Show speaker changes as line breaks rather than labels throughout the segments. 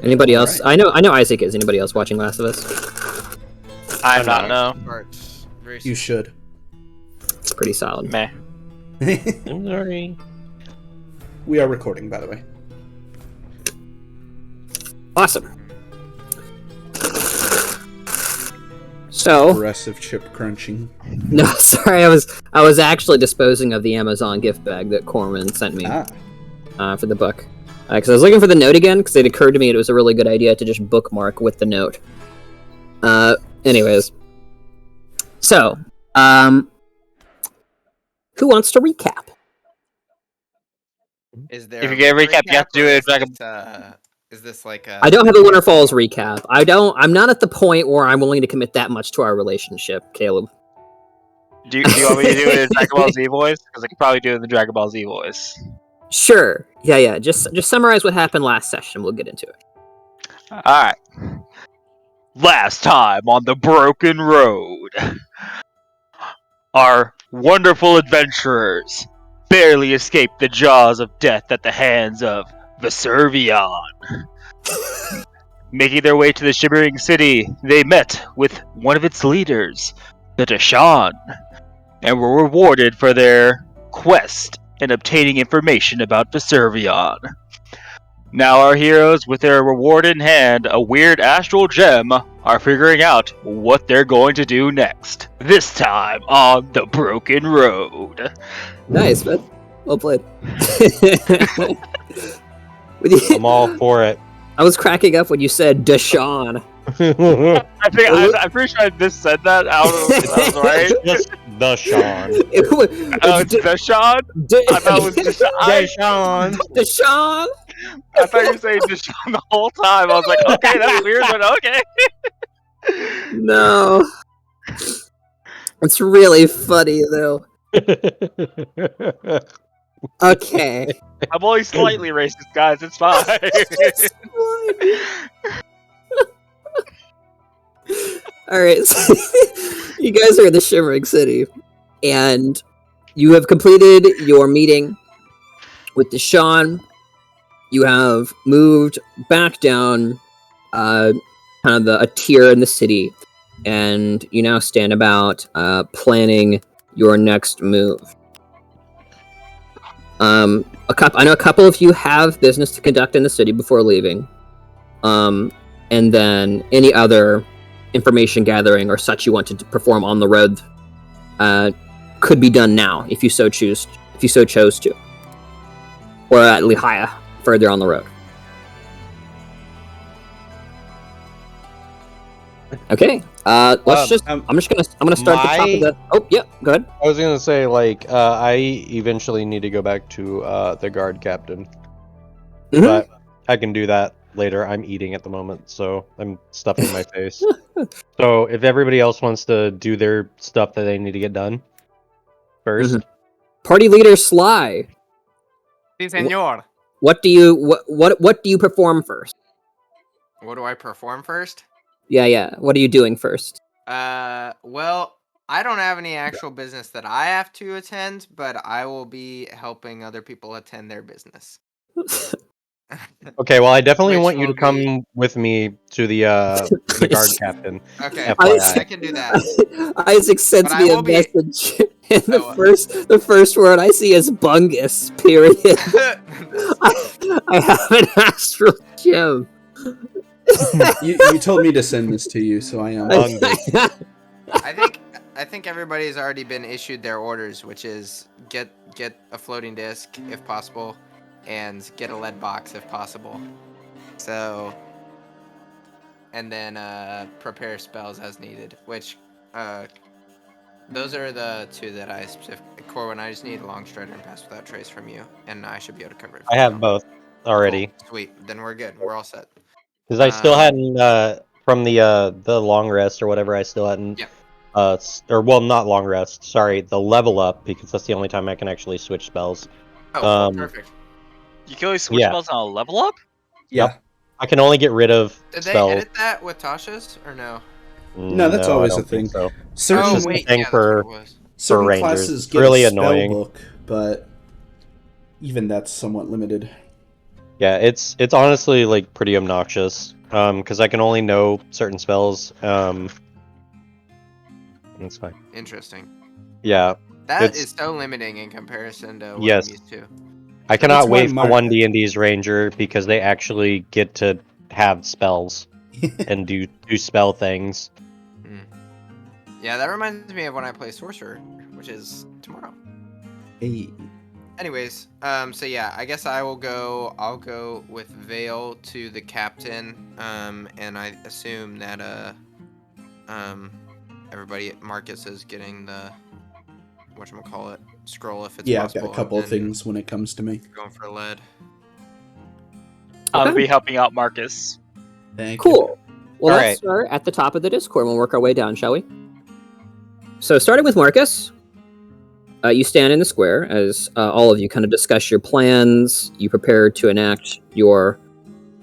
Anybody else?
Right.
I know Isaac is. Anybody else watching Last of Us?
I'm not, no.
You should.
It's pretty solid.
Meh.
I'm sorry.
We are recording, by the way.
Awesome. So,
Aggressive chip crunching.
no, sorry, I was actually disposing of the Amazon gift bag that Corman sent me for the book. Because I was looking for the note again, because it occurred to me it was a really good idea to just bookmark with the note. Anyways. So, who wants to recap?
Is there?
If you get a recap, you have to do it like
Is this like a?
I don't have a Winter Falls recap. I'm not at the point where I'm willing to commit that much to our relationship, Caleb.
do you want me to do it in Dragon Ball Z voice? Because I could probably do it in the Dragon Ball Z voice.
Sure. Yeah. Just summarize what happened last session. We'll get into it.
Alright. Last time on the Broken Road, our wonderful adventurers barely escaped the jaws of death at the hands of Veservion. Making their way to the Shimmering City, they met with one of its leaders, the Deshawn, and were rewarded for their quest in obtaining information about Veservion. Now our heroes, with their reward in hand, a weird astral gem, are figuring out what they're going to do next. This time on the Broken Road.
Nice, man. Well played.
I'm all for it.
I was cracking up when you said Deshawn.
I'm pretty sure I just said that out of that right.
Just the Sean.
It's Deshawn? I thought it was Deshawn.
Deshawn.
I thought you were saying Deshawn the whole time. I was like, okay, that's weird, but okay.
No. It's really funny, though. Okay.
I'm only slightly racist, guys. It's fine.
It's fine. Alright, so you guys are in the Shimmering City, and you have completed your meeting with Deshawn. You have moved back down kind of a tier in the city, and you now stand about planning your next move. I know a couple of you have business to conduct in the city before leaving. And then any other information gathering or such you wanted to perform on the road could be done now if you so chose to. Or at Lehigh, further on the road. Okay. I'm just gonna start the top of the. Oh, yeah. Go ahead.
I was gonna say, I eventually need to go back to the guard captain, but I can do that later. I'm eating at the moment, so I'm stuffing my face. So if everybody else wants to do their stuff that they need to get done first,
Party leader Sly.
Si, senor.
What do you perform first?
What do I perform first?
Yeah. What are you doing first?
Well, I don't have any actual business that I have to attend, but I will be helping other people attend their business.
okay. Well, I definitely
Which
want you to
will
come
be-
with me to the guard captain.
Okay,
FYI.
I can do that.
Isaac sends
But I
me a
will be-
message, and
Oh.
the first word I see is bungus. Period. I have an astral gem.
You told me to send this to you, so I am.
I think everybody's already been issued their orders, which is get a floating disc if possible, and get a lead box if possible. So, and then prepare spells as needed. Which, those are the two that I specifically. Corwin, I just need a long strider and pass without trace from you, and I should be able to cover it.
I have both already.
Cool. Sweet, then we're good. We're all set.
Because I still hadn't, from the long rest or whatever, I still hadn't, not long rest, sorry, the level up, because that's the only time I can actually switch spells.
Oh, perfect.
You can only switch spells on a level up?
Yeah.
I can only get rid of
Did
spells.
they edit that with Tasha's, or no?
No, that's always
I
a
don't think
thing.
So.
Certain,
It's just a thing for Rangers.
classes get
Really
a spell
annoying.
book, but even that's somewhat limited.
Yeah, it's honestly like pretty obnoxious. Because I can only know certain spells. That's fine.
Interesting.
Yeah,
That
It's-
is so limiting in comparison to what
Yes.
I'm used to.
I cannot
why
wait for
Mark-
1D&D's Ranger because they actually get to have spells and do spell things.
Yeah, that reminds me of when I play Sorcerer, which is tomorrow.
Hey.
Anyways, so yeah, I guess I'll go with Vale to the captain, and I assume that, everybody at Marcus is getting the, whatchamacallit, scroll if it's
Yeah, I've
possible.
got a couple of
and
things when it comes to me.
Going for lead.
I'll
Okay.
be helping out Marcus.
Thank you.
Cool. Well,
All
let's start at the top of the Discord. We'll work our way down, shall we? So, starting with Marcus, you stand in the square as all of you kind of discuss your plans. You prepare to enact your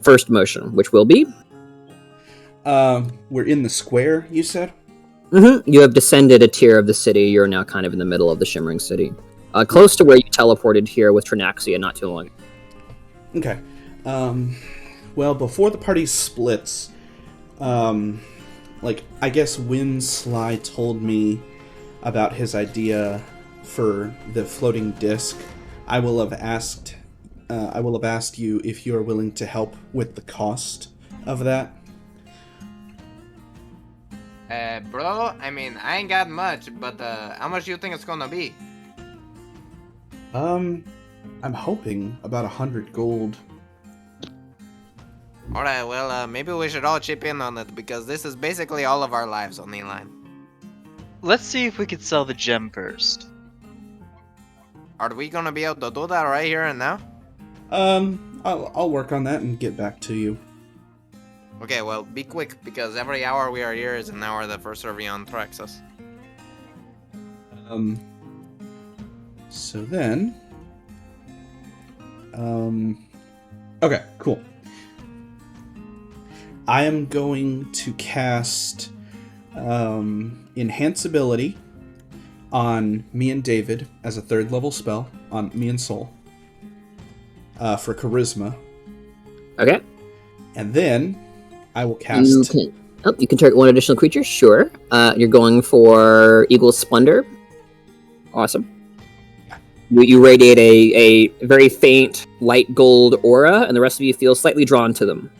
first motion, which will be
We're in the square, you said?
you have descended a tier of the city. You're now kind of in the middle of the Shimmering City, close to where you teleported here with Trinaxia not too long ago.
Okay. Well, before the party splits, I guess when Sly told me about his idea for the floating disc, I will have asked you if you are willing to help with the cost of that.
Bro, I mean, I ain't got much, but, how much do you think it's gonna be?
I'm hoping about 100 gold.
Alright, well, maybe we should all chip in on it, because this is basically all of our lives on the line.
Let's see if we can sell the gem first.
Are we gonna be able to do that right here and now?
I'll work on that and get back to you.
Okay, well, be quick, because every hour we are here is an hour that First Servion tracks us.
So then... Okay, cool. I am going to cast Enhance Ability on me and David as a 3rd level spell on me and Soul for Charisma.
Okay.
And then I will cast...
You can target one additional creature, sure. You're going for Eagle's Splendor. Awesome. You radiate a very faint light gold aura, and the rest of you feel slightly drawn to them.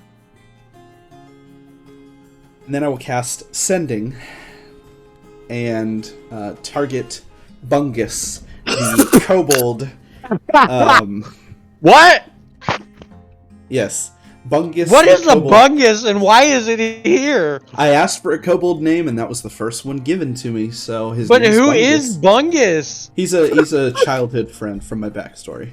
And then I will cast Sending and target Bungus, the kobold.
What?
Yes, Bungus.
What is the
kobold.
bungus and why is it here?
I asked for a kobold name, and that was the first one given to me. So his.
But
name's
who
Bungus.
is bungus?
He's a childhood friend from my backstory.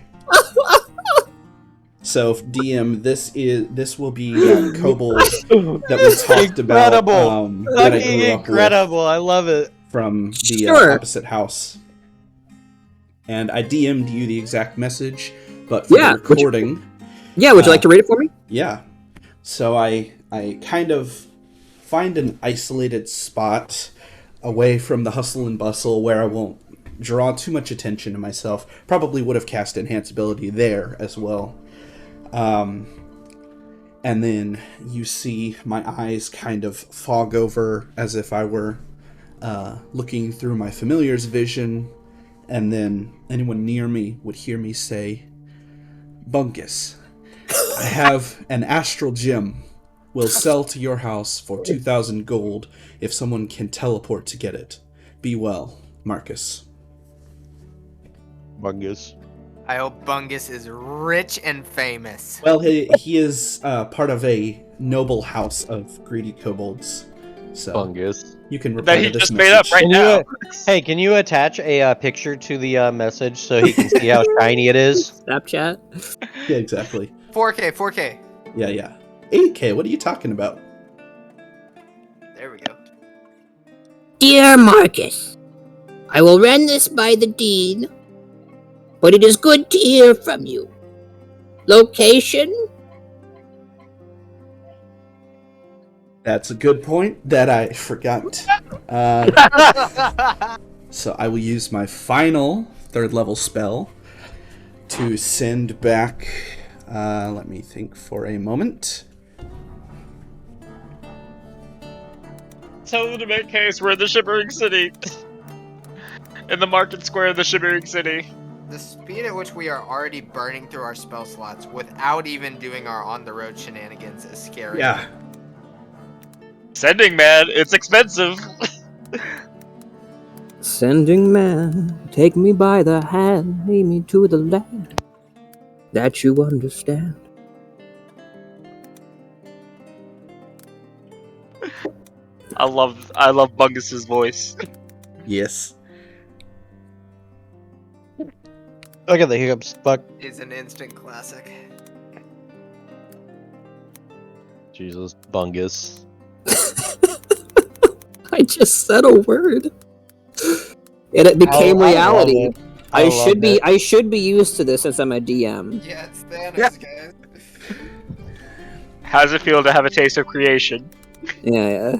So DM, this will be that kobold that we talked
Incredible.
about. That I
Fucking
grew up with
incredible. I love it.
from the
Sure.
opposite house. And I DM'd you the exact message, but for
Yeah,
the recording,
Yeah, would you like to read it for me?
yeah. So I kind of find an isolated spot away from the hustle and bustle where I won't draw too much attention to myself. Probably would have cast Enhance Ability there as well. And then you see my eyes kind of fog over as if I were looking through my familiar's vision, and then anyone near me would hear me say, Bungus, I have an astral gem. Will sell to your house for 2,000 gold if someone can teleport to get it. Be well, Marcus.
Bungus.
I hope Bungus is rich and famous.
Well, he is part of a noble house of greedy kobolds. So
Bungus.
you can reply
That he
to this
just made up
message.
right
Can
now.
Hey, can you attach a picture to the message so he can see how shiny it is?
Snapchat.
Yeah, exactly.
4K.
Yeah. 8K, what are you talking about?
There we go.
Dear Marcus, I will run this by the Dean, but it is good to hear from you. Location?
That's a good point that I forgot. So I will use my final 3rd level spell to send back Let me think for a moment.
Tell them to make haste. We're in the Shimmering City. In the market square of the Shimmering City.
The speed at which we are already burning through our spell slots without even doing our on-the-road shenanigans is scary.
Yeah.
Sending, man. It's expensive.
Sending man, take me by the hand, lead me to the land that you understand.
I love Bungus's voice.
Yes.
I got the hiccups. Fuck.
Is an instant classic.
Jesus, Bungus.
I just said a word. And it became
I love
reality.
it. I
I should be used to this since I'm a DM.
Yeah, it's Thanos, guys.
How does it feel to have a taste of creation?
Yeah.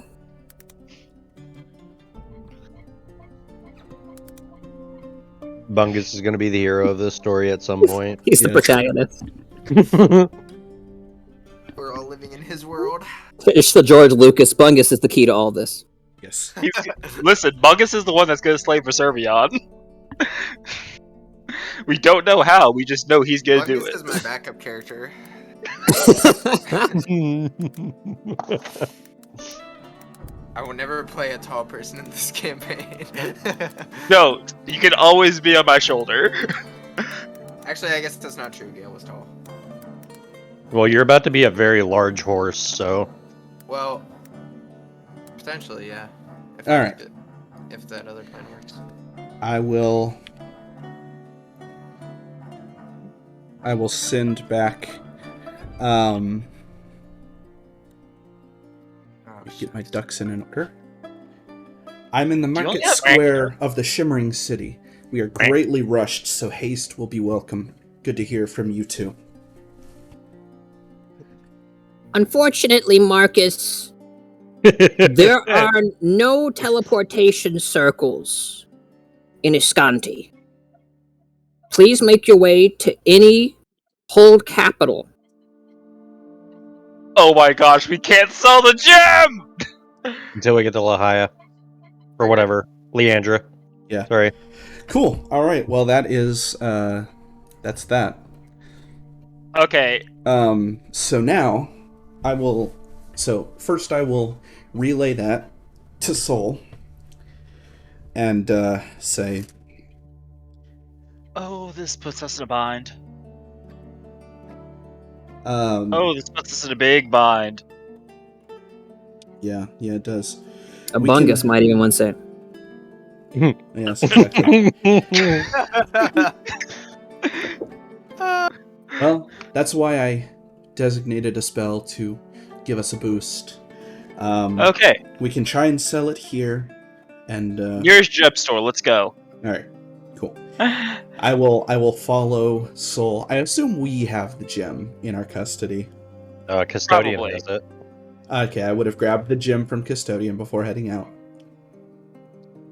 Bungus is going to be the hero of this story at some point.
He's the
Yes.
protagonist.
We're all living in his world.
It's the George Lucas. Bungus is the key to all this.
Yes.
Listen, Bungus is the one that's going to slay for Servion. We don't know how. We just know he's going to do
Bungus
it.
is my backup character. I will never play a tall person in this campaign.
No, you can always be on my shoulder.
Actually, I guess that's not true. Gale was tall.
Well, you're about to be a very large horse, so...
Well, potentially, yeah. If
All
I
right.
keep it- if that other plan works.
I will send back
Oh,
get my ducks in order. I'm in the
you
market
only have
square of the Shimmering City. We are greatly rushed, so haste will be welcome. Good to hear from you two.
Unfortunately, Marcus, there are no teleportation circles in Iscanti. Please make your way to any hold capital.
Oh my gosh, we can't sell the gem!
Until we get to Lahia. Or whatever. Leandra.
Yeah.
Sorry.
Cool. All right. Well, that is that's that.
Okay,
So now I will. So first, I will relay that to Soul and say,
oh, this puts us in a bind.
Oh,
This puts us in a big bind.
yeah, it does.
A
We
Bungus
can-
might even want to say.
Yes, exactly. Well, that's why I designated a spell to give us a boost.
Okay,
We can try and sell it here, and
nearest gem store, let's go.
all right, cool. I will follow Soul. I assume we have the gem in our custody.
Custodian
Probably.
has it.
Okay, I would have grabbed the gem from Custodian before heading out.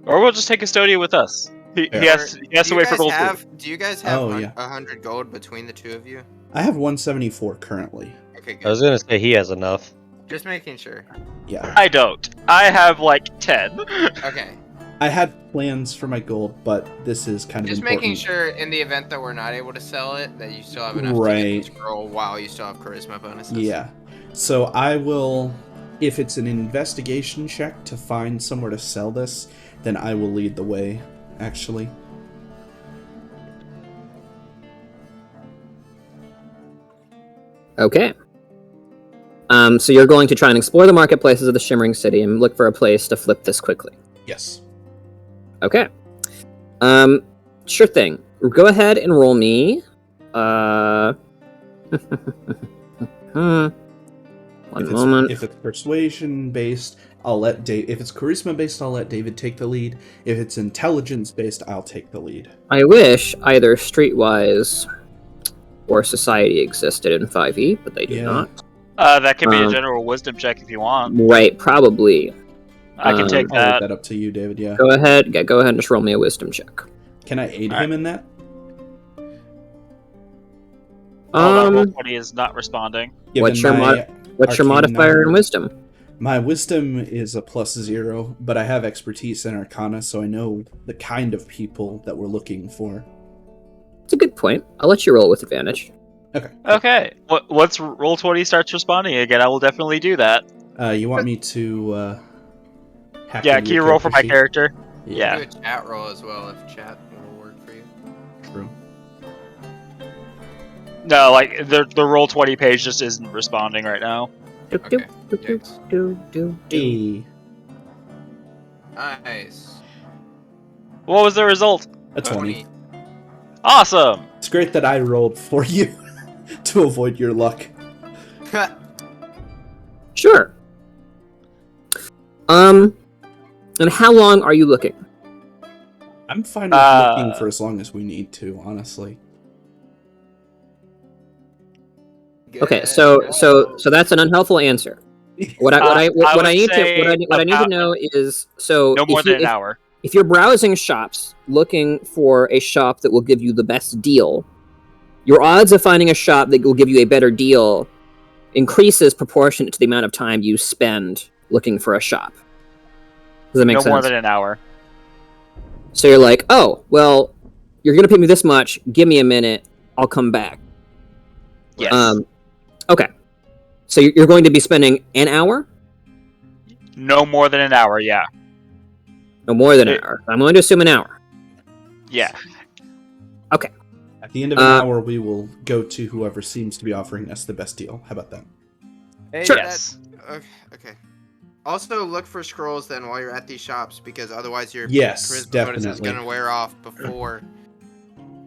Or we'll just take Custodia with us. He
Yeah.
has to wait for gold.
Do you guys have
Oh, yeah.
100 gold between the two of you?
I have 174 currently.
Okay, good.
I was going to say he has enough.
Just making sure.
Yeah,
I don't. I have like 10.
Okay.
I had plans for my gold, but this is kind of
Just
important.
making sure in the event that we're not able to sell it, that you still have enough to
Right.
get the scroll while you still have charisma bonuses.
Yeah. So I will, if it's an investigation check to find somewhere to sell this, then I will lead the way, actually.
Okay. So you're going to try and explore the marketplaces of the Shimmering City and look for a place to flip this quickly.
Yes.
Okay. Sure thing. Go ahead and roll me. One moment.
If it's persuasion based, I'll let Dave. If it's charisma based, I'll let David take the lead. If it's intelligence based, I'll take the lead.
I wish either Streetwise or Society existed in 5e, but they do
Yeah.
not.
That could be a
Um,
general wisdom check if you want.
Right, probably.
I can take
I'll leave
that.
that up to you, David. Yeah.
Go ahead. Go ahead and just roll me a wisdom check.
Can I aid
All
him in that?
Oh, that roll
Um,
20 is not responding.
What's
Given
your
my
what's your
arcane
modifier in
knowledge-
wisdom?
My wisdom is a +0, but I have expertise in Arcana, so I know the kind of people that we're looking for.
It's a good point. I'll let you roll with advantage.
Okay. Once roll 20 starts responding again, I will definitely do that.
You want me to hack
Yeah,
into
can
your
you roll for my
sheet?
character?
You
Yeah.
can do a chat roll as well if chat will work for you.
True.
No, like the roll 20 page just isn't responding right now.
Okay. Thanks.
Hey,
Nice.
What was the result?
a 20.
Awesome.
It's great that I rolled for you to avoid your luck.
Sure. And how long are you looking?
I'm fine with looking for as long as we need to, honestly.
Okay, so that's an unhelpful answer. What I need to know is so
No more
if you-
than an
if-
hour.
If you're browsing shops looking for a shop that will give you the best deal, your odds of finding a shop that will give you a better deal increases proportionate to the amount of time you spend looking for a shop. Does that make
No
sense?
more than an hour.
So you're like, oh, well, you're going to pay me this much. Give me a minute. I'll come back.
Yes.
Okay. So you're going to be spending an hour?
No more than an hour, yeah.
No more than an hour. I'm going to assume an hour.
Yeah.
At the end of an hour, we will go to whoever seems to be offering us the best deal. How about that?
Hey,
Sure.
Yes.
Okay. Also, look for scrolls then while you're at these shops because otherwise your
Yes,
charisma bonus is
definitely.
gonna wear off before.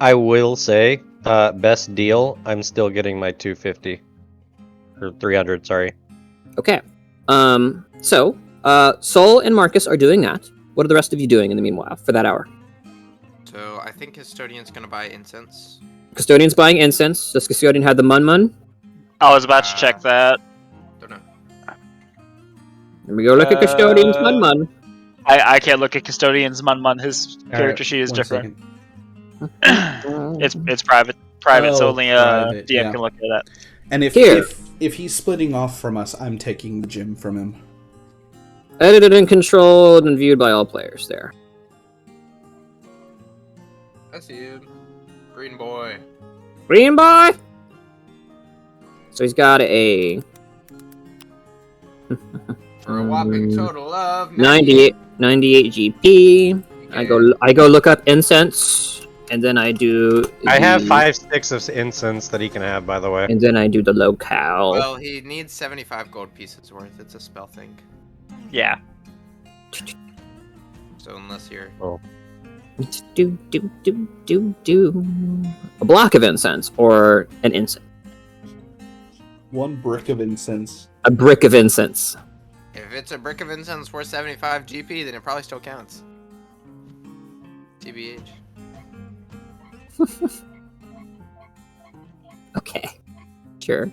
I will say, best deal. I'm still getting my 250 or 300. Sorry.
Okay. So, Sol and Marcus are doing that. What are the rest of you doing in the meanwhile for that hour?
So I think custodian's gonna buy incense.
Custodian's buying incense. Does Custodian have the Mun?
I was about to check that.
Don't know.
Here we go. Look at Custodian's Mun.
I can't look at Custodian's Mun. His character sheet is
One
different.
second.
It's private. Private, so
Oh,
only
private,
DM
yeah.
can look at that.
And
Here.
if he's splitting off from us, I'm taking the gym from him.
Edited and controlled and viewed by all players there.
That's you, green boy.
Green boy! So he's got a
For a whopping total of
98 GP. I go look up incense, and then I do.
I have
the-
5 sticks of incense that he can have, by the way.
And then I do the locale.
Well, he needs 75 gold pieces worth. It's a spell thing.
Yeah.
So unless you're
Do. A block of incense or an incense.
One brick of incense.
A brick of incense.
if it's a brick of incense worth 75 GP, then it probably still counts. TBH.
Okay. Sure.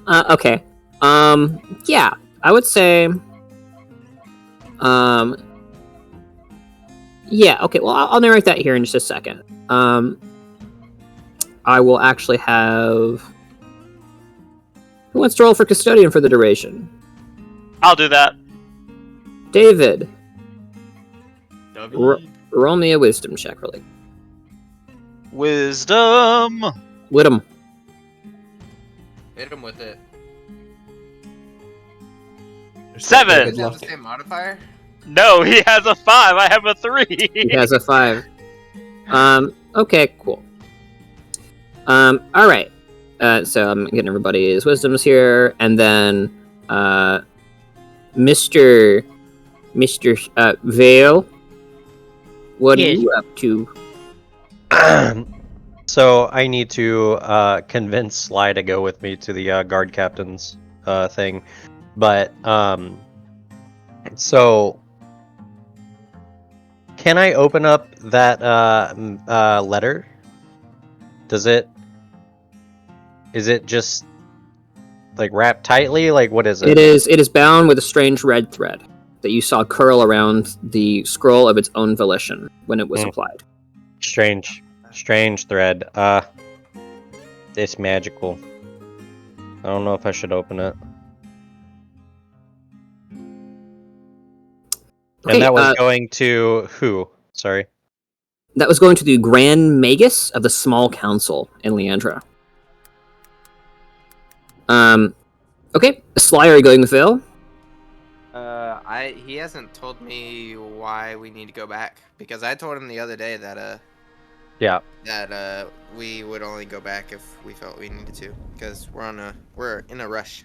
Okay. Yeah, I would say. Yeah. Okay. Well, I'll narrate that here in just a second. I will actually have. Who wants to roll for custodian for the duration?
I'll do that.
David, roll me a wisdom check, really.
Wisdom.
Widom.
Hit him with it.
7.
Does he have the same modifier?
No, he has a 5. I have a 3.
He has a 5. Okay, cool. All right. So I'm getting everybody's wisdoms here, and then Mr. Vale, what are
Yes.
you up to?
So I need to convince Sly to go with me to the guard captain's thing, but so can I open up that letter? Is it just like wrapped tightly? Like what is it?
It is bound with a strange red thread that you saw curl around the scroll of its own volition when it was applied.
Strange thread. It's magical. I don't know if I should open it.
Okay,
And that was going to who? Sorry.
that was going to the Grand Magus of the Small Council in Leandra. Okay, Sly, are you going with Vale?
He hasn't told me why we need to go back, because I told him the other day that
Yeah.
we would only go back if we felt we needed to, because we're in a rush.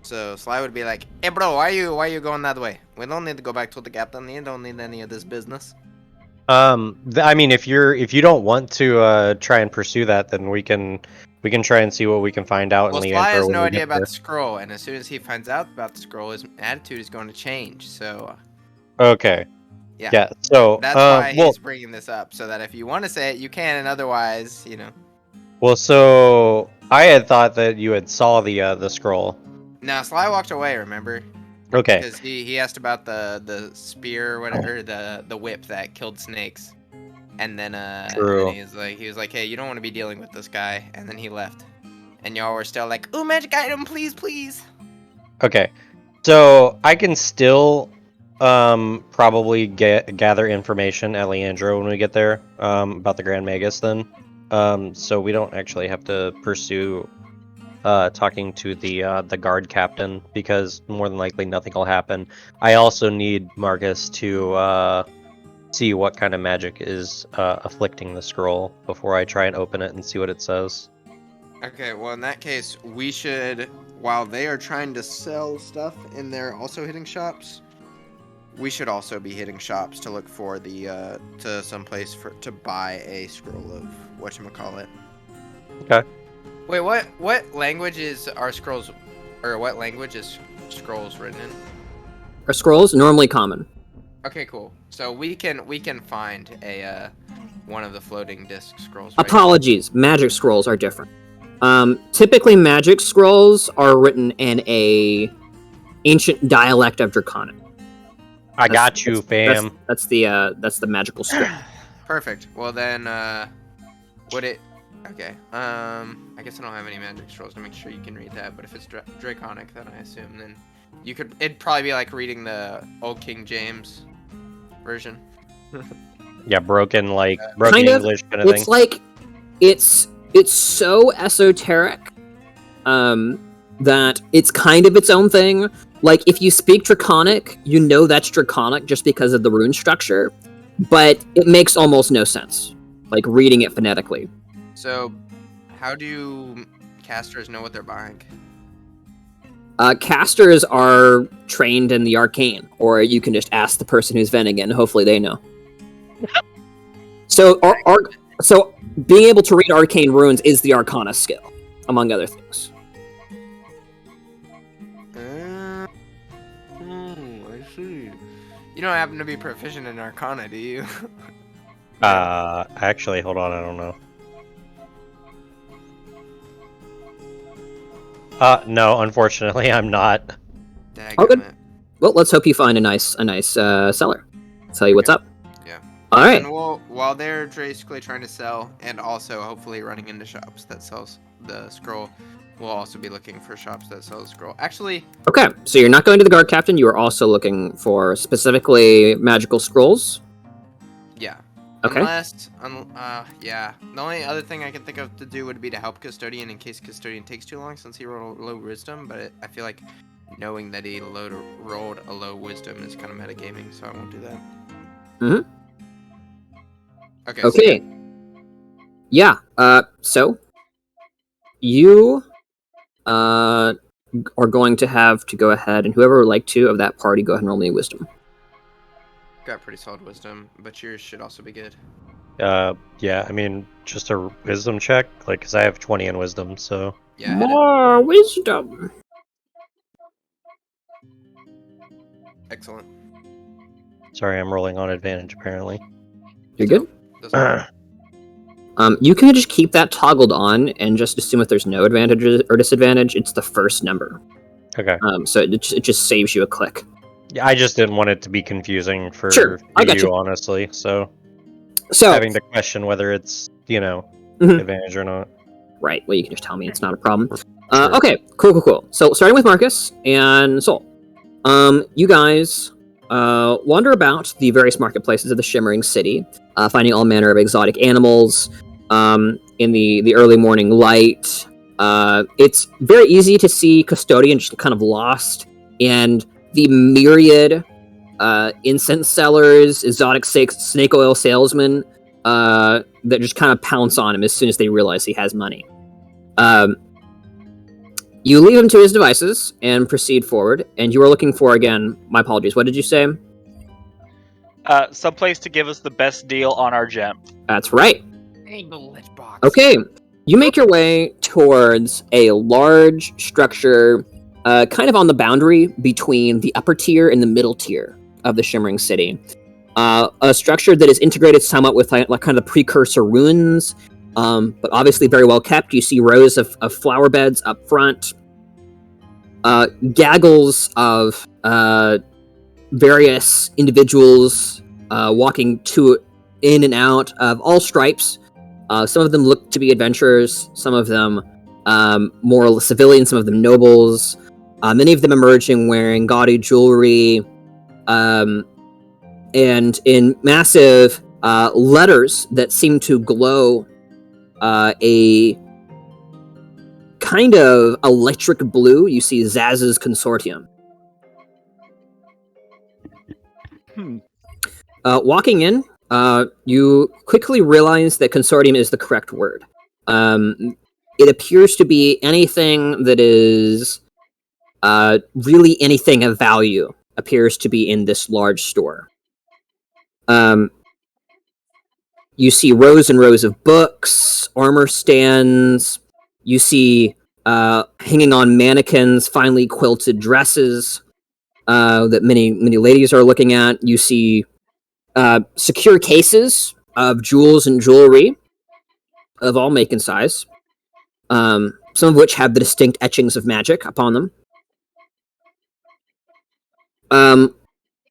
So Sly would be like, "Hey bro, why are you going that way? We don't need to go back to the captain. You don't need any of this business."
I mean, if you don't want to try and pursue that, then we can try and see what we can find out
Well,
in
Sly
Leandra
has
when
no
we
idea
get
about
there.
the scroll, and as soon as he finds out about the scroll, his attitude is going to change. So
Okay.
yeah.
Yeah. So
That's why
well,
he's bringing this up, so that if you want to say it, you can, and otherwise, you know.
well, so I had thought that you had saw the scroll.
Now Sly walked away. Remember?
Okay.
Because he asked about the spear or whatever, the whip that killed snakes, and then
True.
he was like, hey, you don't want to be dealing with this guy, and then he left, and y'all were still like, ooh, magic item, please, please.
Okay. So I can still probably gather information at Leandro when we get there about the Grand Magus then. So we don't actually have to pursue talking to the guard captain, because more than likely nothing will happen. I also need Marcus to see what kind of magic is afflicting the scroll before I try and open it and see what it says.
Okay, well, in that case, we should, while they are trying to sell stuff and they're also hitting shops, we should also be hitting shops to look for the to some place to buy a scroll of whatchamacallit.
Okay.
Wait, what language is our scrolls, or what language is scrolls written in?
Are scrolls normally common?
Okay, cool. So we can find a one of the floating disc scrolls. Right?
Apologies, magic scrolls are different. Typically, magic scrolls are written in a ancient dialect of Draconic.
I got you, fam.
That's the magical script.
Perfect. Well then, would it? Okay. I guess I don't have any magic scrolls to make sure you can read that. But if it's Draconic, then I assume then you could. It'd probably be like reading the old King James version.
Yeah, broken
Kind of.
English kind of thing.
It's like it's so esoteric that it's kind of its own thing. Like, if you speak Draconic, you know that's Draconic just because of the rune structure, but it makes almost no sense, like reading it phonetically.
So, how do casters know what they're buying?
Casters are trained in the arcane, or you can just ask the person who's vending it, and hopefully they know. So, so being able to read arcane runes is the Arcana skill, among other things.
I see. You don't happen to be proficient in Arcana, do you?
Actually, hold on, I don't know. No, unfortunately, I'm not.
Oh, good.
Daggum it.
Well, let's hope you find a nice seller. Tell you what's up.
Yeah.
All right.
And while they're basically trying to sell, and also hopefully running into shops that sells the scroll, we'll also be looking for shops that sell the scroll. Actually,
Okay, so you're not going to the guard captain. You are also looking for specifically magical scrolls.
yeah.
Okay.
Unless, yeah. The only other thing I can think of to do would be to help Custodian in case Custodian takes too long, since he rolled low wisdom. But I feel like knowing that he rolled a low wisdom is kind of metagaming, so I won't do that.
Mhm.
Okay.
Okay. Yeah. So you are going to have to go ahead, and whoever would like to of that party, go ahead and roll me a wisdom.
Got pretty solid wisdom, but yours should also be good.
Yeah, I mean, just a wisdom check, like, because I have 20 in wisdom, so.
Yeah. hit it.
More wisdom.
Excellent.
Sorry, I'm rolling on advantage, apparently.
You're good.
Doesn't matter.
You can just keep that toggled on and just assume if there's no advantage or disadvantage, it's the first number.
Okay.
So it just saves you a click.
Yeah, I just didn't want it to be confusing for
Sure, I got you.
honestly, so
So
having to question whether it's,
Mhm.
advantage or not.
Right. Well, you can just tell me. It's not a problem. Okay. Cool. So starting with Marcus and Sol. You guys wander about the various marketplaces of the Shimmering City, finding all manner of exotic animals in the early morning light. It's very easy to see Custodian just kind of lost in the myriad incense sellers, exotic snake oil salesmen that just kind of pounce on him as soon as they realize he has money. You leave him to his devices and proceed forward, and you are looking for, again, my apologies, what did you say?
Someplace to give us the best deal on our gem.
That's right.
Dang the lit box.
Okay, you make your way towards a large structure kind of on the boundary between the upper tier and the middle tier of the Shimmering City. A structure that is integrated somewhat with like kind of the precursor ruins, but obviously very well kept. You see rows of flower beds up front, gaggles of various individuals walking in and out of all stripes. Some of them look to be adventurers, some of them more civilians, some of them nobles. Many of them emerging wearing gaudy jewelry, and in massive letters that seem to glow a kind of electric blue. You see Zaz's Consortium. Walking in, you quickly realize that Consortium is the correct word. It appears to be anything that is really anything of value appears to be in this large store. You see rows and rows of books, armor stands. You see hanging on mannequins, finely quilted dresses that many ladies are looking at. You see secure cases of jewels and jewelry of all make and size, some of which have the distinct etchings of magic upon them.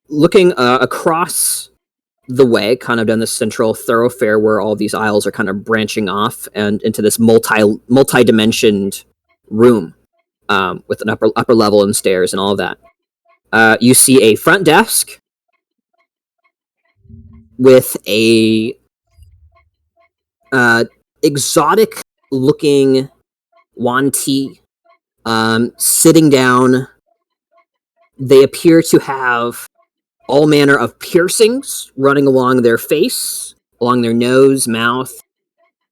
Looking across the way, kind of down the central thoroughfare where all these aisles are kind of branching off and into this multi-dimensioned room with an upper level and stairs and all of that. You see a front desk with a exotic looking Yuan-ti sitting down. They appear to have all manner of piercings running along their face, along their nose, mouth.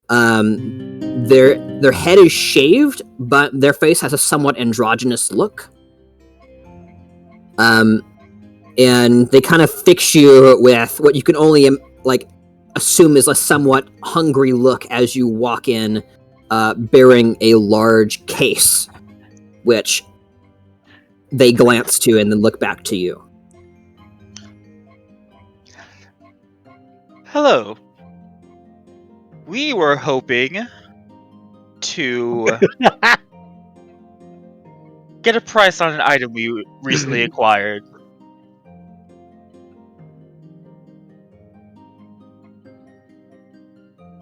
Their head is shaved, but their face has a somewhat androgynous look. And they kind of fix you with what you can only assume is a somewhat hungry look as you walk in, bearing a large case, which they glance to and then look back to you.
Hello. We were hoping to get a price on an item we recently acquired.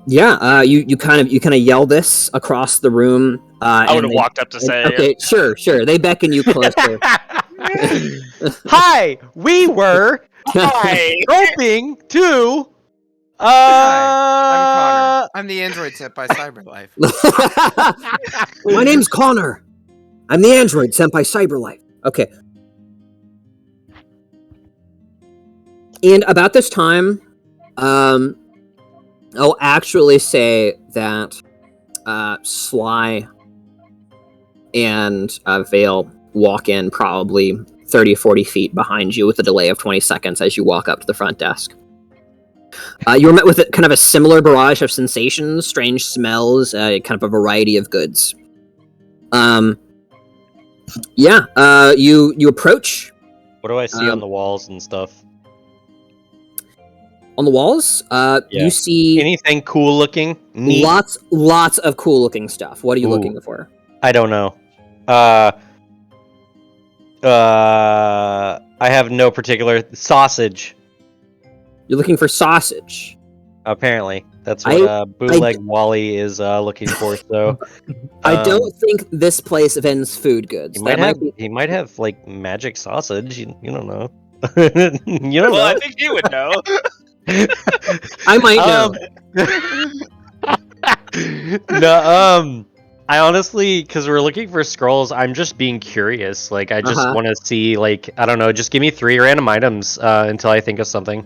Yeah, you kind of yell this across the room.
I would have walked up to say.
Okay, sure. They beckon you closer.
Hi, we were hoping to.
Hi, I'm Connor. I'm the android sent by CyberLife.
My name's Connor. I'm the android sent by CyberLife. Okay. And about this time, I'll actually say that Sly and Vale walk in probably 30 or 40 feet behind you with a delay of 20 seconds as you walk up to the front desk. You were met with kind of a similar barrage of sensations, strange smells, kind of a variety of goods. You approach.
What do I see on the walls and stuff?
On the walls, you see
anything cool looking? Neat?
Lots of cool looking stuff. What are you looking for?
I don't know. I have no particular sausage.
You're looking for sausage.
Apparently, that's
I-
what bootleg Wally is looking for. So
I
um,
don't think this place vends food goods.
he
That
might have
be.
he might have like magic sausage. You don't know. You don't
Well, I
know.
think you would know.
I might know.
No, I honestly, because we're looking for scrolls, I'm just being curious. Like, I just
Uh-huh.
want to see, like, I don't know, just give me 3 random items until I think of something.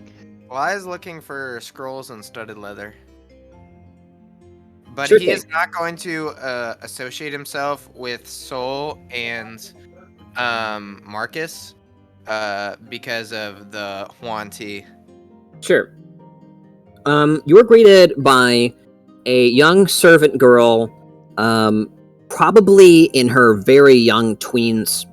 Well, I was looking for scrolls and studded leather. But
Sure
he
thing.
is not going to associate himself with Soul and Marcus because of the Huan Ti.
Sure. You are greeted by a young servant girl, probably in her very young tweens,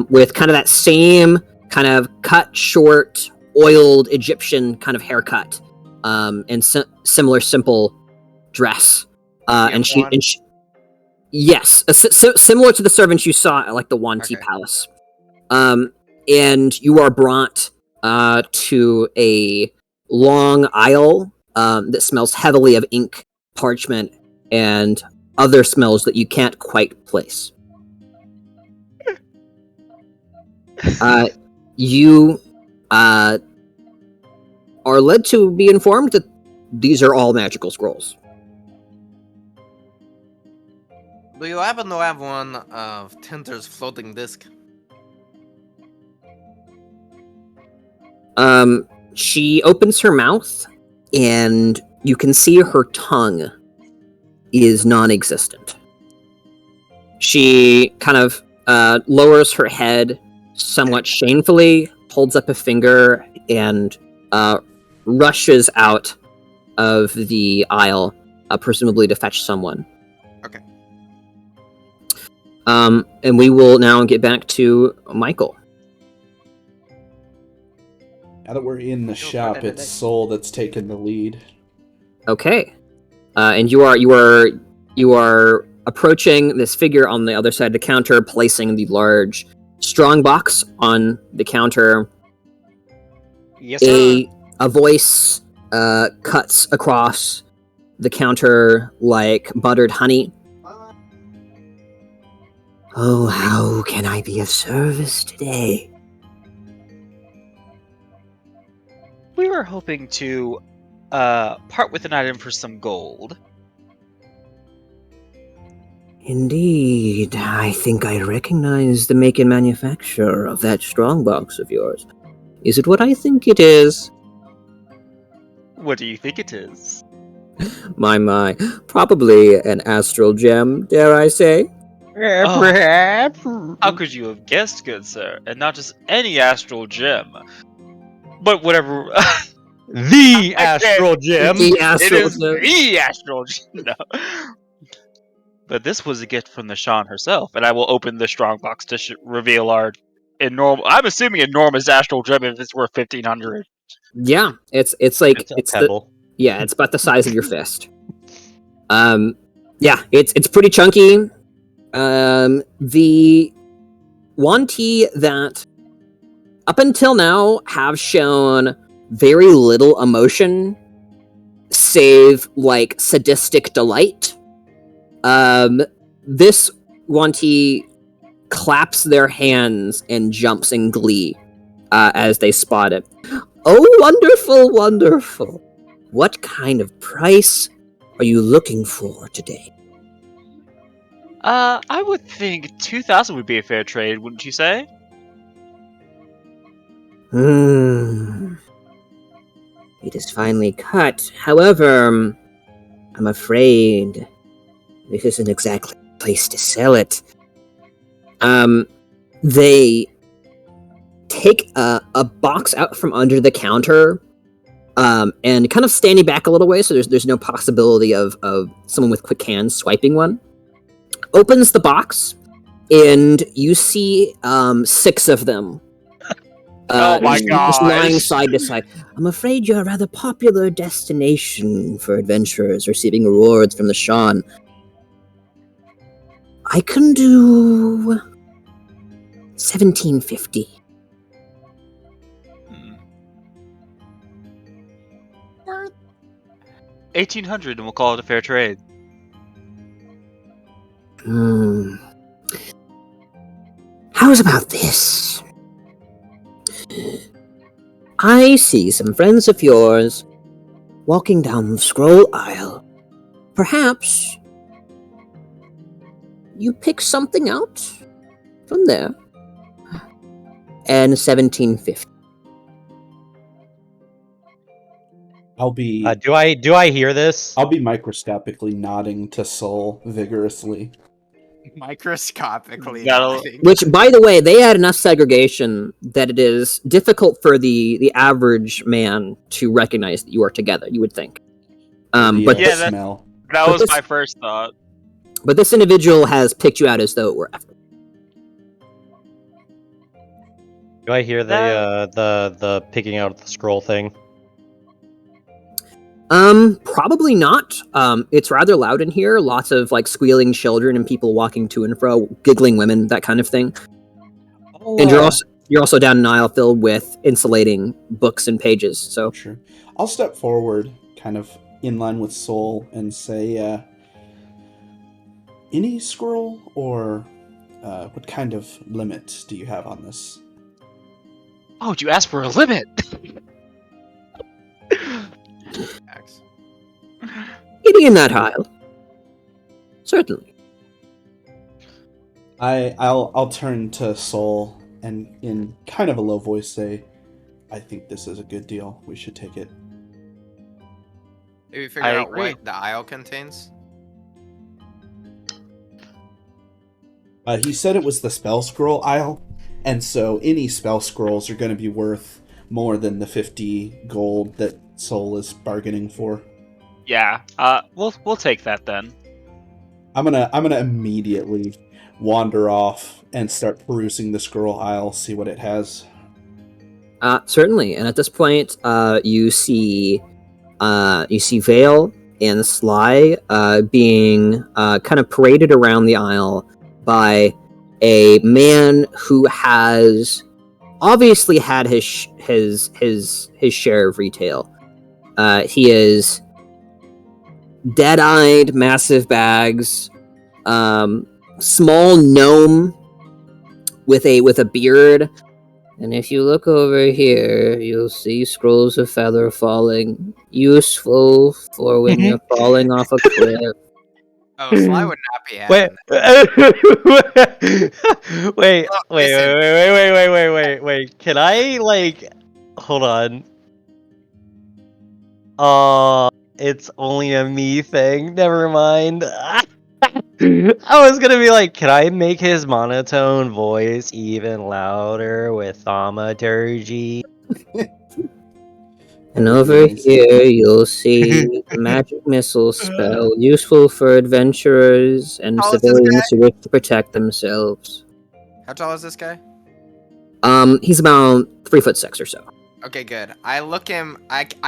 with kind of that same kind of cut short, oiled Egyptian kind of haircut, and similar simple dress. And she, yes, similar to the servants you saw at like the Huan Ti
Okay.
Palace. And you are brought to a long aisle that smells heavily of ink, parchment, and other smells that you can't quite place. You are led to be informed that these are all magical scrolls.
Do you happen to have one of Tinter's floating disc?
She opens her mouth, and you can see her tongue is non-existent. She kind of lowers her head somewhat shamefully, holds up a finger, and rushes out of the aisle, presumably to fetch someone.
Okay.
And we will now get back to Michael.
Now that we're in the shop, it's Soul that's taken the lead.
Okay. And you are approaching this figure on the other side of the counter, placing the large strong box on the counter.
Yes, sir.
A voice cuts across the counter like buttered honey. Oh, how can I be of service today?
We were hoping to part with an item for some gold.
Indeed, I think I recognize the make and manufacture of that strongbox of yours. Is it what I think it is?
What do you think it is?
My, probably an astral gem, dare I say?
Oh.
Perhaps.
How could you have guessed, good sir? And not just any astral gem. But whatever.
The astral gem.
The
It
astral
is
gem.
the astral gem. No. But this was a gift from the Shan herself, and I will open the strong box to reveal our enormous. I'm assuming enormous astral gem if it's worth 1,500.
Yeah, it's like
It's a
it's
pebble.
yeah, it's about the size of your fist. Yeah, it's pretty chunky. The Huan Ti that up until now have shown very little emotion, save like sadistic delight. This Huan Ti claps their hands and jumps in glee as they spot it. Oh, wonderful, wonderful. What kind of price are you looking for today?
I would think 2,000 would be a fair trade, wouldn't you say?
It is finely cut. However, I'm afraid this isn't exactly the place to sell it.
They take a box out from under the counter, and kind of standing back a little way, so there's no possibility of someone with quick hands swiping one. Opens the box, and you see 6 of them.
Oh my
just lying
gosh.
side to side.
I'm afraid you're a rather popular destination for adventurers receiving rewards from the Shan. I can do 1750.
1800 and we'll call it a fair trade.
How's about this? I see some friends of yours walking down the scroll aisle. Perhaps you pick something out from there. And 1750.
I'll be
Do I hear this?
I'll be microscopically nodding to Soul vigorously.
Microscopically.
That'll-
nodding.
Which, by the way, they had enough segregation that it is difficult for the average man to recognize that you are together, you would think. But
Yeah, that-
smell.
That
But
was
this-
my first thought.
but this individual has picked you out as though it were after.
Do I hear the picking out the scroll thing?
Probably not. It's rather loud in here. Lots of like squealing children and people walking to and fro, giggling women, that kind of thing. And you're also down an aisle filled with insulating books and pages. So
Sure. I'll step forward, kind of in line with Soul, and say, any scroll, or what kind of limit do you have on this?
Oh, you asked for a limit.
Facts.
getting in that aisle. Certainly.
I'll turn to Soul and in kind of a low voice say, I think this is a good deal. We should take it.
Have you figured
I
out
agree.
what the aisle contains?
He said it was the spell scroll aisle, and so any spell scrolls are going to be worth more than the 50 gold that Soul is bargaining for.
Yeah. We'll take that then.
I'm gonna immediately wander off and start perusing the scroll aisle, see what it has.
Certainly. And at this point, you see Vale and Sly being kind of paraded around the aisle by a man who has obviously had his share of retail. He is dead-eyed, massive bags, small gnome with a beard. And if you look over here, you'll see scrolls of feather falling, useful for when you're falling off a cliff.
Oh, Sly would not be happy.
Wait, wait,
Look,
wait,
listen.
wait. Can I, like, hold on. It's only a me thing. Never mind. I was gonna be like, can I make his monotone voice even louder with thaumaturgy?
And over here, you'll see a magic missile spell, useful for adventurers and
How old is this
civilians
guy?
who wish to protect themselves.
How tall is this guy?
He's about 3'6" or so.
Okay, good. I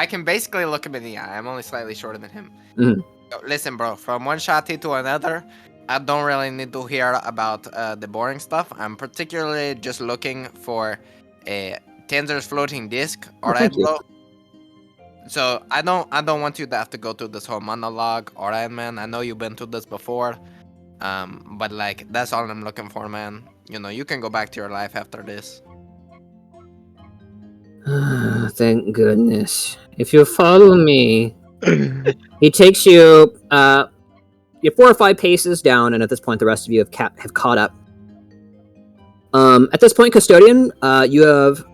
can basically look him in the eye. I'm only slightly shorter than him.
Mhm.
So, listen, bro. From one shotty to another, I don't really need to hear about the boring stuff. I'm particularly just looking for a Tanzer's floating disc. All right,
thank you.
bro. So I don't want you to have to go through this whole monologue. All right, man. I know you've been through this before. But like that's all I'm looking for, man. You know, you can go back to your life after this.
Thank goodness. If you follow me, he takes you, you're 4 or 5 paces down, and at this point, the rest of you have caught up. At this point, Custodian, you have,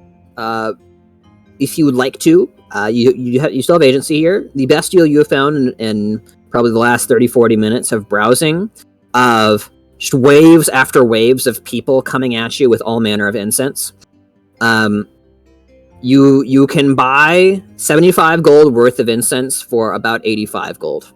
if you would like to, you still have agency here. The best deal you have found in probably the last 30-40 minutes of browsing, of just waves after waves of people coming at you with all manner of incense. You can buy 75 gold worth of incense for about 85 gold.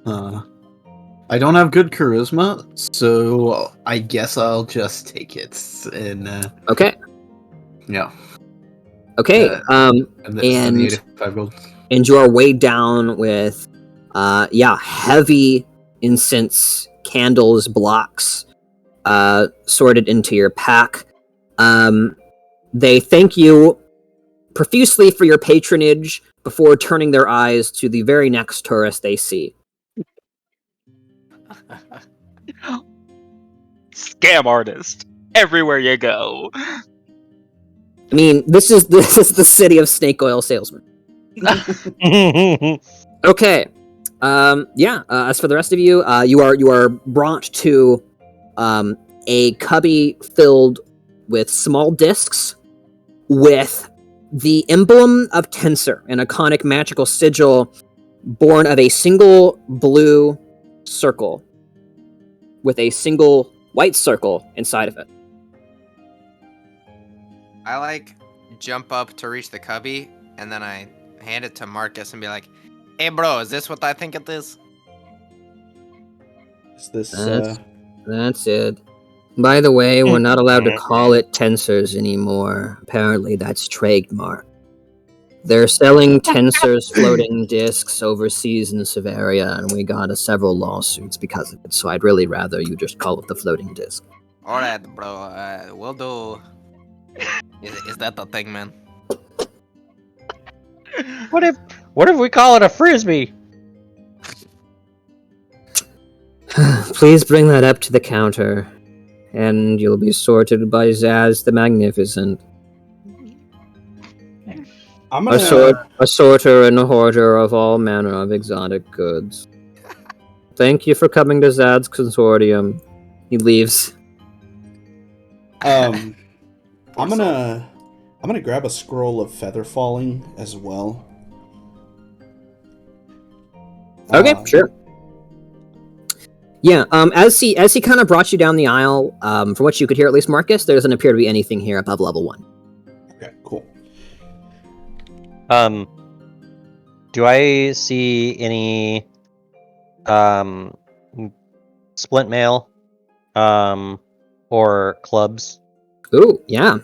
I don't have good charisma, so I guess I'll just take it. And
Okay.
yeah,
Okay.
and the
And-
85 gold.
And you are weighed down with, heavy incense candles, blocks, sorted into your pack. They thank you profusely for your patronage before turning their eyes to the very next tourist they see.
Scam artist. Everywhere you go.
I mean, this is the city of snake oil salesmen. Okay. As for the rest of you, you are brought to a cubby filled with small discs with the emblem of Tensor, an iconic magical sigil born of a single blue circle with a single white circle inside of it.
I jump up to reach the cubby, and then I hand it to Marcus and be like, "Hey, bro, is this what I think it is?"
Is this
That's it. By the way, we're not allowed to call it tensors anymore. Apparently, that's trademark. They're selling tensors floating discs overseas in Severia, and we got several lawsuits because of it, so I'd really rather you just call it the floating disc.
Alright, bro, we'll do... Is that the thing, man?
What if we call it a frisbee?
Please bring that up to the counter, and you'll be sorted by Zaz the Magnificent.
I'm
A
gonna.
sorter and a hoarder of all manner of exotic goods. Thank you for coming to Zad's consortium. He leaves.
I'm gonna grab a scroll of feather falling as well.
Okay, sure. Yeah, as he kind of brought you down the aisle, from what you could hear, at least Marcus, there doesn't appear to be anything here above level 1.
Okay, cool.
Do I see any splint mail or clubs?
Ooh, yeah.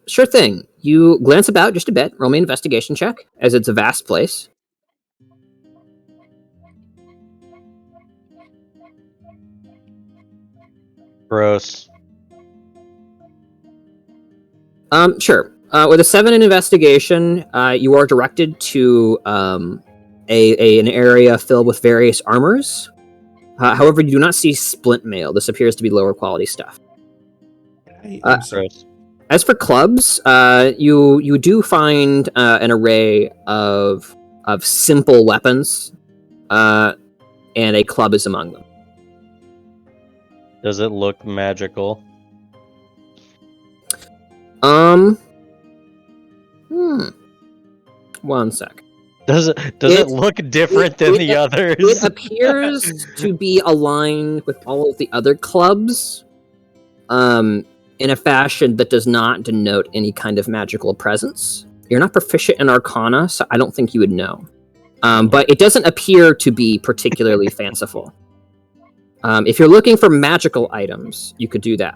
Sure thing. You glance about just a bit, roll me an investigation check, as it's a vast place.
Gross.
Sure. With a 7 in investigation, you are directed to an area filled with various armors. However, you do not see splint mail. This appears to be lower quality stuff.
I'm sorry.
Gross.
As for clubs, you do find an array of simple weapons, and a club is among them.
Does it look magical?
One sec.
Does it look different than the others?
It appears to be aligned with all of the other clubs, in a fashion that does not denote any kind of magical presence. You're not proficient in Arcana, so I don't think you would know. But it doesn't appear to be particularly fanciful. If you're looking for magical items, you could do that.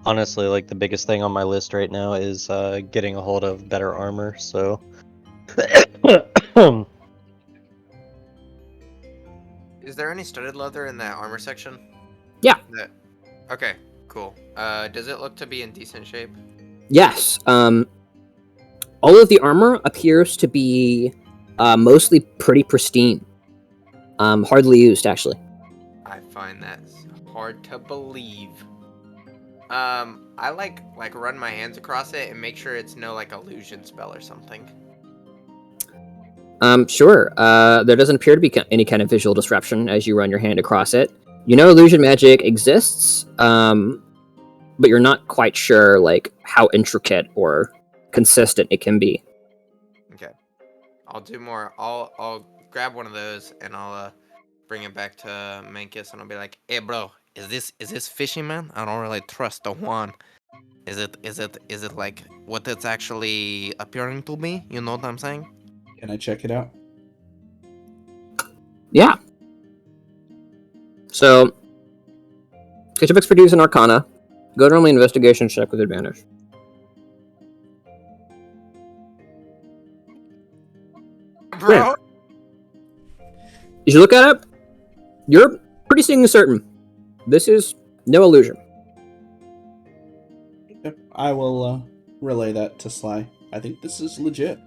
Honestly, like the biggest thing on my list right now is getting a hold of better armor. So,
Is there any studded leather in that armor section?
Yeah.
Okay, cool. Does it look to be in decent shape?
Yes. All of the armor appears to be mostly pretty pristine. Hardly used, actually.
I find that hard to believe. I like run my hands across it and make sure it's no illusion spell or something.
Sure. There doesn't appear to be any kind of visual disruption as you run your hand across it. You know illusion magic exists, but you're not quite sure how intricate or consistent it can be.
Okay. I'll do more. I'll grab one of those and I'll bring it back to Mankus and I'll be like, "Hey, bro, is this fishy, man? I don't really trust the one. Is it like what it's actually appearing to be? You know what I'm saying?"
Can I check it out?
Yeah. So, get your expertise in Arcana. Go to only investigation check with advantage.
Bro.
Yeah. As you look at it, you're pretty certain this is no illusion.
Yep, I will relay that to Sly. I think this is legit.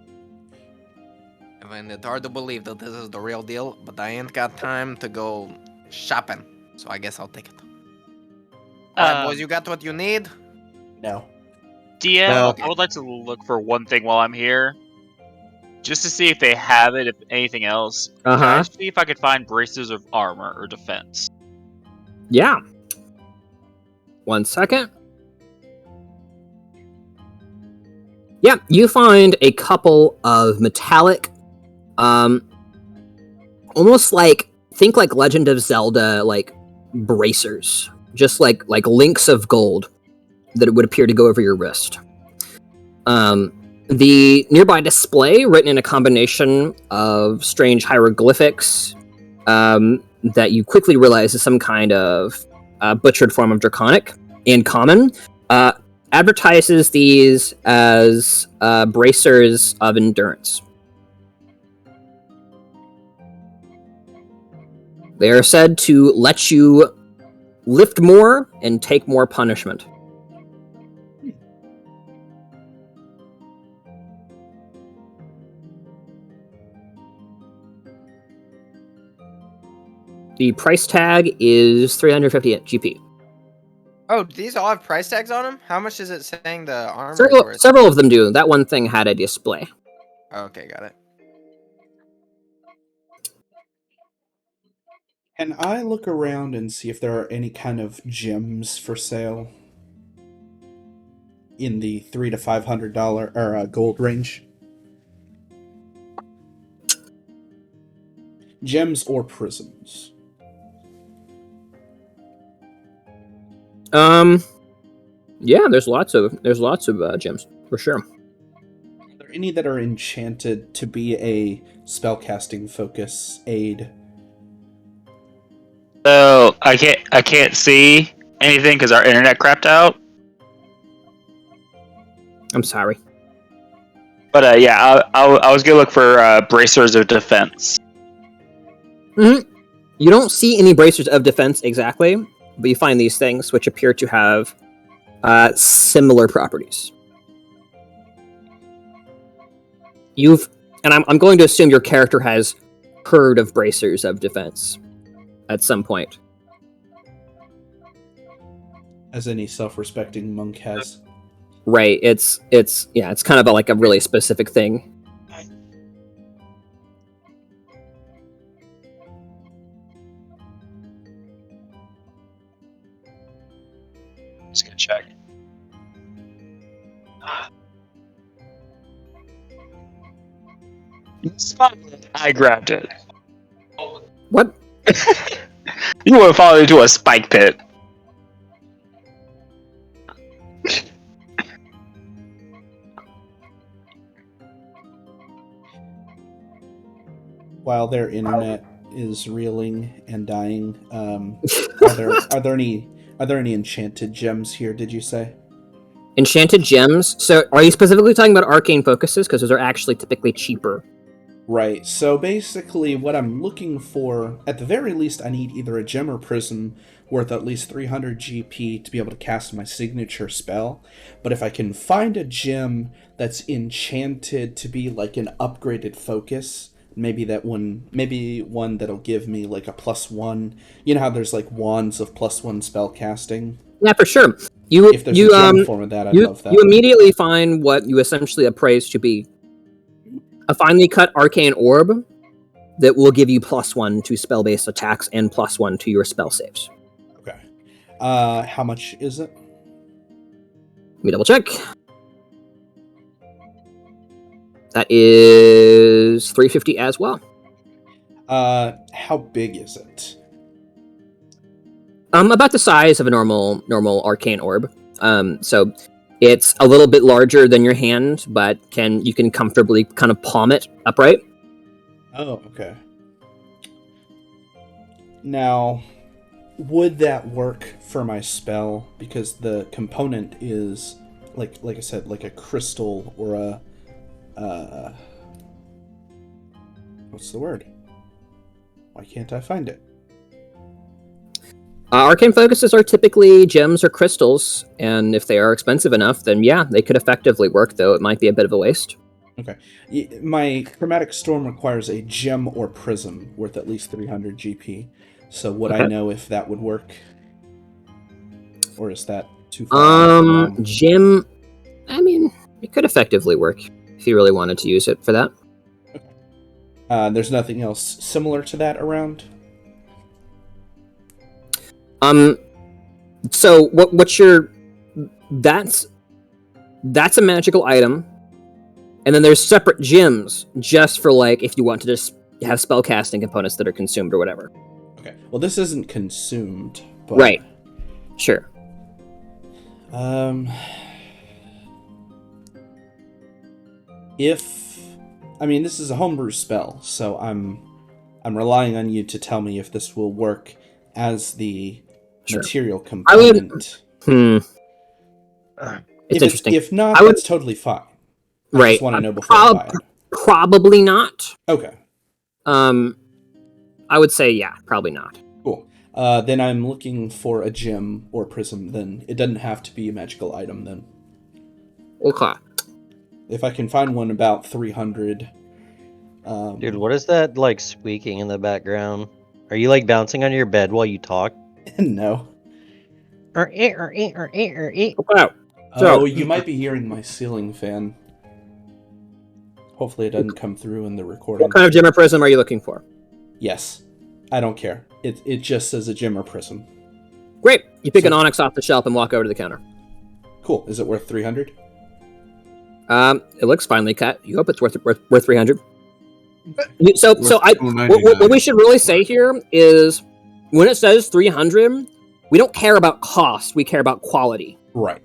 I mean, it's hard to believe that this is the real deal, but I ain't got time to go shopping, so I guess I'll take it. Alright, boys, you got what you need?
No.
DM,
No.
I would like to look for one thing while I'm here, just to see if they have it. If anything else, can I see if I could find braces of armor or defense.
Yeah. 1 second. Yeah, you find a couple of metallic, almost like, think like Legend of Zelda, like bracers, just like links of gold that it would appear to go over your wrist. The nearby display, written in a combination of strange hieroglyphics, that you quickly realize is some kind of butchered form of Draconic and Common, advertises these as bracers of endurance. They are said to let you lift more and take more punishment. The price tag is 350 GP.
Oh, do these all have price tags on them? How much is it saying the armor is worth?
Several of them do. That one thing had a display.
Okay, got it.
Can I look around and see if there are any kind of gems for sale in the $300 to $500 or gold range? Gems or prisms?
Yeah, there's lots of gems for sure.
Are there any that are enchanted to be a spellcasting focus aid?
So I can't see anything because our internet crapped out.
I'm sorry.
But yeah, I was gonna look for bracers of defense.
Mm-hmm. You don't see any bracers of defense exactly, but you find these things which appear to have similar properties. I'm going to assume your character has heard of bracers of defense at some point.
As any self-respecting monk has.
Right. It's kind of like a really specific thing.
Just gonna check. I grabbed it.
What?
You would have fallen into a spike pit.
While their internet is reeling and dying, are there any enchanted gems here? Did you say?
Enchanted gems? So are you specifically talking about arcane focuses? Because those are actually typically cheaper.
Right, so basically what I'm looking for, at the very least, I need either a gem or prism worth at least 300 GP to be able to cast my signature spell. But if I can find a gem that's enchanted to be like an upgraded focus, maybe one that'll give me like a +1. You know how there's like wands of +1 spell casting?
Yeah, for sure.
If there's a gem form of that, I'd love that.
You immediately find what you essentially appraise to be a finely cut arcane orb that will give you +1 to spell-based attacks and +1 to your spell saves.
Okay. How much is it?
Let me double check. That is 350 as well.
How big is it?
About the size of a normal arcane orb. So it's a little bit larger than your hand, but you can comfortably kind of palm it upright.
Oh, okay. Now, would that work for my spell? Because the component is, like I said, like a crystal or a... what's the word? Why can't I find it?
Arcane focuses are typically gems or crystals, and if they are expensive enough, then yeah, they could effectively work, though it might be a bit of a waste.
My Chromatic Storm requires a gem or prism worth at least 300 GP. So would I
Okay.
know if that would work? Or is that too far?
Gem, I mean, it could effectively work if you really wanted to use it for that.
There's nothing else similar to that around?
So what's your... That's a magical item. And then there's separate gems just for, like, if you want to just have spellcasting components that are consumed or whatever.
Okay. Well, this isn't consumed, but...
Right. Sure.
This is a homebrew spell, so I'm relying on you to tell me if this will work as the
Sure.
material
I would-
component.
It's interesting.
If not,
I would-
that's totally fine. I
Right.
just want to know before I buy it.
Probably not.
Okay,
I would say, yeah, probably not.
cool. Then I'm looking for a gem or prism, then. It doesn't have to be a magical item, then.
Okay.
If I can find one about 300...
Dude, what is that like squeaking in the background? Are you like bouncing on your bed while you talk?
No.
Okay.
Oh, you might be hearing my ceiling fan. Hopefully it doesn't come through in the recording.
What kind of gem or prism are you looking for?
Yes. I don't care. It just says a gem or prism.
Great. You pick
So-
an onyx off the shelf and walk over to the counter.
Cool. Is it worth 300?
It looks finely cut. You hope it's worth 300. So
Worth
what
299.
we should really say here is when it says 300, we don't care about cost. We care about quality.
Right.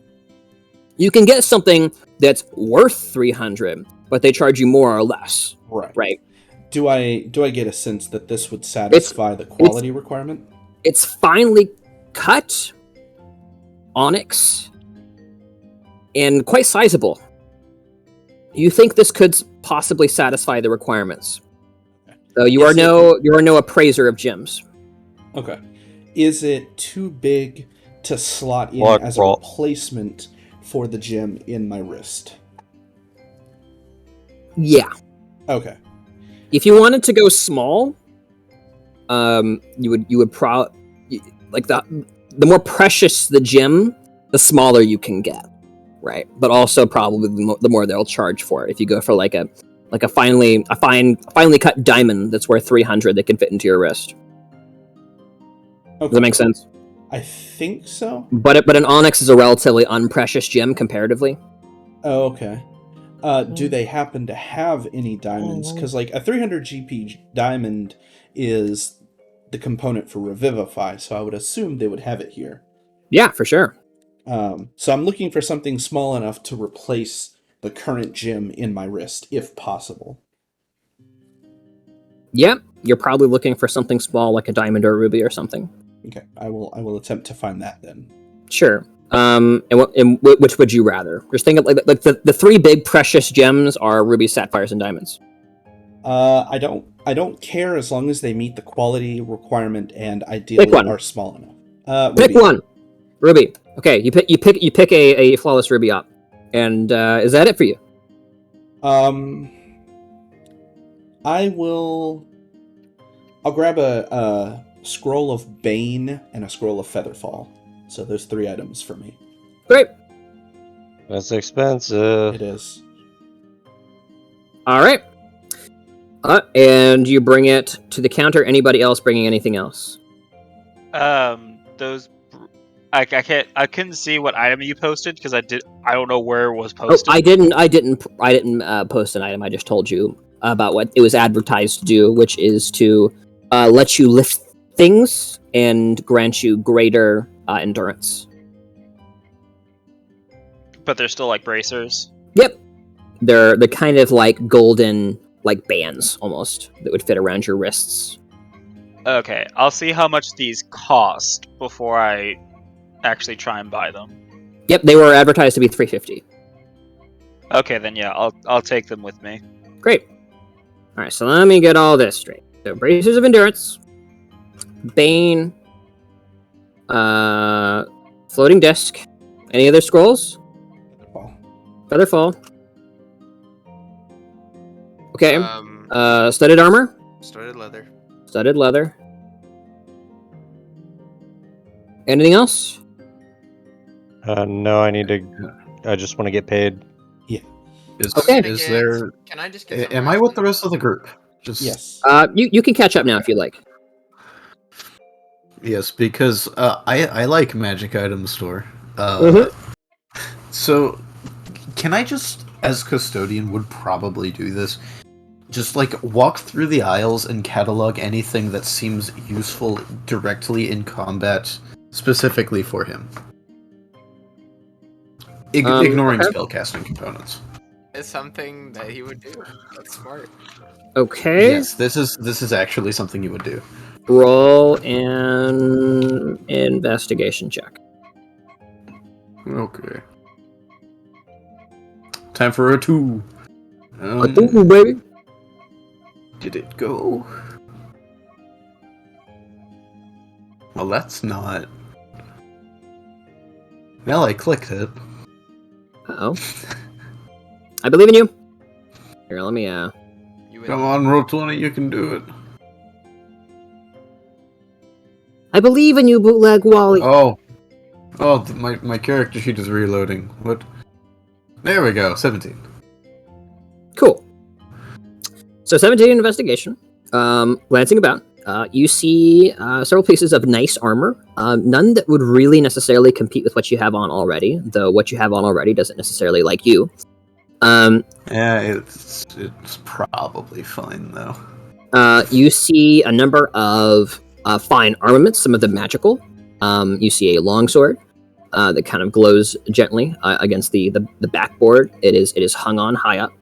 You can get something that's worth 300, but they charge you more or less.
Right.
Right.
Do I get a sense that this would satisfy the quality requirement?
It's finely cut onyx and quite sizable. You think this could possibly satisfy the requirements? So you are no appraiser of gems.
Okay. Is it too big to slot in
What,
as a
bro?
replacement for the gem in my wrist?
Yeah.
Okay.
If you wanted to go small, you would like the more precious the gem, the smaller you can get, right? But also probably the more they'll charge for it. If you go for like a finely cut diamond that's worth 300, that can fit into your wrist.
Okay.
Does that make sense?
I think so.
But an onyx is a relatively unprecious gem comparatively.
Oh, okay. Do they happen to have any diamonds? Because like a 300 GP diamond is the component for Revivify, so I would assume they would have it here.
Yeah, for sure.
So I'm looking for something small enough to replace the current gem in my wrist, if possible.
Yeah, you're probably looking for something small like a diamond or a ruby or something.
Okay, I will attempt to find that then.
Sure. And which would you rather? Just think of like the three big precious gems are rubies, sapphires, and diamonds.
I don't care as long as they meet the quality requirement and ideally
Pick one.
are small enough.
Pick
Ruby.
one. Ruby. Okay, you pick a flawless ruby up, and is that it for you?
I'll grab a scroll of Bane and a scroll of Featherfall. So those 3 items for me.
Great.
That's expensive.
It is.
All right. And you bring it to the counter. Anybody else bringing anything else?
Those. I couldn't see what item you posted because I don't know where it was
Oh,
posted.
I didn't post an item. I just told you about what it was advertised to do, which is to let you lift things and grant you greater endurance.
But they're still like bracers.
Yep. They're kind of like golden, like bands almost that would fit around your wrists.
Okay, I'll see how much these cost before I actually try and buy them.
Yep, they were advertised to be 350.
Okay, then yeah, I'll take them with me.
Great. All right, so let me get all this straight. So bracers of endurance, Bane, Floating disc. Any other scrolls?
Well,
Featherfall. Okay.
Um,
Studded armor.
Studded leather.
Studded leather. Anything else?
No, I just want to get paid.
Is,
Okay.
is there?
Can I just get?
Am I with the rest of the group? Just
yes.
You can catch up now if you like.
Yes, because I like Magic Item Store.
Mhm.
So, can I just, as custodian, would probably do this? Just like walk through the aisles and catalog anything that seems useful directly in combat, specifically for him. Ignoring
okay.
spellcasting components.
It's something that he would do. That's smart.
Okay.
Yes, this is actually something you would do.
Roll an investigation check.
Okay. Time for a 2.
Ooh, baby.
Did it go? Well, that's not. Well, I clicked it.
Uh-oh. I believe in you. Here, let me
You would,
Come on, roll 20, you can do it.
I believe in you, Bootleg Wally.
Oh, my character sheet is reloading. What? There we go. 17.
Cool. So 17 investigation. Glancing about, you see several pieces of nice armor. None that would really necessarily compete with what you have on already, though what you have on already doesn't necessarily like you.
Yeah, it's probably fine though.
You see a number of fine armaments, some of them magical. You see a longsword that kind of glows gently against the backboard. It is hung on high up.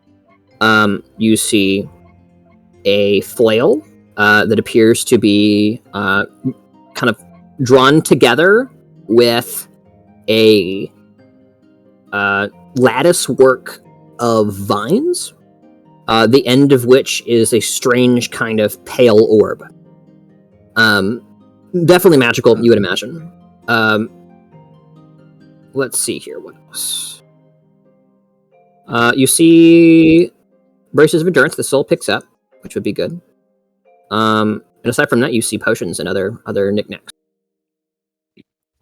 You see a flail that appears to be kind of drawn together with a lattice work of vines, the end of which is a strange kind of pale orb. Definitely magical, you would imagine. Let's see here, what else? You see braces of endurance the soul picks up, which would be good. And aside from that, you see potions and other knickknacks.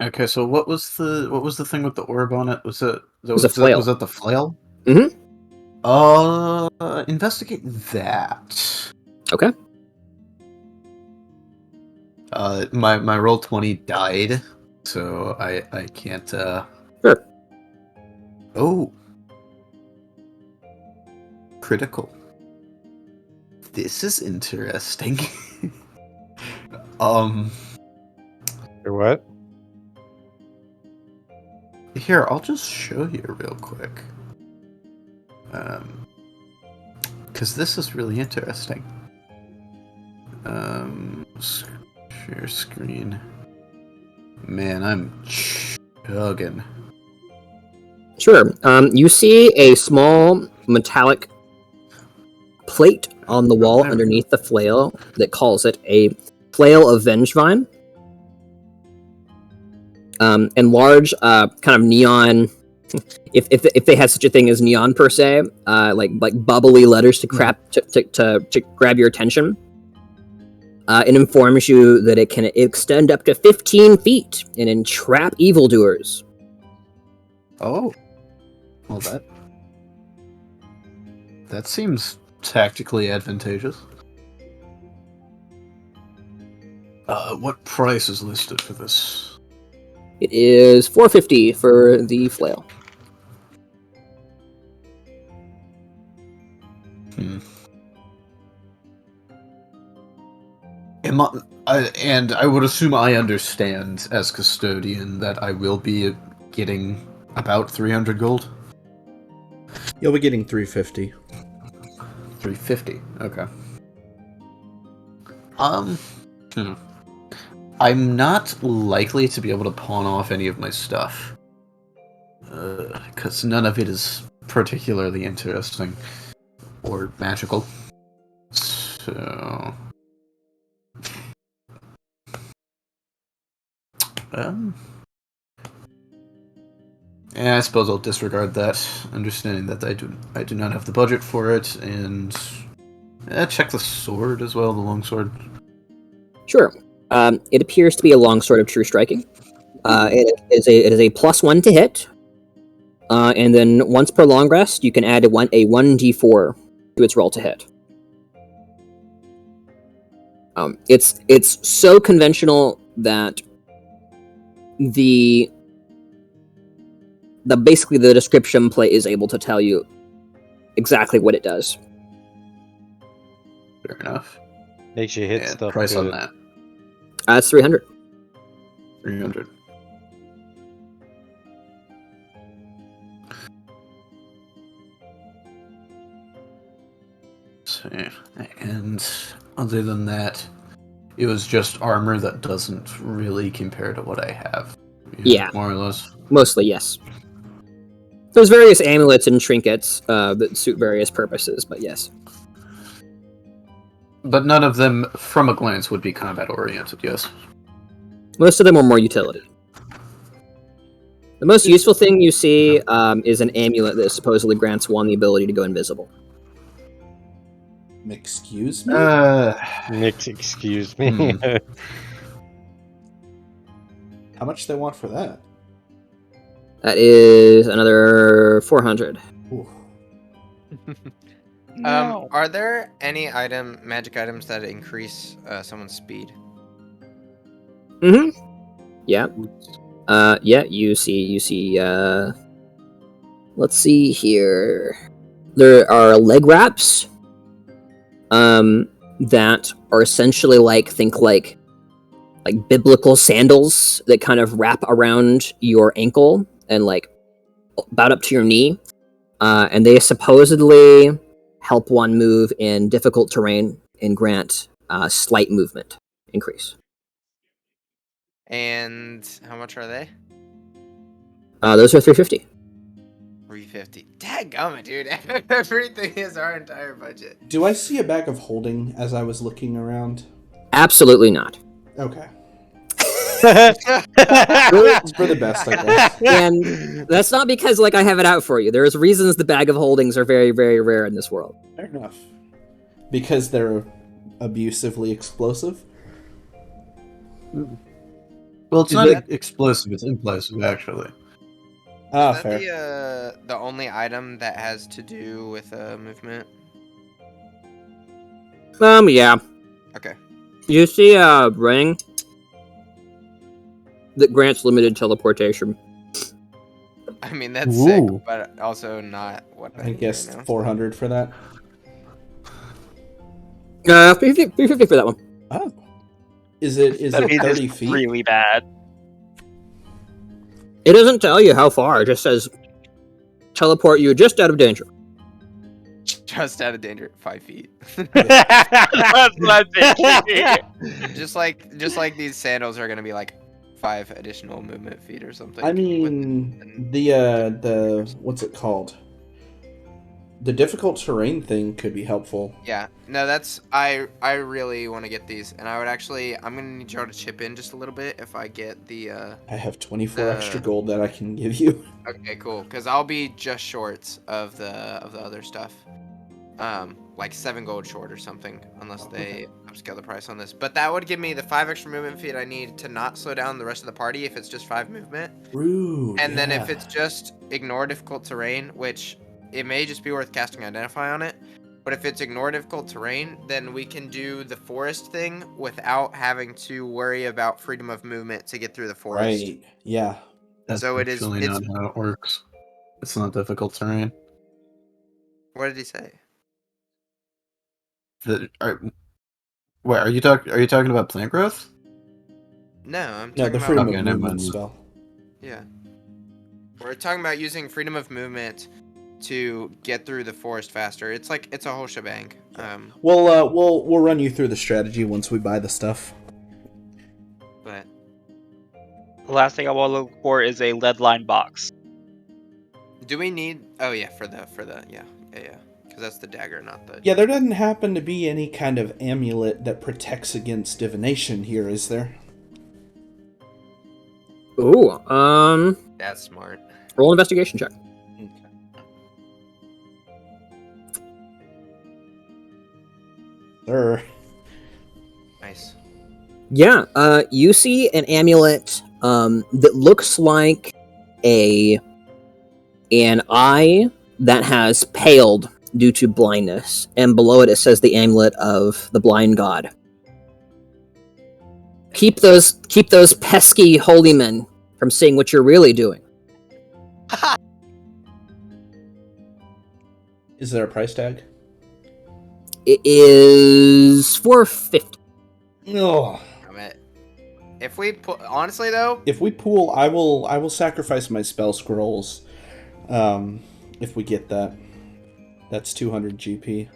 Okay, so what was the thing with the orb on it? Was it
was a flail.
Was that the flail?
Mhm.
Investigate that.
Okay.
My roll 20 died, so I can't.
Sure.
Oh, critical. This is interesting.
Or what?
Here, I'll just show you real quick. Because this is really interesting. Share screen. Man, I'm chugging.
Sure. You see a small metallic plate on the wall underneath the flail that calls it a flail of Vengevine. And large, kind of neon. If they had such a thing as neon per se, like bubbly letters to grab your attention. It informs you that it can extend up to 15 feet and entrap evildoers.
Oh, well that seems tactically advantageous. What price is listed for this?
It is $450 for the flail.
And I would assume I understand as custodian that I will be getting about 300 gold.
You'll be getting 350.
350. Okay. I'm not likely to be able to pawn off any of my stuff. Because none of it is particularly interesting or magical. So... Yeah, I suppose I'll disregard that, understanding that I do not have the budget for it, and check the sword as well, the longsword.
Sure. It appears to be a longsword of true striking. It is a +1 to hit, and then once per long rest, you can add a 1d4 to its roll to hit. It's so conventional that the basically the description plate is able to tell you exactly what it does.
Fair enough.
Makes you hit
Yeah,
stuff.
price on
good.
that.
It's 300.
300. So, and other than that, it was just armor that doesn't really compare to what I have.
Yeah.
More or less.
Mostly, yes. There's various amulets and trinkets that suit various purposes, but yes.
But none of them, from a glance, would be combat oriented, yes.
Most of them are more utility. The most useful thing you see is an amulet that supposedly grants one the ability to go invisible.
Excuse me?
Nick, excuse me.
Hmm.
How much they want for that?
That is another 400.
Ooh.
Are there any magic items that increase someone's speed?
Mm-hmm. Yeah. Yeah, you see, let's see here. There are leg wraps, that are essentially think like biblical sandals that kind of wrap around your ankle and about up to your knee. And they supposedly help one move in difficult terrain and grant slight movement increase.
And how much are they?
Those are 350.
350. Dadgummit, dude. Everything is our entire budget.
Do I see a bag of holding as I was looking around?
Absolutely not.
Okay. It's for the best, I guess.
And that's not because I have it out for you. There's reasons the bag of holdings are very, very rare in this world.
Fair enough. Because they're abusively explosive?
Well, it's
Is
not
it-
explosive, it's implosive, actually.
Ah,
Is
fair.
that the only item that has to do with movement?
Yeah.
Okay.
You see a ring that grants limited teleportation.
I mean, that's sick,
Ooh.
but also not what
I
need
guess
right now.
400 for that.
350 for that one.
Oh. Is it
That means
30
it's
feet?
really bad.
It doesn't tell you how far. It just says teleport you just out of danger.
Just out of danger, 5 feet.
That's what I'm thinking.
just like these sandals are gonna be 5 additional movement feet or something.
I mean, the what's it called? The difficult terrain thing could be helpful.
Yeah, no, that's I really want to get these, and I'm gonna need y'all to chip in just a little bit if I get the.
I have 24 extra gold that I can give you.
Okay, cool, because I'll be just short of the other stuff, 7 gold short or something, unless they upscale the price on this. But that would give me the 5 extra movement feet I need to not slow down the rest of the party if it's just 5 movement,
Rude.
and then if
yeah.
it's just ignore difficult terrain, which it may just be worth casting Identify on it. But if it's ignore difficult terrain, then we can do the forest thing without having to worry about freedom of movement to get through the forest.
Right. Yeah.
That's
So it is-
actually
it's-
not how it works. It's not difficult terrain.
What did he say?
Wait, are you talking about plant growth?
No, I'm
No,
talking
the
about
freedom
Okay,
of
never
movement
mind.
spell.
yeah. We're talking about using freedom of movement to get through the forest faster. It's a whole shebang.
We'll run you through the strategy once we buy the stuff.
But
The last thing I want to look for is a lead line box.
do we need? Oh yeah, for the yeah, because that's the dagger, not the.
Yeah, there doesn't happen to be any kind of amulet that protects against divination here, is there?
Ooh,
That's smart.
roll an investigation check.
Sir.
Nice.
Yeah, you see an amulet that looks like an eye that has paled due to blindness, and below it says the amulet of the blind god. Keep those pesky holy men from seeing what you're really doing.
Is there a price tag?
It is 450.
No.
Damn it. If we put honestly though,
If we pool, I will sacrifice my spell scrolls. If we get that, that's 200 GP.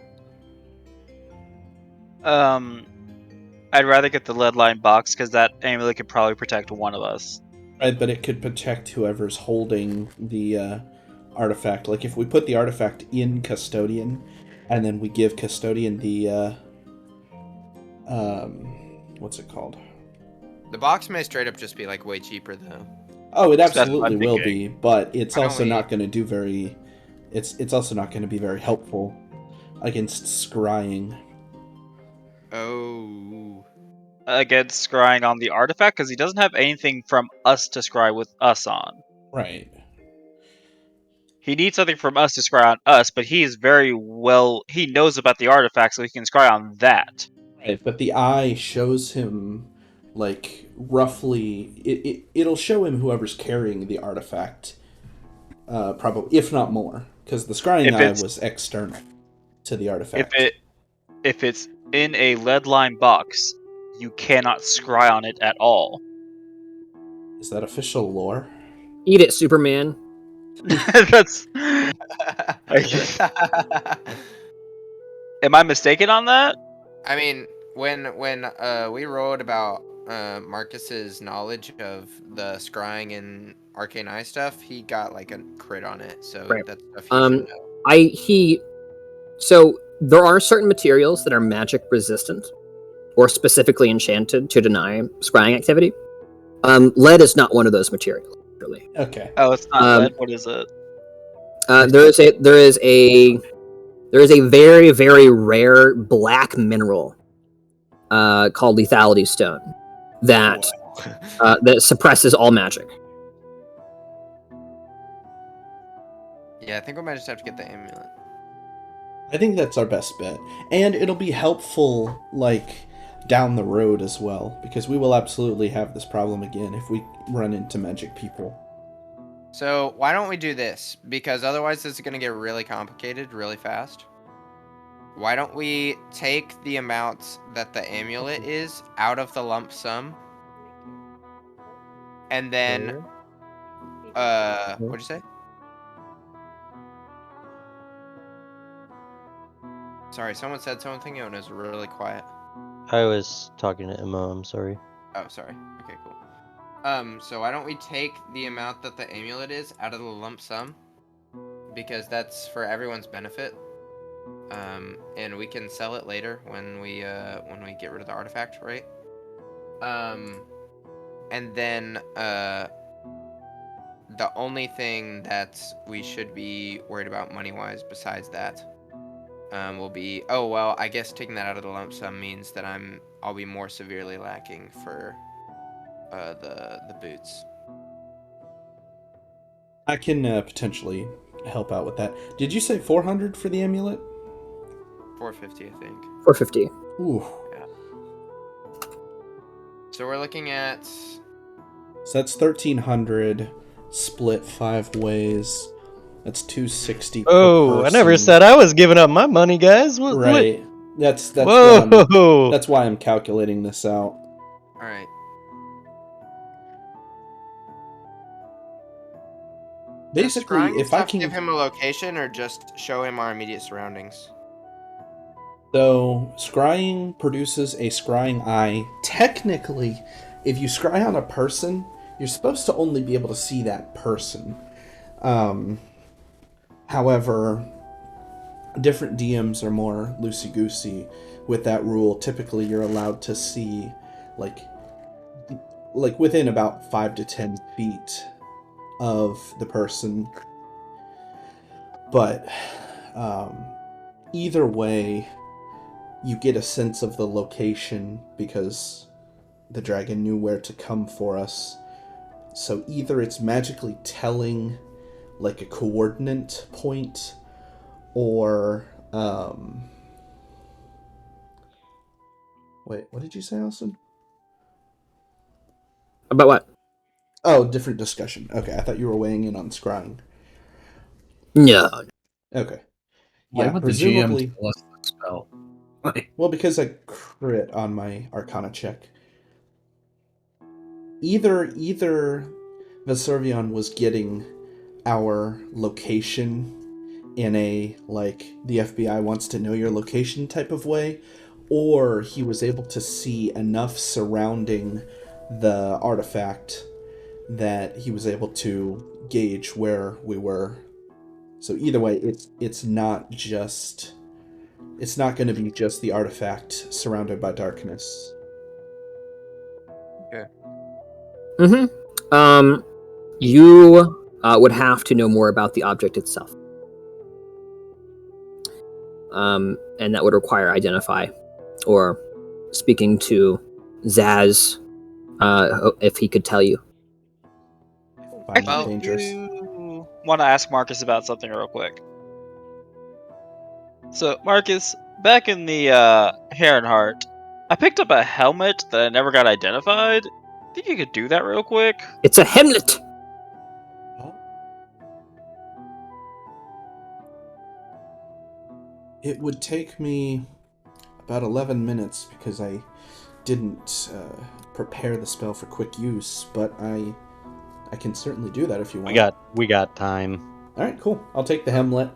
I'd rather get the lead line box because that amulet could probably protect one of us.
Right, but it could protect whoever's holding the artifact. Like if we put the artifact in Custodian, and then we give Custodian the what's it called?
the box may straight up just be like way cheaper though.
Oh, it
That's what
absolutely
I'm
will
thinking.
be, but it's
Why don't
also
we-
not going to do very. It's also not going to be very helpful against scrying.
Oh.
Against scrying on the artifact because he doesn't have anything from us to scry with us on.
Right.
He needs something from us to scry on us, but he is very well. He knows about the artifact, so he can scry on that.
Right, but the eye shows him, like, roughly... It'll show him whoever's carrying the artifact, probably, if not more. Because the scrying
If
eye
it's-
was external to the artifact.
If it's in a lead line box, you cannot scry on it at all.
Is that official lore?
Eat it, Superman.
That's. Am I mistaken on that?
I mean, when we wrote about Marcus's knowledge of the scrying and arcane eye stuff, he got like a crit on it. So
Right.
that's stuff you should know.
So there are certain materials that are magic resistant or specifically enchanted to deny scrying activity. Lead is not one of those materials, really.
Okay.
Oh, it's not
Um,
lead. What is it?
There is a very, very rare black mineral called lethality stone that suppresses all magic.
Yeah, I think we might just have to get the amulet.
I think that's our best bet. And it'll be helpful, like, down the road as well. Because we will absolutely have this problem again if we run into magic people.
So why don't we do this? Because otherwise this is going to get really complicated really fast. Why don't we take the amount that the amulet is out of the lump sum? And then, what'd you say? Sorry, someone said something and it was really quiet.
I was talking to Emma. I'm sorry.
Oh, sorry. Okay, cool. So why don't we take the amount that the amulet is out of the lump sum? Because that's for everyone's benefit. And we can sell it later when we get rid of the artifact, right? And then the only thing that we should be worried about money-wise besides that will be, oh well, I guess taking that out of the lump sum means that I'll be more severely lacking for the boots.
I can potentially help out with that. Did you say 400 for the amulet?
450, I think.
450.
Ooh.
So we're looking at
So that's 1,300 split 5 ways. That's 260 per
Oh, I never
person.
said I was giving up my money, guys. What?
Right. That's
Whoa!
that's why I'm calculating this out.
all right.
Basically,
Does scrying
if I
stuff
can
give him a location or just show him our immediate surroundings.
So, scrying produces a scrying eye. Technically, if you scry on a person, you're supposed to only be able to see that person. However, different DMs are more loosey-goosey with that rule. Typically, you're allowed to see, like, like within about 5 to 10 feet of the person. But either way, you get a sense of the location because the dragon knew where to come for us. So either it's magically telling like a coordinate point, or wait, what did you say, Allison?
About what?
Oh, different discussion. Okay, I thought you were weighing in on scrying.
No.
Okay.
Why
Yeah,
would
presumably.
the GM tell us the spell?
Well, because I crit on my Arcana check. Either Veservion was getting our location in a, like, the FBI wants to know your location type of way, or he was able to see enough surrounding the artifact that he was able to gauge where we were. So either way, it's not going to be just the artifact surrounded by darkness.
Mm-hmm. You would have to know more about the object itself. And that would require identify or speaking to Zaz if he could tell you.
Find
I
it dangerous.
want to ask Marcus about something real quick. So, Marcus, back in the Heronheart, I picked up a helmet that I never got identified. Think you could do that real quick?
It's a Hemlet!
It would take me about 11 minutes because I didn't prepare the spell for quick use, but I can certainly do that if you want.
We got time.
All right, cool. I'll take the Hemlet.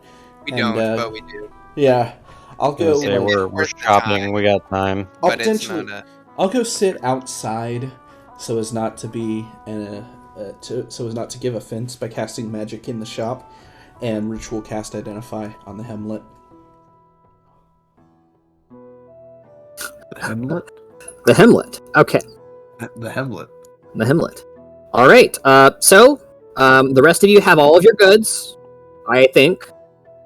We
And,
don't, but we do.
Yeah, I'll
Gonna
go.
say we're
worth the
shopping.
time.
We got time.
I'll
But it's
potentially.
not
I'll go sit outside so as not to be so as not to give offense by casting magic in the shop, and ritual cast identify on the Hemlet.
Hemlet?
The Hemlet. Okay,
The Hemlet.
the Hemlet. All right. So the rest of you have all of your goods, I think.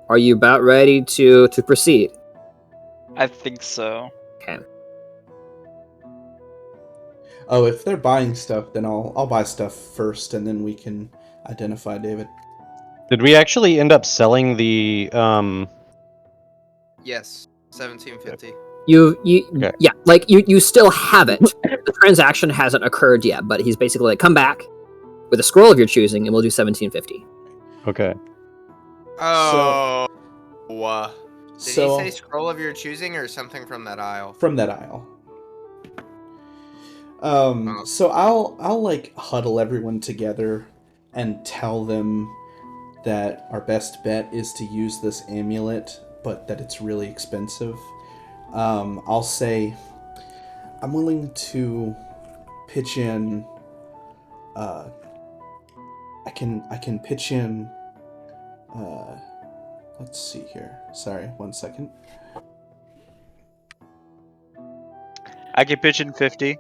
Are you about ready to proceed?
I think so.
Okay.
Oh, if they're buying stuff, then I'll buy stuff first, and then we can identify David.
Did we actually end up selling the
Yes, 1750.
You
Okay.
yeah, like you still have it. The transaction hasn't occurred yet, but he's basically like, come back with a scroll of your choosing, and we'll do 1750.
Okay.
Oh. Did
So
he say scroll of your choosing or something from that aisle?
from that aisle. So I'll like huddle everyone together and tell them that our best bet is to use this amulet, but that it's really expensive. I'll say I'm willing to pitch in. I can pitch in. Let's see here. Sorry, 1 second.
I could pitch in 50.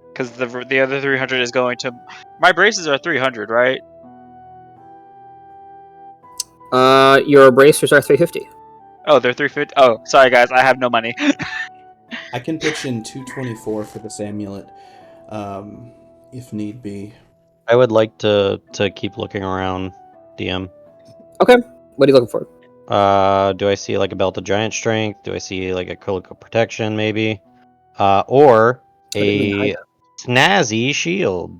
Because the other 300 is going to... My braces are 300, right?
Your bracers are 350.
Oh, they're 350. Oh, sorry guys, I have no money.
I can pitch in 224 for this amulet, if need be.
I would like to keep looking around, DM.
Okay. What are you looking for?
Do I see like a belt of giant strength? Do I see like a critical protection, maybe? Or a snazzy shield,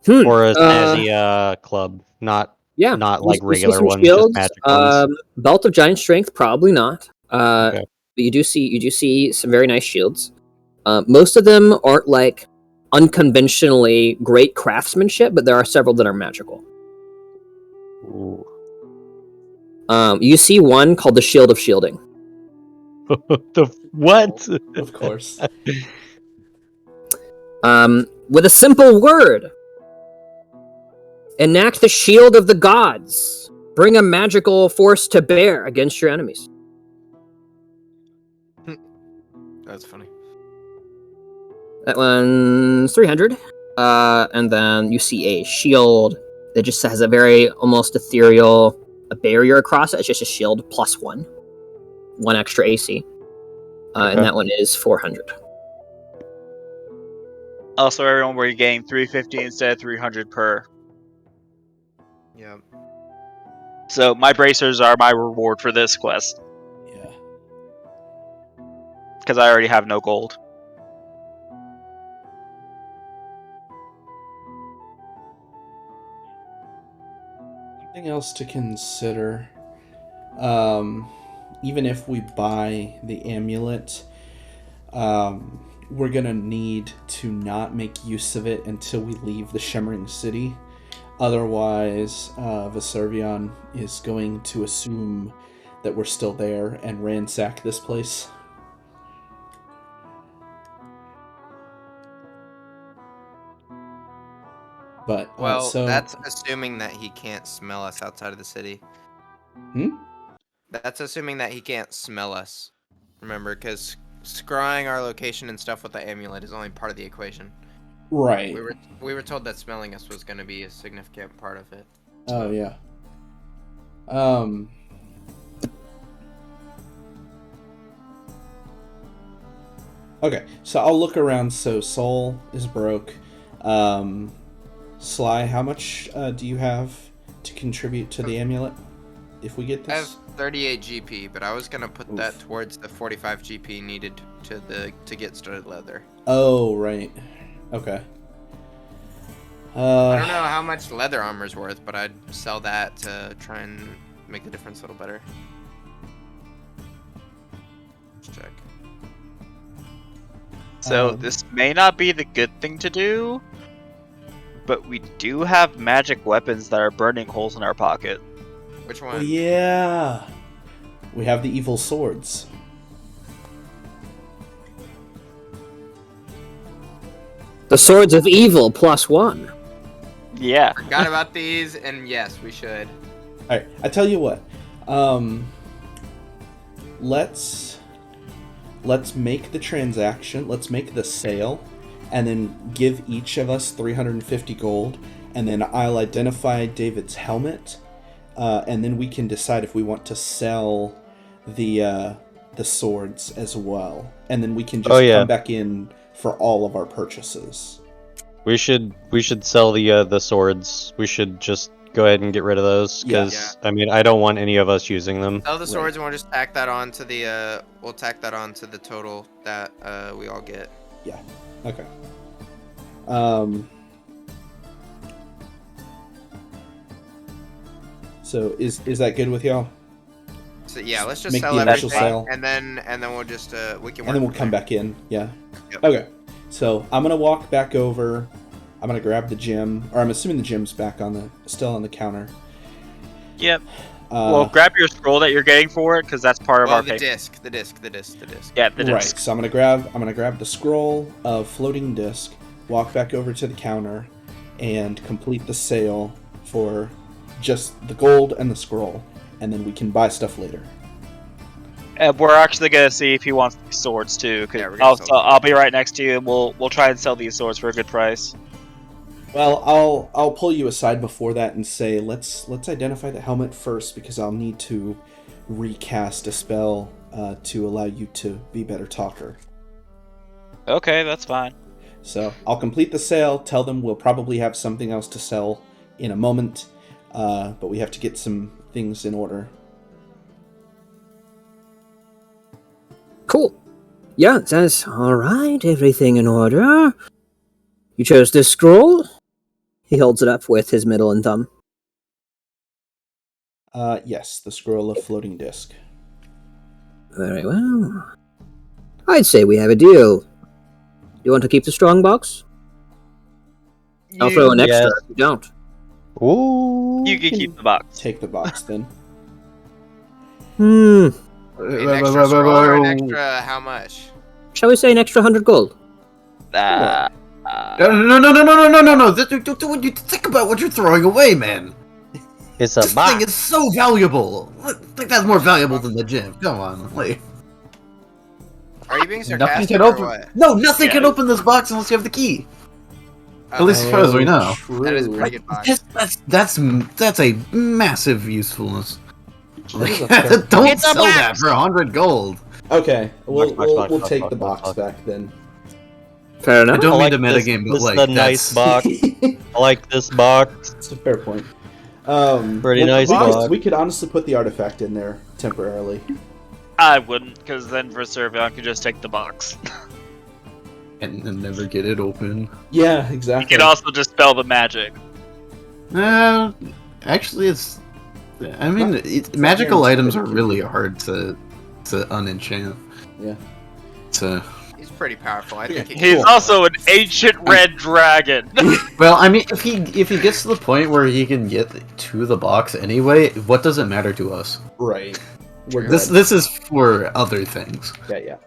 or a snazzy club, not
You
like
see
regular
some
ones,
shields,
just magic ones.
Belt of giant strength, probably not.
Okay.
But you do see some very nice shields. Most of them aren't like unconventionally great craftsmanship, but there are several that are magical.
Ooh.
You see one called the Shield of Shielding.
What?
Of course.
With a simple word, enact the Shield of the Gods. Bring a magical force to bear against your enemies.
That's funny.
That one's 300. And then you see a shield that just has a very almost ethereal barrier across it. It's just a shield plus 1. 1 extra AC. And that one is 400.
Also, everyone, we're getting 350 instead of 300 per.
Yep.
So my bracers are my reward for this quest
Yeah.
because I already have no gold.
Something else to consider. Even if we buy the amulet, we're gonna need to not make use of it until we leave the Shimmering City. Otherwise, Veservion is going to assume that we're still there and ransack this place. But
Well,
so
that's assuming that he can't smell us outside of the city.
Hmm?
That's assuming that he can't smell us. Remember, because scrying our location and stuff with the amulet is only part of the equation.
right.
We were told that smelling us was going to be a significant part of it.
Oh yeah. Okay, so I'll look around. So Soul is broke. Sly, how much do you have to contribute to the amulet if we get
I have
this?
38 GP, but I was going to put that
Oof.
towards the 45 GP needed to get studded leather.
Oh, right. Okay.
I don't know how much leather armor's worth, but I'd sell that to try and make the difference a little better. Let's check.
So this may not be the good thing to do, but we do have magic weapons that are burning holes in our pocket.
Which
Oh,
one?
yeah. We have the evil swords.
The Swords of Evil plus 1.
Yeah.
Forgot about these, and yes, we should.
All right, I tell you what. Let's make the transaction. Let's make the sale, and then give each of us 350 gold, and then I'll identify David's helmet, and then we can decide if we want to sell the swords as well, and then we can just come back in for all of our purchases.
We should sell the swords. We should just go ahead and get rid of those because I mean I don't want any of us using them.
Sell the swords, and we'll just tack that on to the we'll tack that on to the total that we all get.
Yeah. Okay. So is that good with y'all?
So yeah, let's just
Make
sell
the initial
everything,
sale.
and then we'll just we can.
And then
work
we'll come back in. Yeah.
Yep.
Okay. So I'm gonna walk back over. I'm gonna grab the gem, or I'm assuming the gem's back still on the counter.
Yep. Well, grab your scroll that you're getting for it, because that's part of our
the
pay.
disc.
Yeah, the
Right.
disc.
So I'm gonna grab the scroll of floating disc, walk back over to the counter, and complete the sale for just the gold and the scroll, and then we can buy stuff later.
And we're actually gonna see if he wants these swords too.
Yeah, we're gonna sell them.
I'll be right next to you, and we'll try and sell these swords for a good price.
Well, I'll pull you aside before that and say let's identify the helmet first, because I'll need to recast a spell to allow you to be better talker.
Okay, that's fine.
So I'll complete the sale. Tell them we'll probably have something else to sell in a moment, but we have to get some things in order.
Cool. Yeah, that's alright. Everything in order. You chose this scroll? He holds it up with his middle and thumb.
Yes, the scroll of floating disc.
Very well. I'd say we have a deal. You want to keep the strong box? I'll throw an extra if you don't.
Ooh.
You can keep the box.
Take the box then.
An extra scroll or an extra how much?
Shall we say an extra 100 gold?
No. Think about what you're throwing away, man.
It's a
This
box.
thing is so valuable. I think that's more valuable than the gem. Come on, like.
Are you being
Nothing
sarcastic
can
or
open.
what?
No, nothing
Yeah.
can open this box unless you have the key. At
Oh,
least as far as we know.
True.
that is a pretty good box.
That's a massive usefulness. Like,
is a fair
don't
It's a
sell that
box!
for 100 gold.
Okay, we'll
Box,
take
box,
the
box,
box
box.
back then.
Fair
I
enough.
don't
I
mean
like
to
this-
metagame, but
this is
like
a nice
that's
box. I like this box.
It's a fair point.
Pretty nice box.
We could honestly put the artifact in there temporarily.
I wouldn't, because then for Servion could just take the box.
and never get it open.
Yeah,
You
exactly.
could also dispel the magic.
Actually, it's. I mean,
Not
magical
guaranteed,
items
but
are
it could
really
be.
hard to unenchant.
Yeah.
So,
He's pretty powerful. I think he
He's
Cool.
also an ancient red dragon.
well, I mean, if he gets to the point where he can get to the box anyway, what does it matter to us?
Right. We're
This
good.
this is for other things.
Yeah.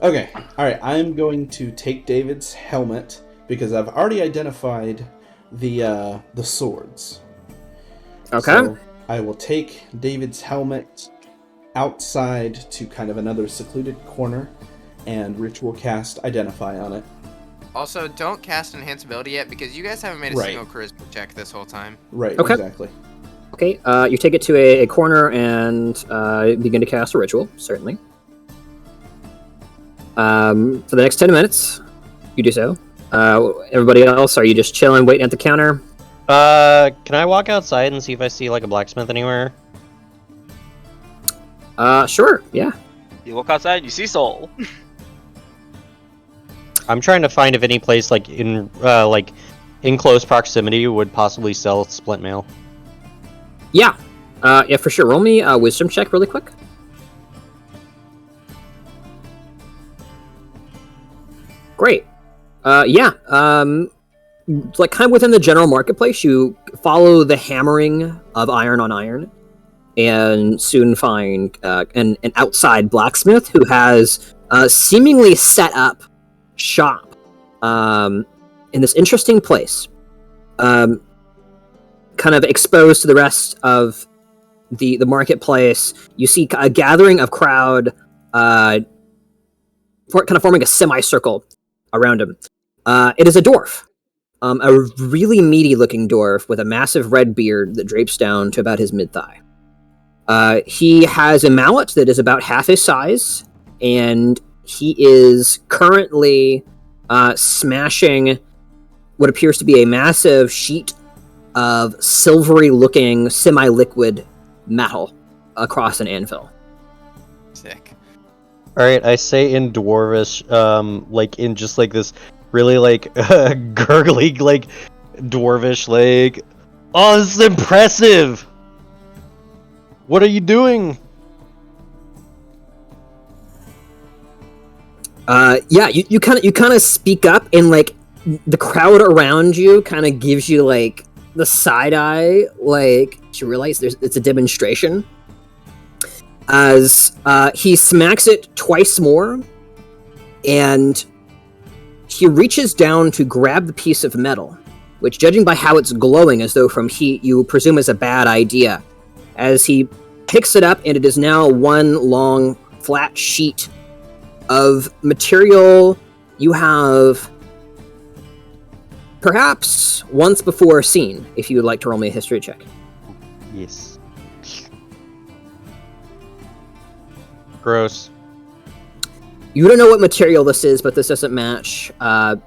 Okay. All right. I'm going to take David's helmet because I've already identified the swords.
Okay.
So I will take David's helmet outside to kind of another secluded corner and ritual cast Identify on it.
Also, don't cast Enhanceability yet because you guys haven't made a
Right.
single charisma check this whole time.
Right.
Okay.
Exactly.
Okay, you take it to a corner and begin to cast a ritual, certainly. For the next 10 minutes, you do so. Everybody else, are you just chilling, waiting at the counter?
Can I walk outside and see if I see like a blacksmith anywhere?
Sure, yeah.
You look outside and you see Soul.
I'm trying to find if any place like in close proximity would possibly sell splint mail.
Yeah, for sure. Roll me a wisdom check really quick. Great. Yeah, like kind of within the general marketplace, you follow the hammering of iron on iron and soon find an outside blacksmith who has seemingly set up shop in this interesting place. Kind of exposed to the rest of the marketplace, you see a gathering of crowd, kind of forming a semicircle around him. It is a dwarf, a really meaty-looking dwarf with a massive red beard that drapes down to about his mid-thigh. He has a mallet that is about half his size, and he is currently smashing what appears to be a massive sheet of silvery-looking, semi-liquid metal across an anvil.
Sick.
All right, I say in dwarvish, like in just like this really like gurgly like dwarvish like, oh, this is impressive. What are you doing?
Yeah, you kind of speak up, and like the crowd around you kind of gives you like the side eye, like you realize it's a demonstration. As he smacks it twice more, and he reaches down to grab the piece of metal, which, judging by how it's glowing as though from heat, you presume is a bad idea. As he picks it up, and it is now one long, flat sheet of material you have perhaps once before seen, if you would like to roll me a history check.
Yes. Gross.
You don't know what material this is, but this doesn't match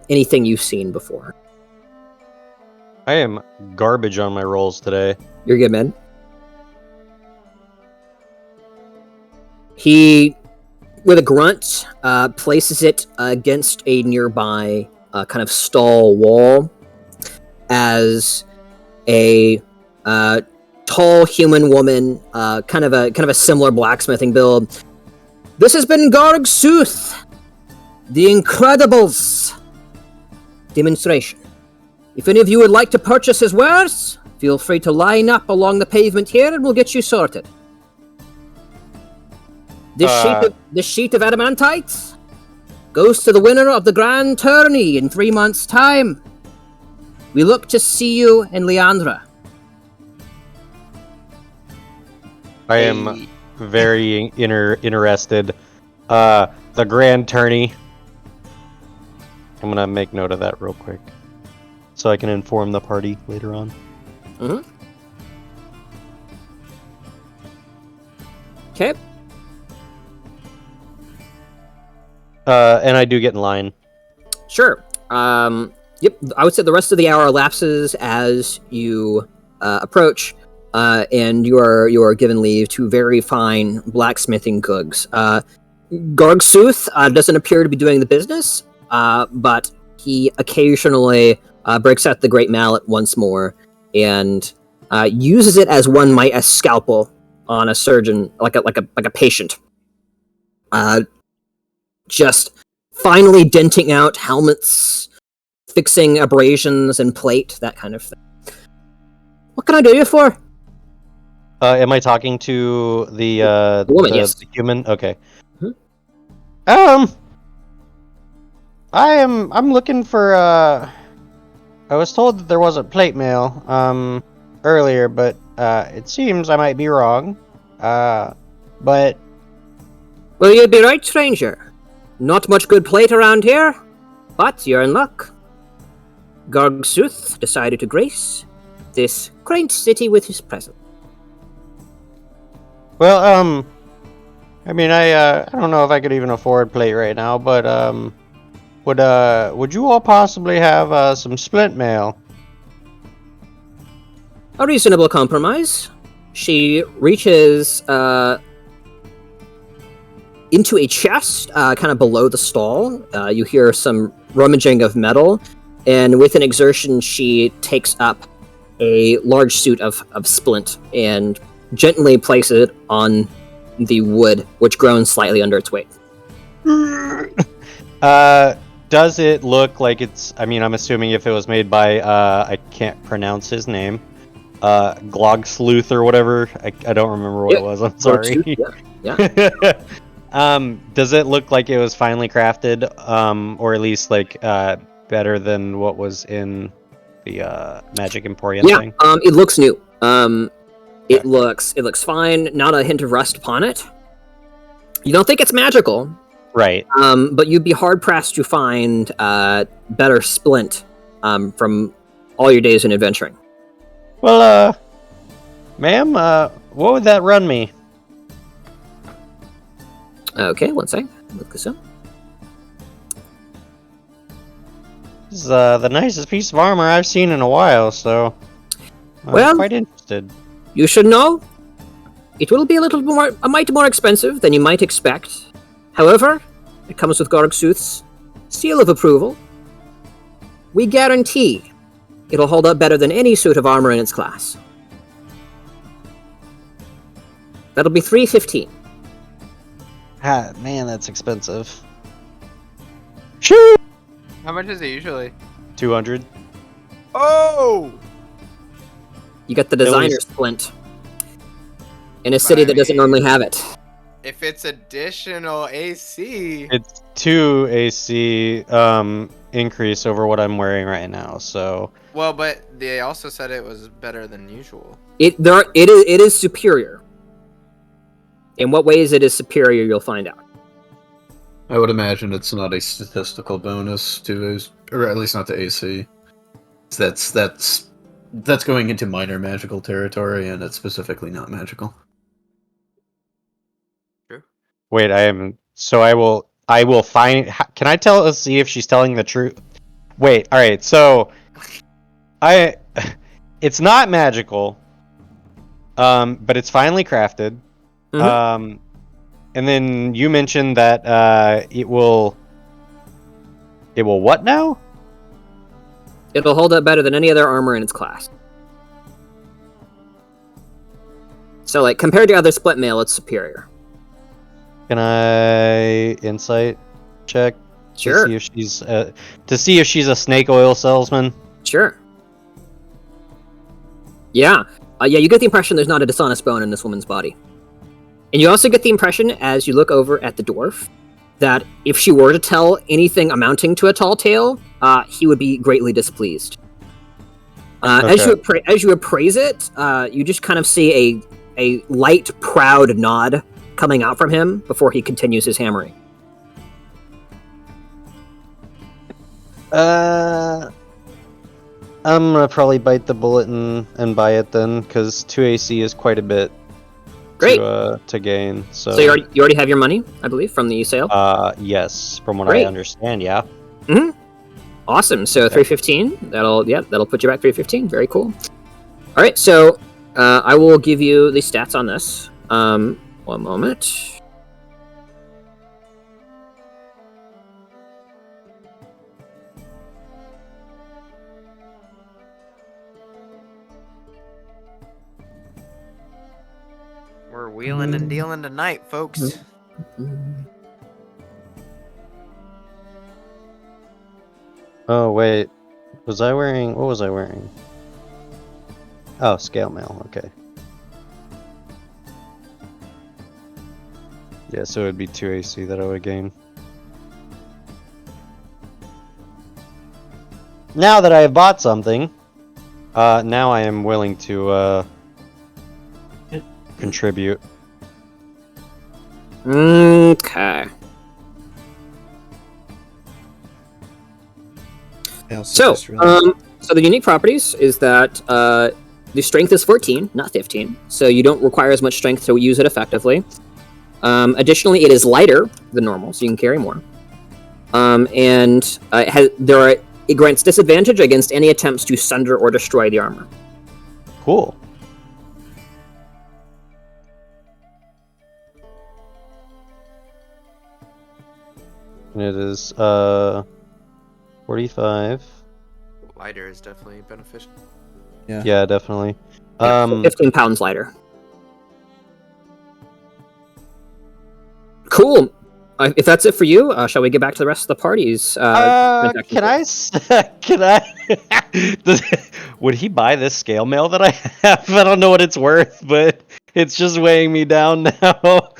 anything you've seen before.
I am garbage on my rolls today.
You're good, man. He, with a grunt, places it against a nearby kind of stall wall as a tall human woman, kind of a similar blacksmithing build. This has been Garg Sooth, the Incredibles demonstration. If any of you would like to purchase his wares, feel free to line up along the pavement here and we'll get you sorted. This sheet of adamantite goes to the winner of the grand tourney in 3 months' time. We look to see you in Leandra.
I am very interested. The Grand Tourney. I'm gonna make note of that real quick, so I can inform the party later on.
Okay.
And I do get in line.
Sure. Yep. I would say the rest of the hour elapses as you approach, and you are given leave to very fine blacksmithing goods. Gargsuth doesn't appear to be doing the business, but he occasionally breaks out the great mallet once more and uses it as one might a scalpel on a surgeon, like a patient. Just finally denting out helmets, fixing abrasions and plate, that kind of thing. What can I do you for?
Am I talking to the
woman? Yes.
The human? Okay.
Mm-hmm.
I'm looking for I was told that there wasn't plate mail earlier, but it seems I might be wrong. But
Well, you'd be right, stranger. Not much good plate around here, but you're in luck. Gargsuth decided to grace this quaint city with his presence.
well, I mean, I don't know if I could even afford plate right now, but would you all possibly have some splint mail?
A reasonable compromise. She reaches into a chest, kind of below the stall. You hear some rummaging of metal, and with an exertion, she takes up a large suit of splint and gently places it on the wood, which groans slightly under its weight.
Does it look like it's... I mean, I'm assuming if it was made by, I can't pronounce his name, Glogsleuth or whatever. I don't remember what it was, I'm sorry.
Yeah.
Does it look like it was finely crafted, or at least, like, better than what was in the Magic Emporium thing?
It looks new. It looks fine, not a hint of rust upon it. You don't think it's magical,
right?
But you'd be hard pressed to find better splint from all your days in adventuring.
Well, ma'am, what would that run me?
Okay, one second. Look this up.
This is the nicest piece of armor I've seen in a while, so I'm quite interested.
You should know, it will be a mite more expensive than you might expect. However, it comes with Gargsuth's seal of approval. We guarantee it'll hold up better than any suit of armor in its class. That'll be $315.
Man, that's expensive. Shoo!
How much is it usually?
200.
Oh!
You got the designer splint in a city that doesn't normally have it.
If it's additional AC,
it's 2 AC increase over what I'm wearing right now. So
well, but they also said it was better than usual.
It is superior. In what ways it is superior, you'll find out.
I would imagine it's not a statistical bonus to, or at least not to AC. That's going into minor magical territory, and it's specifically not magical.
True.
Wait, I will find. Can I see if she's telling the truth? Wait, all right. So, it's not magical, but it's finely crafted.
Mm-hmm.
And then you mentioned that it will what now?
It'll hold up better than any other armor in its class. So, like, compared to other split mail, it's superior.
Can I insight check?
Sure.
To see if she's a snake oil salesman.
Sure. Yeah. You get the impression there's not a dishonest bone in this woman's body. And you also get the impression, as you look over at the dwarf, that if she were to tell anything amounting to a tall tale, he would be greatly displeased.
Okay.
As you appraise it, you just kind of see a light, proud nod coming out from him before he continues his hammering.
I'm gonna probably bite the bullet and buy it then, because 2 AC is quite a bit.
Great.
To gain. So
you already have your money, I believe, from the sale.
Yes, from what
Great.
I understand, yeah.
Awesome. So 315. That'll put you back 315. Very cool. All right. So I will give you the stats on this. 1 moment.
We're wheeling and dealing tonight, folks.
Oh wait, what was I wearing? Oh, scale mail. Okay. Yeah, so it would be 2 AC that I would gain. Now that I have bought something, now I am willing to contribute.
Okay. So, so the unique properties is that the strength is 14, not 15, so you don't require as much strength to use it effectively. Additionally, it is lighter than normal, so you can carry more. And it grants disadvantage against any attempts to sunder or destroy the armor.
Cool. And it is 45.
Lighter is definitely beneficial.
Yeah, definitely.
15 pounds lighter. Cool. If that's it for you, shall we get back to the rest of the parties?
Can I? Would he buy this scale mail that I have? I don't know what it's worth, but it's just weighing me down now.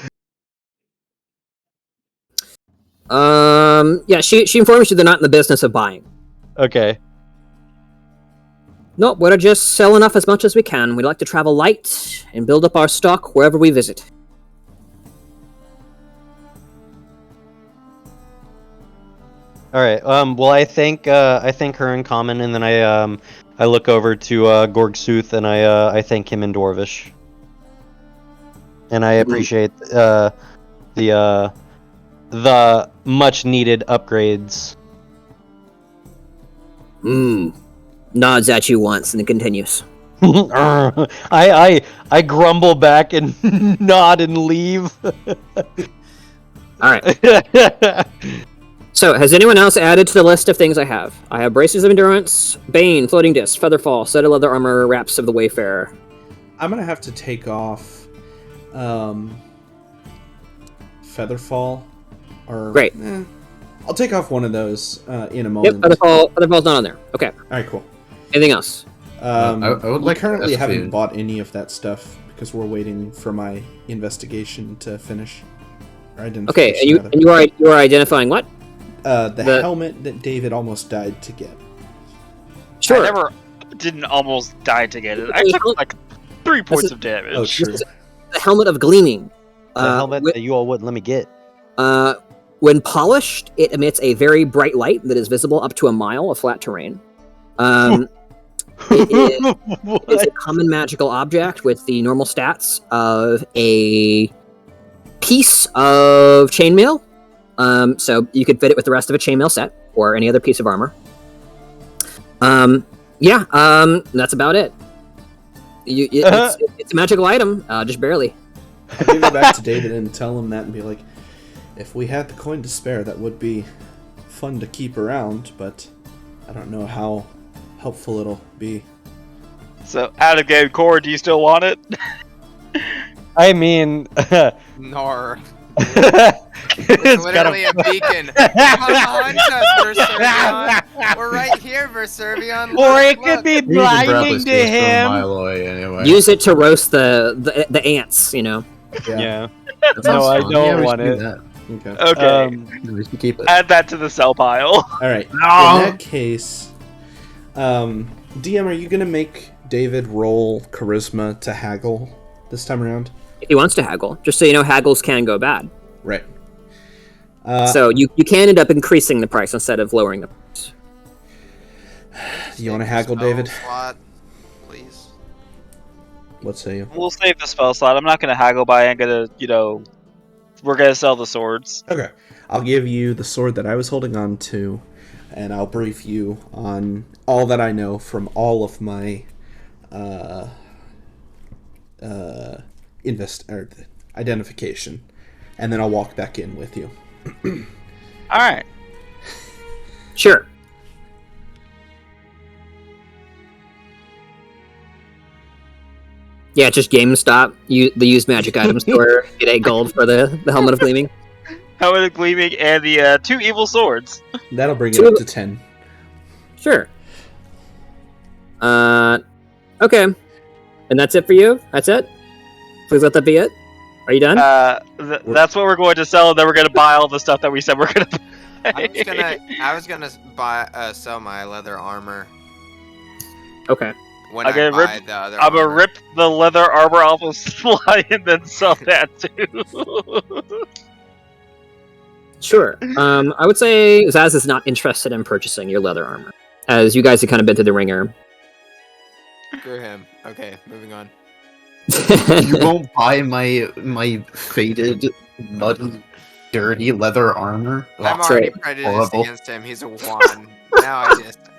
Yeah, she informs you they're not in the business of buying.
Okay.
No, we're just selling off as much as we can. We like to travel light and build up our stock wherever we visit.
All right. Well, I thank her in common, and then I look over to Gorgsooth and I thank him in Dwarvish, and I appreciate the much needed upgrades.
Nods at you once and it continues.
I grumble back and nod and leave.
All right. So, has anyone else added to the list of things I have? I have Braces of Endurance, Bane, Floating Disc, Featherfall, Set of Leather Armor, Wraps of the Wayfarer.
I'm gonna have to take off Featherfall.
Great.
I'll take off one of those in a moment.
Yep, Featherfall's not on there. Okay.
Alright, cool.
Anything else?
I would
we
like to
currently
ask
haven't
you-
bought any of that stuff because we're waiting for my investigation to finish. Or
Okay,
identification,
and you are identifying what?
the helmet that David almost died to get.
Sure.
I never didn't almost die to get it. I took like 3 points of damage.
Oh, true.
The Helmet of Gleaming.
The helmet that you all wouldn't let me get.
When polished, it emits a very bright light that is visible up to a mile of flat terrain. It's a common magical object with the normal stats of a piece of chainmail. So you could fit it with the rest of a chainmail set or any other piece of armor. That's about it. It's a magical item, just barely.
I'll give it back to David and tell him that and be like, if we had the coin to spare, that would be fun to keep around, but I don't know how helpful it'll be.
So, out of game core, do you still want it?
I mean,
Nor.
it's
Literally a beacon. Come on, Verservion. We're right here, Verservion.
Or
Look,
it could
look.
be
You can probably
blinding to
stay from a
him.
mile away anyway.
Use it to roast the ants, you know.
Yeah.
That sounds
No, I
fun.
don't
Yeah, we
want
should do
it.
that.
Okay.
Okay.
We should keep it.
Add that to the sell pile.
Alright.
No.
In that case, DM, are you going to make David roll charisma to haggle this time around?
if he wants to haggle. Just so you know, haggles can go bad.
Right.
So you can end up increasing the price instead of lowering the price.
Do you want to haggle,
Spell
David?
Slot, please.
What say you?
We'll save the spell slot. I'm not gonna haggle, but I am gonna, we're gonna sell the swords.
Okay. I'll give you the sword that I was holding on to, and I'll brief you on all that I know from all of my identification, and then I'll walk back in with you.
All right.
Sure. Yeah, just GameStop. The used magic item store. Get 8 gold for the helmet of gleaming.
Helmet of Gleaming and the 2 evil swords.
That'll bring it up to 10.
Sure. Okay. And that's it for you? That's it? Please let that be it. Are you done?
That's what we're going to sell, and then we're going to buy all the stuff that we said we're going to buy.
I was gonna buy sell my leather armor
Okay.
when
I'm
I
gonna
buy
rip-
the other
I'm going to
armor.
rip the leather armor off of Sly and then sell that too.
Sure. I would say Zaz is not interested in purchasing your leather armor, as you guys have kind of been through the ringer.
Screw him. Okay, moving on.
You won't buy my faded, muddy, dirty leather armor?
I'm
Ugh.
already
right.
prejudiced
Horrible.
against him. He's a wand. Now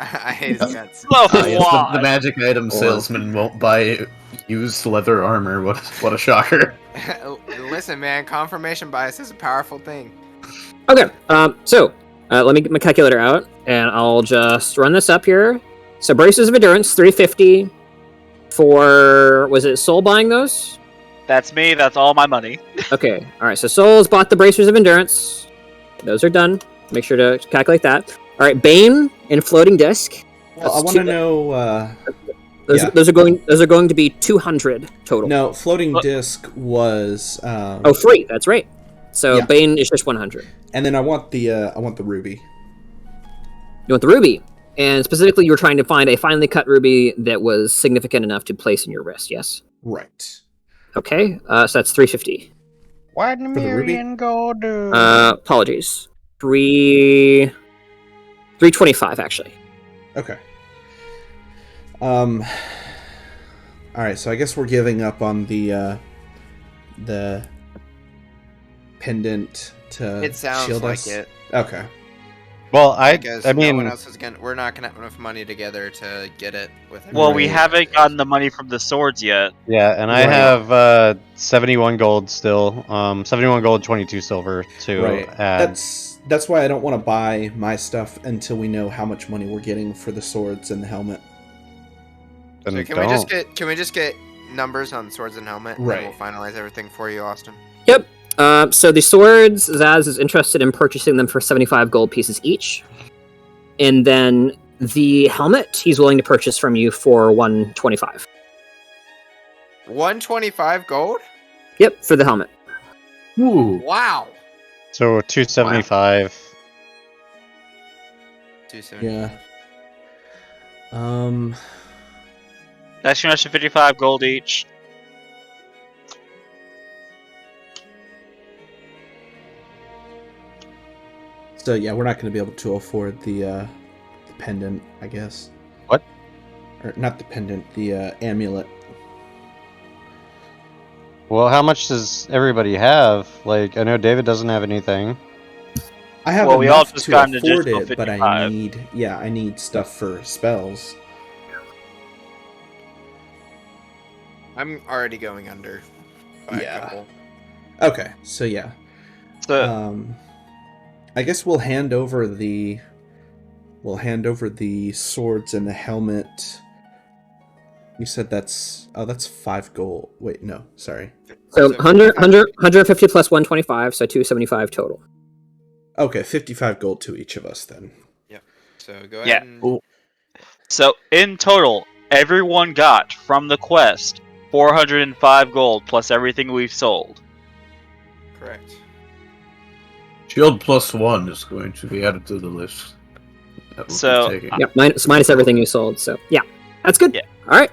I hate his guts.
So
Yes,
what?
the magic item salesman won't buy used leather armor. What a shocker.
Listen, man, confirmation bias is a powerful thing.
Okay. So let me get my calculator out, and I'll just run this up here. So braces of endurance, 350 for, was it Soul buying those?
That's me. That's all my money.
Okay. All right. So Soul's bought the bracers of endurance. Those are done. Make sure to calculate that. All right. Bane and floating disc.
Well, I
That's
want to
two-
know...
Those are going to be 200 total.
No, floating disc was...
Oh, free. That's right. So
Yeah.
Bane is just 100.
And then I want the ruby.
You want the ruby, and specifically, you were trying to find a finely cut ruby that was significant enough to place in your wrist. Yes.
Right.
Okay. So that's 350.
Why
the ruby?
go do?
Apologies. 325 actually.
Okay. All right, so I guess we're giving up on the pendant to
It sounds
shield
like
us.
it.
Okay.
Well,
Because
I
no one
mean,
else is gonna. We're not gonna have enough money together to get it with.
Well, we
Right.
haven't gotten the money from the swords yet.
yeah, and I
Right.
have 71 gold still. 71 gold, 22 silver to
Right.
add.
That's why I don't want to buy my stuff until we know how much money we're getting for the swords and the helmet.
Then
So can we just get numbers on swords and helmet?
Right.
And we'll finalize everything for you, Austin.
Yep. So the swords, Zaz is interested in purchasing them for 75 gold pieces each, and then the helmet he's willing to purchase from you for 125.
125 gold?
Yep, for the helmet.
Ooh.
Wow.
So 275.
270.
Yeah.
That's 255 gold each.
So yeah, we're not going to be able to afford the pendant, I guess.
What?
Or not the pendant, the amulet.
Well, how much does everybody have? Like, I know David doesn't have anything.
I have
Well, we all
enough
just
to
got an
afford
additional
it, but I
55.
need stuff for spells.
I'm already going under by
Yeah.
a couple.
Okay, so yeah.
So,
I guess we'll hand over the swords and the helmet. You said that's 5 gold. Wait, no, sorry.
So 150 plus 125, so 275 total.
Okay, 55 gold to each of us then.
So go ahead
Yeah.
and
so in total, everyone got from the quest 405 gold plus everything we've sold.
correct.
Shield +1 is going to be added to the list. That we'll be
So,
taking.
Yep, minus everything you sold. So yeah, that's good.
Yeah.
All right.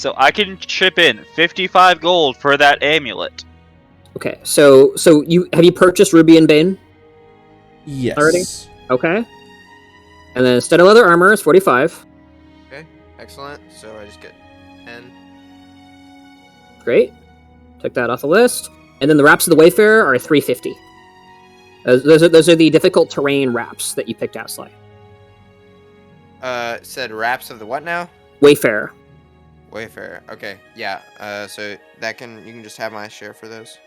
so I can chip in 55 gold for that amulet.
Okay, so have you purchased Ruby and Bane?
Yes.
Already? Okay. And then studded leather armor is 45.
Excellent. So I just get 10.
Great. Took that off the list. And then the wraps of the Wayfarer are 350. Those are the difficult terrain wraps that you picked out, Sly.
Said wraps of the what now?
Wayfarer.
Wayfarer. Okay. Yeah. So you can just have my share for those.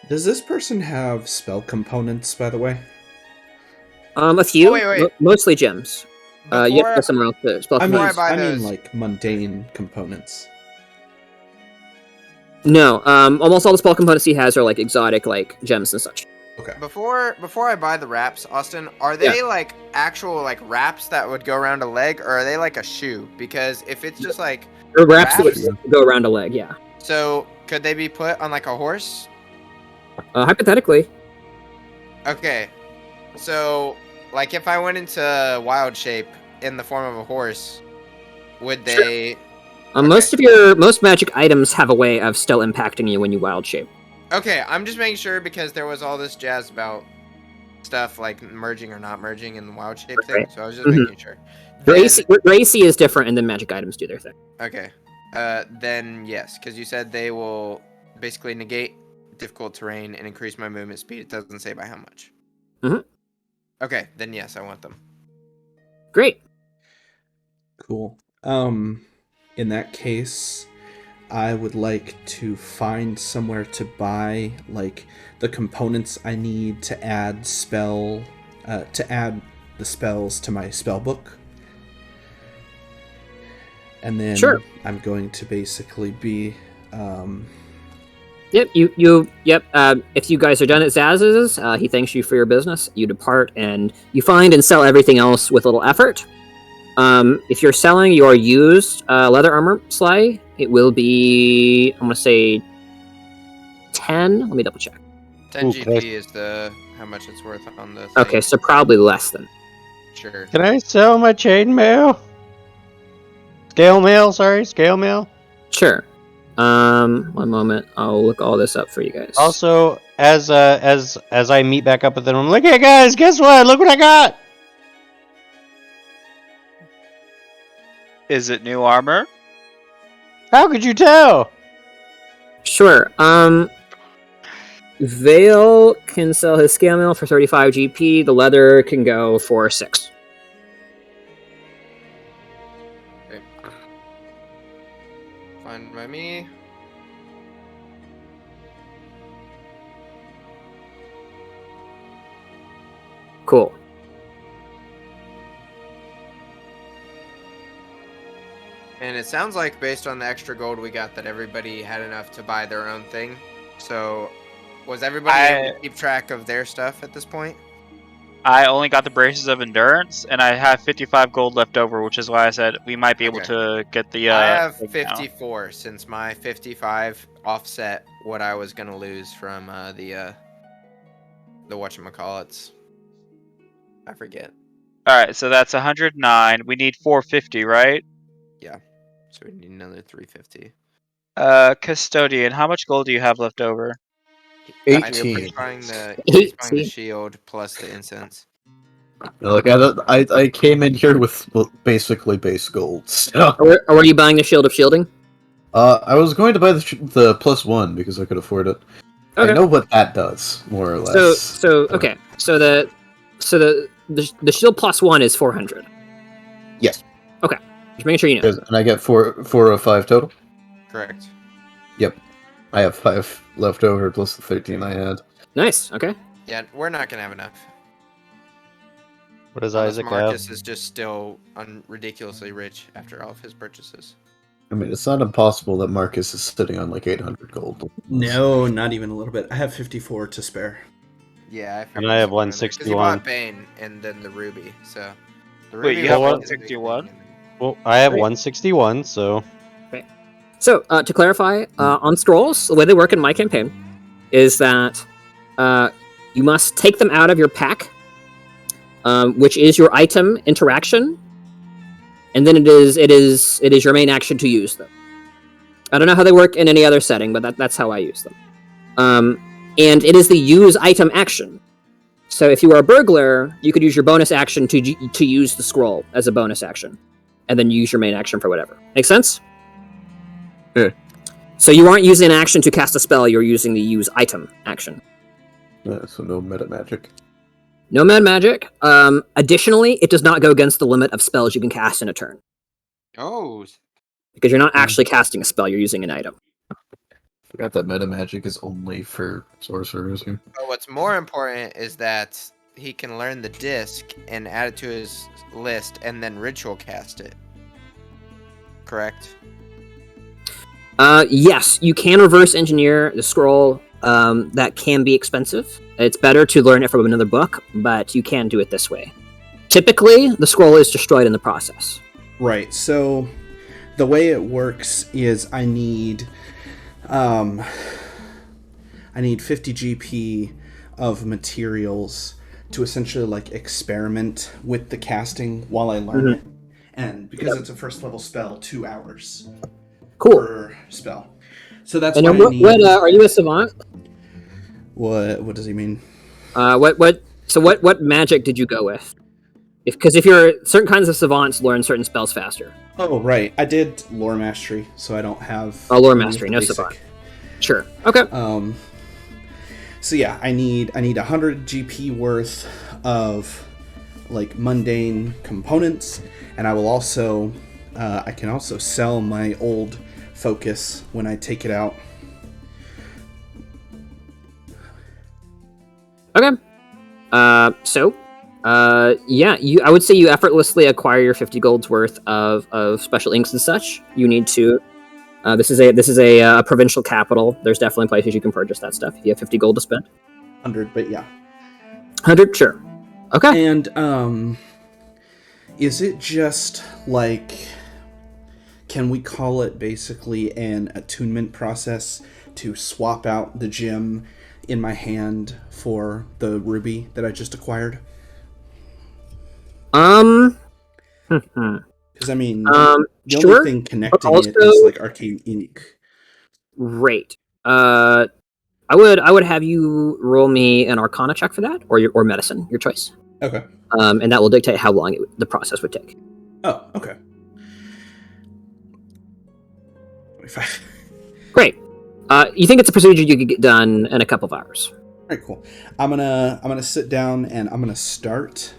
Does this person have spell components, by the way?
A few.
Oh, wait.
Mostly gems. You have to
Before-
go somewhere else to spell
I mean,
components.
buy
I mean
those-
like mundane components.
No, almost all the spell components he has are like exotic, like gems and such.
Okay.
Before I buy the wraps, Austin, are they like actual like wraps that would go around a leg, or are they like a shoe? Because if it's just like
Or wraps that
Wraps?
would go around a leg, yeah.
so, could they be put on like a horse?
Hypothetically.
Okay. So, like if I went into wild shape in the form of a horse, would they?
Most magic items have a way of still impacting you when you wild shape.
Okay, I'm just making sure because there was all this jazz about stuff like merging or not merging in the wild shape thing.
Right.
So I was just
Mhm.
making sure.
Your
Then-
AC is different, and then magic items do their thing.
Okay. Then yes, because you said they will basically negate difficult terrain and increase my movement speed. It doesn't say by how much.
Mhm.
Okay, then yes, I want them.
Great.
Cool. In that case, I would like to find somewhere to buy like the components I need to add to add the spells to my spell book. And then
Sure.
I'm going to basically be
Yep. If you guys are done at Zaz's, he thanks you for your business. You depart, and you find and sell everything else with little effort. If you're selling your used leather armor, Sly, it will be, I'm gonna say 10. Let me double check.
10
Ooh,
GP is how much it's worth on the thing.
Okay, so probably less than.
Sure.
Can I sell my chainmail? Scale mail.
Sure. One moment. I'll look all this up for you guys.
Also, as I meet back up with them, I'm like, hey guys, guess what? Look what I got!
Is it new armor?
How could you tell?
Sure. Vale can sell his scale mail for 35 GP. The leather can go for 6.
Fine by me.
Cool.
And it sounds like based on the extra gold we got that everybody had enough to buy their own thing. So was everybody able to keep track of their stuff at this point?
I only got the braces of endurance, and I have 55 gold left over, which is why I said we might be able to get the.
I have
thing now.
54 since my 55 offset what I was gonna lose from the whatchamacallits. I forget.
All right, so that's 109. We need 450, right?
So we need another 350.
Custodian, how much gold do you have left over?
I know
18.
he's buying the
18.
shield plus the incense.
Look, I came in here with basically base gold. So
Or are you buying the Shield of Shielding?
I was going to buy the +1 because I could afford it.
Okay.
I know what that does, more or less.
So the Shield +1 is 400.
Yes.
Okay. Just making sure you know.
And I get 405 total.
Correct.
I have 5 left over plus the 13 I had.
Nice. Okay.
Yeah, we're not gonna have enough.
What does
Unless
Isaac
Marcus
have?
is just still ridiculously rich after all of his purchases.
I mean, it's not impossible that Marcus is sitting on like 800 gold.
No, not even a little bit. I have 54 to spare.
Yeah,
And I have
because he
161.
bought Bane and then the ruby. So the
Wait,
ruby
you have
was
161?
Well, I have
Great.
161, so
So, to clarify, on scrolls, the way they work in my campaign is that you must take them out of your pack, which is your item interaction, and then it is your main action to use them. I don't know how they work in any other setting, but that's how I use them. And it is the use item action. So if you are a burglar, you could use your bonus action to use the scroll as a bonus action, and then use your main action for whatever. Make sense?
Yeah.
So you aren't using an action to cast a spell, you're using the use item action.
So no meta magic.
No mad magic. Additionally, it does not go against the limit of spells you can cast in a turn.
Oh,
Because you're not actually casting a spell, you're using an item.
Forgot that meta magic is only for sorcerers here.
but what's more important is that he can learn the disc and add it to his list and then ritual cast it. Correct?
Yes, you can reverse engineer the scroll. That can be expensive. It's better to learn it from another book, but you can do it this way. Typically, the scroll is destroyed in the process.
Right. So the way it works is I need 50 GP of materials to essentially like experiment with the casting while I learn it. And because it's a first level spell, 2 hours
Cool.
per spell. So that's
And
what
then
I need.
what are you a savant?
What does he mean?
What magic did you go with? Because if you're certain kinds of savants learn certain spells faster.
Oh, right. I did lore mastery, so I don't have
Lore
any of
mastery,
the
no
basic.
savant. Sure. Okay.
So yeah, I need 100 GP worth of like mundane components, and I will also I can also sell my old focus when I take it out.
Okay. Yeah, I would say you effortlessly acquire your 50 gold's worth of special inks and such. You need to. This is a provincial capital. There's definitely places you can purchase that stuff if you have 50 gold to spend.
100, but yeah.
100, sure. Okay.
And is it just like, can we call it basically an attunement process to swap out the gem in my hand for the ruby that I just acquired? Because I mean, the
sure.
only thing connecting
Also,
it is like arcane ink.
Great. I would have you roll me an Arcana check for that, or medicine, your choice.
Okay.
And that will dictate how long the process would take.
Oh, okay. 25.
Great. You think it's a procedure you could get done in a couple of hours?
All right, cool. I'm gonna sit down and I'm gonna start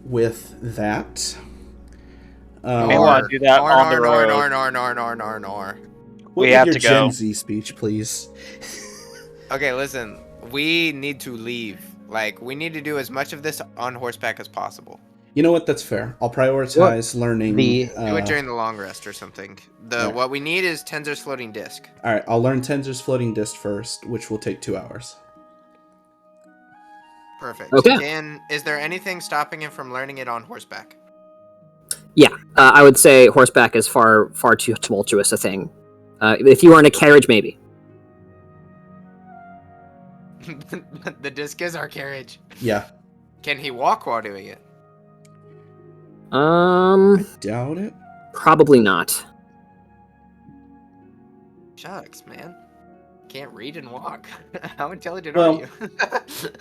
with that.
may want to do that on the road.
Nor.
We
With
have
your
to go.
Gen Z speech, please.
Okay, listen. We need to leave. Like, we need to do as much of this on horseback as possible.
You know what? That's fair. I'll prioritize learning.
The-
Do it during the long rest or something.
Right.
What we need is Tenzer's floating disc.
All right, I'll learn Tenzer's floating disc first, which will take 2 hours.
Perfect.
Okay.
And is there anything stopping him from learning it on horseback?
Yeah, I would say horseback is far too tumultuous a thing. If you were in a carriage, maybe.
The disc is our carriage.
Yeah,
Can he walk while doing it?
doubt it.
Probably not.
Shucks, man. Can't read and walk. How intelligent
Well-
are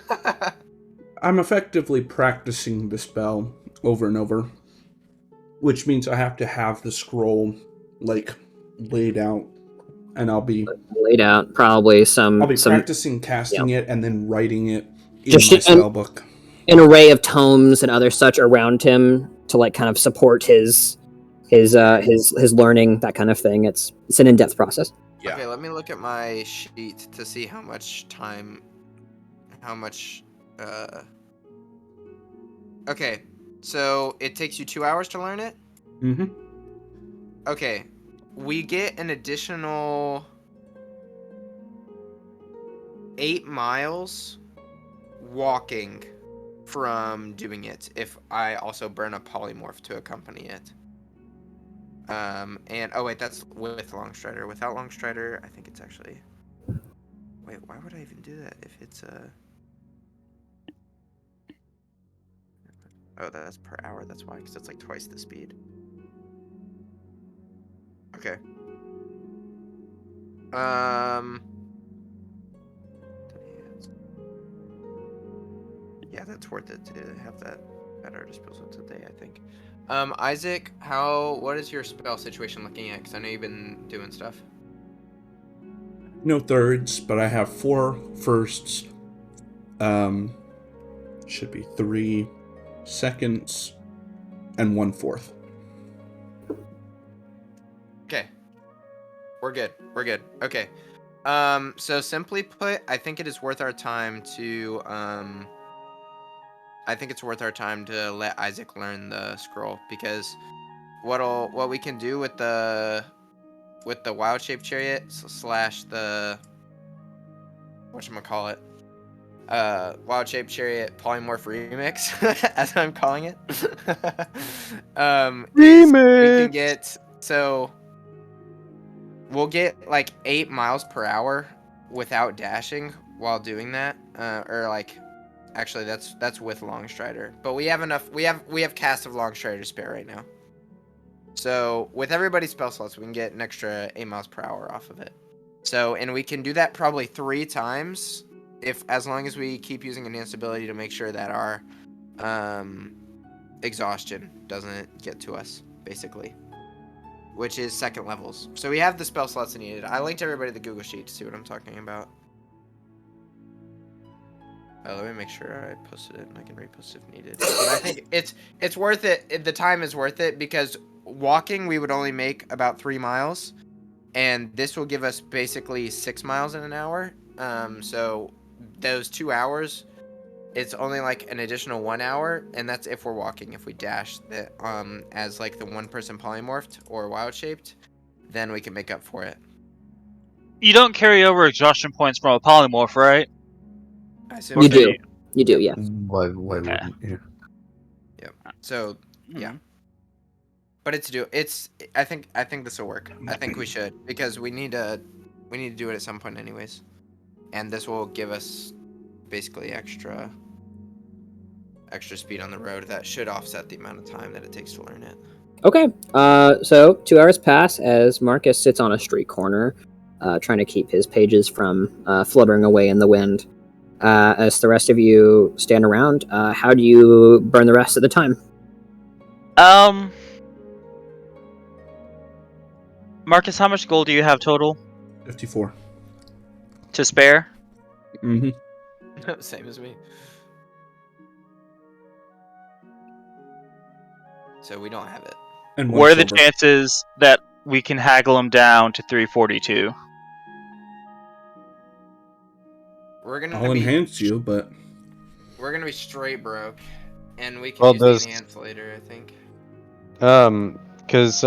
you?
I'm effectively practicing the spell over and over, which means I have to have the scroll like laid out, and I'll be
Laid out, probably some
practicing casting it and then writing it in
Just
my
an-
spell book.
an array of tomes and other such around him to like kind of support his learning, that kind of thing. It's an in-depth process.
Yeah.
Okay, let me look at my sheet to see how much time. Okay, so it takes you 2 hours to learn it?
Mm-hmm.
Okay, we get an additional 8 miles walking from doing it if I also burn a polymorph to accompany it. And oh wait, that's with Longstrider. Without Longstrider, I think it's actually. Wait, why would I even do that if it's Oh, that's per hour. That's why, because it's like twice the speed. Okay. Yeah, that's worth it to have that at our disposal today, I think. Isaac, what is your spell situation looking at? Because I know you've been doing stuff.
No thirds, but I have 4 firsts. Should be 3 seconds and 1 fourth.
Okay. We're good. Okay. So simply put, I think it is worth our time to let Isaac learn the scroll, because what we can do with the wild shape chariot slash the whatchamacallit, wild shape chariot polymorph remix as I'm calling it. We can get, so we'll get like 8 miles per hour without dashing while doing that, or like, actually that's with Longstrider, but we have enough. We have cast of Longstrider to spare right now. So with everybody's spell slots, we can get an extra 8 miles per hour off of it. So, and we can do that probably 3 times, as long as we keep using enhanced ability to make sure that our exhaustion doesn't get to us, basically, which is 2nd levels. So we have the spell slots needed. I linked everybody the Google Sheet to see what I'm talking about. Let me make sure I posted it, and I can repost if needed. But I think it's worth it. The time is worth it, because walking we would only make about 3 miles, and this will give us basically 6 miles in an hour. So those 2 hours, it's only like an additional 1 hour, and that's if we're walking. If we dash the as like the 1-person polymorphed or wild shaped, then we can make up for it.
You don't carry over exhaustion points from a polymorph, right?
I assume
You
so.
do. You do, yeah.
Why wouldn't you?
So yeah. But I think this will work. I think we should, because we need to do it at some point anyways. And this will give us basically extra speed on the road that should offset the amount of time that it takes to learn it.
Okay. So 2 hours pass as Marcus sits on a street corner, trying to keep his pages from fluttering away in the wind. As the rest of you stand around, how do you burn the rest of the time?
Marcus, how much gold do you have total
54.
to spare?
Mm-hmm.
Same as me. So we don't have it.
And
What are the
silver.
chances that we can haggle him down to 342?
We're gonna
I'll
be
enhance you, but
we're gonna be straight broke, and we can
Well,
use
does-
the enhance later, I think.
Because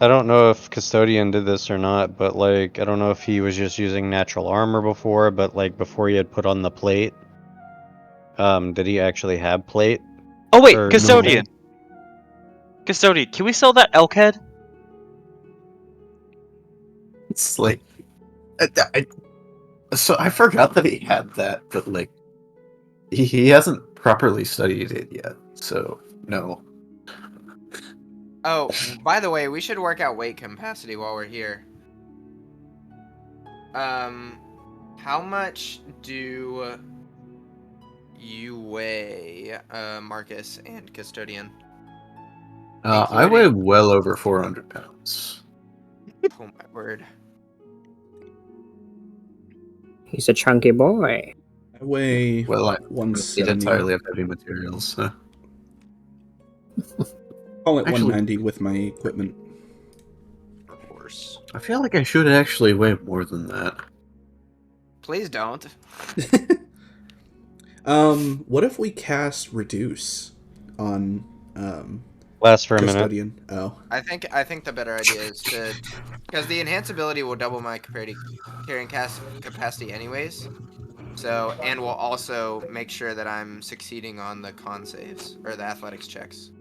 I don't know if Custodian did this or not, but like I don't know if he was just using natural armor before, but like before he had put on the plate, did he actually have plate?
Oh wait,
Or-
Custodian! Custodian, can we sell that elk head?
It's like, so I forgot that he had that, but like, he hasn't properly studied it yet, so no.
Oh, by the way, we should work out weight capacity while we're here. How much do you weigh, Marcus and Custodian?
I weigh well over 400 pounds.
Oh my word.
He's a chunky boy.
I weigh
Well, I eat
170.
entirely of heavy materials. So.
Call it
Actually-
190 with my equipment.
Of course.
I feel like I should actually weigh more than that.
Please don't.
What if we cast Reduce on
Last for a minute.
Custodian? Oh.
I think the better idea is to, because the enhance ability will double my carrying cast capacity anyways. So, and will also make sure that I'm succeeding on the con saves or the athletics checks.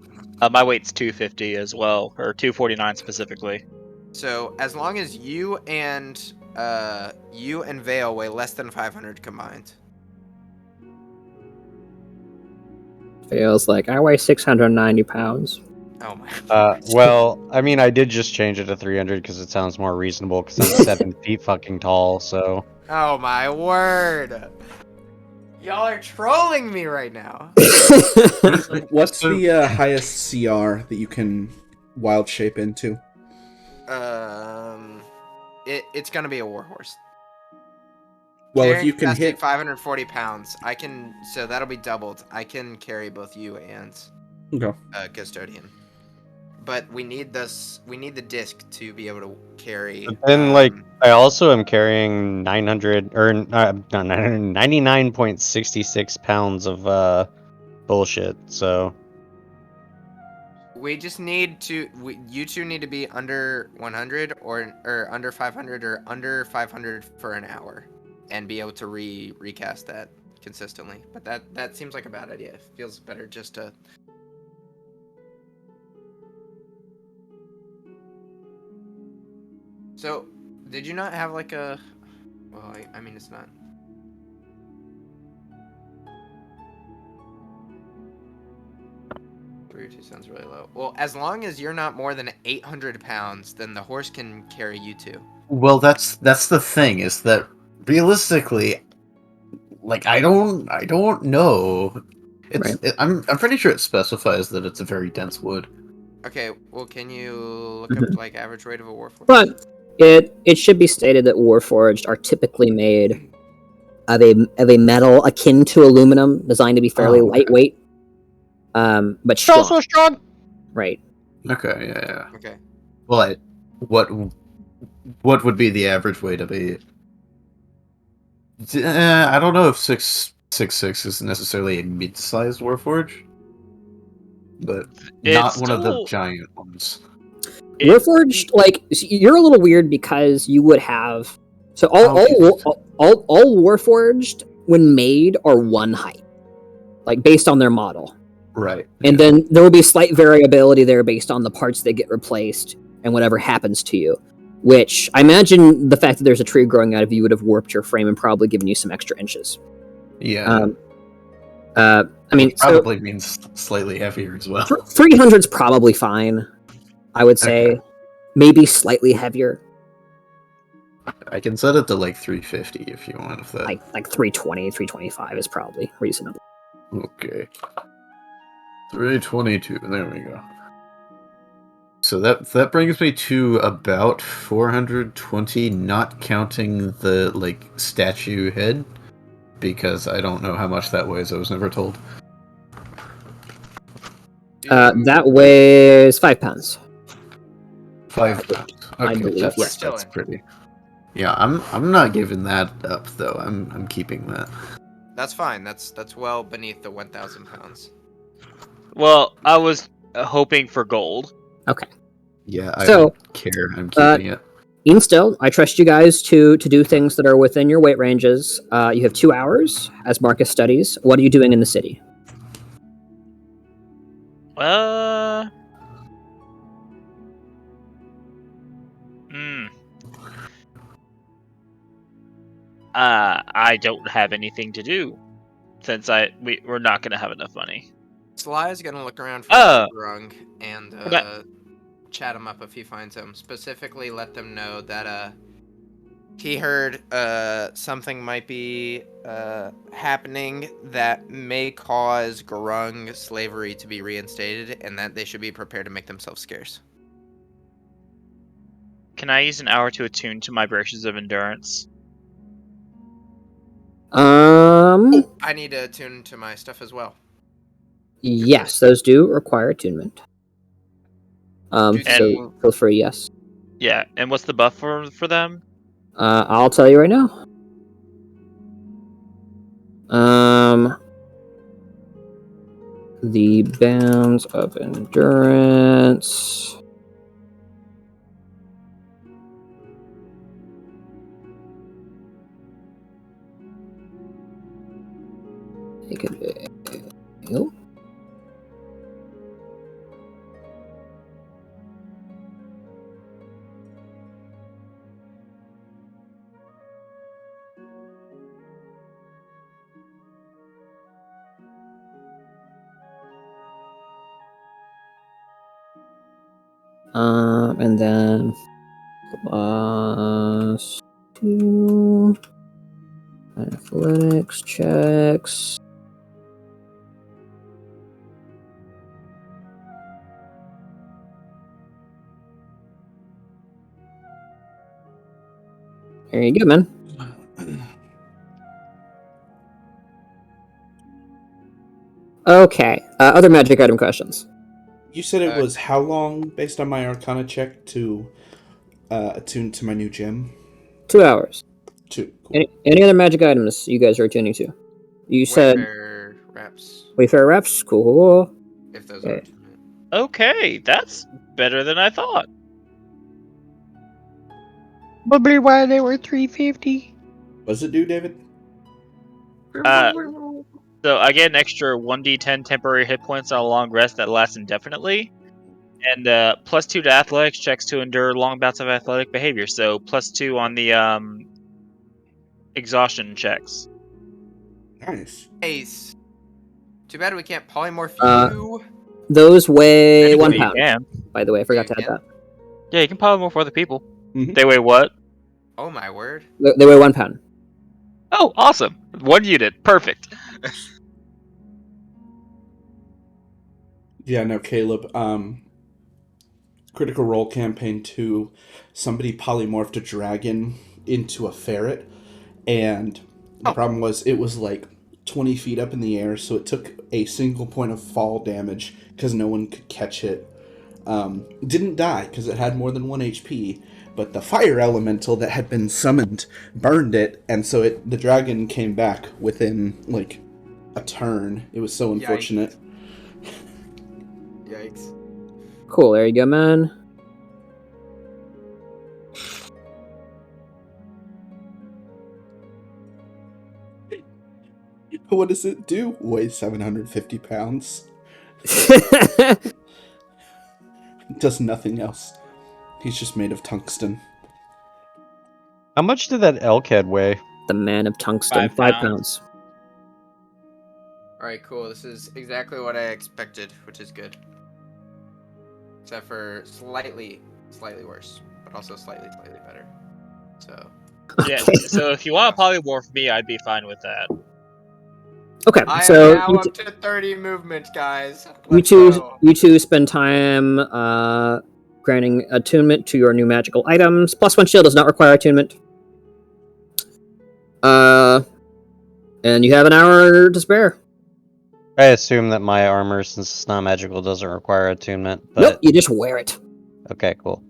My weight's 250 as well, or 249 specifically.
So as long as you and Vale weigh less than 500 combined.
Feels like I weigh 690 pounds.
Oh my.
Well, I mean, I did just change it to 300 because it sounds more reasonable because I'm 7 feet fucking tall, so.
Oh my word. Y'all are trolling me right now.
What's
So-
the highest CR that you can wild shape into?
It's gonna be a warhorse.
Well, if
Carrying
you can
capacity
hit
540 pounds, I can. So that'll be doubled. I can carry both you and
Okay.
custodian. But we need this. We need the disc to be able to carry.
But then, like, I also am carrying 900 or not 99.66 pounds of bullshit. So
we just need to. You two need to be under 100 or under 500 or under 500 for an hour, and be able to recast that consistently. But that seems like a bad idea. It feels better just to. So, did you not have like a? Well, I mean, it's not. 302 sounds really low. Well, as long as you're not more than 800 pounds, then the horse can carry you two.
Well, that's the thing is that realistically, like I don't know. It's
Right.
I'm pretty sure it specifies that it's a very dense wood.
Okay, well, can you look up like average weight of a warforged?
But it should be stated that Warforged are typically made of a metal akin to aluminum, designed to be fairly
Oh, okay.
lightweight, but
it's also
strong.
strong.
Right.
Okay, yeah.
Okay.
Well, what would be the average weight of a? I don't know if 666 is necessarily a mid-sized warforge, but not
It's
one of the
still-
giant ones.
Warforged, like you're a little weird because you would have so
Okay.
all Warforged when made are one height, like based on their model,
Right.
and then there will be slight variability there based on the parts that get replaced and whatever happens to you. Which I imagine the fact that there's a tree growing out of you would have warped your frame and probably given you some extra inches.
Yeah.
I mean,
Which probably means slightly heavier as well.
300's probably fine. I would say
Okay.
maybe slightly heavier,
I can set it to like 350 if you want. If that.
like 320, 325 is probably reasonable.
Okay. 322. There we go. So that brings me to about 420, not counting the like statue head, because I don't know how much that weighs. I was never told.
That weighs 5 pounds.
5 pounds.
I
Okay,
believe,
that's,
yes.
that's pretty. Yeah, I'm not giving that up though. I'm keeping that.
That's fine. That's well beneath the 1,000 pounds.
Well, I was hoping for gold.
Yeah, I
So,
don't care. I'm keeping it.
Even still, I trust you guys to do things that are within your weight ranges. You have 2 hours as Marcus studies. What are you doing in the city?
I don't have anything to do since we're not gonna have enough money.
Sly is gonna look around for Grung and
Okay.
chat him up if he finds him. Specifically, let them know that he heard something might be happening that may cause Grung slavery to be reinstated, and that they should be prepared to make themselves scarce.
Can I use an hour to attune to my brushes of endurance?
I need to attune to my stuff as well.
Yes, those do require attunement.
And-
So feel free, yes.
Yeah, and what's the buff for them?
I'll tell you right now. The bounds of endurance. Make it. Nope. And then +2 athletics checks. There you go, man. Okay. Other magic item questions.
You said it was how long, based on my Arcana check, to attune to my new gem?
2 hours.
2. Cool.
Any other magic items you guys are attuning to? You said
Wayfarer reps,
Wayfarer reps. Cool.
if those
Okay.
are attunement.
Okay, that's better than I thought.
Probably why they were 350.
What does it do, David?
So I get an extra 1d10 temporary hit points on a long rest that lasts indefinitely, and +2 to athletics checks to endure long bouts of athletic behavior. So +2 on the exhaustion checks.
Nice.
Ace. Too bad we can't polymorph you.
Those weigh 1
Technically, you
pound.
can.
By the way, I forgot to
You
add that.
Yeah, you can polymorph for other people.
Mhm.
They weigh what?
Oh my word.
They weigh 1 pound.
Oh, awesome! 1 unit, perfect.
Yeah, no, Caleb. Critical Role Campaign 2, somebody polymorphed a dragon into a ferret, and the problem was it was like 20 feet up in the air, so it took a single point of fall damage because no one could catch it. Didn't die because it had more than 1 HP, but the fire elemental that had been summoned burned it, and so the dragon came back within like a turn. It was so unfortunate.
Yikes.
Cool. There you go, man.
What does it do? Weighs 750 pounds. Does nothing else. He's just made of tungsten.
How much did that Elkhead weigh?
The man of tungsten.
5
5
pounds.
pounds.
Alright, cool. This is exactly what I expected, which is good. Except for slightly worse, but also slightly better. So
Yeah. So if you want to polymorph me, I'd be fine with that.
Okay,
I
so
am now up to 30 movement, guys.
you
Let's
two
go.
spend time granting attunement to your new magical items. +1 shield does not require attunement. And you have an hour to spare.
I assume that my armor, since it's not magical, doesn't require attunement. But
Nope, you just wear it.
okay, cool.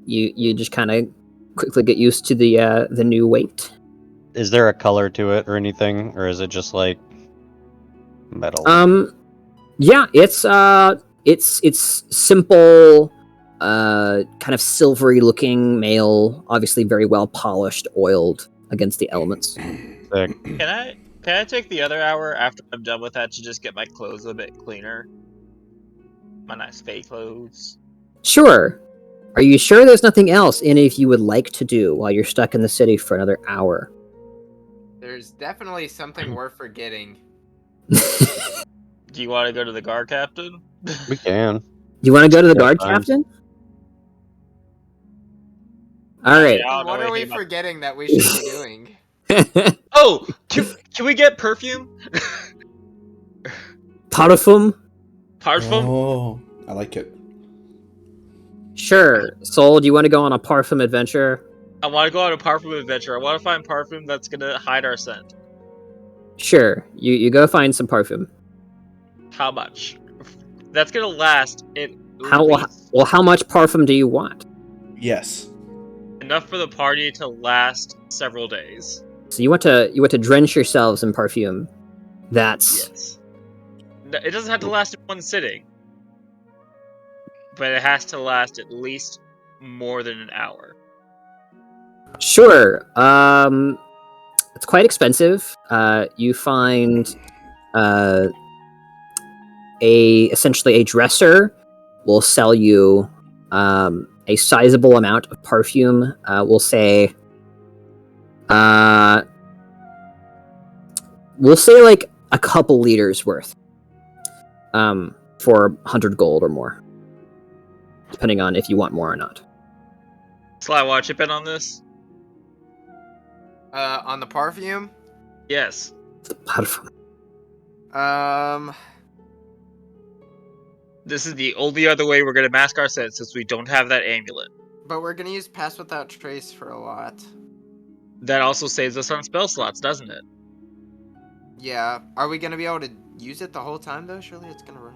You just kind of quickly get used to the new weight.
Is there a color to it or anything, or is it just like metal?
Yeah, it's simple, kind of silvery looking mail, obviously very well polished, oiled against the elements.
Sick.
Can I take the other hour after I'm done with that to just get my clothes a bit cleaner? My nice fake clothes.
Sure. Are you sure there's nothing else any of you would like to do while you're stuck in the city for another hour?
There's definitely something we're forgetting.
Do you want to go to the guard captain?
We can.
You want to go to the
Yeah,
guard
fine.
captain? All right.
I don't know
What are we
anything about-
forgetting that we should be doing?
Oh, can we get perfume?
Parfum?
Parfum?
Oh, I like it.
Sure. Soul, do you want to go on a parfum adventure?
I want to go on a parfum adventure. I want to find parfum that's gonna hide our scent.
Sure. You go find some parfum.
How much? That's gonna last at
How
least
how much parfum do you want?
Yes.
enough for the party to last several days.
So you want to drench yourselves in perfume. That's
Yes. It doesn't have to last in one sitting, but it has to last at least more than an hour.
sure. It's quite expensive. You find essentially a dresser will sell you a sizable amount of perfume. We'll say like a couple liters worth for 100 gold or more. depending on if you want more or not.
Sly, want to chip in on this?
On the perfume.
Yes. This is the only other way we're gonna mask our scent since we don't have that amulet.
But we're gonna use Pass Without Trace for a lot.
That also saves us on spell slots, doesn't it?
Yeah. Are we gonna be able to use it the whole time though? Surely it's gonna run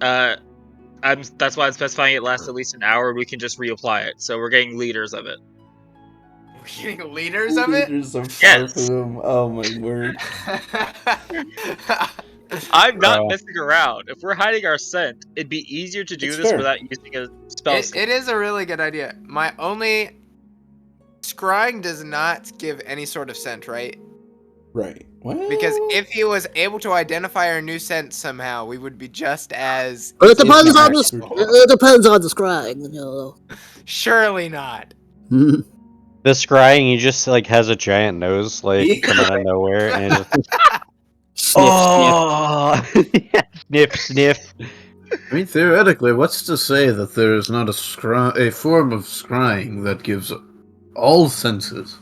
out.
That's why I'm specifying it lasts at least an hour. We can just reapply it. So we're getting liters of it.
We're getting liters of it?
Liters of
Yes.
parfum. Oh my word.
I'm not messing around. If we're hiding our scent, it'd be easier to do
It's
this
fair.
without using a spell.
It is a really good idea. My only scrying does not give any sort of scent, right?
Right. Well,
Because if he was able to identify our new scent somehow, we would be just as.
It depends on
Impactful.
it depends on the scrying, you know.
Surely not.
The scrying, he just like has a giant nose, like coming out of nowhere, and just, sniff, sniff.
I mean, theoretically, what's to say that there is not a form of scrying that gives all senses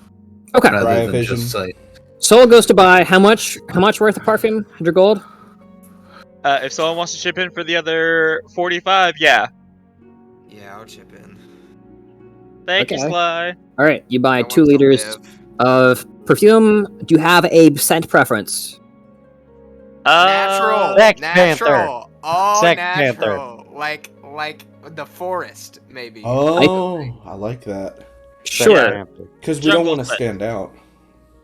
Okay.
rather than
Vision.
just sight?
Soul goes to buy how much worth of perfume? 100 gold?
If someone wants to chip in for the other 45, yeah.
Yeah, I'll chip in.
Thank you,
Okay.
Sly.
All right, you buy
I
2
want to
liters
live.
of perfume. Do you have a scent preference?
Natural.
Sex
Natural. All
Sex
natural. Like the forest, maybe.
Oh, I like that.
Sure.
Because we don't
Jungle
want to
set.
stand out.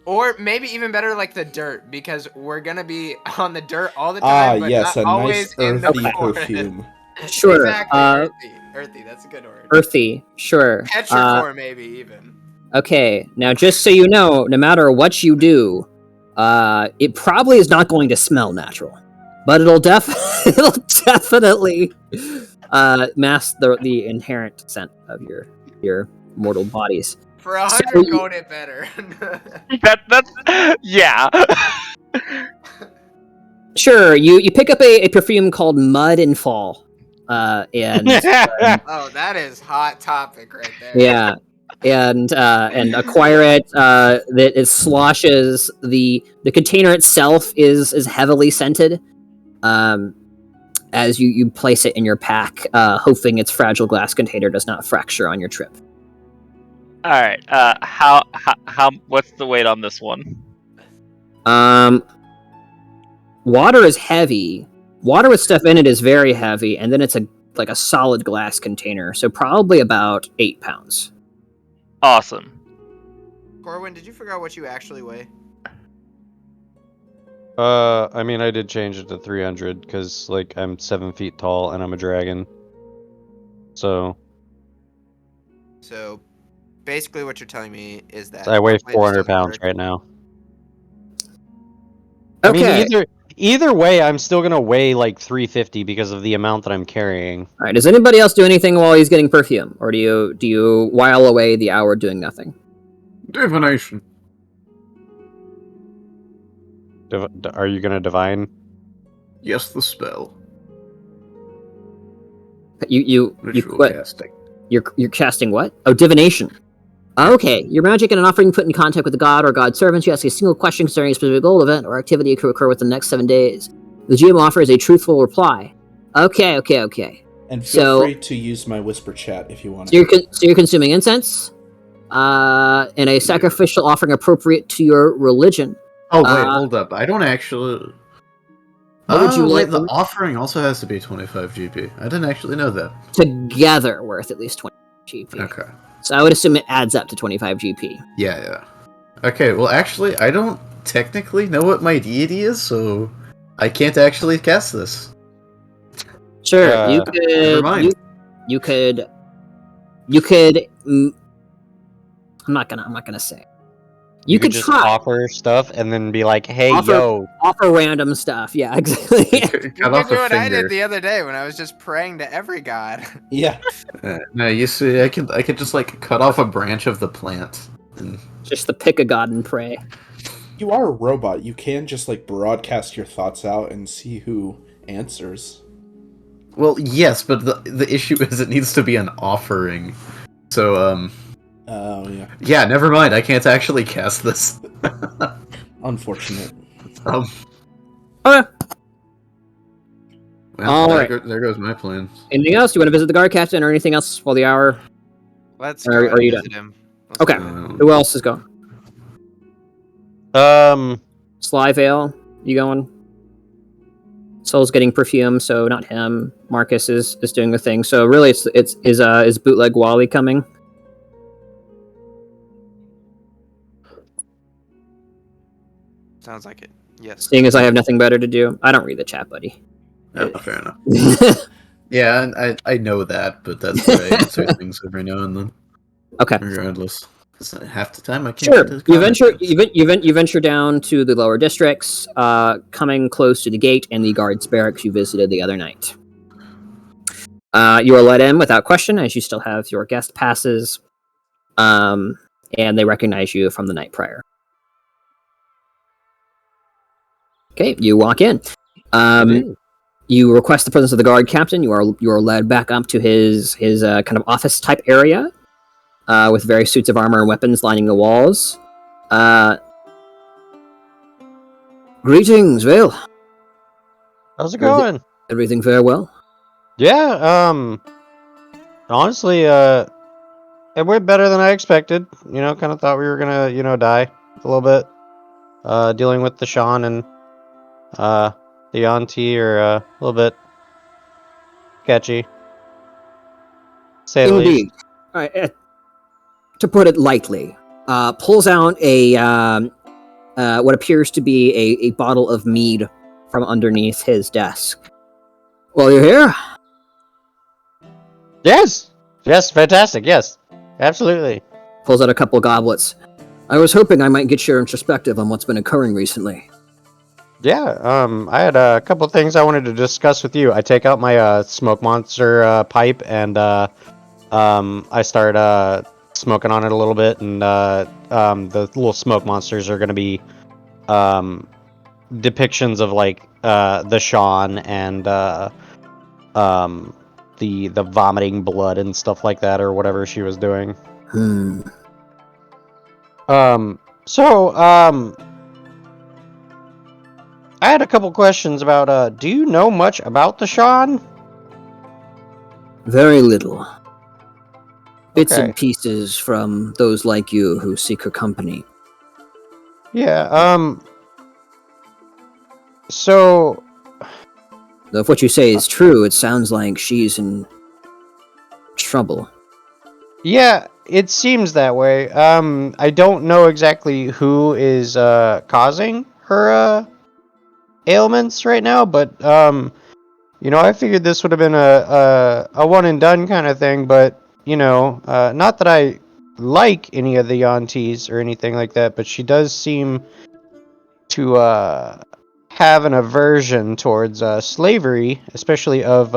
Or maybe even better, like the dirt, because we're gonna be on the dirt all the time, but
Yes,
not
a
always
nice
in the
earthy
forest.
perfume.
Sure.
Exactly. Earthy. That's a good word.
Earthy. Sure.
Petrichor, maybe even.
Okay. Now, just so you know, no matter what you do, it probably is not going to smell natural, but it'll definitely mask the inherent scent of your mortal bodies.
For 100
So you-
gold, it better.
That's yeah.
Sure. You pick up a perfume called Mud and Fall, and
Oh, that is hot topic right there.
yeah, and acquire it. That it sloshes the container itself is heavily scented. As you place it in your pack, hoping its fragile glass container does not fracture on your trip.
All right. How what's the weight on this one?
Water is heavy. Water with stuff in it is very heavy, and then it's a solid glass container, so probably about 8 pounds.
Awesome.
Corwin, did you figure out what you actually weigh?
I mean, I did change it to 300 because, like, I'm 7 feet tall and I'm a dragon. So
So, basically, what you're telling me is that
I weigh
weight just
400
doesn't
pounds
work.
right now.
Okay.
I mean, either way, I'm still gonna weigh like 350 because of the amount that I'm carrying.
All right. Does anybody else do anything while he's getting perfume, or do you while away the hour doing nothing?
Divination.
Are you gonna divine?
Yes, the spell.
You
Ritual
quit.
casting.
You're casting what? Oh, divination. Okay, your magic and an offering put in contact with the god or god servants. You ask a single question concerning a specific goal, event, or activity to occur within the next 7 days. The GM offers a truthful reply. Okay.
And feel
So-
free to use my whisper chat if you want
So you're consuming incense, and a sacrificial offering appropriate to your religion.
Oh wait, hold up. I don't actually.
What would you
wait,
like-
the offering also has to be 25 GP. I didn't actually know that.
Together worth at least 20 GP.
Okay.
So I would assume it adds up to 25 GP.
Yeah. Okay, well, actually, I don't technically know what my deity is, so I can't actually cast this.
Sure, you
never
could.
mind.
You could. I'm not gonna say. You could
just
try
offer stuff and then be like, "Hey,
Offer- offer random stuff. Yeah, exactly.
You
Cut
can
off
do
a
what I
finger.
did the other day when I was just praying to every god.
Yeah.
No, you see, I could just like cut off a branch of the plant. And
Just the pick a god and pray.
You are a robot. You can just like broadcast your thoughts out and see who answers.
Well, yes, but the issue is it needs to be an offering. So,
Oh, yeah.
yeah, never mind. I can't actually cast this.
Unfortunate.
Um,
Okay.
well,
All
there,
right.
there goes my plan.
Anything else? Do you want to visit the guard captain or anything else while the hour?
Let's
Are-
go ahead
are you
and visit him. Let's
Okay.
do it.
Who else is going? Sly Vale, you going? Soul's getting perfume, so not him. Marcus is doing the thing. So really, is bootleg Wally coming?
Sounds like it. Yes.
Seeing as I have nothing better to do, I don't read the chat, buddy.
Oh, fair enough. Yeah, and I know that, but that's why I answer things every now and then.
Okay.
Regardless, half the time I can't.
Sure.
get to
You
comment.
you venture down to the lower districts, coming close to the gate and the guards' barracks you visited the other night. You are let in without question, as you still have your guest passes, and they recognize you from the night prior. Okay, you walk in. You request the presence of the guard captain. You are led back up to his kind of office type area, with various suits of armor and weapons lining the walls. Greetings, Vale.
How's it going?
Everything very well?
Yeah, honestly, it went better than I expected. You know, kind of thought we were gonna, die a little bit. Dealing with the Sean and, the auntie are a little bit sketchy. Say the least.
Indeed. All right, to put it lightly, pulls out a what appears to be a bottle of mead from underneath his desk. Well, you're here?
Yes! Yes, fantastic, yes. Absolutely.
Pulls out a couple goblets. I was hoping I might get your perspective on what's been occurring recently.
Yeah, I had a couple things I wanted to discuss with you. I take out my smoke monster pipe and I start smoking on it a little bit, and the little smoke monsters are going to be depictions of like the Sean and the vomiting blood and stuff like that, or whatever she was doing. I had a couple questions about, do you know much about the Sean?
Very little. Bits
Okay.
and pieces from those like you who seek her company.
Yeah, so,
Though if what you say is true, it sounds like she's in trouble.
yeah, it seems that way. I don't know exactly who is, causing her, ailments right now, but, I figured this would have been a one and done kind of thing, but, not that I like any of the aunties or anything like that, but she does seem to, have an aversion towards, slavery, especially of,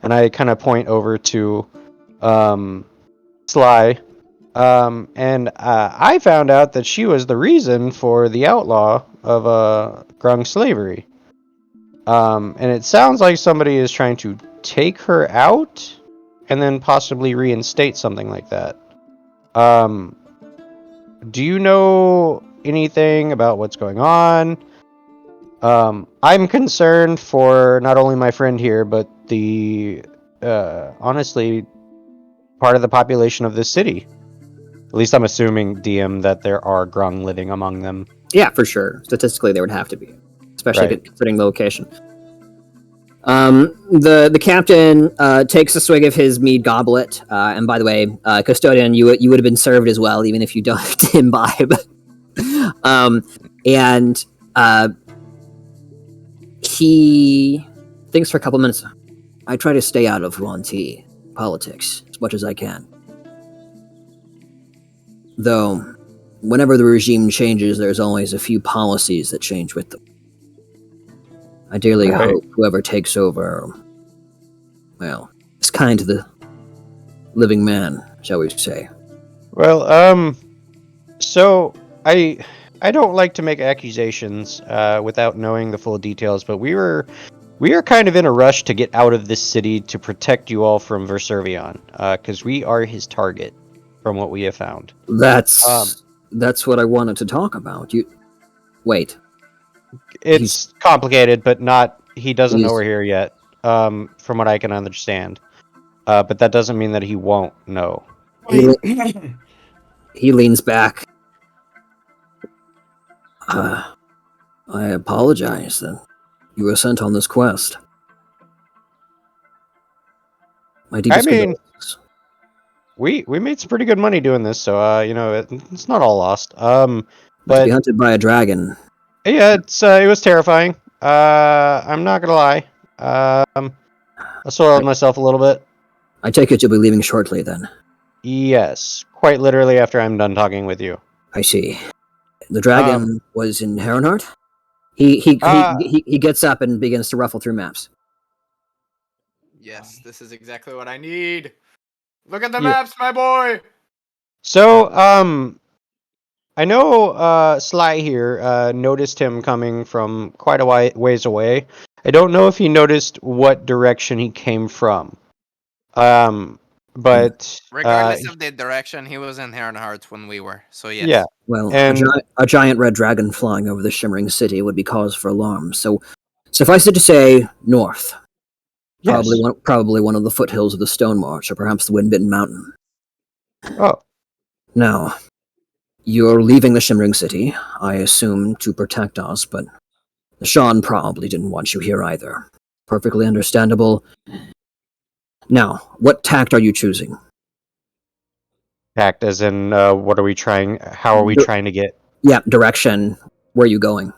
and I kind of point over to, Sly, and I found out that she was the reason for the outlaw of Grung slavery. And it sounds like somebody is trying to take her out and then possibly reinstate something like that. Do you know anything about what's going on? I'm concerned for not only my friend here, but the honestly part of the population of this city. At least I'm assuming, DM, that there are Grung living among them.
Yeah, for sure. Statistically, there would have to be, especially
Right.
considering the location. The captain takes a swig of his mead goblet, and by the way, custodian, you would have been served as well, even if you don't imbibe. And he thinks for a couple minutes. I try to stay out of Huan-Ti politics as much as I can. Though, whenever the regime changes, there's always a few policies that change with them. I dearly
Right.
hope whoever takes over, well, is kind to the living man, shall we say.
Well, so I don't like to make accusations without knowing the full details, but we were We are kind of in a rush to get out of this city to protect you all from Verservion, because we are his target, from what we have found.
That's what I wanted to talk about. Wait.
It's complicated, but not. He doesn't know
He's-
we're here yet, from what I can understand. But that doesn't mean that he won't know.
He leans back. I apologize that you were sent on this quest. My deepest
mean-
condolences.
We made some pretty good money doing this, so it's not all lost.
To
But
be hunted by a dragon.
yeah, it was terrifying. I'm not gonna lie. I soiled myself a little bit.
I take it you'll be leaving shortly then.
Yes, quite literally after I'm done talking with you.
I see. The dragon was in Heronheart? He gets up and begins to ruffle through maps.
Yes, this is exactly what I need. Look at the
Yeah.
maps, my boy.
So, I know Sly here noticed him coming from quite a ways away. I don't know if he noticed what direction he came from. But
Regardless of the direction, he was in Heronheart when we were. So yes.
yeah,
Well,
And-
a giant red dragon flying over the shimmering city would be cause for alarm. So, suffice it to say, north.
yes.
Probably one of the foothills of the Stone March, or perhaps the Windbitten Mountain.
Oh,
Now, you're leaving the shimmering city, I assume, to protect us, but the Shan probably didn't want you here either. Perfectly understandable. Now, what tact are you choosing?
tact as in what are we trying? How are we
The-
trying to get?
Yeah, direction. Where are you going?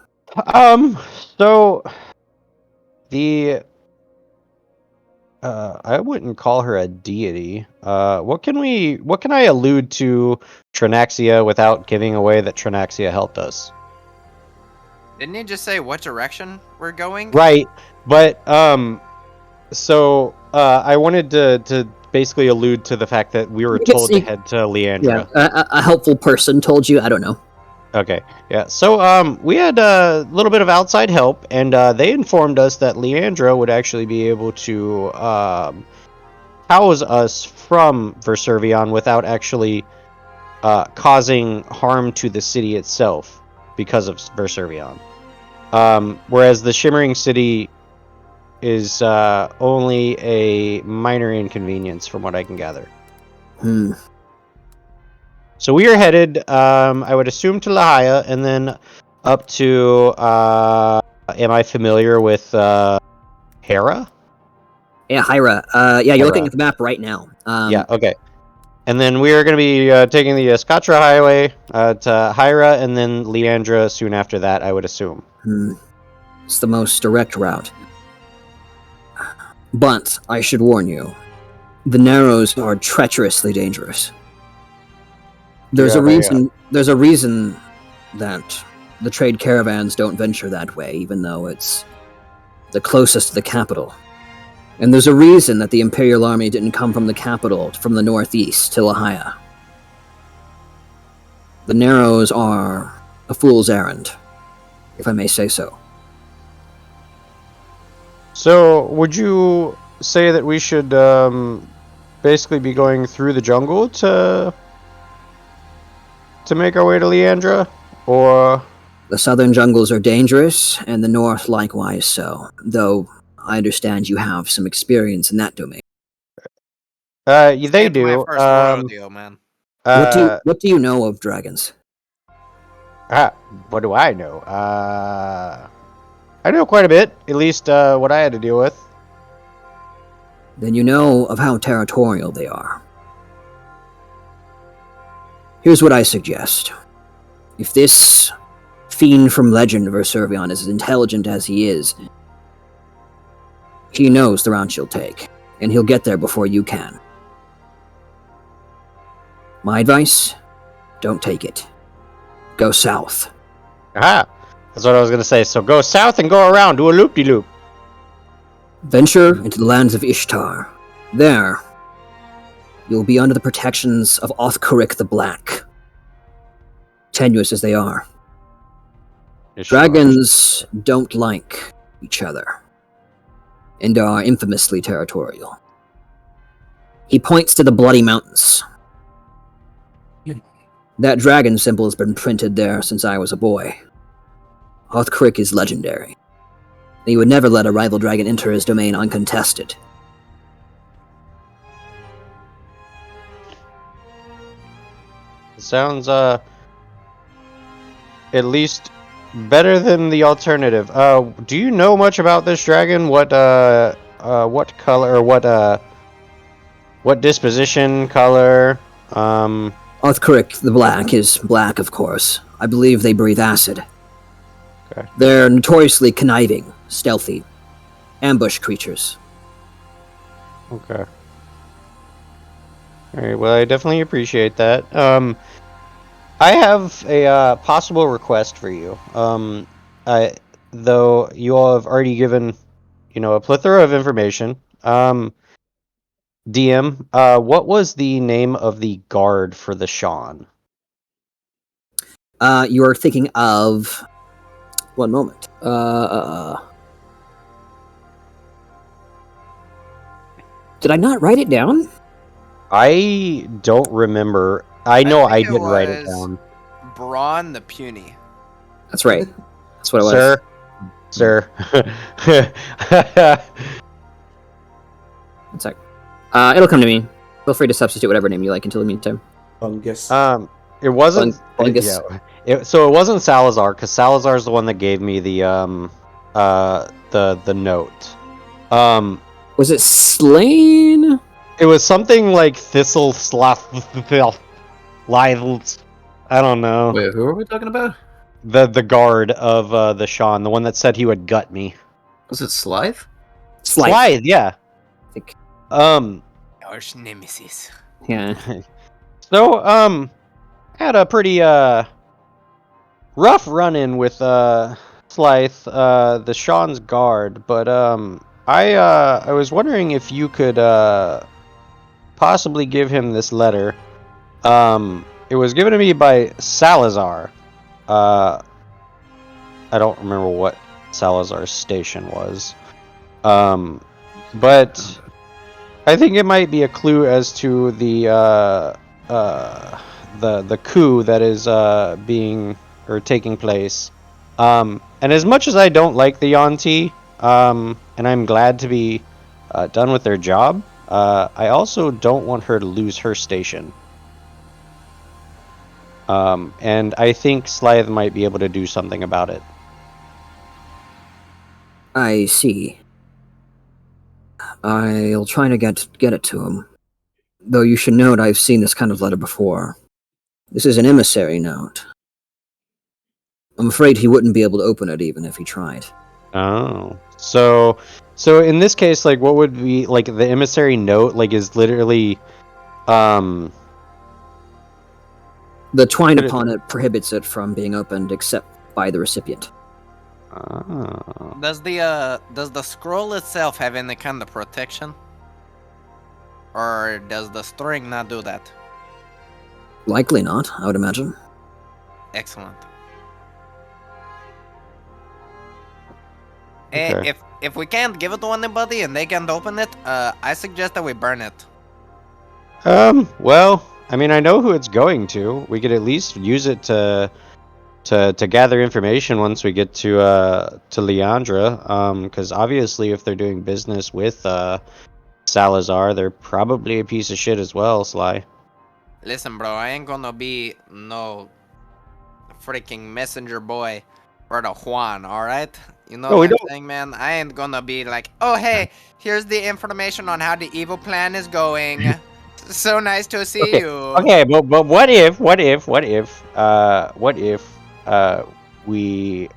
So the I wouldn't call her a deity. What can I allude to Trinaxia without giving away that Trinaxia helped us?
Didn't he just say what direction we're going?
Right, but so I wanted to basically allude to the fact that we were
You can
told to
see-
head to Leandra.
Yeah, a helpful person told you. I don't know.
Okay, yeah. So we had a little bit of outside help, and they informed us that Leandra would actually be able to house us from Verservion without actually causing harm to the city itself because of Verservion. Whereas the Shimmering City is only a minor inconvenience, from what I can gather.
Hmm.
So we are headed, I would assume, to Lahia, and then up to, am I familiar with, Hera?
Yeah, Hyra. Yeah, you're
Hyra.
looking at the map right now.
Yeah, okay. And then we are going to be taking the Skatra Highway to Hyra, and then Leandra soon after that, I would assume.
It's the most direct route. But I should warn you, the Narrows are treacherously dangerous. There's
Yeah,
a
they are.
reason. There's a reason that the trade caravans don't venture that way, even though it's the closest to the capital. And there's a reason that the Imperial Army didn't come from the capital, from the northeast to Lahia. The Narrows are a fool's errand, if I may say so.
So, would you say that we should basically be going through the jungle to make our way to Leandra? Or...
The southern jungles are dangerous, and the north likewise so, though I understand you have some experience in that domain.
they
It's
do.
my first rodeo, man.
What do you know of dragons?
What do I know? I know quite a bit, at least what I had to deal with.
Then you know of how territorial they are. Here's what I suggest. If this fiend from legend of Verservion is as intelligent as he is, he knows the route you'll take, and he'll get there before you can. My advice? Don't take it. Go south.
Aha! That's what I was going to say. So go south and go around, do a loop-de-loop.
Venture into the lands of Ishtar. There, you'll be under the protections of Othkurik the Black. Tenuous as they are. Dragons don't like each other.
and are infamously territorial. He points to the Bloody Mountains. That dragon symbol has been printed there since I was a boy. Othkrieg is legendary. He would never let a rival dragon enter his domain uncontested.
Sounds at least better than the alternative. Do you know much about this dragon? What color or what disposition, color?
Othkrieg the Black is black, of course. I believe they breathe acid.
Okay.
They're notoriously conniving, stealthy, ambush creatures.
Okay. Alright, well, I definitely appreciate that. I have a possible request for you. Though you all have already given, a plethora of information. DM, what was the name of the guard for the Sean?
You are thinking of... One moment. Did I not write it down?
I don't remember. I know I did write it down.
Braun the Puny.
That's right. That's what it was.
Sir.
One sec. It'll come to me. Feel free to substitute whatever name you like until the meantime.
Fungus.
It wasn't.
Fungus.
So it wasn't Salazar, because Salazar's the one that gave me the note.
Was it Slain?
It was something like Thistle Sloth. I don't know.
Wait, who are we talking about?
The guard of the Sean, the one that said he would gut me.
Was it Slythe?
Slythe.
Yeah.
I think.
Arch nemesis.
Yeah.
So, had a pretty rough run-in with Slythe, the Sean's guard, but I was wondering if you could possibly give him this letter. It was given to me by Salazar. I don't remember what Salazar's station was. But I think it might be a clue as to the coup that is taking place. And as much as I don't like the Yuan-Ti, and I'm glad to be done with their job, I also don't want her to lose her station. And I think Slythe might be able to do something about it.
I see. I'll try to get it to him. Though you should note I've seen this kind of letter before. This is an emissary note. I'm afraid he wouldn't be able to open it even if he tried.
Oh. So in this case, like, what would be, like, the emissary note, like, is literally,
The twine upon it prohibits it from being opened except by the recipient.
Oh.
Does the scroll itself have any kind of protection? Or does the string not do that?
Likely not, I would imagine.
Excellent.
Okay.
If we can't give it to anybody and they can't open it, I suggest that we burn it.
Well, I mean, I know who it's going to. We could at least use it to gather information once we get to Leandra. Because obviously, if they're doing business with Salazar, they're probably a piece of shit as well, Sly.
Listen, bro, I ain't gonna be no freaking messenger boy for the Juan, alright? You know what I'm saying, man? I ain't gonna be like, oh, hey, here's the information on how the evil plan is going. So nice to see you.
Okay, but what if we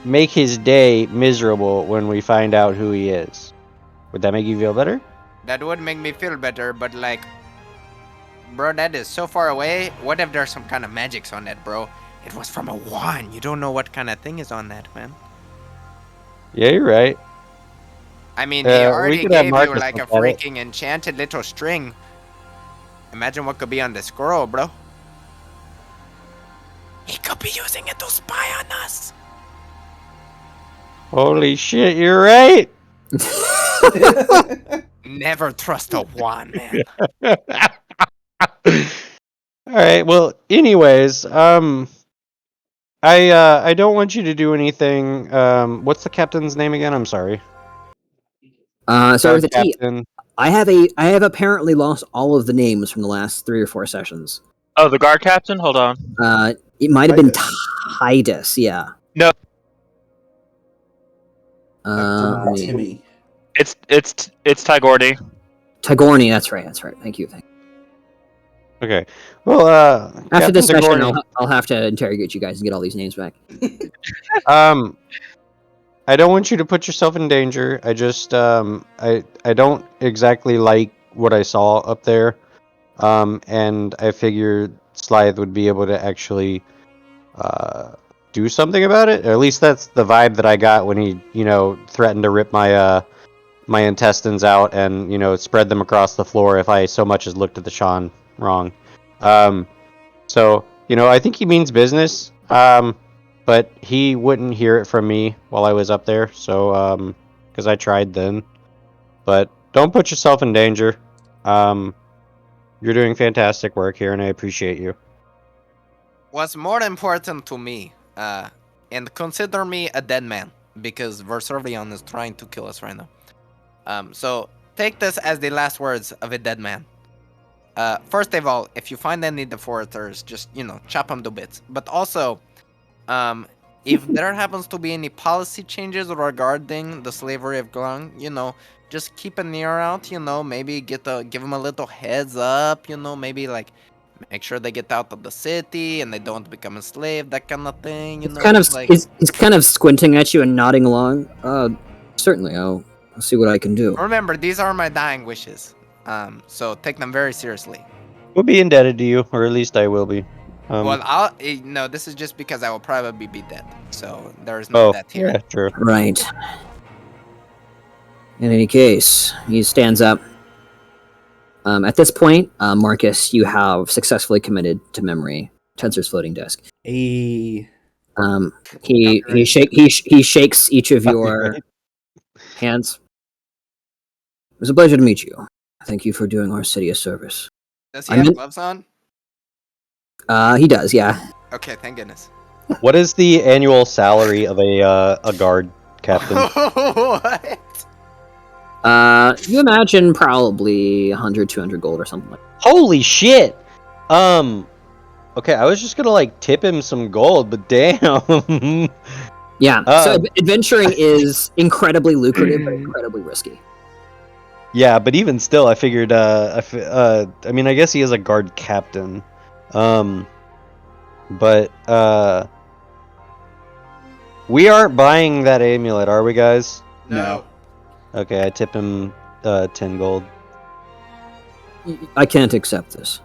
make his day miserable when we find out who he is? Would that make you feel better?
That would make me feel better, but like, bro, that is so far away. What if there's some kind of magics on that, bro? It was from a wand. You don't know what kind of thing is on that, man.
Yeah, you're right.
I mean, he already
could have
gave you
Marcus
like a
look at it.
freaking enchanted little string. Imagine what could be on the scroll, bro. He could be using it to spy on us.
Holy shit, you're right.
Never trust a one, man.
All right. Well, anyways, I don't want you to do anything. What's the captain's name again? I'm sorry.
Sorry with a T.
Captain.
I have apparently lost all of the names from the last 3 or 4 sessions.
Oh, the guard captain. Hold on.
It might have been
Titus.
Titus, yeah.
No.
Timmy.
It's Tigorny.
Tagorni, that's right. Thank you.
Okay. Well,
After
Captain
this session,
Tagorni,
I'll have to interrogate you guys and get all these names back.
I don't want you to put yourself in danger. I just I don't exactly like what I saw up there. And I figured Slythe would be able to actually do something about it. Or at least that's the vibe that I got when he, threatened to rip my my intestines out and, spread them across the floor if I so much as looked at the Sean wrong. So, I think he means business. But he wouldn't hear it from me while I was up there, so, because I tried then. But don't put yourself in danger. You're doing fantastic work here, and I appreciate you.
What's more important to me, and consider me a dead man, because Verservion is trying to kill us right now. So take this as the last words of a dead man. First of all, if you find any deforters, just, chop them to bits. But also, if there happens to be any policy changes regarding the slavery of Glung, just keep an ear out, maybe give them a little heads up, maybe make sure they get out of the city and they don't become enslaved, that kind of thing,
He's kind of squinting at you and nodding along. Certainly, I'll see what I can do.
Remember, these are my dying wishes. So take them very seriously.
We'll be indebted to you, or at least I will be.
No, this is just because I will probably be dead. So there is no death here.
Yeah, true.
Right. In any case, he stands up. At this point, Marcus, you have successfully committed to memory Tensor's floating disk.
A
He shakes each of your hands. It was a pleasure to meet you. Thank you for doing our city a service.
Does he have gloves on?
He does, yeah.
Okay, thank goodness.
What is the annual salary of a guard captain?
What?
You imagine probably 100, 200 gold or something like that.
Holy shit! Okay, I was just gonna tip him some gold, but damn.
Yeah, so adventuring is incredibly lucrative, but incredibly risky.
Yeah, but even still, I figured. I mean, I guess he is a guard captain. But we aren't buying that amulet, are we, guys?
No.
Okay, I tip him 10 gold.
I can't accept this.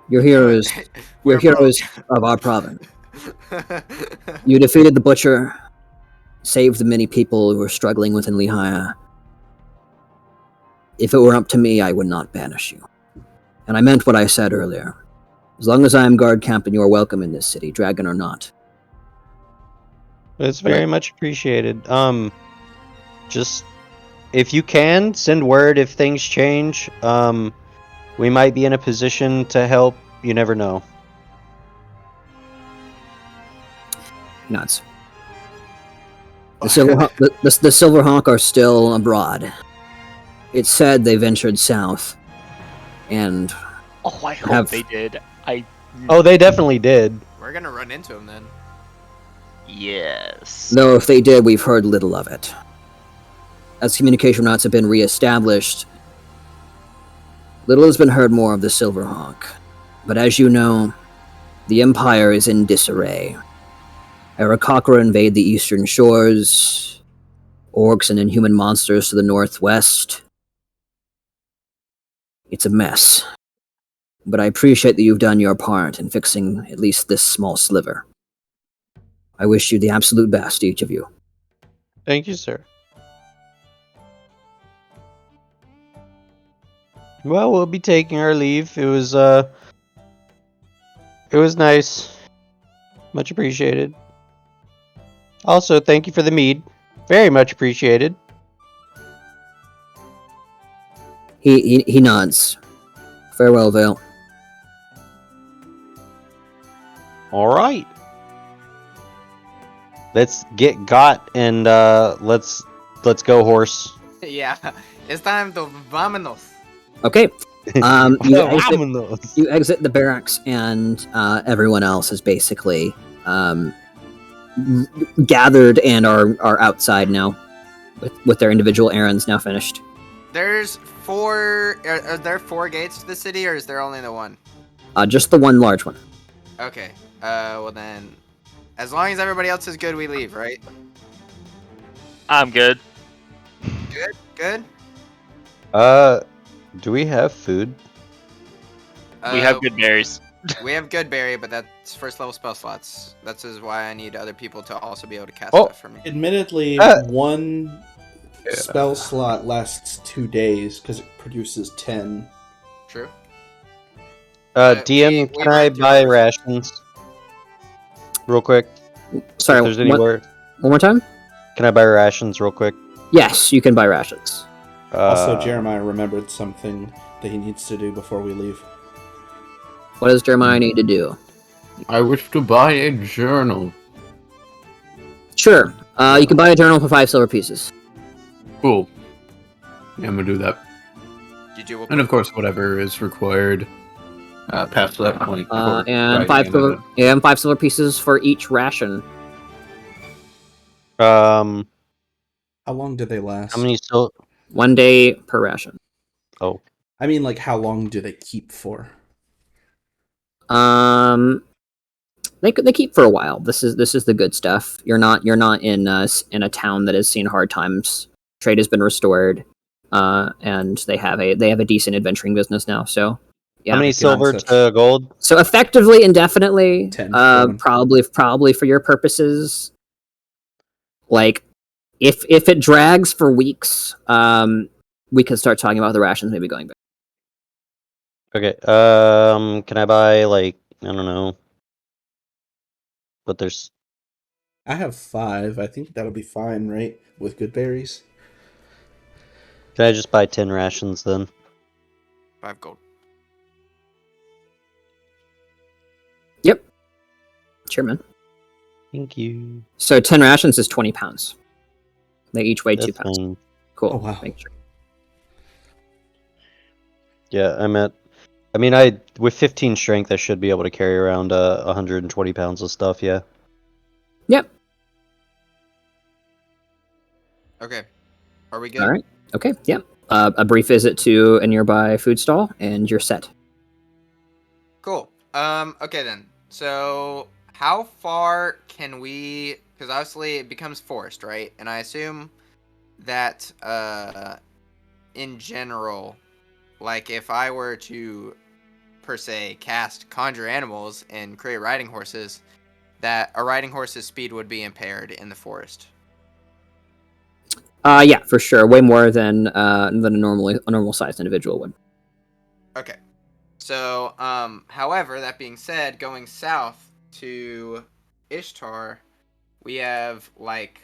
You're heroes of our province. You defeated the butcher, saved the many people who were struggling within Lehigh. If it were up to me, I would not banish you. And I meant what I said earlier. As long as I am guard captain, you are welcome in this city, dragon or not.
It's very much appreciated. Just if you can, send word if things change. We might be in a position to help. You never know.
Nuts. The Silverhawk are still abroad. It's said they ventured south, and
Oh, I hope they did.
Oh, they definitely did.
We're gonna run into him then.
Yes.
though if they did, we've heard little of it. As communication routes have been re-established, little has been heard more of the Silverhawk. But as you know, the Empire is in disarray. Aarakocra invade the eastern shores, orcs and inhuman monsters to the northwest. It's a mess. But I appreciate that you've done your part in fixing at least this small sliver. I wish you the absolute best, each of you.
Thank you, sir. Well, we'll be taking our leave. It was nice. Much appreciated. Also, thank you for the mead. Very much appreciated.
He nods. Farewell, Vale.
All right. Let's get got and let's go, horse.
Yeah, it's time to vámonos.
Okay.
Vámonos.
You exit the barracks, and everyone else is basically gathered and are outside now, with their individual errands now finished.
There's 4. Are there 4 gates to the city, or is there only the one?
Just the one large one.
Okay. Well then, as long as everybody else is good, we leave, right?
I'm good.
Good.
Do we have food?
We have good berries.
We have good berry, but that's first level spell slots. That's is why I need other people to also be able to cast
Oh.
stuff for me.
Admittedly,
Uh,
one spell slot lasts 2 days because it produces 10.
True.
DM,
we
can I
run through
buy
ours.
rations? Real quick.
Sorry,
If there's
one
anywhere,
more time?
can I buy rations real quick?
Yes, you can buy rations.
Also, Jeremiah remembered something that he needs to do before we leave.
What does Jeremiah need to do?
I wish to buy a journal.
Sure. You can buy a journal for 5 silver pieces.
Cool. Yeah, I'm gonna do that.
GG will
And of course, whatever is required past that point. for
And
writing in
5 silver pieces for each ration.
Um,
How long do they last?
how many still?
1 day per ration.
Oh,
I mean, like, how long do they keep for?
They keep for a while. This is the good stuff. You're not in a town that has seen hard times. Trade has been restored, and they have a decent adventuring business now. So yeah.
how many
good
silver
concept.
to gold?
So effectively, indefinitely.
10 for them.
Probably for your purposes. Like, if it drags for weeks, we could start talking about the rations maybe going back.
Okay. Can I buy like I don't know? But there's
I have 5. I think that'll be fine, right? With good berries.
can I just buy 10 rations then?
5 gold.
Yep. Sure, man.
Thank you.
So 10 rations is 20 pounds. They each weigh 2
That's
pounds.
fine.
Cool.
Oh, wow.
Make sure.
Yeah, I mean, with 15 strength, I should be able to carry around 120 pounds of stuff. Yeah.
Yep.
Okay. Are we good?
All right. Okay. Yep. A brief visit to a nearby food stall, and you're set.
Cool. Okay then. So, how far can we? Because obviously it becomes forest, right? And I assume that, in general, like if I were to, per se, cast conjure animals and create riding horses, that a riding horse's speed would be impaired in the forest.
Yeah, for sure. Way more than a normal sized individual would.
Okay. So, however, that being said, going south to Ishtar, we have like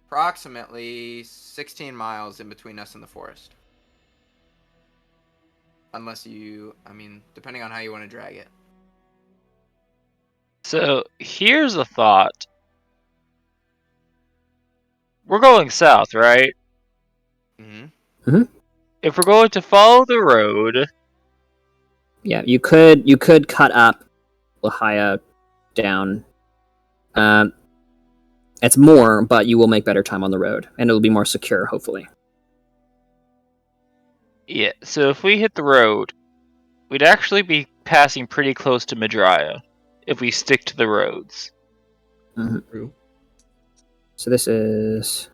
approximately 16 miles in between us and the forest. Unless depending on how you want to drag it.
So here's a thought. We're going south, right?
Mm-hmm.
If we're going to follow the road,
Yeah, you could cut up Lahia down. It's more, but you will make better time on the road, and it'll be more secure, hopefully.
yeah. So if we hit the road, we'd actually be passing pretty close to Madraya if we stick to the roads.
True.
So this is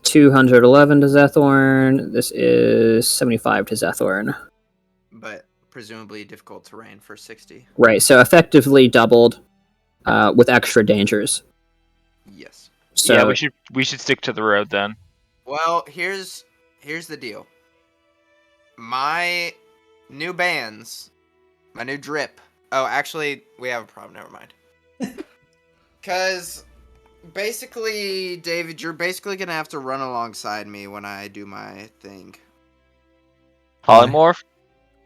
211 to Zethorn. This is 75 to Zethorn.
But presumably difficult terrain for 60.
Right, so effectively doubled, with extra dangers.
Yes.
So
Yeah, we should stick to the road then.
Well, here's the deal. My new bands, my new drip. Oh, actually, we have a problem. Never mind. Because basically, David, you're basically gonna have to run alongside me when I do my thing.
Polymorph?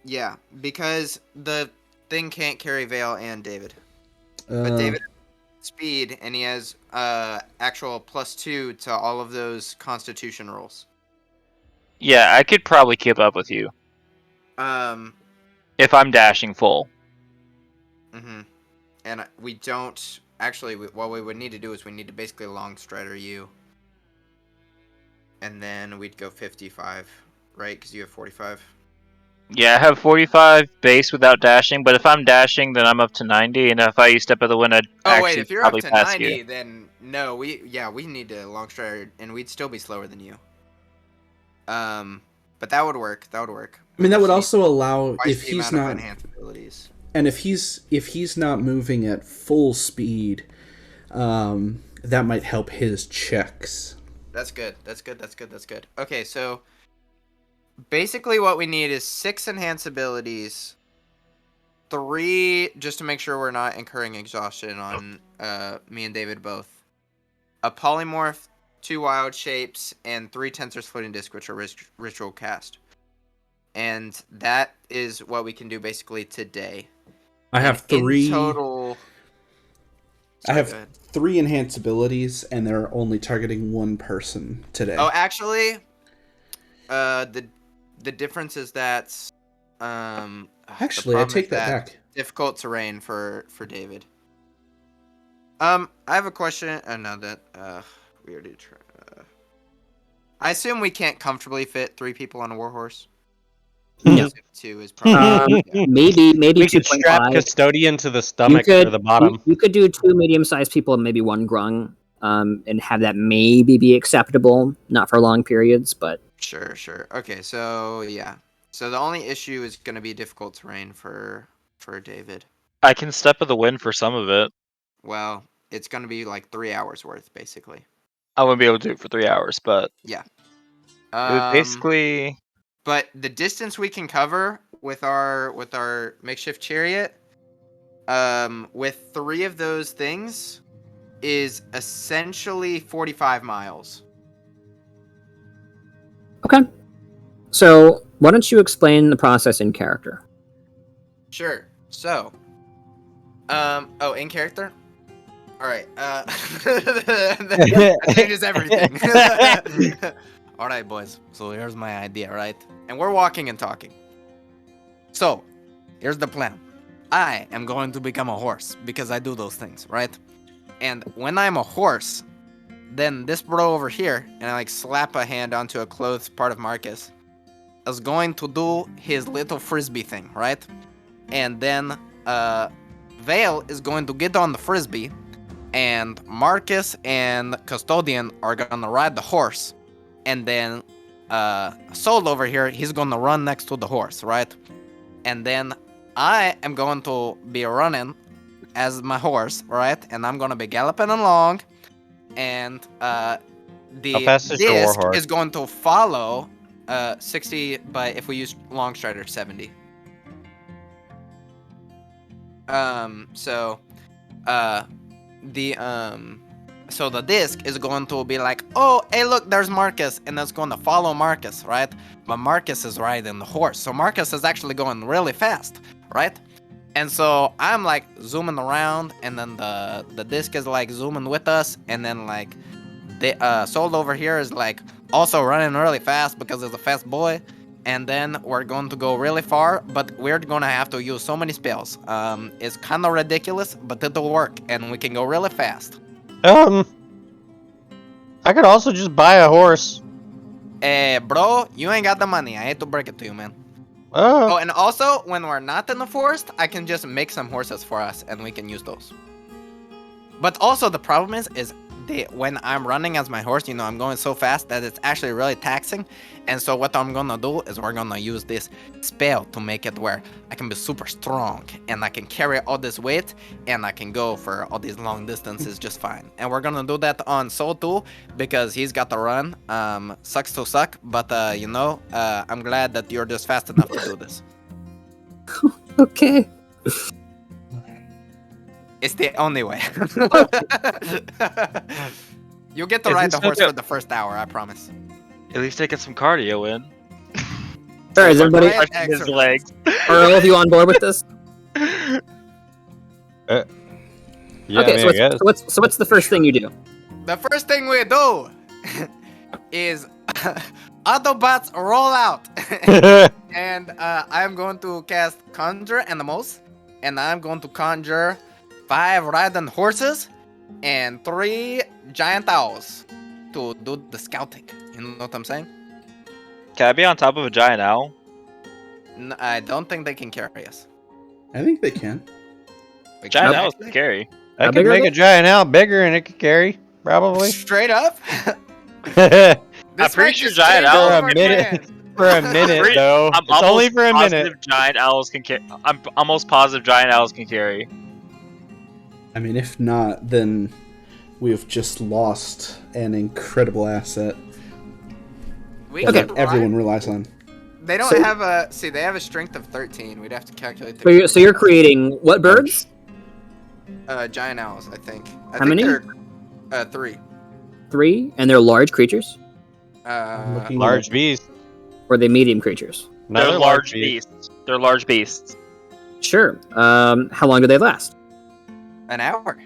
Yeah, because the thing can't carry Vale and David. But David has speed, and he has actual +2 to all of those Constitution rolls.
Yeah, I could probably keep up with you if I'm dashing full.
And we don't actually. What we would need to do is we need to basically long strider you, and then we'd go 55, right? Because you have 45.
Yeah, I have 45 base without dashing, but if I'm dashing, then I'm up to 90, and if I use Step of the Wind, I'd actually
If you're up
probably
to
pass
90,
you.
then no, we need to long strider, and we'd still be slower than you. But that would work. That would work.
I mean, that would also allow
Twice
if
the
he's
amount of
not,
enhanced abilities.
and if he's not moving at full speed, that might help his checks.
That's good. That's good. Okay, so basically what we need is 6 enhanced abilities, 3 just to make sure we're not incurring exhaustion on me and David both, a polymorph, 2 wild shapes, and 3 Tensor's Floating Disc, which are ritual cast. And that is what we can do basically today.
I have 3
in total.
I
Sorry, go
have
ahead.
3 enhanced abilities, and they're only targeting one person today.
Oh, actually, the difference is that
Actually, I take that back.
Difficult terrain for David. I have a question. No, that we already tried. I assume we can't comfortably fit 3 people on a warhorse.
No.
2 is probably
Maybe
We could strap
2.5.
Custodian to the stomach or the bottom.
You could do 2 medium-sized people and maybe 1 grung, and have that maybe be acceptable, not for long periods, but
Sure. Okay, so yeah. So the only issue is going to be difficult terrain for David.
I can Step of the Wind for some of it.
Well, it's going to be like 3 hours worth, basically.
I wouldn't be able to do it for 3 hours, but
Yeah.
it would basically.
But the distance we can cover with our makeshift chariot, with 3 of those things, is essentially 45 miles.
okay. So why don't you explain the process in character?
Sure. So, in character. All right. That changes everything. All right, boys. So here's my idea, right? And we're walking and talking. So, here's the plan. I am going to become a horse because I do those things, right? And when I'm a horse, then this bro over here, and I like slap a hand onto a clothed part of Marcus, is going to do his little frisbee thing, right? And then Vale is going to get on the frisbee, and Marcus and Custodian are gonna ride the horse, and then Soul over here, he's gonna run next to the horse, right? And then I am going to be running as my horse, right? And I'm gonna be galloping along, and the
How fast is your
disc
warhorse?
is going to follow 60, but if we use long strider, 70. So the disc is going to be like, oh, hey, look, there's Marcus, and it's going to follow Marcus, right? But Marcus is riding the horse, so Marcus is actually going really fast, right? And so I'm like zooming around, and then the disc is like zooming with us, and then like the Soul over here is like also running really fast because he's a fast boy. And then we're going to go really far, but we're gonna have to use so many spells. It's kind of ridiculous, but it'll work, and we can go really fast.
I could also just buy a horse.
Bro, you ain't got the money. I hate to break it to you, man.
Oh,
Oh, and also, when we're not in the forest, I can just make some horses for us, and we can use those. But also, the problem is when I'm running as my horse, I'm going so fast that it's actually really taxing. And so what I'm gonna do is we're gonna use this spell to make it where I can be super strong, and I can carry all this weight, and I can go for all these long distances just fine. And we're gonna do that on Soul too, because he's got to run. Sucks to suck, but I'm glad that you're just fast enough to do this.
Okay.
It's the only way. You'll get to
Is
ride
this
the horse
okay?
for the first hour, I promise.
At least I get some cardio in.
All right, is everybody?
Right.
Stretching his
Excellent.
legs.
Are all of you on board with this?
Yeah,
Okay,
I
so,
mean, I guess.
what's the first thing you do?
The first thing we do is Autobots roll out. And I'm going to cast Conjure Animals. And I'm going to conjure 5 riding horses and 3 giant owls to do the scouting. You know what I'm saying?
Can I be on top of a giant owl?
I don't think they can carry us.
I think they can.
We
Giant
can
owls
actually.
can carry.
I
How
could
big are
make
they?
a giant owl bigger and it could carry, probably.
Straight up?
I'm
This
pretty
might
sure
just
giant
change
owls
our
For a minute.
plans.
For a minute,
Pretty-
though.
I'm
It's only
almost
for a
positive
minute.
giant owls can carry. I'm almost positive giant owls can carry.
I mean, if not, then we've just lost an incredible asset
We
that
can
everyone
ride-
relies on.
They don't
So-
have a. See, they have a strength of 13. We'd have to calculate
So
the
you're creating what birds?
giant owls, I think. I
How
think
many?
They're 3.
3, and they're large creatures,
Looking
Large
at-
beast.
or are they medium creatures?
They're
Another
large
beast.
beasts. They're large beasts.
Sure. How long do they last?
An hour.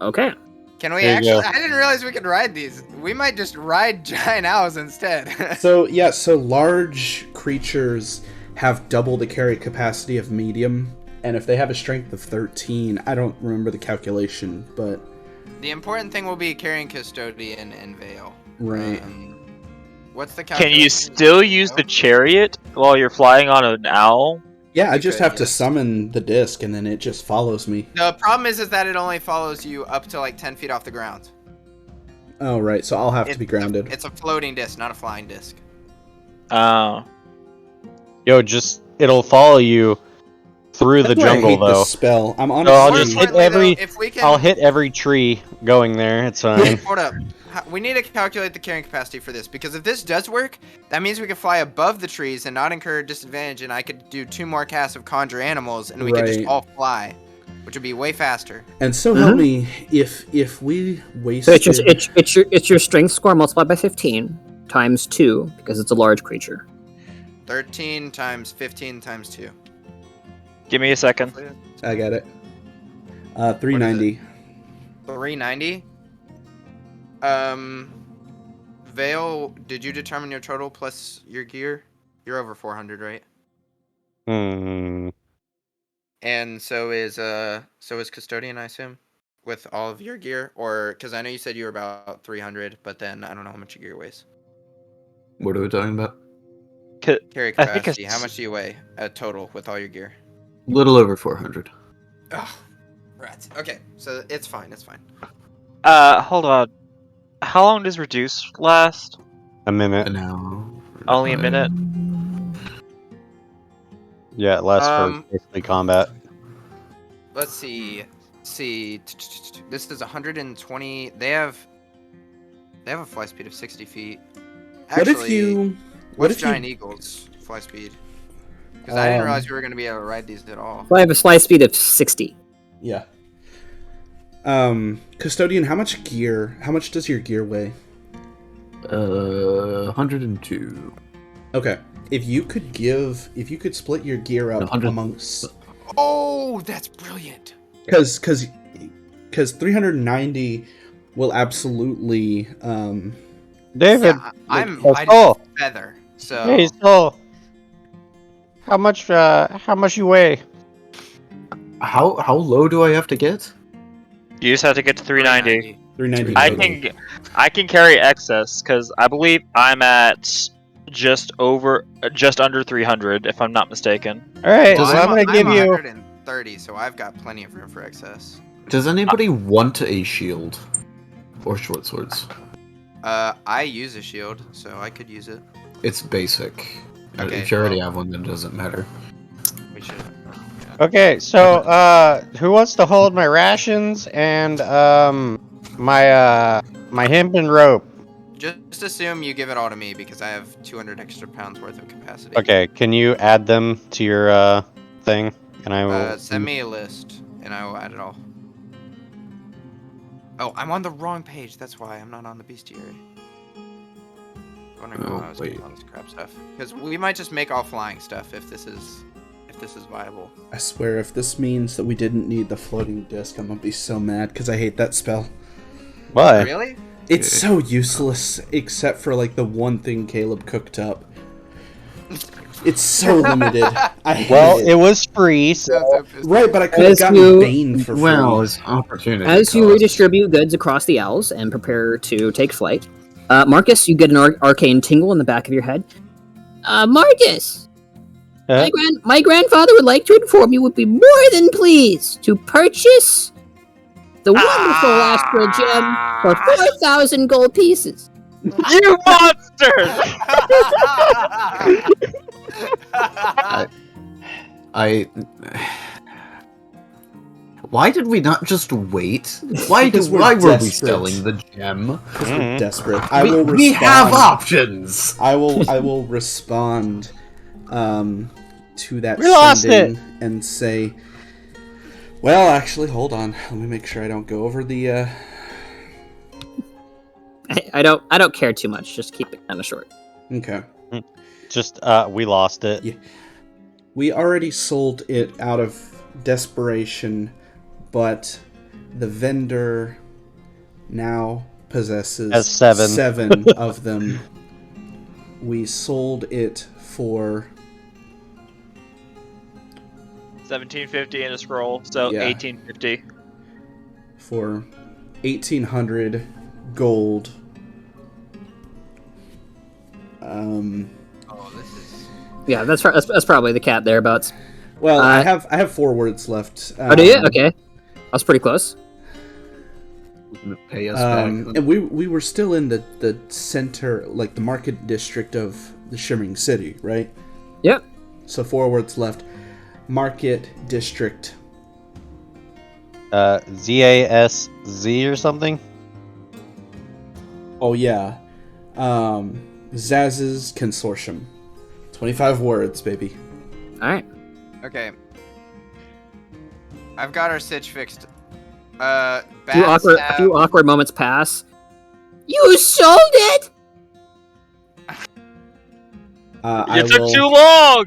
Okay.
Can we
There you
actually?
go.
I didn't realize we could ride these. We might just ride giant owls instead.
So yeah, so large creatures have double the carry capacity of medium, and if they have a strength of 13, I don't remember the calculation, but
The important thing will be carrying Custodian and Veil.
right.
What's the
Can
calculation?
you still use the chariot while you're flying on an owl?
Yeah, I
you
just
could,
have to
yes.
summon the disc, and then it just follows me.
The problem is that it only follows you up to like 10 feet off the ground.
Oh right, so I'll have to be grounded.
It's a floating disc, not a flying disc.
Oh.
Yo, just it'll follow you through the
That's why I
jungle,
hate
though.
this spell. I'm
I'll
honestly
just hit
importantly,
every-
though, if we can,
I'll hit every tree going there. It's fine.
Hold up. We need to calculate the carrying capacity for this, because if this does work, that means we can fly above the trees and not incur disadvantage, and I could do 2 more casts of Conjure Animals, and we could just
Right.
all fly, which would be way faster.
And so help me, if we waste
So it's your strength score multiplied by 15 times 2 because it's a large creature.
13 times 15 times 2.
Give me a second.
I got it. 390.
390. Veil, did you determine your total plus your gear? You're over 400, right?
Hmm.
And so is Custodian, I assume, with all of your gear, or because I know you said you were about 300, but then I don't know how much your gear weighs.
What are we talking about?
Carry
I think
capacity. How
it's-
much do you weigh total with all your gear?
Little over 400.
Oh, rats. Okay, so it's fine. It's fine.
Hold on. How long does reduce last?
A minute.
And now.
Only a minute?
Yeah, it lasts
Um,
for basically combat.
Let's see. This is 120. They have a fly speed of 60 feet.
What if you? What
What's
if
Giant
you?
Eagle's fly speed? Because I didn't
Um,
realize we were going to be able to ride these at all.
So I have a fly speed of 60.
Yeah. Custodian, how much gear? How much does your gear weigh?
102.
Okay. If you could split your gear up
100.
amongst,
Oh, that's brilliant.
because 390 will absolutely
David,
Yeah, I'm
oh,
I
oh.
just feather. So
Hey, so how much you weigh?
How low do I have to get?
You just have to get to 390.
390.
I can carry excess because I believe I'm at just under 300 if I'm not mistaken.
All right,
Does
so I'm gonna give you.
130, so I've got plenty of room for excess.
Does anybody want a shield? Or short swords?
I use a shield, so I could use it.
It's basic.
Okay,
If you already
well-
have one, then it doesn't matter.
We should.
Okay, so who wants to hold my rations and my hempen rope?
Just assume you give it all to me because I have 200 extra pounds worth of capacity.
Okay, can you add them to your thing? And I will.
Send me a list. and I will add it all. Oh, I'm on the wrong page. That's why I'm not on the bestiary. Wondering how I was getting all this crap stuff. Because we might just make all flying stuff if this is viable.
I swear, if this means that we didn't need the floating disc, I'm gonna be so mad because I hate that spell.
Why?
Really?
It's so useless, except for like the one thing Caleb cooked up. It's so limited. I hate
It was free, so
Right, but I could have
As
gotten
you-
Bane for free.
Well, it's opportunity.
As you
cost.
redistribute goods across the Owls and prepare to take flight, Marcus, you get an arcane tingle in the back of your head. Marcus!
Huh?
My grandfather would like to inform you would be more than pleased to purchase the wonderful astral gem for 4,000 gold pieces.
You monsters!
Why did we not just wait? Why
Because we're
were we
desperate.
selling the gem?
Because we're
Mhm.
desperate. I will respond.
We have options.
I will respond to that
We lost
sending and say, well, actually, hold on. Let me make sure I don't go over the
I don't care too much. Just keep it kind of short.
Okay.
just we lost it.
Yeah. We already sold it out of desperation, but the vendor now possesses
Has 7.
7 of them. We sold it for
1750 in a scroll, so
Yeah.
1850.
1,800 gold.
Oh, this is.
Yeah, that's probably the cap thereabouts.
Well, I
Uh,
have 4 words left.
Oh, do you? Okay, I was pretty close.
Pay us back.
And we were still in the center, like the market district of the Shimmering City, right?
Yep.
So 4 words left. Market district.
ZASZ or something.
Oh yeah. Zaz's Consortium. 25 words, baby.
All right.
Okay. I've got our sitch fixed.
A
Bats
few awkward moments pass. You sold it.
I
You took
will,
too long!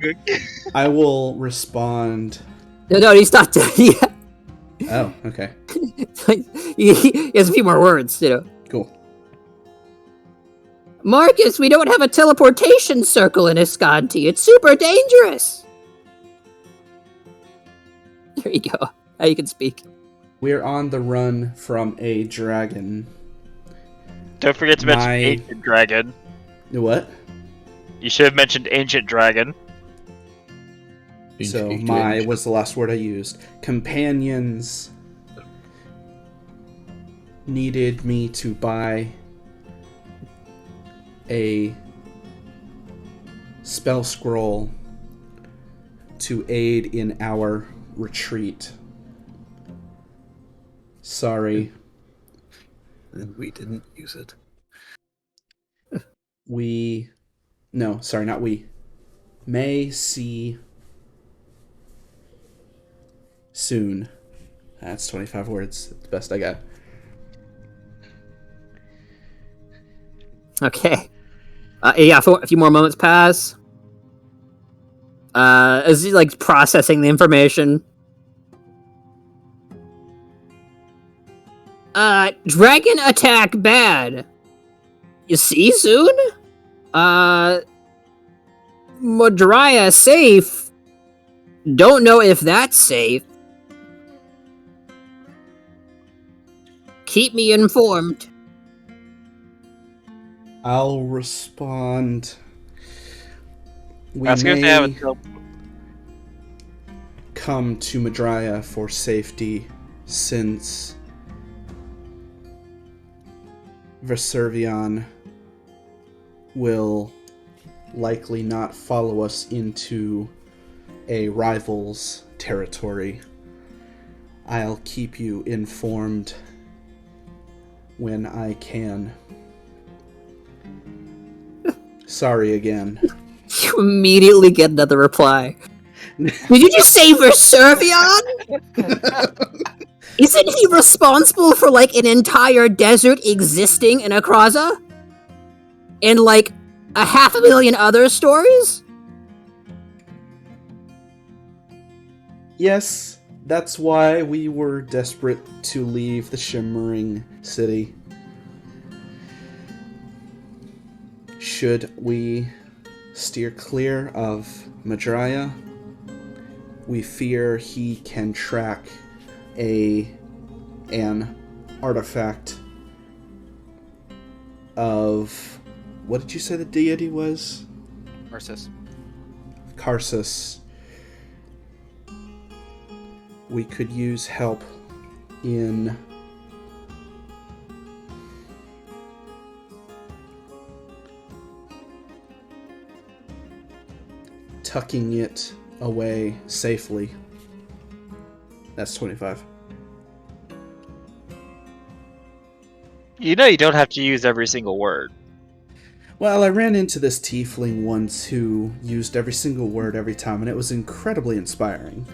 I will respond.
No, he's not dead yet.
Oh, okay.
He has a few more words, you know.
Cool.
Marcus, we don't have a teleportation circle in Escanti. It's super dangerous. There you go. Now you can speak.
We're on the run from a dragon.
Don't forget to mention
My-
Ancient Dragon.
What?
You should have mentioned Ancient Dragon.
So my was the last word I used. Companions needed me to buy a spell scroll to aid in our retreat. Sorry,
And we didn't use it.
not we. May see soon. That's 25 words. That's the best I got.
Okay. Yeah, a few more moments pass. As he's like processing the information. Dragon attack bad. You see soon? Modria safe. Don't know if that's safe. Keep me informed.
I'll respond. We
Ask if they have a
may
tel-
come to Modria for safety, since Veservion will likely not follow us into a rival's territory. I'll keep you informed when I can. Sorry again.
You immediately get another reply. Did you just say Verservion? Isn't he responsible for like an entire desert existing in Akraza? And like 500,000 other stories?
Yes, that's why we were desperate to leave the Shimmering City. Should we steer clear of Madrya, we fear he can track an artifact of... What did you say the deity was?
Versus.
Karsus. We could use help in tucking it away safely. That's 25.
You know you don't have to use every single word.
Well, I ran into this tiefling once who used every single word every time, and it was incredibly inspiring.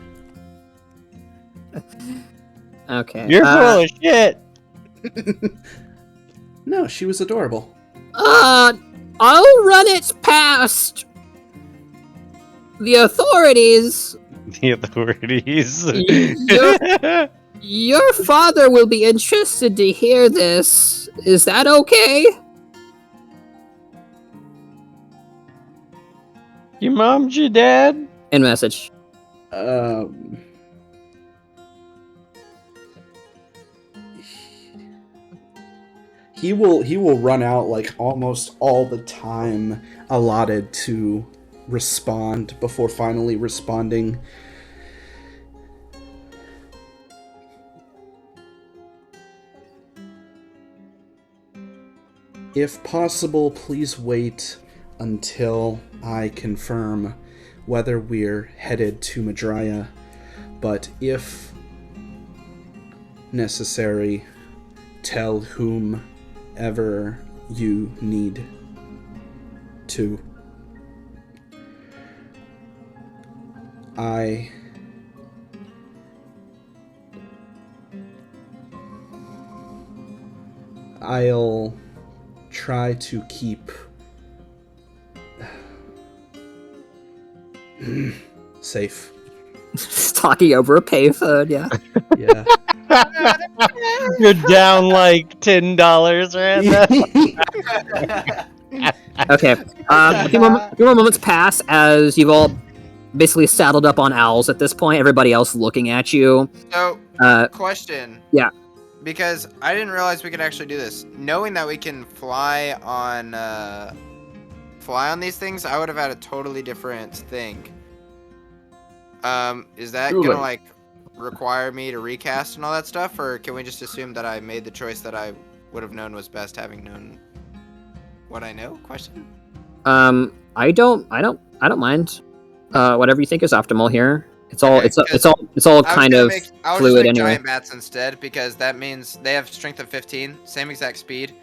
Okay.
You're full of shit.
No, she was adorable.
I'll run it past the authorities.
The authorities.
Your father will be interested to hear this. Is that okay?
Your mom's your dad?
In message.
He will run out like almost all the time allotted to respond before finally responding. If possible, please wait until I confirm whether we're headed to Madrya, but if necessary, tell whomever you need to. I'll try to keep safe.
Talking over a payphone, yeah.
Yeah.
You're down like $10 right now.
Okay. A few more moments pass as you've all basically saddled up on owls at this point. Everybody else looking at you.
So,
Uh,
question.
yeah.
Because I didn't realize we could actually do this. Knowing that we can fly on these things, I would have had a totally different thing. Is that
Truly.
gonna like require me to recast and all that stuff, or can we just assume that I made the choice that I would have known was best, having known what I know? Question.
I don't mind. Whatever you think is optimal here. It's all
Okay,
it's all kind of
I'll
fluid
just make
anyway.
giant bats instead, because that means they have strength of 15, same exact speed.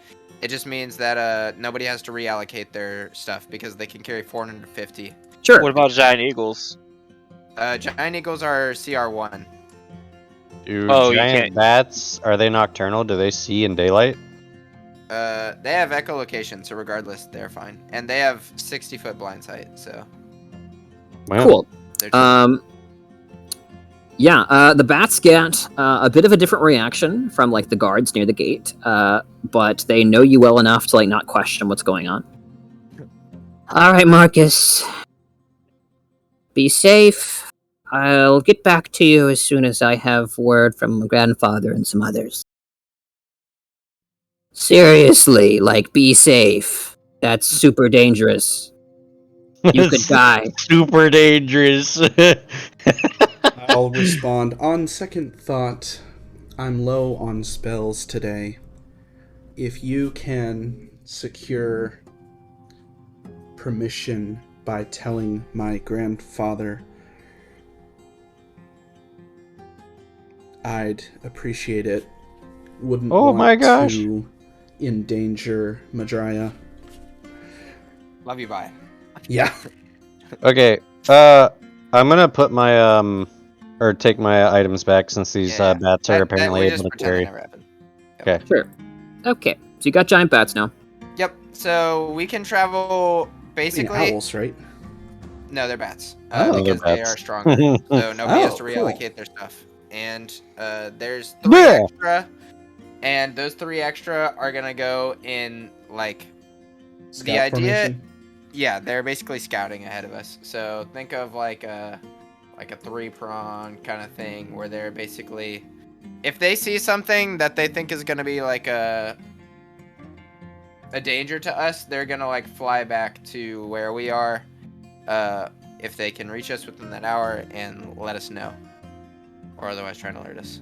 It just means that nobody has to reallocate their stuff because they can carry 450.
Sure.
What about giant eagles?
Giant eagles are CR1.
Do
Oh, you
giant
can't-
bats, are they nocturnal? Do they see in daylight?
They have echolocation, so regardless, they're fine. And they have 60-foot blind sight, so
Well,
Cool.
they're chill.
Yeah, the bats get a bit of a different reaction from like the guards near the gate, but they know you well enough to like not question what's going on. All right, Marcus, be safe. I'll get back to you as soon as I have word from my grandfather and some others. Seriously, like, be safe. That's super dangerous. You could die.
super dangerous.
I'll respond. On second thought, I'm low on spells today. If you can secure permission by telling my grandfather, I'd appreciate it. Wouldn't
Oh
want
my gosh.
to endanger Madrya.
Love you, bye.
Yeah.
Okay, I'm gonna put my or take my items back since these
Yeah,
bats are apparently
we
able
just
to
pretend that
carry.
never happened.
Okay.
Sure. Okay, so you got giant bats now.
Yep. So we can travel
Wait,
basically.
owls, right?
No, they're bats.
Oh.
They're
Because they
bats.
are stronger. So nobody has to
Oh, cool.
reallocate their stuff. And there's 3
Yeah.
extra. And those 3 extra are gonna go in like
Scout
idea-
formation?
yeah, they're basically scouting ahead of us. So think of like a 3-prong kind of thing where they're basically, if they see something that they think is gonna be like a danger to us, they're gonna like fly back to where we are, if they can reach us within that hour and let us know, or otherwise try to alert us.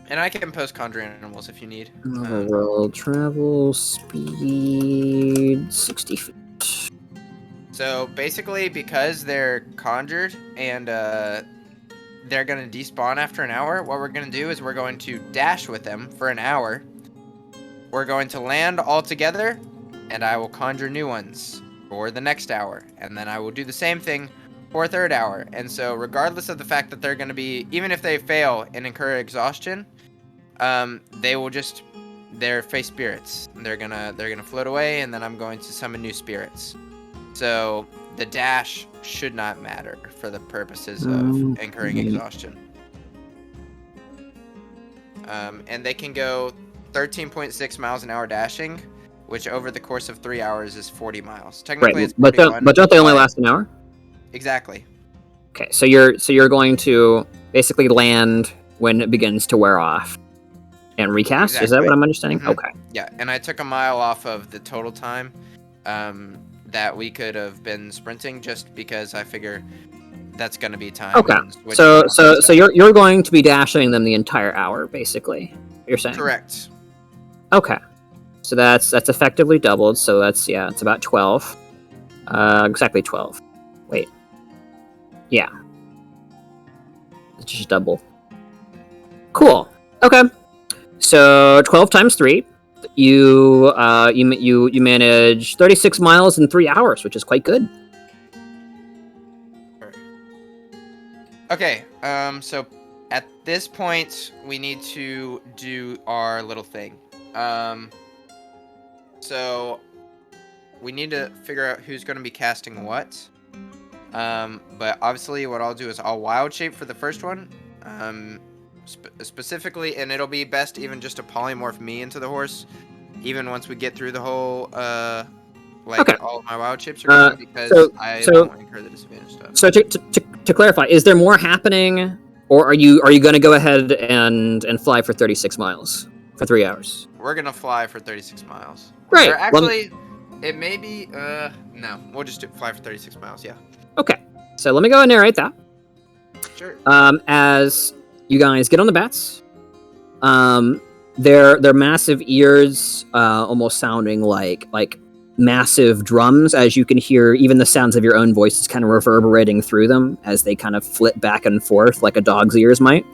And I can post conjure animals if you need.
Overworld travel speed 60 feet.
So basically, because they're conjured and they're gonna despawn after an hour, what we're gonna do is we're going to dash with them for an hour. We're going to land all together, and I will conjure new ones for the next hour, and then I will do the same thing for a third hour. And so, regardless of the fact that they're gonna be, even if they fail and incur exhaustion, they will just, they're face spirits. They're gonna float away, and then I'm going to summon new spirits. So the dash should not matter for the purposes of incurring exhaustion. And they can go 13.6 miles an hour dashing, which over the course of 3 hours is 40 miles. Technically,
Right,
it's
but
41,
don't they only last an hour?
Exactly.
Okay, so you're going to basically land when it begins to wear off and recast. Is that
Exactly.
what I'm understanding?
Mhm.
Okay.
Yeah, and I took a mile off of the total time that we could have been sprinting, just because I figure that's going to be time.
Okay.
and switching
So
off and stuff.
you're going to be dashing them the entire hour, basically. You're saying.
Correct.
Okay. So that's effectively doubled. So that's it's about 12. Exactly 12. Wait. Yeah. It's just double. Cool. Okay. So 12 times 3. You manage 36 miles in 3 hours, which is quite good.
Okay, so at this point, we need to do our little thing. So we need to figure out who's going to be casting what. But obviously, what I'll do is I'll wild shape for the first one. Specifically, and it'll be best even just to polymorph me into the horse, even once we get through the whole
Okay.
all of my wild shapes are gone, because I
so-
won't incur the disadvantage stuff.
So to clarify, is there more happening, or are you going to go ahead and fly for 36 miles for 3 hours?
We're gonna fly for 36 miles.
Great.
Or
Well,
actually, it may be. No, we'll just fly for 36 miles. Yeah.
okay. So let me go and narrate that.
Sure.
As you guys get on the bats, their massive ears, almost sounding like massive drums, as you can hear even the sounds of your own voices kind of reverberating through them as they kind of flit back and forth like a dog's ears might.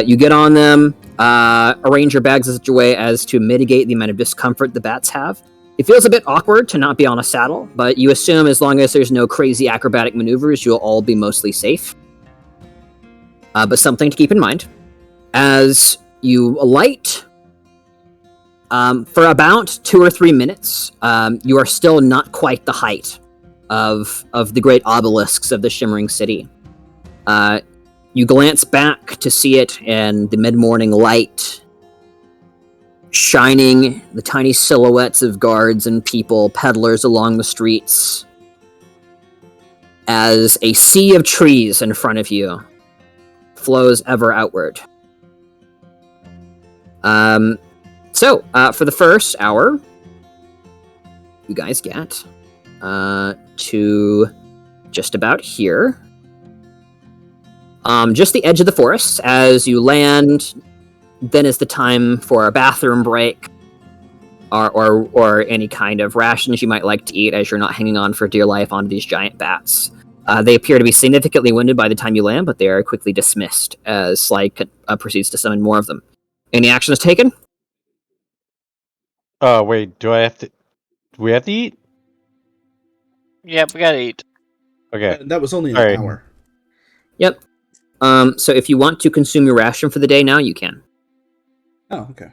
You get on them, arrange your bags in such a way as to mitigate the amount of discomfort the bats have. It feels a bit awkward to not be on a saddle, but you assume as long as there's no crazy acrobatic maneuvers, you'll all be mostly safe. But something to keep in mind. As you alight, for about 2 or 3 minutes, you are still not quite the height of the great obelisks of the Shimmering City. You glance back to see it in the mid-morning light, shining the tiny silhouettes of guards and people, peddlers along the streets, as a sea of trees in front of you flows ever outward. So, for the first hour, you guys get to just about here. Just the edge of the forest. As you land, then is the time for a bathroom break, or any kind of rations you might like to eat, as you're not hanging on for dear life onto these giant bats. They appear to be significantly winded by the time you land, but they are quickly dismissed as Slide proceeds to summon more of them. Any actions taken?
Wait, do we have to eat?
Yep, we gotta eat.
Okay.
That was only an
Sorry.
hour.
Yep. So if you want to consume your ration for the day now, you can.
Oh, okay.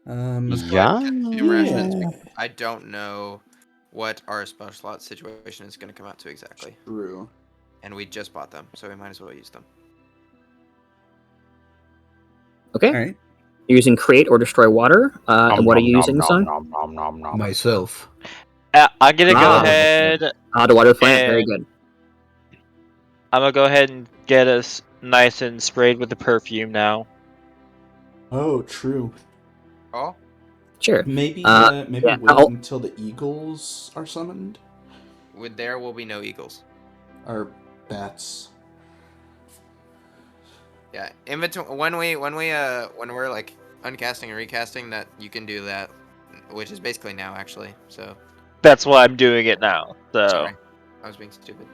Let's go ahead and
Yeah.
consume rations, because I don't know what our special slot situation is going to come out to exactly.
True.
And we just bought them, so we might as well use them.
Okay.
All right.
You're using create or destroy water. And what are you using, son?
Myself.
I'm gonna go
Ah.
ahead.
The water plant. Very
And-
good.
I'm gonna go ahead and get us nice and sprayed with the perfume now.
Oh, true.
Oh?
Sure.
Maybe
yeah,
wait
I'll-
until the eagles are summoned,
There will be no eagles.
or bats.
Yeah, in between when we're like uncasting and recasting, that you can do that, which is basically now actually. So
That's why I'm doing it now. So,
sorry, I was being stupid.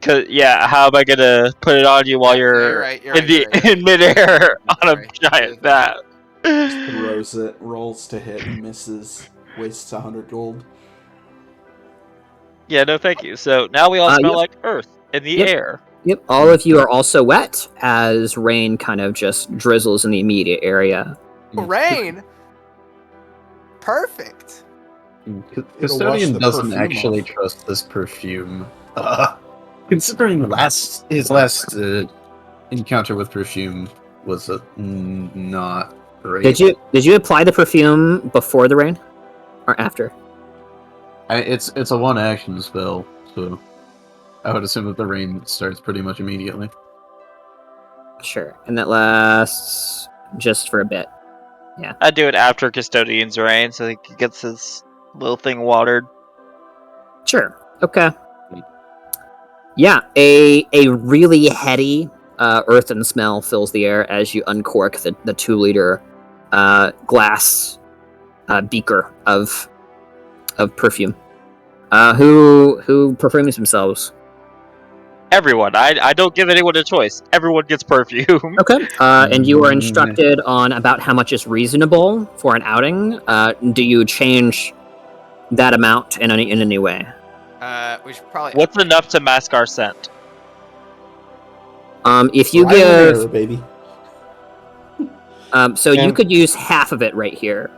cause yeah, how am I gonna put it on you while
You're
you're
right, you're
in
right,
the
you're right.
in midair on a
Sorry.
giant bat?
Throws it, rolls to hit, and misses. Wastes 100 gold.
Yeah, no, thank you. So now we all smell
Yep.
like earth in the
Yep.
air.
Yep. All of you are also wet as rain kind of just drizzles in the immediate area.
Rain. Perfect.
Custodian
the
doesn't
perfume
actually
off.
trust this perfume. Considering his last encounter with perfume was not great.
Did you apply the perfume before the rain or after?
It's a one action spell, so I would assume that the rain starts pretty much immediately.
Sure. And that lasts just for a bit.
I do it after Custodian's Rain, so he gets his little thing watered.
Sure. Okay. Yeah, a really heady earthen smell fills the air as you uncork the 2-liter glass beaker of perfume. Who perfumes themselves?
Everyone. I don't give anyone a choice. Everyone gets perfume.
Okay. And you are instructed on about how much is reasonable for an outing. Do you change that amount in any way?
We should probably.
What's enough to mask our scent?
If you
Trial and
give,
error, baby.
so you could use half of it right here.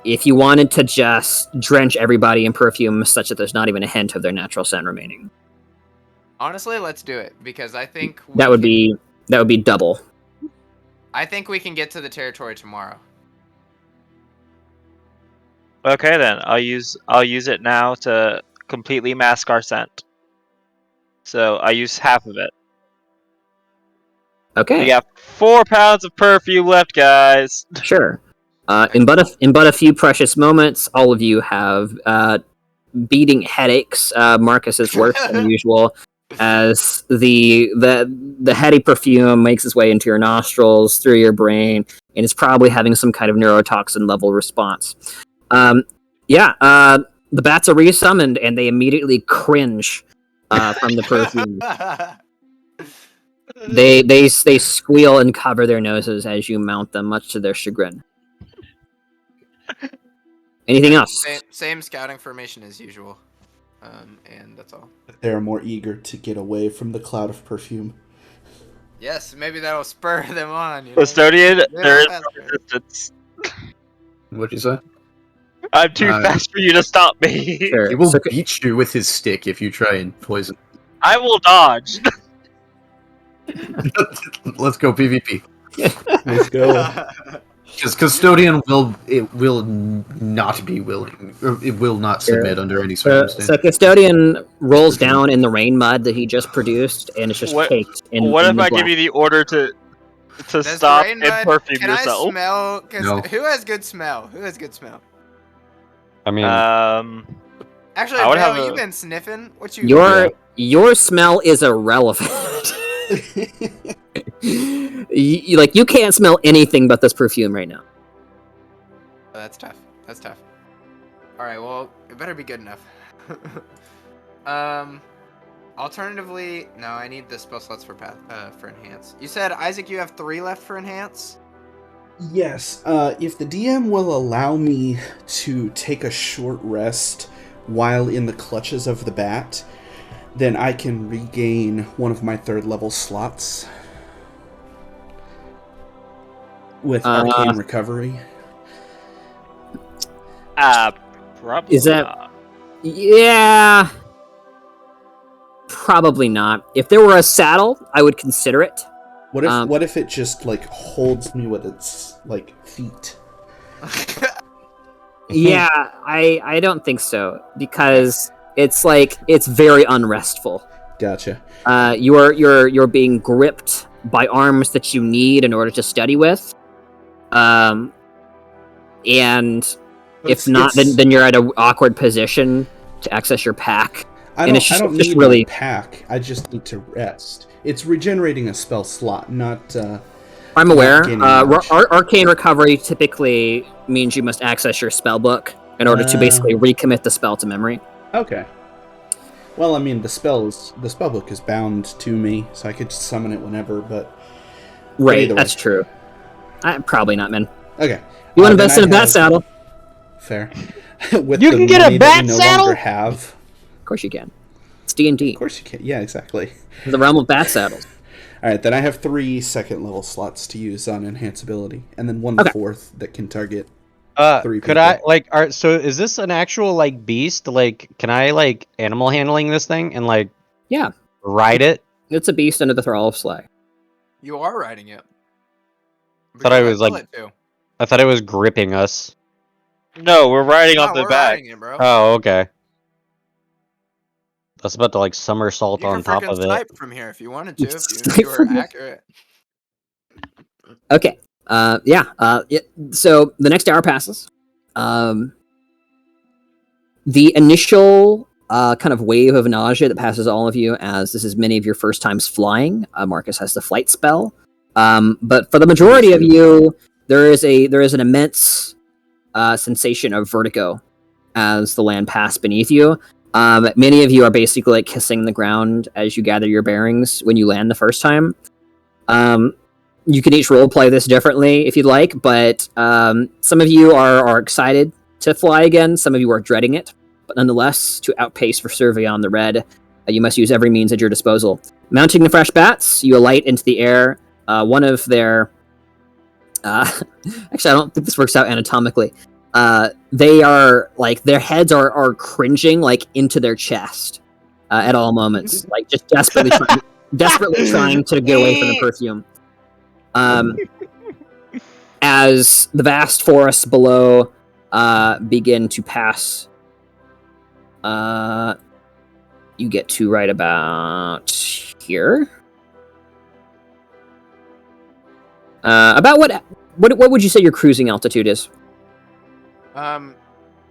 If you wanted to just drench everybody in perfume such that there's not even a hint of their natural scent remaining.
Honestly, let's do it because I think
That would be double.
I think we can get to the territory tomorrow.
Okay then, I'll use it now to completely mask our scent. So I use half of it.
Okay.
We got 4 pounds of perfume left, guys.
Sure. In but a few precious moments, all of you have beating headaches. Marcus is worse than usual, as the heady perfume makes its way into your nostrils, through your brain, and is probably having some kind of neurotoxin level response. The bats are resummoned, and they immediately cringe from the perfume. They squeal and cover their noses as you mount them, much to their chagrin. Anything else?
Same scouting formation as usual, and that's all.
They are more eager to get away from the cloud of perfume.
Yes, maybe that'll spur them on. You know?
Custodian,
Yeah,
there is
that's
no
fair.
resistance.
What'd you say?
I'm too fast for you to stop me.
Sure.
He will
So-
beat you with his stick if you try and poison.
I will dodge.
Let's go PvP.
Let's go.
Because Custodian will not be willing. Or it will not submit under any circumstance.
So Custodian rolls down in the rain mud that he just produced, and it's just
What-
caked in.
What
in
if
the
I
black.
give you the order to
Does
stop
the rain
and
mud-
perfume
Can
yourself?
I smell? Cause
No.
who has good smell? Who has good smell?
I mean,
Actually,
I would
Dale,
have
you've
a-
been sniffing. What you?
Your smell is irrelevant. You can't smell anything but this perfume right now.
Oh, that's tough. That's tough. All right. Well, it better be good enough. Alternatively, no, I need the spell slots for enhance. You said, Isaac, you have 3 left for enhance.
Yes, if the DM will allow me to take a short rest while in the clutches of the bat, then I can regain one of my 3rd level slots with Arcane Recovery.
Probably
Is that-
not.
Yeah. Probably not. If there were a saddle, I would consider it.
What if it just like holds me with its like feet?
Yeah, I don't think so because it's very unrestful.
Gotcha.
You're being gripped by arms that you need in order to study with. And
But
if not, then you're at an awkward position to access your pack.
I
and
don't,
it's just-
I don't
just
need
really-
a pack. I just need to rest. It's regenerating a spell slot, not.
I'm aware.
gaining damage.
Arcane Recovery typically means you must access your spell book in order to basically recommit the spell to memory.
Okay. Well, I mean, the spell book is bound to me, so I could summon it whenever. But
Right,
either way.
that's true. Probably not, man.
Okay.
You want to
then
invest in a
I
bat
have-
saddle?
Fair. With
You
the
can get a
money that
bat
we no
saddle?
longer have.
Of course you can. It's D&D.
Of course you can. Yeah, exactly.
The realm of bat saddles.
All right, then I have 3 2nd level slots to use on enhance ability, and then one
Okay.
4th that can target.
Could
Three people.
I so is this an actual like beast? Like, can I like animal handling this thing and like
Yeah.
ride it?
It's a beast under the thrall of Slag.
You are riding it.
Thought I
Because
was,
tell
like,
it to.
I thought it was gripping us.
No, we're riding
No,
on the
we're
back.
riding it, bro.
Oh, okay. That's about to like somersault
You
on
can
top
freaking
of it.
snipe from here if you wanted to. If
Snipe
you were
from here.
accurate.
Okay. Yeah. So the next hour passes. The initial kind of wave of nausea that passes all of you, as this is many of your first times flying. Marcus has the flight spell, but for the majority of you, there is an immense sensation of vertigo as the land passed beneath you. Many of you are basically like kissing the ground as you gather your bearings when you land the first time. You can each roleplay this differently if you'd like, but some of you are excited to fly again. Some of you are dreading it, but nonetheless, to outpace Vesuvius on the red, you must use every means at your disposal. Mounting the fresh bats, you alight into the air. One of their... actually, I don't think this works out anatomically. They are, like, their heads are cringing, like, into their chest at all moments. Like, just desperately trying to get away from the perfume. As the vast forests below begin to pass, you get to right about here. About what would you say your cruising altitude is?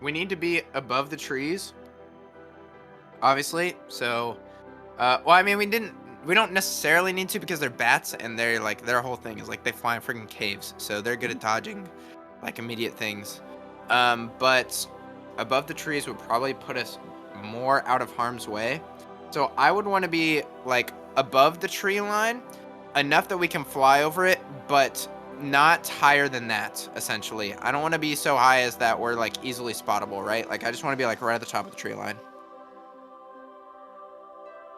We need to be above the trees, obviously. So, well, I mean, we don't necessarily need to because they're bats and they're like their whole thing is like they fly in freaking caves, so they're good at dodging like immediate things. But above the trees would probably put us more out of harm's way. So I would want to be like above the tree line, enough that we can fly over it, but not higher than that, essentially. I don't want to be so high as that we're like easily spottable, right? Like I just want to be like right at the top of the tree line.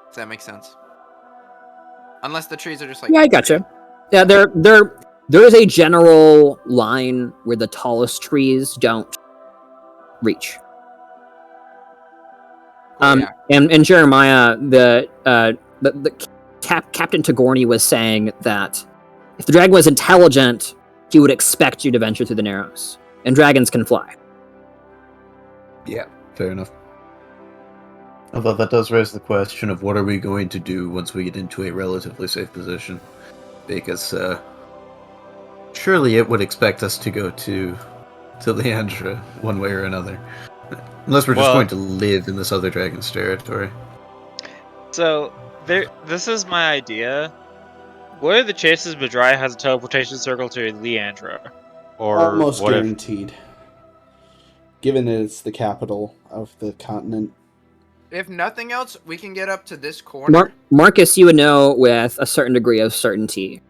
Does that make sense? Unless the trees are just like...
Yeah, I gotcha. Yeah, there is a general line where the tallest trees don't reach.
Cool, yeah.
And Jeremiah, the Captain Tagorni was saying that if the dragon was intelligent, he would expect you to venture through the Narrows, and dragons can fly.
Yeah, fair enough. Although that does raise the question of what are we going to do once we get into a relatively safe position? Because surely it would expect us to go to Leandra one way or another. Unless we're just
Well-
going to live in this other dragon's territory.
So this is my idea. What are the chances Madrai has a teleportation circle to Leandra?
Or
Almost
what if
guaranteed. Given that it's the capital of the continent.
If nothing else, we can get up to this corner.
Marcus, you would know with a certain degree of certainty.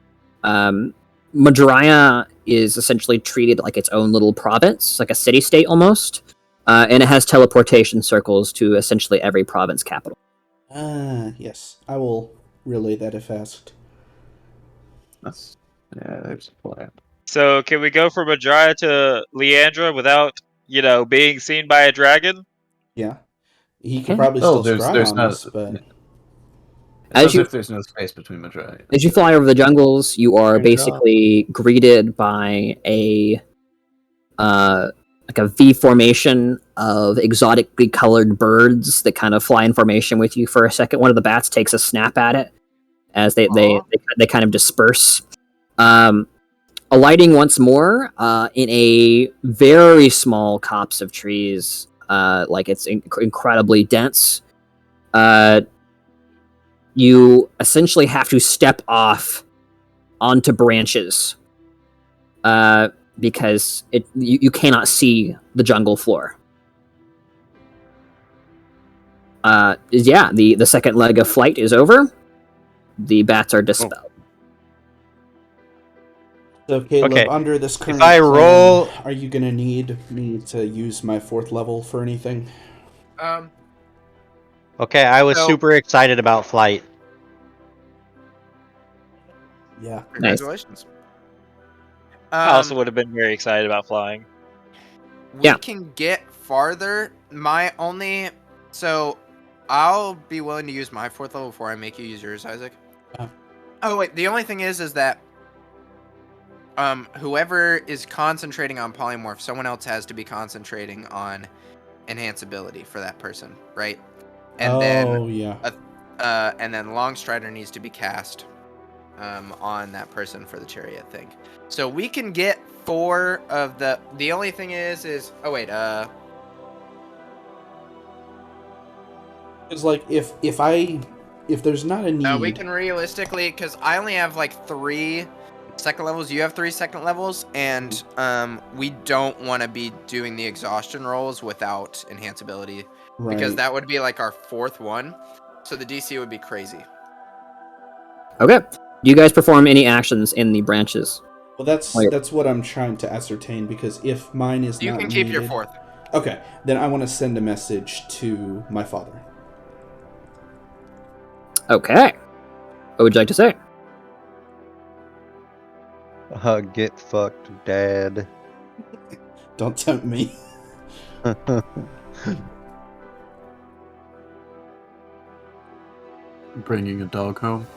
Madrya is essentially treated like its own little province, like a city-state almost, and it has teleportation circles to essentially every province capital.
Yes. I will relay that if asked.
That's there's a plan.
So can we go from Madrya to Leandra without, being seen by a dragon?
Yeah. He could probably still scry on us, but...
As if there's no space between Madrya.
As you fly over the jungles, you are
Great
basically greeted by a like a V formation of exotically colored birds that kind of fly in formation with you for a second. One of the bats takes a snap at it as they kind of disperse. Alighting once more in a very small copse of trees, like it's incredibly dense. You essentially have to step off onto branches because you cannot see the jungle floor. The second leg of flight is over. The bats are dispelled.
So Caleb,
Okay.
under this current
If I
plan,
roll-
are you gonna need me to use my 4th level for anything?
Okay, I was
So-
super excited about flight.
Yeah.
Congratulations.
I also would have been very excited about flying.
We
Yeah.
can get farther. So I'll be willing to use my 4th level before I make you use yours, Isaac. Oh wait, the only thing is that whoever is concentrating on polymorph, someone else has to be concentrating on enhanceability for that person, right? And then Longstrider needs to be cast on that person for the chariot thing. So we can get 4 of the only thing is
It's like if there's not a need.
no, we can realistically, because I only have like 3 second levels. You have 3 second levels, and we don't want to be doing the exhaustion rolls without enhanceability,
Right.
because that would be like our 4th one. So the DC would be crazy.
Okay. Do you guys perform any actions in the branches?
Well, that's what I'm trying to ascertain, because if mine is
You
not
can keep your
needed-
4th.
Okay, then I want to send a message to my father.
Okay. What would you like to say?
Get fucked, Dad.
Don't tempt me.
Bringing a dog home.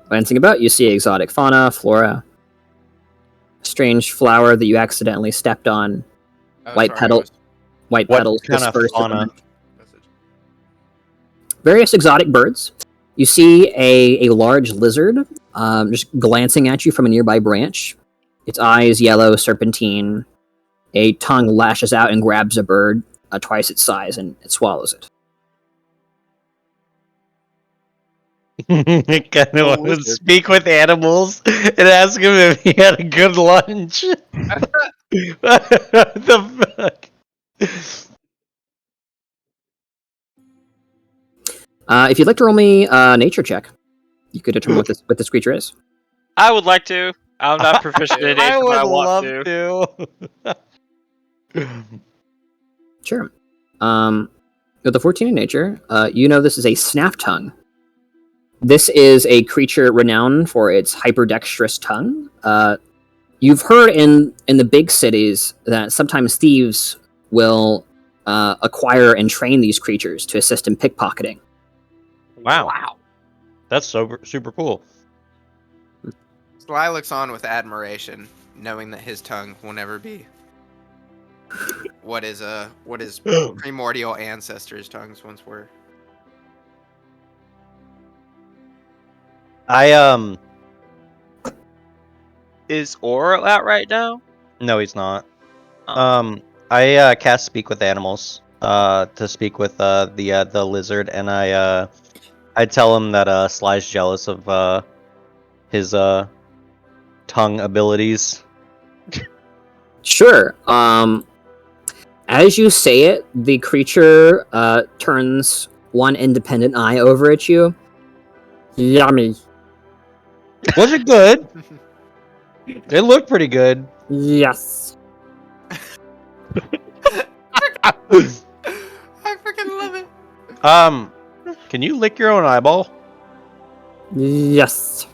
Glancing about, you see exotic fauna, flora, a strange flower that you accidentally stepped on. White petals
What
petals
kind of
dispersed
fauna?
around. Various exotic birds. You see a large lizard just glancing at you from a nearby branch. Its eyes yellow, serpentine. A tongue lashes out and grabs a bird twice its size, and it swallows it.
I kind of want to speak with animals and ask him if he had a good lunch. What the fuck?
If you'd like to roll me a nature check, you could determine what this creature is.
I would like to. I'm not proficient in
I
nature,
would
but I
love
want to.
to.
Sure. With the 14 in nature, you know this is a snap tongue. This is a creature renowned for its hyperdexterous tongue. You've heard in the big cities that sometimes thieves will acquire and train these creatures to assist in pickpocketing.
Wow. That's super cool.
Sly looks on with admiration, knowing that his tongue will never be what his primordial ancestors' tongues once were.
Is Oral out right now?
No, he's not.
Oh.
I cast speak with animals to speak with the lizard, and I I tell him that Sly's jealous of his tongue abilities.
Sure. As you say it, the creature turns one independent eye over at you. Yummy.
Was it good? It looked pretty good.
Yes.
I freaking love it.
Can you lick your own eyeball?
Yes.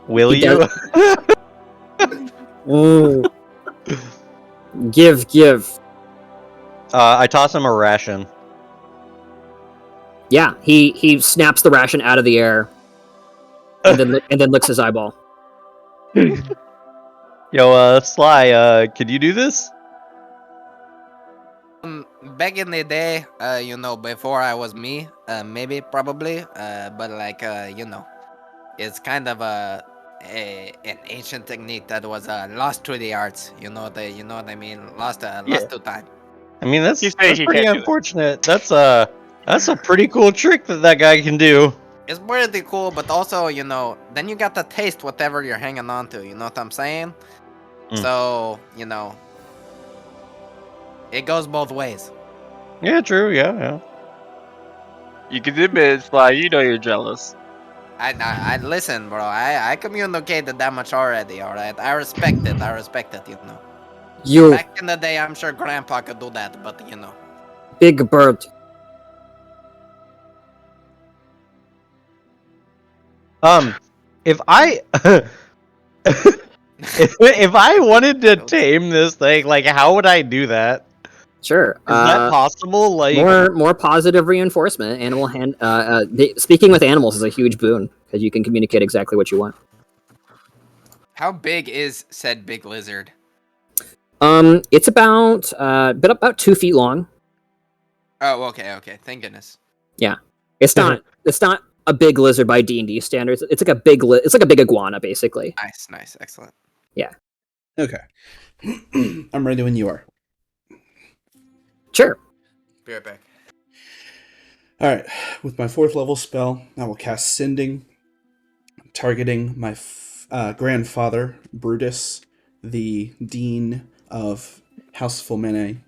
Will
He
you?
Mm. Give.
I toss him a ration.
Yeah, he snaps the ration out of the air, and then licks his eyeball.
Yo, Sly, can you do this?
Back in the day, before I was me, maybe, probably, but like, it's kind of an ancient technique that was lost to the arts. You know what I mean? Lost to time.
I mean, that's
He's saying he
pretty
can't do it.
unfortunate. That's a pretty cool trick that guy can do.
It's pretty cool, but also, then you got to taste whatever you're hanging on to. You know what I'm saying?
Mm.
So, it goes both ways.
Yeah, true. Yeah.
You can admit, Sly, you know you're jealous.
I listen, bro. I communicated that much already. All right, I respect it.
You
Back in the day, I'm sure Grandpa could do that, but
big bird.
If I if I wanted to tame this thing, like, how would I do that?
Sure.
Is that possible? Like,
more positive reinforcement. Speaking with animals is a huge boon because you can communicate exactly what you want.
how big is said big lizard?
It's about 2 feet long.
Oh, okay. Thank goodness.
It's not a big lizard by D&D standards. It's like a big iguana basically.
Nice, excellent.
Okay. I'm ready when you are.
Sure.
Be right back.
Alright, with my 4th level spell, I will cast Sending, targeting my grandfather, Brutus, the Dean of House Fulmene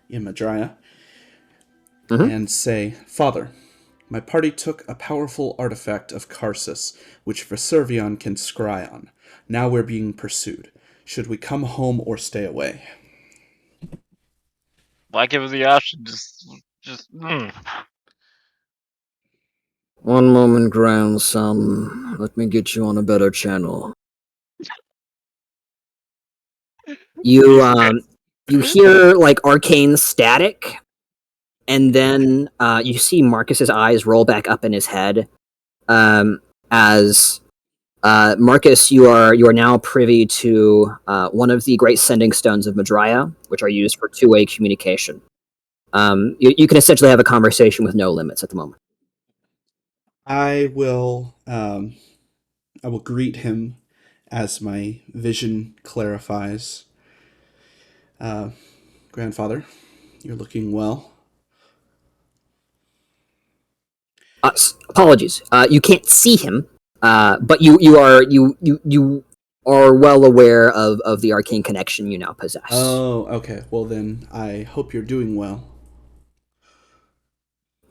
in Madrya, and say, Father, my party took a powerful artifact of Karsus, which Veservion can scry on. Now we're being pursued. Should we come home or stay away?
Like it was the option, just.
One moment, grandson. Let me get you on a better channel.
You hear like arcane static, and then you see Marcus's eyes roll back up in his head. As Marcus, you are now privy to one of the great sending stones of Madrya, which are used for two-way communication. You can essentially have a conversation with no limits at the moment.
I will greet him as my vision clarifies. Grandfather, you're looking well.
Apologies. You can't see him, but you are well aware of the arcane connection you now possess.
Oh, okay. Well then, I hope you're doing well.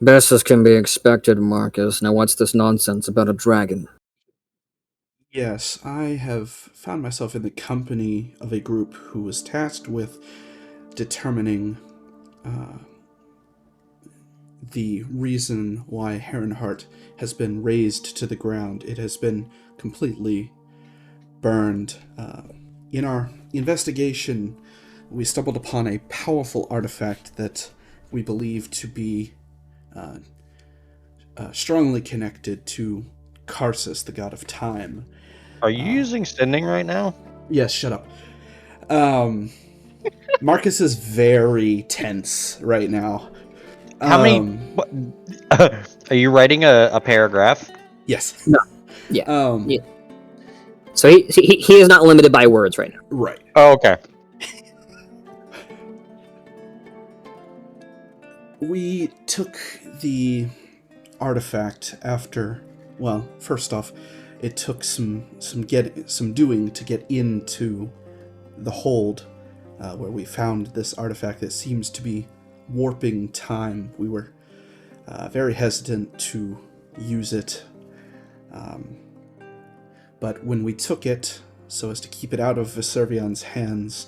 Best as can be expected, Marcus. Now what's this nonsense about a dragon?
Yes, I have found myself in the company of a group who was tasked with determining the reason why Heronheart has been razed to the ground. It has been completely burned. In our investigation, we stumbled upon a powerful artifact that we believe to be strongly connected to Karsus, the god of time.
are you using sending right now?
Yes, shut up. Marcus is very tense right now.
How many? What, are you writing a paragraph?
Yes.
No. Yeah.
Yeah.
So he is not limited by words right now.
Right.
Oh, okay.
We took the artifact after. Well, first off, it took some doing to get into the hold, where we found this artifact that seems to be warping time. We were very hesitant to use it, but when we took it, so as to keep it out of Veservion's hands,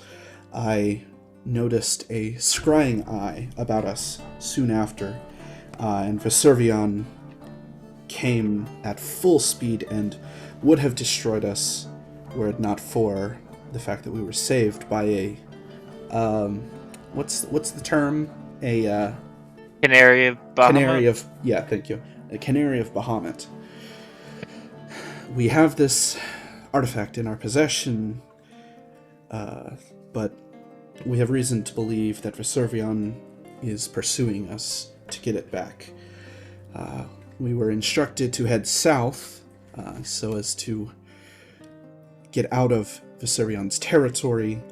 I noticed a scrying eye about us soon after, and Veservion came at full speed and would have destroyed us were it not for the fact that we were saved by a what's the term? A
Canary of Bahamut?
Canary of thank you. A Canary of Bahamut. We have this artifact in our possession, but we have reason to believe that Veservion is pursuing us to get it back. We were instructed to head south, so as to get out of Veservion's territory.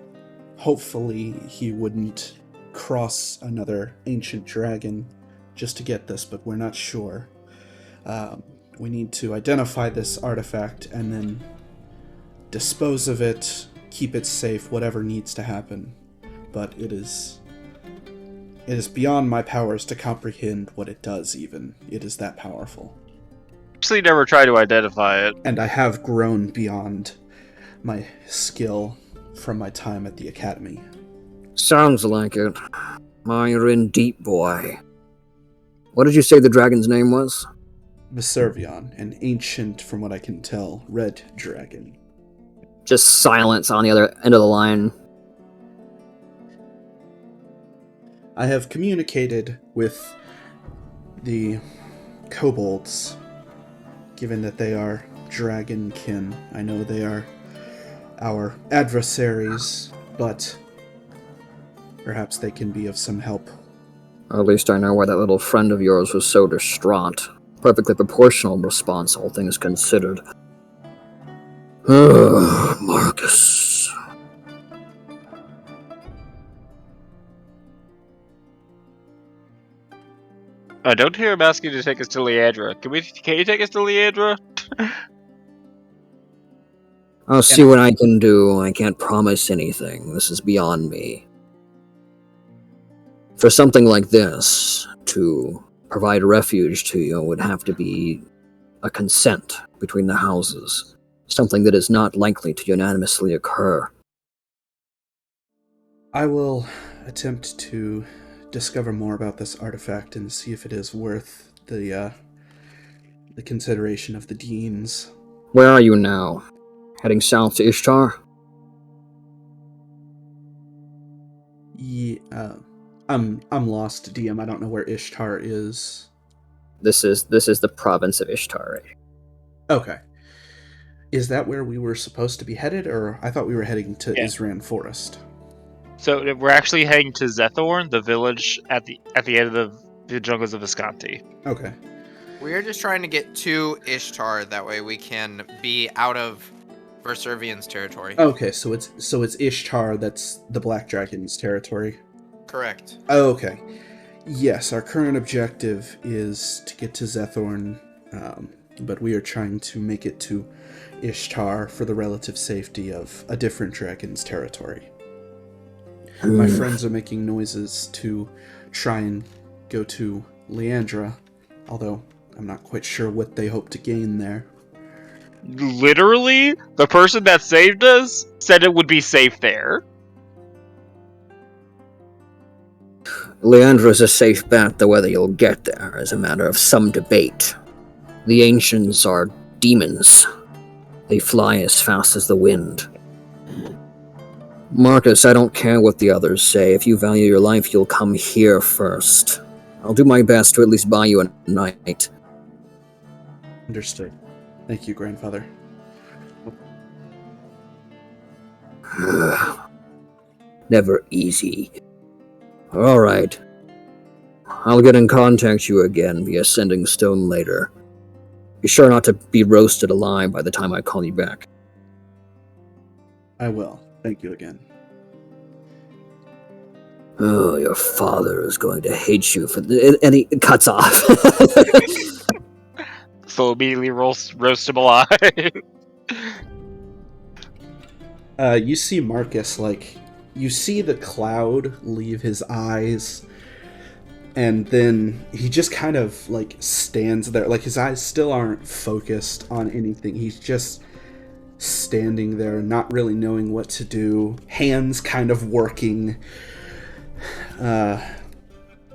Hopefully he wouldn't cross another ancient dragon just to get this, but we're not sure. We need to identify this artifact and then dispose of it, keep it safe, whatever needs to happen. But it is beyond my powers to comprehend what it does, even. It is that powerful.
Actually, never try to identify it.
And I have grown beyond my skill from my time at the academy.
Sounds like it. You're in deep, boy. What did you say the dragon's name was?
Veservion, an ancient, from what I can tell, red dragon.
Just silence on the other end of the line.
I have communicated with the kobolds, given that they are dragonkin. I know they are our adversaries, but perhaps they can be of some help.
At least I know why that little friend of yours was so distraught. Perfectly proportional response, all things considered. Marcus.
I don't hear him asking to take us to Leandra. Can you take us to Leandra?
I'll see what I can do. I can't promise anything. This is beyond me. For something like this, to provide refuge to you would have to be a consent between the houses. Something that is not likely to unanimously occur.
I will attempt to discover more about this artifact and see if it is worth the consideration of the deans.
Where are you now? Heading south to Ishtar?
Yeah, I'm lost, DM. I don't know where Ishtar is.
This is the province of Ishtar.
Okay. Is that where we were supposed to be headed, or I thought we were heading to Isran Forest?
So we're actually heading to Zethorn, the village at the end of the jungles of Visconti.
Okay.
We are just trying to get to Ishtar. That way we can be out of Veservion's territory.
Okay, so it's Ishtar that's the Black Dragon's territory.
Correct.
Okay. Yes, our current objective is to get to Zethorn, but we are trying to make it to Ishtar for the relative safety of a different dragon's territory. My friends are making noises to try and go to Leandra, although I'm not quite sure what they hope to gain there.
Literally, the person that saved us said it would be safe there.
Leandra is a safe bet, though whether you'll get there is a matter of some debate. The ancients are demons. They fly as fast as the wind. Marcus, I don't care what the others say. If you value your life, you'll come here first. I'll do my best to at least buy you a night.
Understood. Thank you, grandfather.
Never easy. Alright. I'll get in contact with you again via Sending Stone later. Be sure not to be roasted alive by the time I call you back.
I will. Thank you again.
Oh, your father is going to hate you for and he cuts off.
So immediately roast him alive.
You see Marcus, like, you see the cloud leave his eyes, and then he just kind of, like, stands there. Like, his eyes still aren't focused on anything. He's just standing there, not really knowing what to do, hands kind of working. And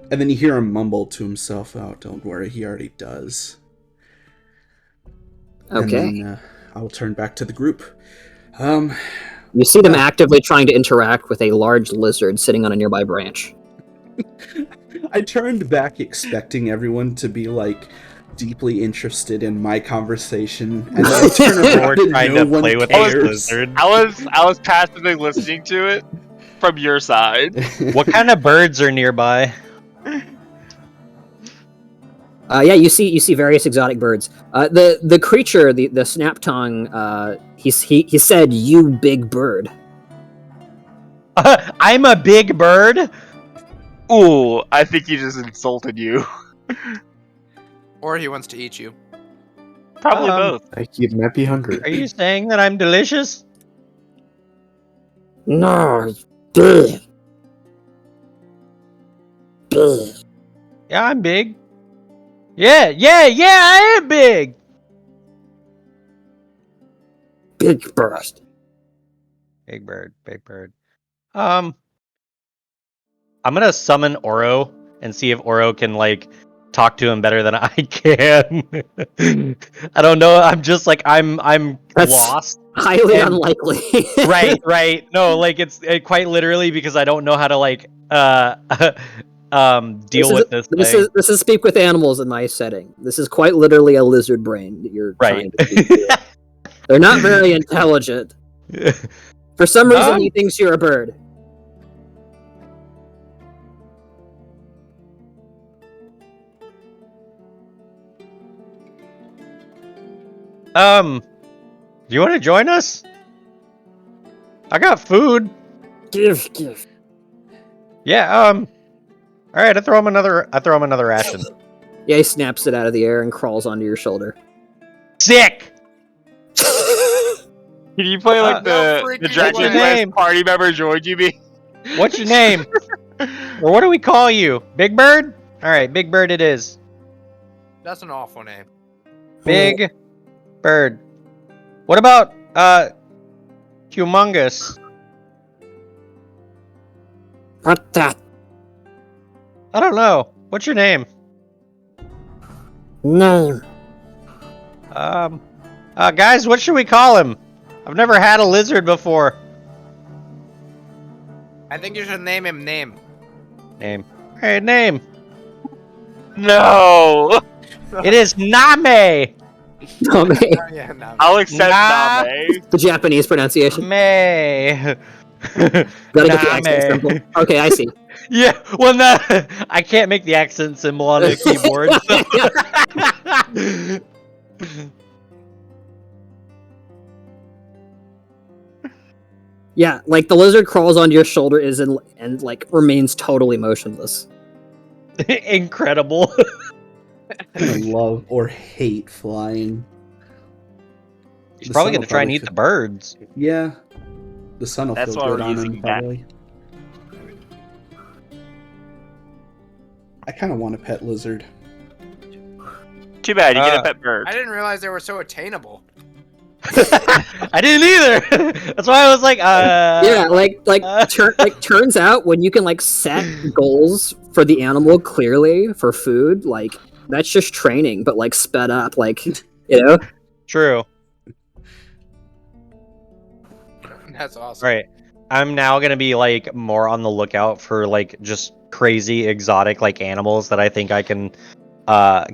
then you hear him mumble to himself, "Oh, don't worry, he already does."
Okay.
And then, I will turn back to the group.
You see them actively trying to interact with a large lizard sitting on a nearby branch.
I turned back expecting everyone to be, like, deeply interested in my conversation, and then I turn
Or
around and
trying
no
to
one
play with
cares.
this lizard.
I was passively listening to it from your side.
What kind of birds are nearby?
Yeah, you see various exotic birds. The creature, the snap tongue, he said, "You big bird."
I'm a big bird.
Ooh, I think he just insulted you.
Or he wants to eat you.
Probably both.
He might be hungry.
Are you saying that I'm delicious?
No, it's big. Big.
Yeah, I'm big. Yeah, I am big.
Big bird.
Big bird. I'm gonna summon Oro and see if Oro can like talk to him better than I can. I don't know. I'm just like I'm
That's-
lost.
Highly
And-
unlikely.
Right. No, like it's quite literally because I don't know how to like deal with this thing.
This is speak with animals in my setting. This is quite literally a lizard brain that you're trying
Right.
to speak to. They're not very intelligent. For some reason,
Um,
he thinks you're a bird.
Do you want to join us? I got food.
Give.
Yeah, all right, I throw him another ration.
Yeah, he snaps it out of the air and crawls onto your shoulder.
Sick!
Can you play like
No
the
freaking
Dragon
way.
Quest
Name.
party member joined you me?
What's your name? Or what do we call you? Big Bird? Alright, Big Bird it is.
That's an awful name.
Big Bird. What about, Humongous?
What that?
I don't know. What's your name?
Name.
Guys, what should we call him? I've never had a lizard before.
I think you should name him Name.
Name. Alright, name.
No!
It is Name!
No, man.
Oh, yeah, no.
I'll accept
Nah.
Name.
The Japanese pronunciation.
May.
Gotta get the
Nah,
accent
man.
symbol. Okay, I see.
Yeah, well, no, I can't make the accent symbol on the keyboard.
Yeah, like the lizard crawls onto your shoulder and like remains totally motionless.
Incredible.
I love or hate flying.
He's
The
probably
sun
going
will
to try and
probably
eat the birds.
Yeah. The sun will
That's
feel
why
good
we're
on
using
him,
that.
probably. I kind of want a pet lizard.
Too bad, you get a
Uh,
pet bird.
I didn't realize they were so attainable.
I didn't either. That's why I was like,
Yeah, turns out when you can like set goals for the animal clearly for food, like that's just training, but like sped up, like you know.
True.
That's awesome.
Right. I'm now going to be like more on the lookout for like just crazy exotic like animals that I think I can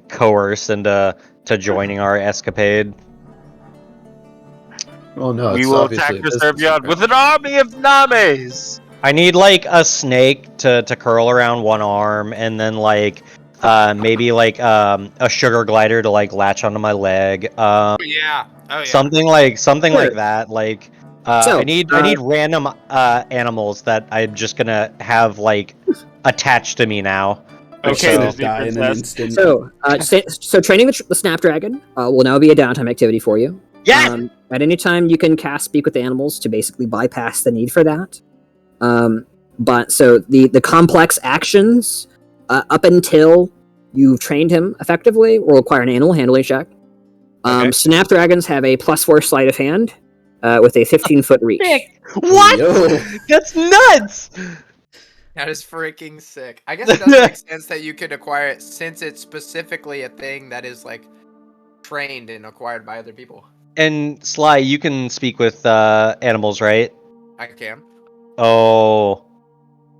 coerce into joining our escapade.
Oh no,
We
it's
will
obviously
attack
a business
Reservion with
account.
an army of Names!
I need like a snake to curl around one arm, and then like maybe like a sugar glider to like latch onto my leg.
Oh yeah. Oh yeah.
Something like
Sure.
that. Like
So,
I need random animals that I'm just gonna have like attached to me now.
Okay,
Gonna
Disney
die in an
princess.
instant.
So training the Snapdragon will now be a downtime activity for you.
Yes!
At any time, you can cast Speak with Animals to basically bypass the need for that. But so the complex actions up until you've trained him effectively will require an animal handling check.
Okay.
Snapdragons have a +4 sleight of hand with a 15-foot reach.
What?
Yo.
That's nuts!
That is freaking sick. I guess it doesn't make sense that you could acquire it since it's specifically a thing that is like trained and acquired by other people.
And Sly, you can speak with animals, right?
I can.
Oh,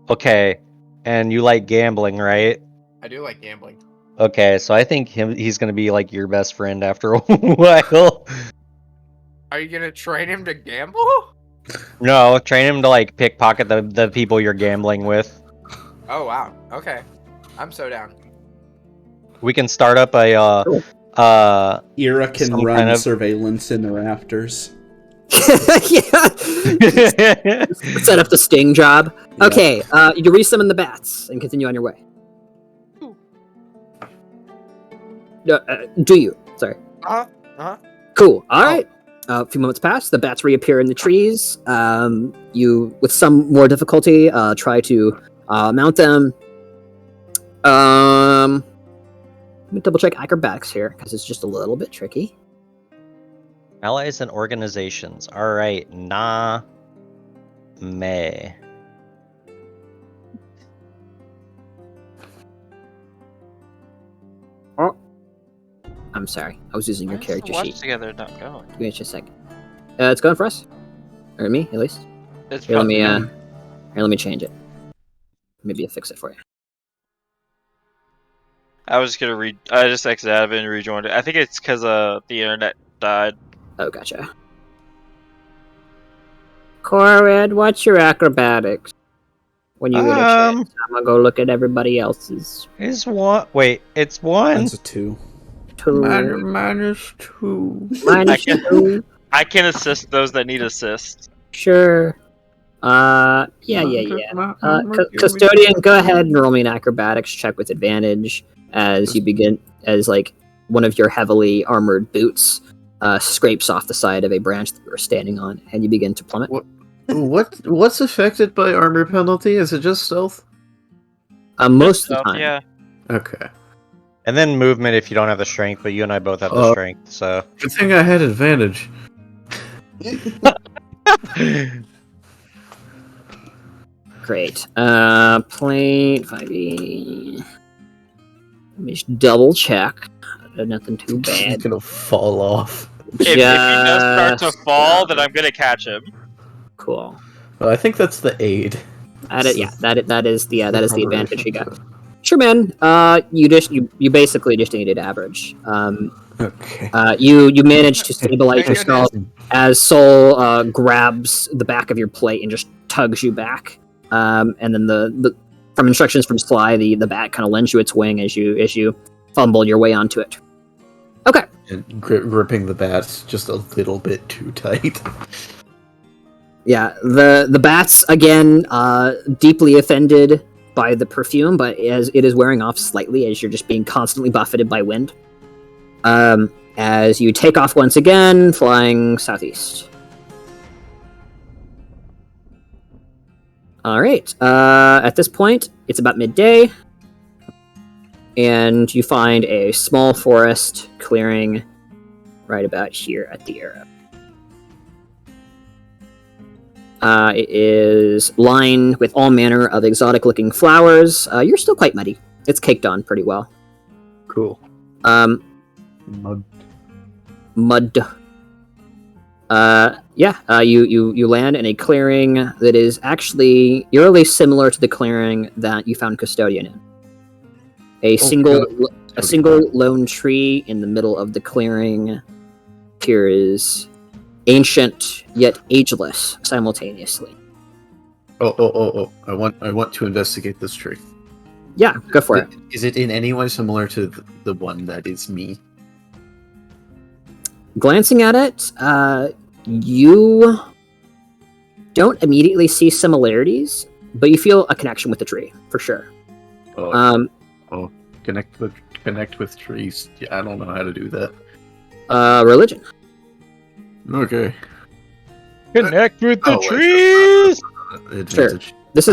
okay. And you like gambling, right?
I do like gambling.
Okay, so I think he's gonna be like your best friend after a while.
Are you gonna train him to gamble?
No, train him to like pickpocket the people you're gambling with.
Oh wow. Okay. I'm so down.
We can start up a
Ira can
Some
run
kind of-
surveillance in the rafters.
Yeah. Set up the sting job.
Yeah.
Okay, you re-summon the bats and continue on your way. No, do you? Sorry. Cool. All right. A few moments pass. The bats reappear in the trees. You, with some more difficulty, try to mount them. Let me double check acrobatics here because it's just a little bit tricky.
allies and organizations. All right, May.
I'm sorry. I was using your character
Watch
sheet.
together not going.
Give me just a sec. It's going for us, or me at least.
It's
Here, let
probably-
me let me change it. Maybe I'll fix it for you.
I was gonna read. I just exited out of it and rejoined it. I think it's because the internet died.
Oh, gotcha. Corrid, what's your acrobatics? When you get a chance, I'm gonna go look at everybody else's.
Is one? Wait, it's one.
That's a 2.
Two.
-2.
Minus
I can-
2.
I can assist those that need assist.
Sure. Yeah. Custodian, go ahead and roll me an acrobatics check with advantage as you begin, as like one of your heavily armored boots scrapes off the side of a branch that you were standing on, and you begin to plummet.
What's affected by armor penalty? Is it just stealth?
Most of the time.
Yeah.
Okay.
And then movement if you don't have the strength, but you and I both have the strength, so.
Good thing I had advantage.
Great. Plate 5e. Let me just double check. Nothing too
He's
bad.
gonna fall off.
If he does start to fall, then I'm gonna catch him.
Cool.
Well, I think that's the aid.
That is the advantage you got. Sure, man. You basically just needed average.
Okay.
You managed to stabilize yourself as Soul grabs the back of your plate and just tugs you back. And then the from instructions from Sly, the bat kind of lends you its wing as you fumble your way onto it. Okay.
And gripping the bats just a little bit too tight.
Yeah, the bats again deeply offended by the perfume, but as it is wearing off slightly as you're just being constantly buffeted by wind. As you take off once again, flying southeast. All right. At this point, it's about midday, and you find a small forest clearing right about here at the arrow. It is lined with all manner of exotic-looking flowers. You're still quite muddy. It's caked on pretty well.
Cool.
Mud. You land in a clearing that is actually eerily similar to the clearing that you found Custodian in. A single lone tree in the middle of the clearing appears ancient yet ageless simultaneously.
Oh! I want to investigate this tree.
Yeah, go for it.
Is it in any way similar to the one that is me?
Glancing at it, you don't immediately see similarities, but you feel a connection with the tree for sure.
Oh, connect with trees. Yeah, I don't know how to do that.
Religion.
Okay.
Connect with the
wait,
trees.
Sure. This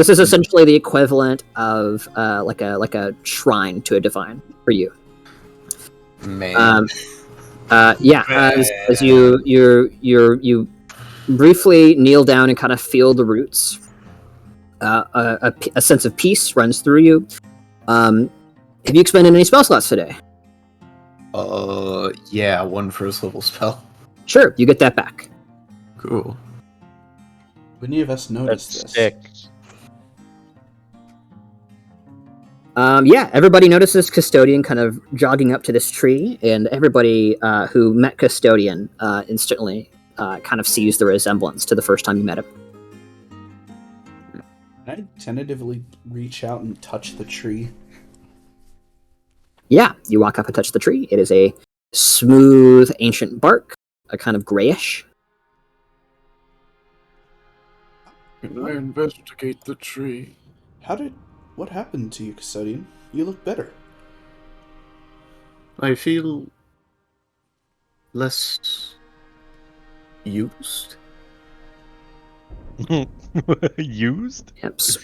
is essentially the equivalent of like a shrine to a divine for you.
Man.
As you briefly kneel down and kind of feel the roots. A sense of peace runs through you. Have you expended any spell slots today?
Yeah, one first level spell.
Sure, you get that back.
Cool.
Would any of us notice
That's
this?
sick.
Everybody notices Custodian kind of jogging up to this tree, and everybody who met Custodian instantly kind of sees the resemblance to the first time you met him.
Can I tentatively reach out and touch the tree?
Yeah, you walk up and touch the tree. It is a smooth, ancient bark, a kind of grayish.
Can I investigate the tree?
What happened to you, Custodian? You look better.
I feel less used.
Used?
Yep. So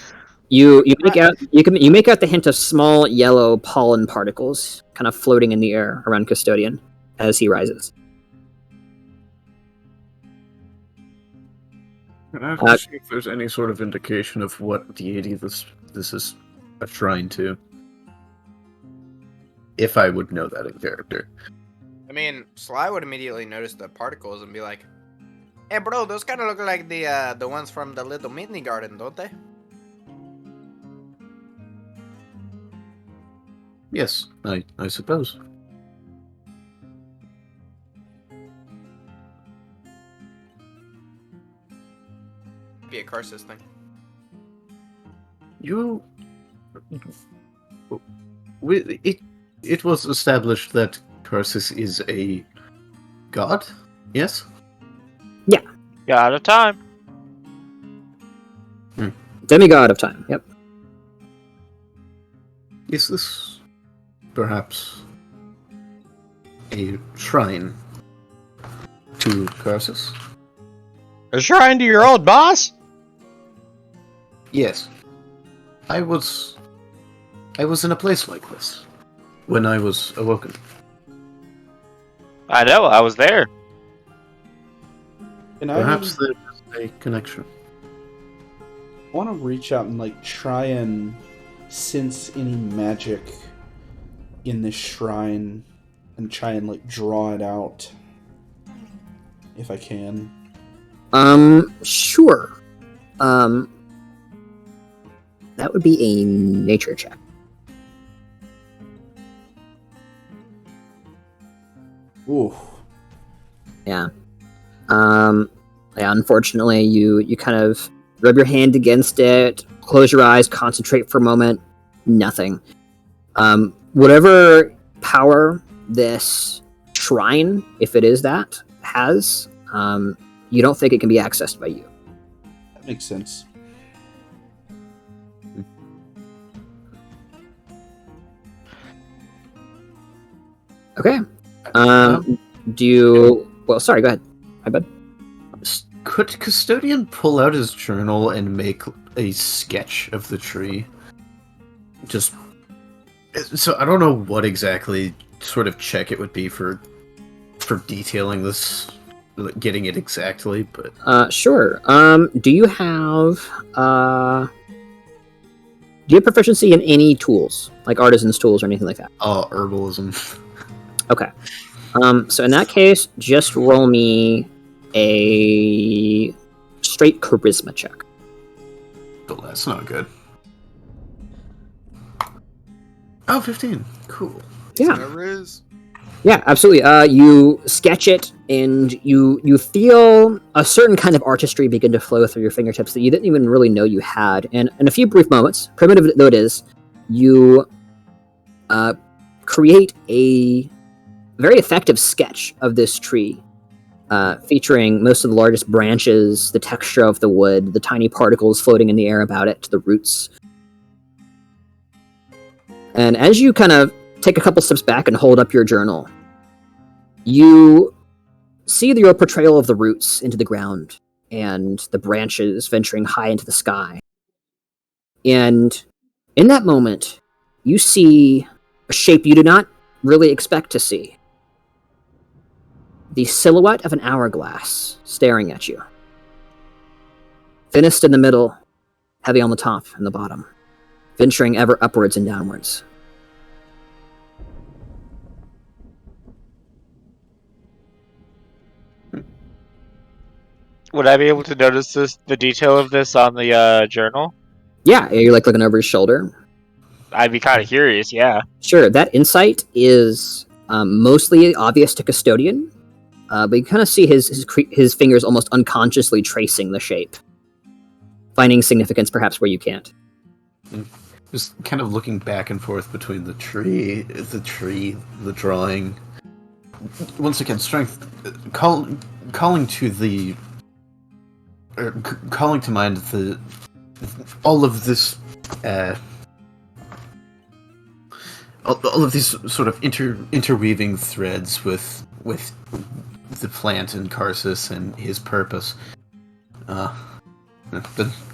you make out the hint of small yellow pollen particles kind of floating in the air around Custodian as he rises.
Can I see if there's any sort of indication of what deity this is a shrine to? If I would know that in character.
I mean, Sly would immediately notice the particles and be like, "Hey, bro, those kind of look like the ones from the little mini garden, don't they?"
Yes, I suppose.
Be a Karsus thing.
It was established that Karsus is a god, yes?
God of time.
Demigod of time, yep.
Is this perhaps a shrine to Karsus?
A shrine to your old boss?
Yes. I was in a place like this when I was awoken.
I know, I was there.
And
Perhaps there is a connection.
I want to reach out and try and sense any magic in this shrine and try and draw it out if I can.
Sure. That would be a nature check.
Ooh.
Yeah. Unfortunately, you kind of rub your hand against it, close your eyes, concentrate for a moment. Nothing. Whatever power this shrine, if it is that, has, you don't think it can be accessed by you.
That makes sense.
Okay. Do you... Well, sorry, go ahead. My bad.
Could Custodian pull out his journal and make a sketch of the tree? Just... So I don't know what exactly sort of check it would be for detailing this, getting it exactly, but...
Sure. Do you have proficiency in any tools? Like artisan's tools or anything like that?
Herbalism.
Okay. So in that case, just roll me a straight charisma check.
But that's not good. Oh, 15. Cool.
Yeah.
Whatever it is.
Yeah, absolutely. You sketch it, and you feel a certain kind of artistry begin to flow through your fingertips that you didn't even really know you had. And in a few brief moments, primitive though it is, you create a very effective sketch of this tree. featuring most of the largest branches, the texture of the wood, the tiny particles floating in the air about it, the roots. And as you kind of take a couple steps back and hold up your journal, you see your portrayal of the roots into the ground and the branches venturing high into the sky. And in that moment, you see a shape you did not really expect to see. The silhouette of an hourglass staring at you. Thinnest in the middle, heavy on the top and the bottom, venturing ever upwards and downwards.
Would I be able to notice the detail of this on the journal?
Yeah, you're like looking over his shoulder.
I'd be kind of curious. Yeah.
Sure, that insight is mostly obvious to Custodian, but you kind of see his fingers almost unconsciously tracing the shape, finding significance perhaps where you can't.
Just kind of looking back and forth between the tree, the drawing. Once again, strength, calling to mind all of this, all of these sort of interweaving threads with the plant and Karsus and his purpose. Then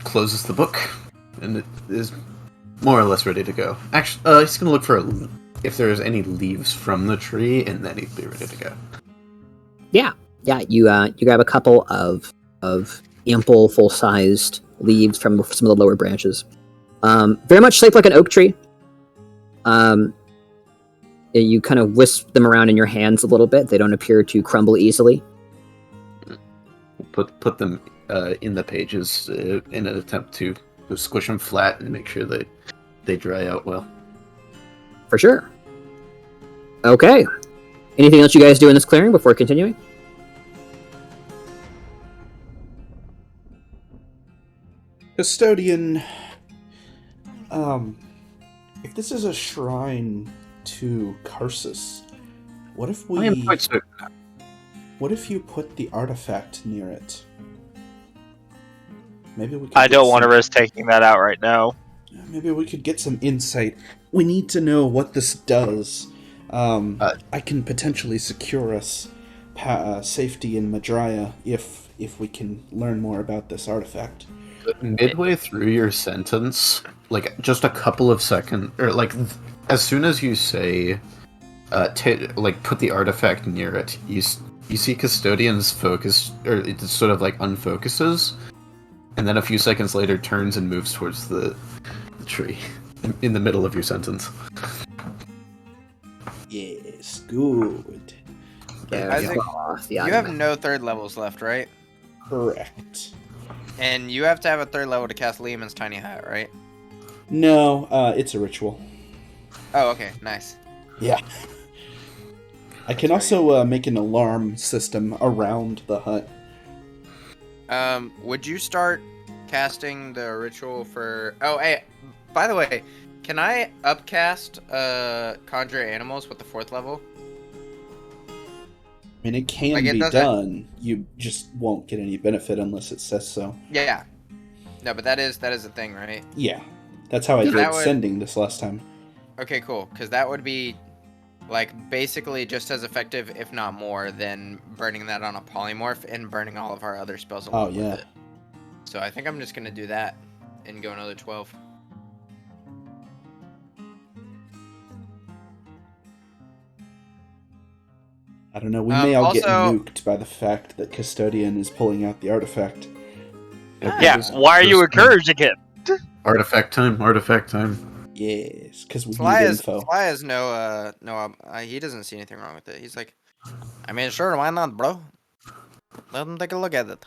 closes the book, and it is more or less ready to go. Actually, he's gonna look for if there's any leaves from the tree, and then he'd be ready to go.
Yeah. You grab a couple of ample, full-sized leaves from some of the lower branches. Very much shaped like an oak tree. You kind of wisp them around in your hands a little bit. They don't appear to crumble easily.
Put them in the pages in an attempt to squish them flat and make sure that they dry out well.
For sure. Okay. Anything else you guys do in this clearing before continuing?
Custodian, if this is a shrine to Karsus, what if
I am quite certain.
What if you put the artifact near it? Maybe we could
I
get
don't want to
some-
risk taking that out right now.
Maybe we could get some insight. We need to know what this does. I can potentially secure us safety in Madraya if we can learn more about this artifact.
Midway through your sentence, like just a couple of seconds, or like as soon as you say, put the artifact near it, you see Custodian's focus, or it sort of like unfocuses, and then a few seconds later turns and moves towards the tree in the middle of your sentence.
Yes, good.
Isaac,
You
you have no third levels left, right?
Correct.
And you have to have a third level to cast Lehman's Tiny Hat, right?
No, it's a ritual.
Oh, okay, nice.
Yeah. I can also make an alarm system around the hut.
Would you start casting the ritual for... Oh, hey, by the way, can I upcast Conjure Animals with the 4th level?
I mean, it can
Like, it
be
doesn't-
done. You just won't get any benefit unless it says so.
Yeah. No, but that is a thing, right?
Yeah. That's how I
That
did
would-
sending this last time.
Okay, cool. Because that would be, like, basically just as effective, if not more, than burning that on a polymorph and burning all of our other spells along
Oh, yeah.
with it. So I think I'm just going to do that and go another 12.
I don't know. We may all get
also-
nuked by the fact that Custodian is pulling out the artifact.
Yeah, why are you encouraging it?
Artifact time.
Yes, because we
Sly
need
has
info.
he doesn't see anything wrong with it. He's like, I mean, sure, why not, bro? Let him take a look at it.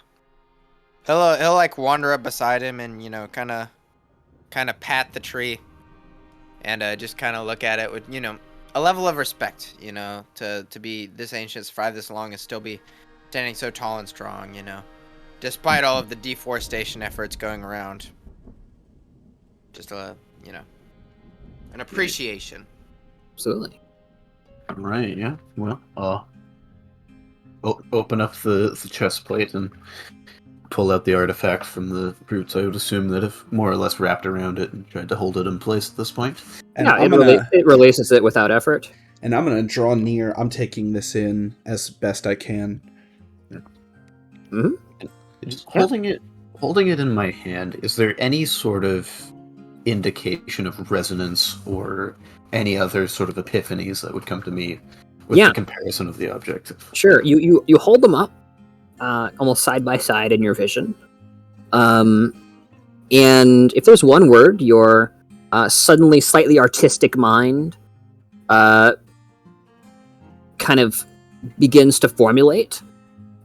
He'll like wander up beside him and kind of pat the tree, and just kind of look at it with a level of respect. To be this ancient, survive this long, and still be standing so tall and strong. Despite all of the deforestation efforts going around. Just an appreciation.
Absolutely.
Right, yeah. Well, open up the chest plate and pull out the artifact from the roots. I would assume that have more or less wrapped around it and tried to hold it in place at this point.
And
Yeah,
I'm
it releases it without effort.
and I'm gonna draw near. I'm taking this in as best I can.
Just holding it in my hand. Is there any sort of indication of resonance or any other sort of epiphanies that would come to me with
Yeah.
the comparison of the object?
Sure, you hold them up, almost side by side in your vision. And if there's one word, your suddenly slightly artistic mind kind of begins to formulate,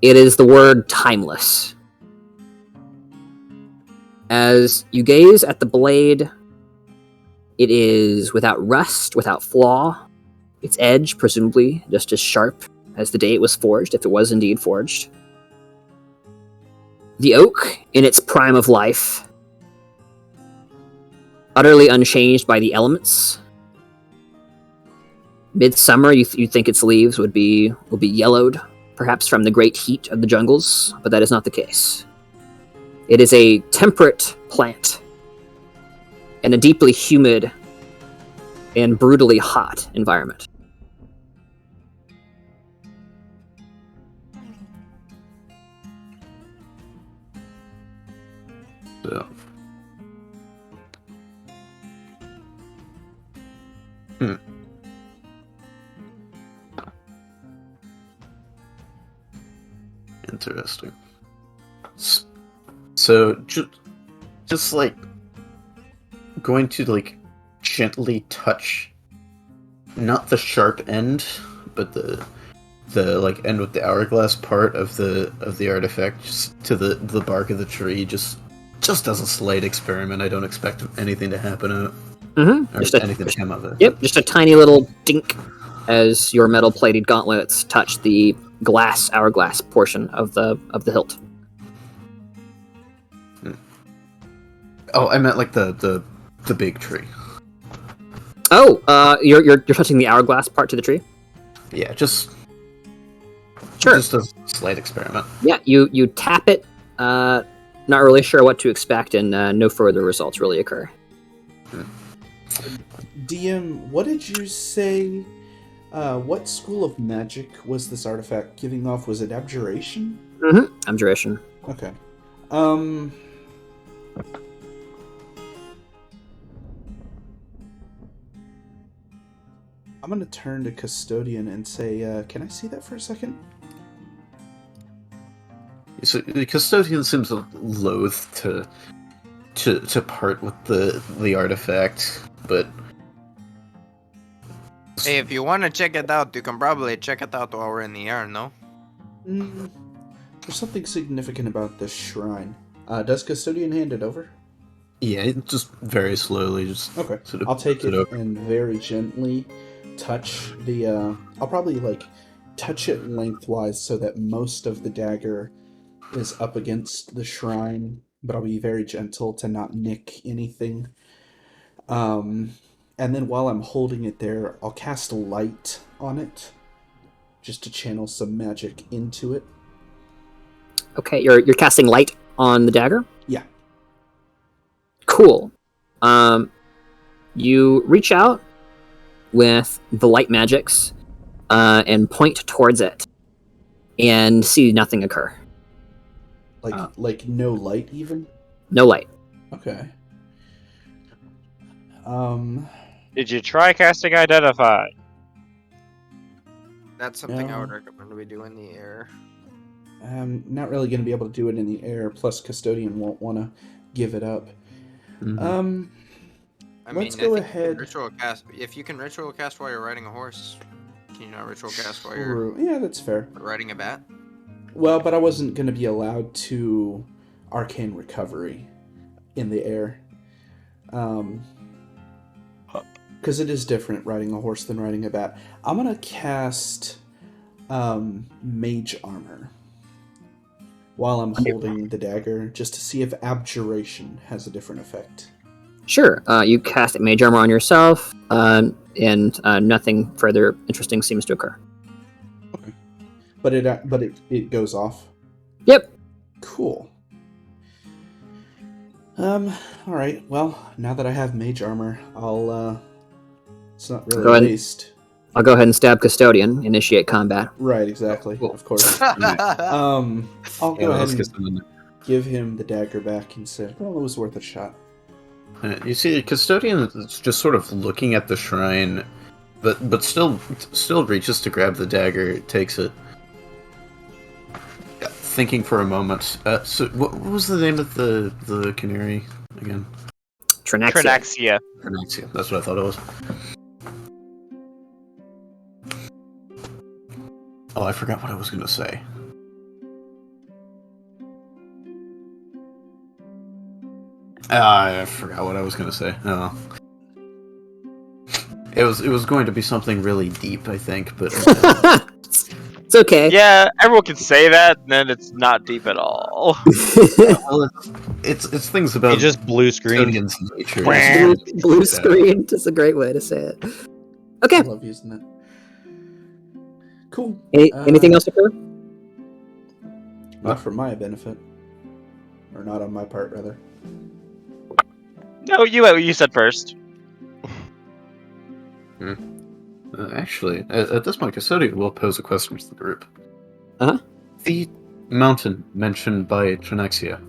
it is the word timeless. As you gaze at the blade, it is without rust, without flaw, its edge presumably just as sharp as the day it was forged, if it was indeed forged. The oak, in its prime of life, utterly unchanged by the elements. Midsummer, you'd think its leaves will be yellowed, perhaps from the great heat of the jungles, but that is not the case. It is a temperate plant in a deeply humid and brutally hot environment.
So. Interesting. So just like going to like gently touch not the sharp end, but the like end with the hourglass part of the artifact just to the bark of the tree, just as a slight experiment. I don't expect anything to happen or anything to come of it.
Yep, just a tiny little dink as your metal-plated gauntlets touch the hourglass portion of the hilt.
Oh, I meant like the big tree.
Oh, you're touching the hourglass part to the tree?
Yeah, just
Sure.
just a slight experiment.
Yeah, you tap it. Not really sure what to expect, and no further results really occur.
DM, what did you say? What school of magic was this artifact giving off? Was it abjuration?
Mm-hmm. Abjuration.
Okay. I'm gonna turn to Custodian and say, can I see that for a second?
So the custodian seems loath to part with the artifact, but
Hey, if you want to check it out, you can probably check it out while we're in the air, no?
There's something significant about this shrine. Does Custodian hand it over?
yeah, just very slowly, just
Okay.
sort of
I'll take
put
it
over.
and very gently touch the. I'll probably touch it lengthwise so that most of the dagger is up against the shrine, but I'll be very gentle to not nick anything. And then while I'm holding it there, I'll cast light on it, just to channel some magic into it.
Okay, you're casting light on the dagger?
Yeah.
Cool. You reach out with the light magics and point towards it and see nothing occur.
Like no light even?
No light.
Okay.
Did you try casting Identify?
That's something I
No.
would recommend we do in the air.
I'm not really going to be able to do it in the air, plus Custodian won't want to give it up.
Mhm.
I
Let's
mean,
go
I think you can
ahead.
ritual cast. If you can ritual cast while you're riding a horse, can you not ritual cast while you're
True. Yeah, that's fair.
riding a bat?
Well, but I wasn't going to be allowed to arcane recovery in the air. Because it is different riding a horse than riding a bat. I'm going to cast Mage Armor while I'm holding the dagger, just to see if Abjuration has a different effect.
Sure. You cast mage armor on yourself, and nothing further interesting seems to occur.
But it goes off.
Yep.
Cool. All right. Well, now that I have mage armor, I'll. It's not
Go
really
ahead.
waste.
I'll go ahead and stab Custodian. Initiate combat.
Right. Exactly.
Cool.
Of course. I'll go
Yeah,
ahead
let's
and
get some in there.
give him the dagger back and say, "Well, it was worth a shot."
You see, Custodian is just sort of looking at the shrine, but still reaches to grab the dagger, takes it, thinking for a moment. So, what was the name of the canary again?
Trinaxia.
Trinaxia.
Trinaxia. That's what I thought it was. Oh, I forgot what I was going to say. I forgot what I was going to say. Oh. It was going to be something really deep, I think, but
It's okay.
Yeah, everyone can say that, and then it's not deep at all.
well, it's things about
He just blue screen.
Custodian's nature.
Blue screen. Just a great way to say it. Okay.
I love using that. Cool.
Anything else occur?
Not for my benefit, or not on my part, rather.
No, you said first.
Actually, at this point, Custodian will pose a question to the group.
Uh-huh.
The mountain mentioned by Trinaxia.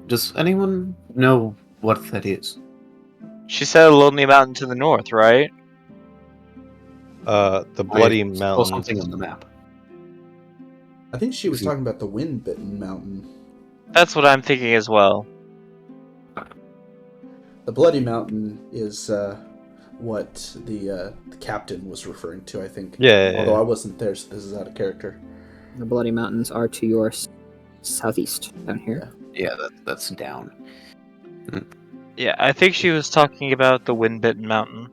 Does anyone know what that is?
She said a lonely mountain to the north, right?
The Bloody
I saw
Mountain.
something on the map.
I think she was talking about the wind-bitten mountain.
That's what I'm thinking as well.
The Bloody Mountain is what the captain was referring to, I think.
Yeah.
Although I wasn't there, so this is out of character.
The Bloody Mountains are to your southeast, down here.
Yeah, that's down.
Yeah, I think she was talking about the wind-bitten mountain.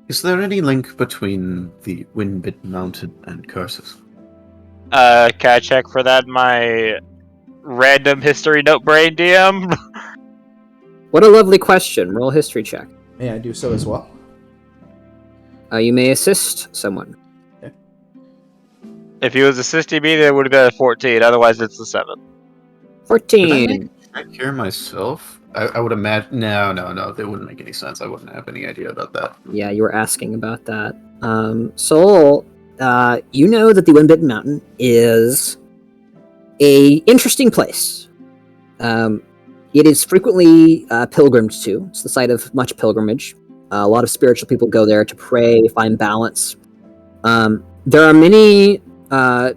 Is there any link between the Wind-Bitten Mountain and Curses?
Can I check for that in my random history note brain, DM?
What a lovely question. Roll a history check.
May I do so as well?
You may assist someone.
If he was assisting me, then it would have been a 14. Otherwise, it's a 7.
14.
I hear myself? I would imagine... No, that wouldn't make any sense. I wouldn't have any idea about that.
Yeah, you were asking about that. Soul, you know that the Wind-Bitten Mountain is a interesting place. It is frequently pilgrimed to. It's the site of much pilgrimage. A lot of spiritual people go there to pray, find balance. There are many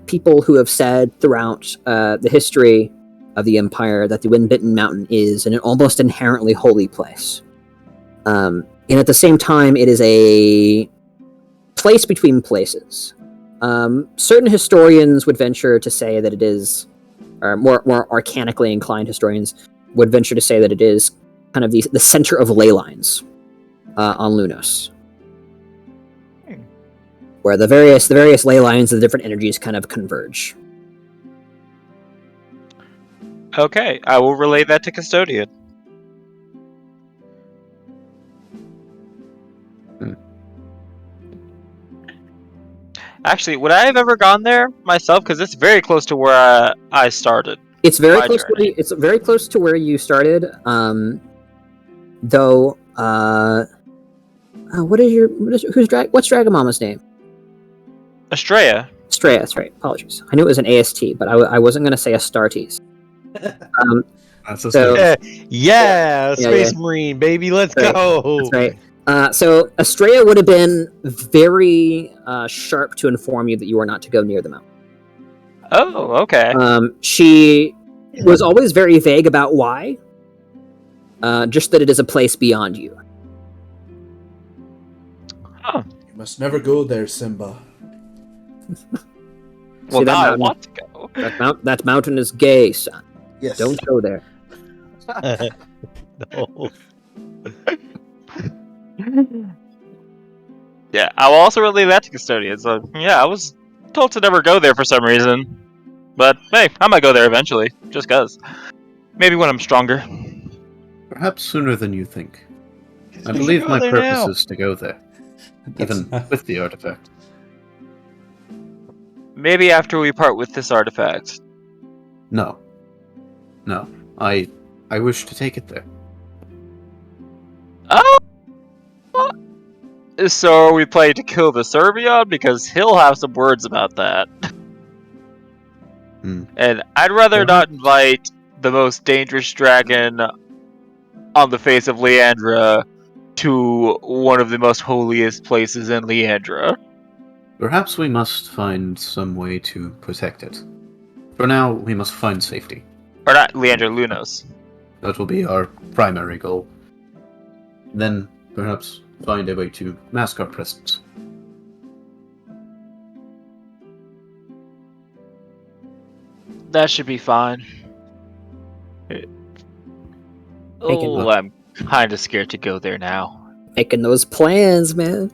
people who have said throughout the history of the Empire that the Wind-Bitten Mountain is an almost inherently holy place. And at the same time, it is a place between places. Certain historians would venture to say that it is, or more arcanically inclined historians would venture to say that it is kind of the center of ley lines on Lunos, where the various ley lines of the different energies kind of converge.
Okay, I will relay that to Custodian. Actually, would I have ever gone there myself? Because it's very close to where I started.
It's very
My
close.
journey.
It's very close to where you started. Though, what's Dragamama's name?
Estrella.
Straya. That's right. Apologies. I knew it was an AST, but I wasn't going to say Astartes.
That's a
So-
Yeah, Space Marine, baby, let's
Right.
go.
That's right. So Estrella would have been very sharp to inform you that you are not to go near the mountain.
Oh, okay.
She was always very vague about why. Just that it is a place beyond you.
You must never go there, Simba.
Well,
See that
now I
mountain?
want to go.
That mountain is gay, son.
Yes.
Don't go there.
No.
Yeah, I will also relay that to Custodian. So, yeah, I was told to never go there for some reason. But, hey, I might go there eventually. Just cuz. Maybe when I'm stronger.
Perhaps sooner than you think. I
We should
believe
go
my
there
purpose
now.
is to go there, even with the artifact.
Maybe after we part with this artifact.
No. No. I wish to take it there.
Oh! So are we playing to kill the Servion? Because he'll have some words about that. And I'd rather not invite the most dangerous dragon on the face of Leandra to one of the most holiest places in Leandra.
Perhaps we must find some way to protect it. For now, we must find safety.
Or not Leandra, Lunos.
That will be our primary goal. Then, perhaps, find a way to mask our presence.
That should be fine. Oh, I'm kind of scared to go there now.
Making those plans, man.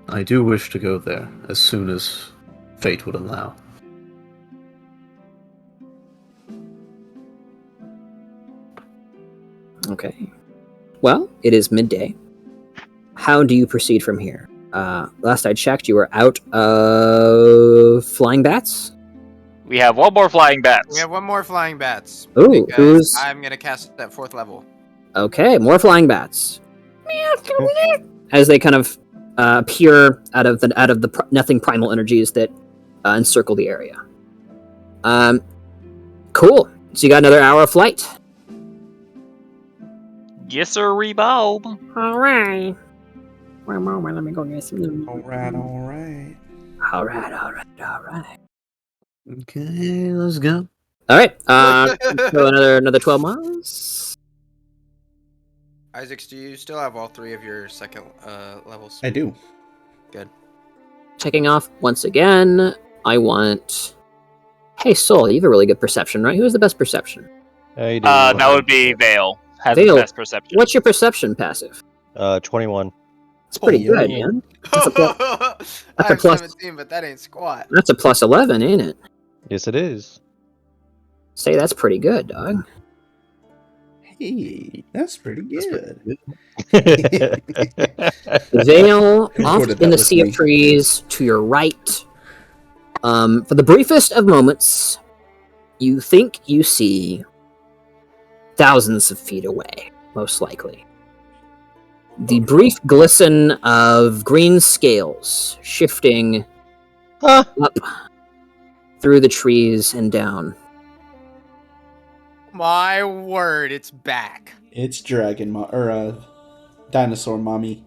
I do wish to go there as soon as fate would allow.
Okay. Well, it is midday. How do you proceed from here? Last I checked, you were out of flying bats?
We have one more flying bats.
We have one more flying bats.
Ooh,
because
who's...
I'm gonna cast it at 4th level.
Okay, more flying bats. As they kind of appear out of the nothing primal energies that encircle the area. Cool. So you got another hour of flight.
Yes, sir, Rebob.
All right. One moment, let me go get some.
All right.
All right.
Okay, let's go.
All right. So another 12 miles.
Isaac, do you still have all 3 of your 2nd levels?
I do.
Good.
Checking off once again. I want. Hey, Soul, you have a really good perception, right? Who has the best perception?
I do.
That would be Vale. Has
Vale.
the best perception.
What's your perception passive?
21.
It's pretty
yeah.
good, man. That's
I
a
have
plus.
17, but that ain't squat.
That's a plus 11, ain't it?
Yes, it is.
Say that's pretty good, dog.
Hey, that's pretty good.
Vale off
Recorded
in
that
the
with
sea
me.
of trees to your right. For the briefest of moments, you think you see thousands of feet away, most likely. The brief glisten of green scales shifting up through the trees and down.
My word, it's back.
It's dinosaur mommy.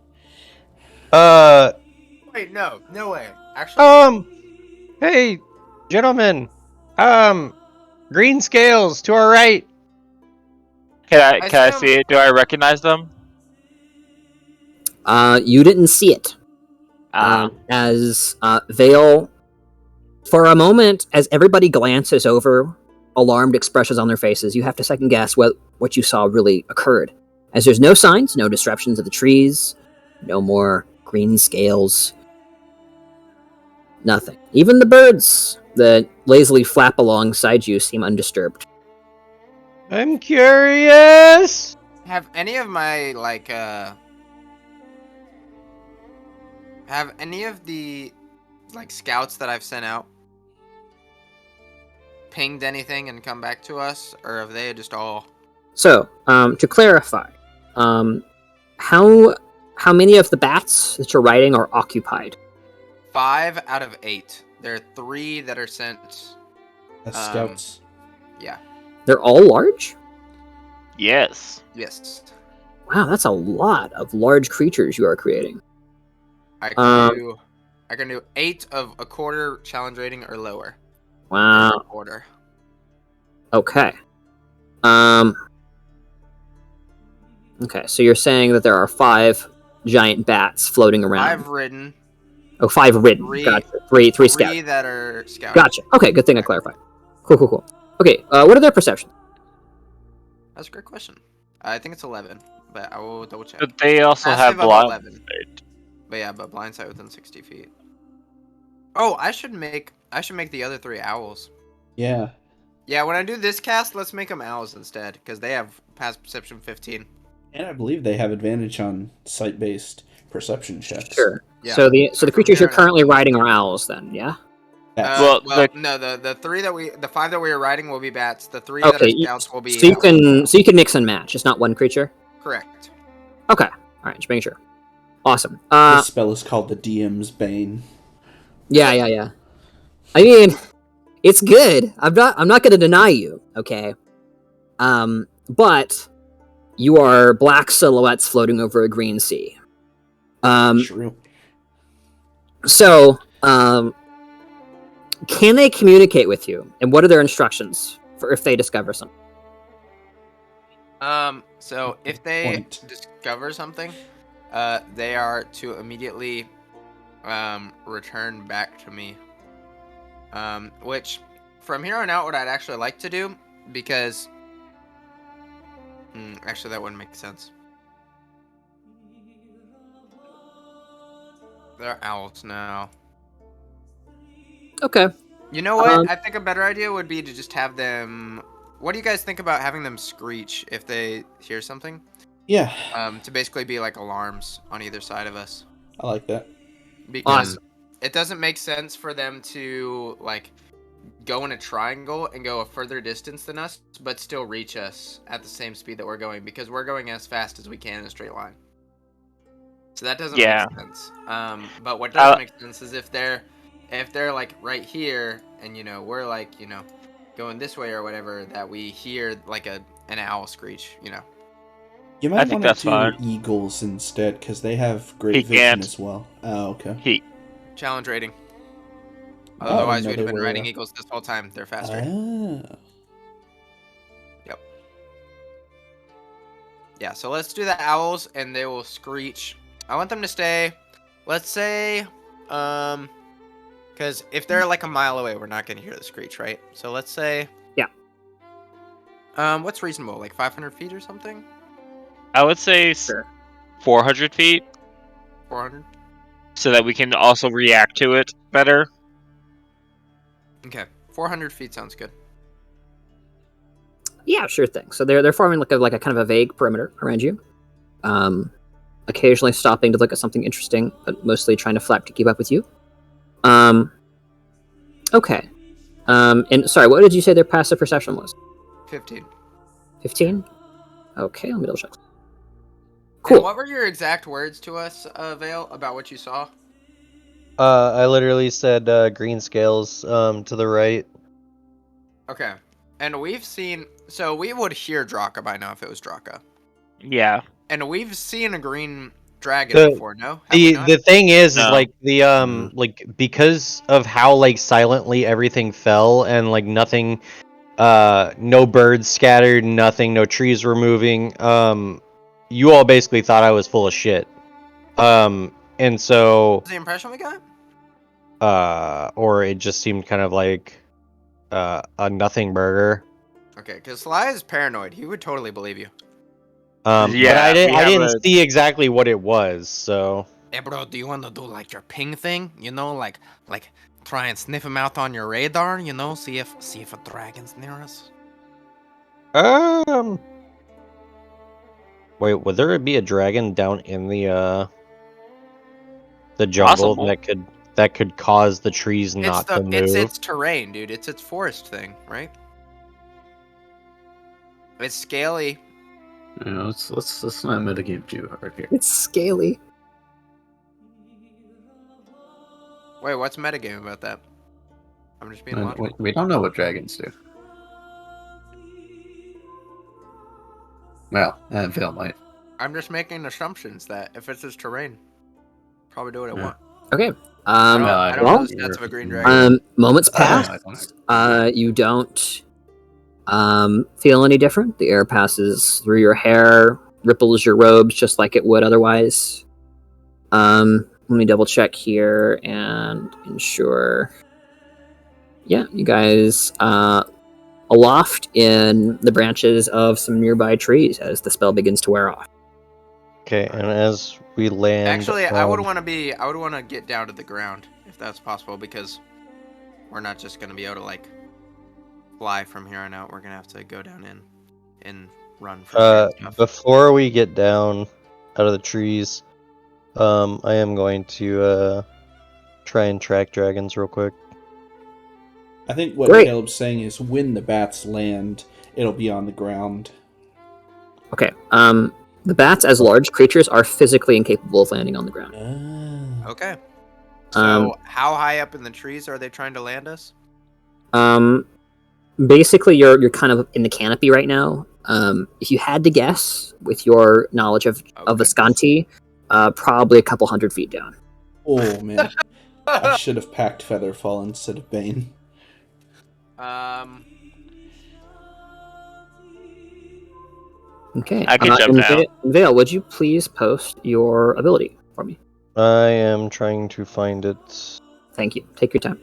Wait, no way. Actually,
Hey, gentlemen. Green scales to our right.
Can
I
I
still-
see it? Do I recognize them?
You didn't see it. As Vale, for a moment, as everybody glances over, alarmed expressions on their faces, you have to second guess what you saw really occurred. As there's no signs, no disruptions of the trees, no more green scales, nothing. Even the birds that lazily flap alongside you seem undisturbed.
I'm curious.
have any of my have any of the scouts that I've sent out pinged anything and come back to us, or have they just all?
So, to clarify, how many of the bats that you're riding are occupied?
5 out of 8. There are 3 that are sent.
That's scouts.
Yeah.
They're all large?
Yes.
Yes.
Wow, that's a lot of large creatures you are creating.
I can do 8 of a quarter challenge rating or lower.
Wow.
A quarter.
Okay. Okay, so you're saying that there are 5 giant bats floating around.
5 ridden.
Oh, 5 ridden.
3
Gotcha. Three
3
scouts.
that are scouts.
Gotcha. Okay, good thing I clarified. Cool. Okay, what are their perceptions?
That's a great question. I think it's 11, but I will double check.
But they also have
Passive of
blind.
11. But yeah, but blind sight within 60 feet. Oh, I should make the other 3 owls.
Yeah.
Yeah, when I do this cast, let's make them owls instead, because they have passive perception 15.
And I believe they have advantage on sight-based perception checks.
Sure.
Yeah.
So the creatures you're
They're
currently
not-
riding are owls then, yeah?
Bats.
Well,
No, the five that we were riding will be bats. The three
Okay,
that are scouts will be.
so you can mix and match. It's not one creature.
Correct.
Okay, all right, just making sure. Awesome.
This spell is called the DM's Bane.
Yeah. I mean, it's good. I'm not going to deny you. Okay. But you are black silhouettes floating over a green sea.
True.
So, can they communicate with you? And what are their instructions for if they discover something?
So if they
Point.
discover something, they are to immediately return back to me. Which from here on out, what I'd actually like to do, because actually that wouldn't make sense. They're owls now.
Okay.
You know what? I think a better idea would be to just have them. What do you guys think about having them screech if they hear something?
Yeah,
To basically be like alarms on either side of us.
I like that.
Because it doesn't make sense for them to like go in a triangle and go a further distance than us, but still reach us at the same speed that we're going, because we're going as fast as we can in a straight line. So that doesn't
Yeah.
make sense. But what does make sense is if they're like right here and we're like going this way or whatever, that we hear like an owl screech.
You might
think
want to
that's
do
fine.
eagles instead, because they have great
He
vision
can't.
as well. Oh, okay.
Challenge rating.
Oh,
Otherwise,
no,
we'd
they
have been
were,
riding eagles this whole time. They're faster.
Ah.
Yeah, so let's do the owls, and they will screech. I want them to stay, let's say, because if they're like a mile away, we're not going to hear the screech, right? So let's say,
Yeah.
What's reasonable, like 500 feet or something?
I would say
Sure.
400 feet,
400?
so that we can also react to it better.
Okay, 400 feet sounds good.
Yeah, sure thing. So they're forming like a kind of a vague perimeter around you. Occasionally stopping to look at something interesting, but mostly trying to flap to keep up with you. Okay. And sorry, what did you say their passive perception was?
15.
15? Okay, let me double check.
And
Cool.
what were your exact words to us, Vale, about what you saw?
I literally said green scales to the right.
Okay. And we've seen, so we would hear Draka by now if it was Draka.
Yeah.
And we've seen a green dragon before, no? Have we not?
The thing is
No.
like the like because of how like silently everything fell and like nothing, no birds scattered, nothing, no trees were moving. You all basically thought I was full of shit. And so
What's the impression we got?
or it just seemed kind of like a nothing burger.
Okay, because Sly is paranoid. He would totally believe you.
But
Yeah,
I
we have
didn't see exactly what it was, so
Hey, bro, do you want to do like your ping thing? Like try and sniff him out on your radar. See if a dragon's near us.
wait, would there be a dragon down in the jungle
Possible.
that could cause the trees not to move?
It's its terrain, dude. It's its forest thing, right? It's scaly.
Let's not mitigate too hard here.
It's scaly.
Wait, what's metagame about that? I'm just being logical.
We don't know what dragons do. Well, Vale might.
I'm just making assumptions that if it's its terrain, probably do what I want.
Okay.
I don't
well,
know the stats of a green dragon.
Moments
I
pass.
don't
You don't feel any different. The air passes through your hair, ripples your robes just like it would otherwise. Let me double check here and ensure. Yeah, you guys aloft in the branches of some nearby trees as the spell begins to wear off.
Okay, and as we land,
Actually, I would want to get down to the ground if that's possible, because we're not just gonna be able to like fly from here on out. We're gonna have to go down in and run. From here and stuff.
before we get down out of the trees, I am going to try and track dragons real quick.
I think what
Great.
Caleb's saying is when the bats land, it'll be on the ground.
Okay. The bats, as large creatures, are physically incapable of landing on the ground.
Okay. So
Um,
how high up in the trees are they trying to land us?
Basically, you're kind of in the canopy right now. If you had to guess, with your knowledge of
Okay.
Visconti, probably a couple 100 feet down.
Oh man, I should have packed Featherfall instead of Bane.
Okay.
I can jump down.
Vale, would you please post your ability for me?
I am trying to find it.
Thank you. Take your time.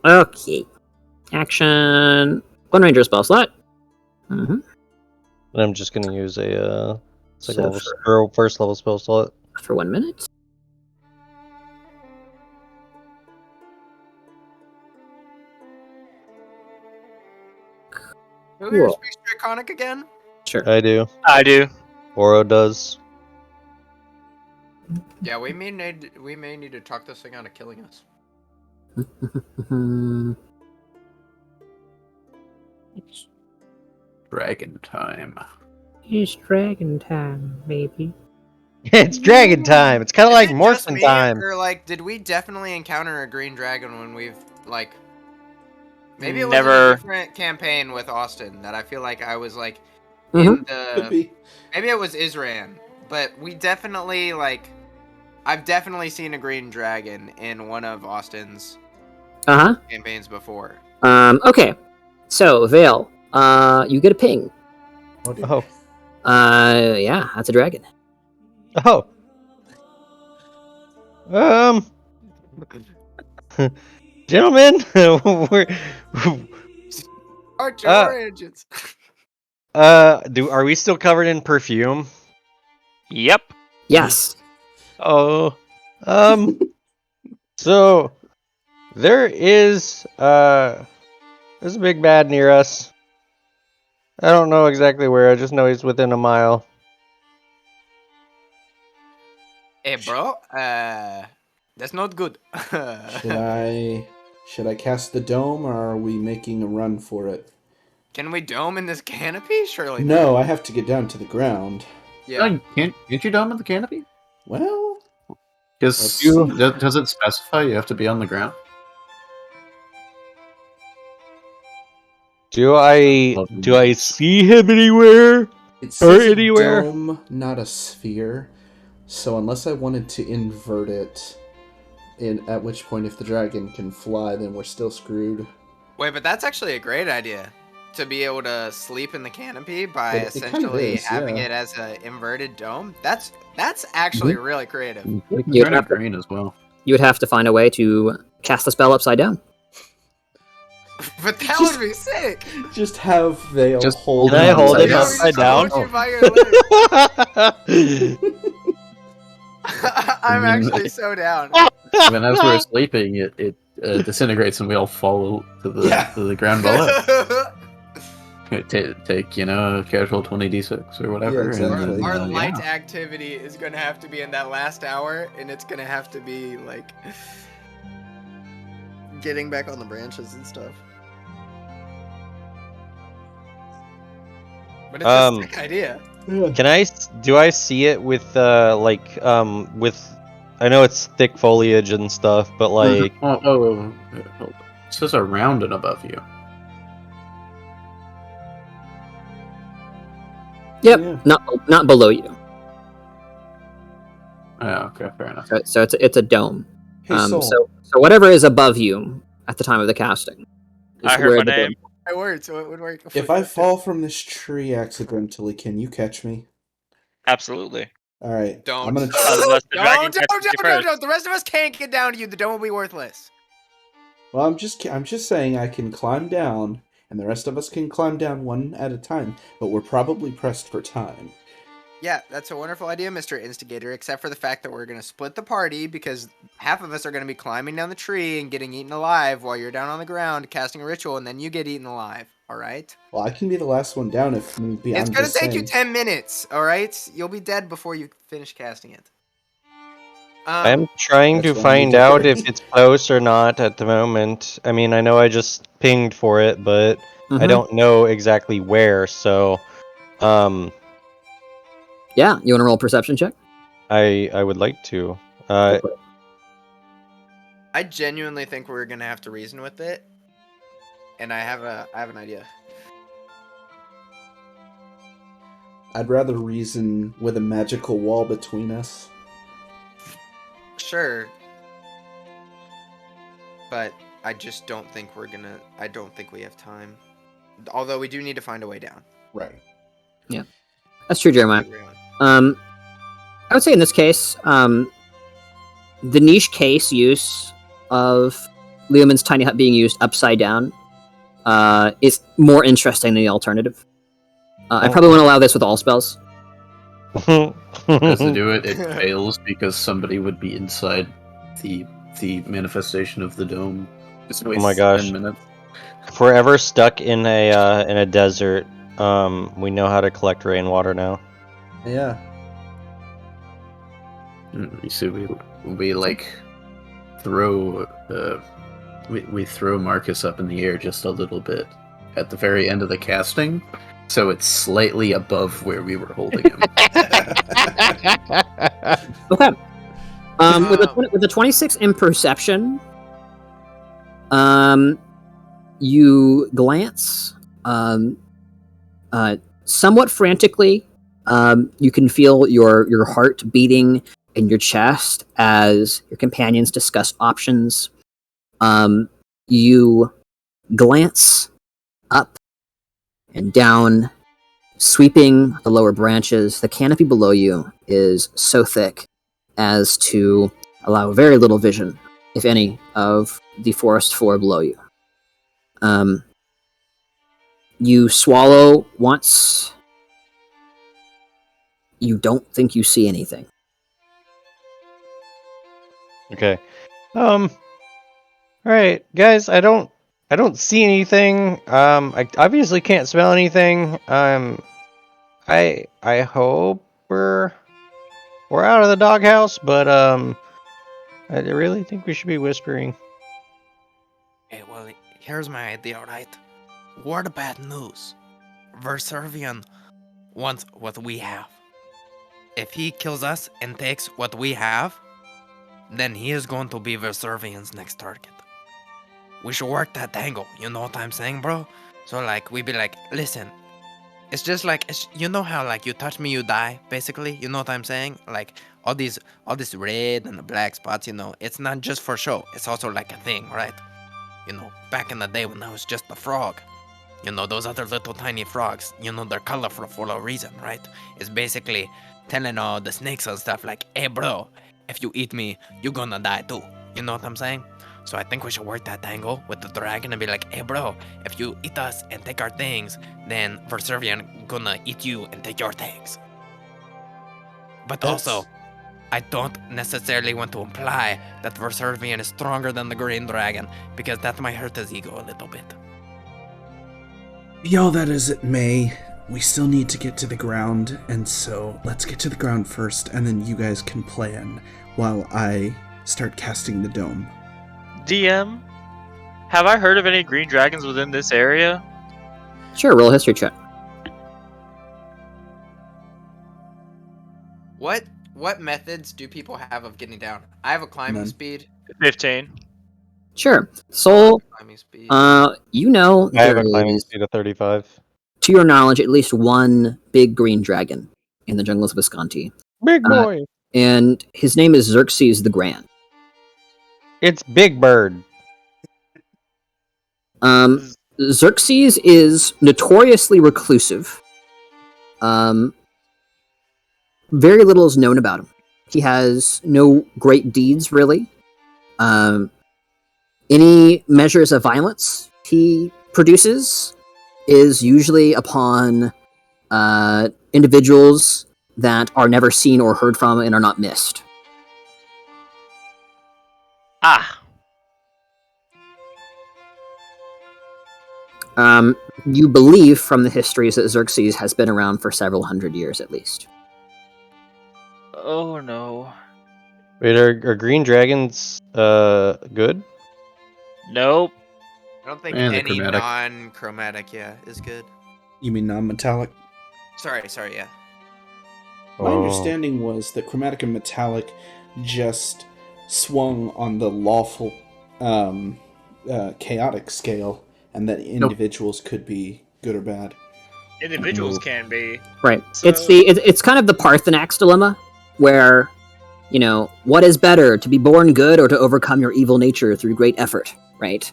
Okay. Action. One ranger spell slot. Mm-hmm.
And I'm just gonna use a second
So
level or first level spell slot.
For 1 minute.
Who here
Cool.
speaks Draconic again?
Sure.
I do.
I do.
Oro does.
Yeah, we may need to talk this thing out of killing us.
Dragon time.
It's dragon time, baby.
It's dragon time. It's kind of
Is
like
it just
Morphin
me,
time.
Or like, did we definitely encounter a green dragon when we've like? Maybe it was
Never.
a different campaign with Austin that I feel like I was like
Mhm.
in
Could
the.
be.
Maybe it was Isran, but we definitely like. I've definitely seen a green dragon in one of Austin's
Uh
campaigns before.
huh. Okay. So Vale, you get a ping.
Oh.
Yeah, that's a dragon.
Oh. Gentlemen, we're
Archer engines.
are we still covered in perfume?
Yep.
Yes.
Oh. So there's a big bad near us. I don't know exactly where. I just know he's within a mile.
Hey, bro. That's not good.
Should I cast the dome, or are we making a run for it?
Can we dome in this canopy? Surely
No,
not.
I have to get down to the ground.
Yeah.
Can't you dome in the canopy?
Well,
Because does it specify you have to be on the ground?
Do I see him anywhere?
it says a
anywhere.
dome, not a sphere. So unless I wanted to invert it, at which point if the dragon can fly, then we're still screwed.
Wait, but that's actually a great idea. To be able to sleep in the canopy by
It kind of
essentially
is,
having
yeah.
it as an inverted dome. That's actually really creative.
The
You'd
kind
have
of
to-
green as well.
You would have to find a way to cast the spell upside down.
But that would be sick.
Just have Vale
Just
hold
Can I
it
hold it
upside
Yeah,
upside
we
down?
just hold you by your leg. I'm actually so down.
Even as we're sleeping, it disintegrates and we all fall to the ground below. Take a casual 20d6 or whatever.
Yeah, exactly.
And,
Our
yeah.
light activity is gonna have to be in that last hour, and it's gonna have to be like getting back on the branches and stuff. But it's a sick idea.
Yeah.
Do I see it with with I know it's thick foliage and stuff, but like
hold on. It says around and above you.
Yep.
Yeah.
Not below you.
Oh, okay, fair enough.
So it's a dome.
Hey, Soul.
So whatever is above you at the time of the casting. is
I heard
where
my
the
name.
dome-
It worked, so it would work.
If I fall from this tree accidentally, can you catch me?
Absolutely.
All right.
Don't.
I'm gonna.
Unless the dragon
Don't.
catches you first.
The rest of us can't get down to you. The dome will be worthless.
Well, I'm just saying I can climb down, and the rest of us can climb down one at a time. But we're probably pressed for time.
Yeah, that's a wonderful idea, Mr. Instigator, except for the fact that we're going to split the party because half of us are going to be climbing down the tree and getting eaten alive while you're down on the ground casting a ritual, and then you get eaten alive, all right?
Well, I can be the last one down if need be.
It's
I'm
going to
just
take you
saying.
10 minutes, all right? You'll be dead before you finish casting it.
I'm trying to
That's what we
find
need to
out
hear.
if it's close or not at the moment. I mean, I know I just pinged for it, but I
Mhm.
don't know exactly where. So,
Yeah, you want to roll a perception check?
I would like to.
Go for it.
I genuinely think we're gonna have to reason with it, and I have an idea.
I'd rather reason with a magical wall between us.
Sure, but I just don't think we're gonna. I don't think we have time. Although we do need to find a way down.
Right.
That's true, Jeremiah.
Agree on.
I would say in this case, the niche case use of Leoman's tiny hut being used upside down is more interesting than the alternative. I probably want to allow this with all spells.
Because to do it, it fails because somebody would be inside the manifestation of the dome. Just
Oh
waste
my gosh.
10 minutes.
If we're ever stuck in a desert, we know how to collect rainwater now.
Yeah.
So we like throw we throw Marcus up in the air just a little bit at the very end of the casting, so it's slightly above where we were holding him.
Okay. With the 26 in perception, you glance somewhat frantically. You can feel your heart beating in your chest as your companions discuss options. You glance up and down, sweeping the lower branches. The canopy below you is so thick as to allow very little vision, if any, of the forest floor below you. You swallow once. You don't think you see anything.
Okay. All right, guys. I don't see anything. I obviously can't smell anything. I hope we're out of the doghouse, but I really think we should be whispering.
Okay, well, here's my idea, right? What the bad news? Verservian wants what we have. If he kills us and takes what we have, then he is going to be Verservian's next target. We should work that angle, you know what I'm saying, bro? So, like, we be like, listen, it's just like, you know how, like, you touch me, you die, basically? You know what I'm saying? Like, all this red and the black spots, you know, it's not just for show. It's also like a thing, right? You know, back in the day when I was just a frog, you know, those other little tiny frogs, you know, they're colorful for a reason, right? It's basically telling all the snakes and stuff like, hey, bro, if you eat me, you're gonna die too. You know what I'm saying? So I think we should work that angle with the dragon and be like, hey, bro, if you eat us and take our things, then Verservian gonna eat you and take your things. But also, I don't necessarily want to imply that Verservian is stronger than the Green Dragon, because that might hurt his ego a little bit.
Be all that as it may, we still need to get to the ground, and so let's get to the ground first, and then you guys can plan while I start casting the dome.
DM, have I heard of any green dragons within this area?
Sure, roll a history check.
What methods do people have of getting down? I have a climbing
None.
speed.
15.
Sure. Soul,
Climbing speed.
you know
I have
there
a climbing
is,
speed of 35.
to your knowledge, at least one big green dragon in the jungles of Visconti.
Big boy.
And his name is Xerxes the Grand.
It's Big Bird.
Xerxes is notoriously reclusive. Very little is known about him. He has no great deeds, really. Any measures of violence he produces is usually upon individuals that are never seen or heard from and are not missed.
Ah,
You believe from the histories that Xerxes has been around for several hundred years at least.
oh no.
Wait, are green dragons good?
Nope.
I don't think
And the
any
chromatic.
non-chromatic, is good.
You mean non-metallic?
Sorry, yeah.
My
Oh.
understanding was that chromatic and metallic just swung on the lawful chaotic scale, and that individuals could be good or bad.
Individuals
Nope.
can be.
Right.
So-
It's kind of the Parthenax dilemma, where, what is better, to be born good or to overcome your evil nature through great effort, right?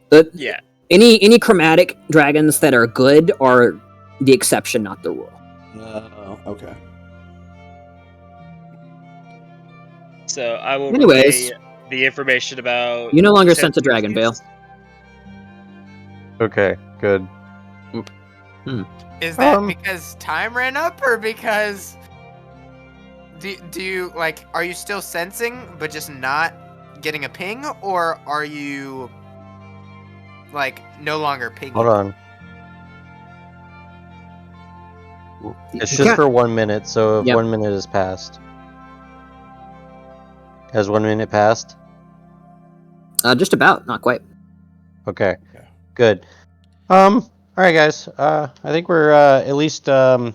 But
Yeah.
any chromatic dragons that are good are the exception, not the rule.
Okay.
So I will
Anyways.
relay the information about.
You no longer sense a dragon, Vale.
Okay, good.
Is that
Um,
because time ran up, or because do you like? Are you still sensing, but just not getting a ping, or are you like no longer pinging?
Hold on. It's
You
just
can't-
for 1 minute, so if
Yep.
1 minute has passed. Has 1 minute passed?
just about, not quite.
Okay.
Okay.
Good. Alright guys. I think we're at least out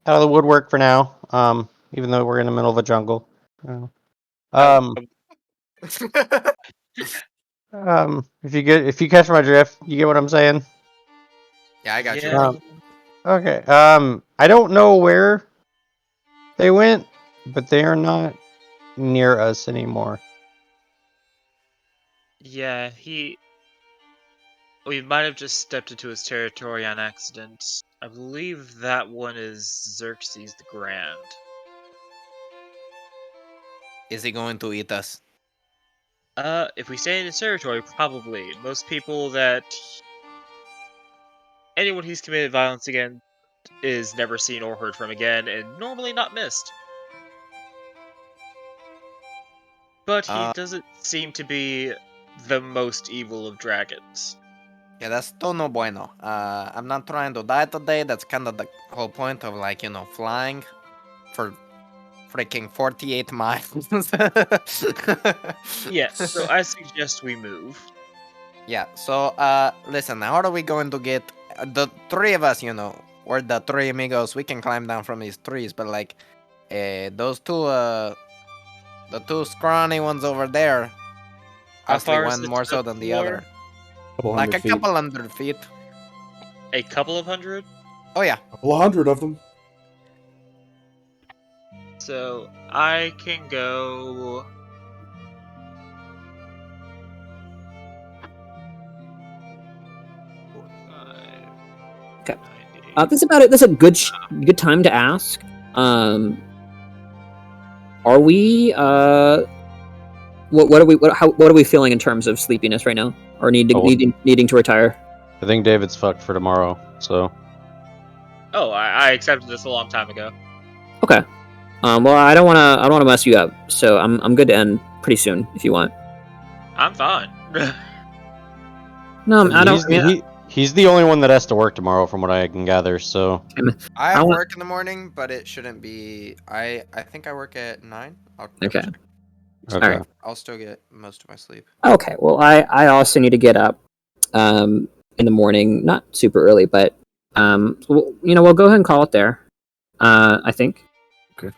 of the woodwork for now. Even though we're in the middle of a jungle. If you catch my drift, you get what I'm saying?
Yeah, I got you.
Yeah.
Okay. I don't know where they went, but they are not near us anymore.
Yeah, we might have just stepped into his territory on accident. I believe that one is Xerxes the Grand.
Is he going to eat us?
If we stay in his territory, probably. Most people that anyone he's committed violence against is never seen or heard from again, and normally not missed. But he doesn't seem to be the most evil of dragons.
Yeah, that's still no bueno. I'm not trying to die today. That's kind of the whole point of flying for freaking 48 miles.
Yeah, so I suggest we move.
Yeah, so listen, how are we going to get the three of us, we're the three amigos, we can climb down from these trees, but those two the two scrawny ones over there,
How
obviously
far is
one
it
more
to
so
the
than the
floor?
other.
Couple
Like
hundred
a
feet.
couple hundred feet.
A couple of hundred?
Oh yeah.
Couple hundred of them.
So I can go.
Okay. That's about it. That's a good good time to ask. Are we what are we feeling in terms of sleepiness right now, or needing to retire?
I think David's fucked for tomorrow, so.
Oh, I accepted this a long time ago.
Okay. Well, I don't want to mess you up, so I'm good to end pretty soon if you want.
I'm fine.
No, I don't.
He's the only one that has to work tomorrow, from what I can gather. So
I have
want-
work in the morning, but it shouldn't be. I think I work at 9.
Okay.
okay.
Alright.
I'll still get most of my sleep.
Okay. Well, I also need to get up in the morning, not super early, but we'll go ahead and call it there. I think.
Okay.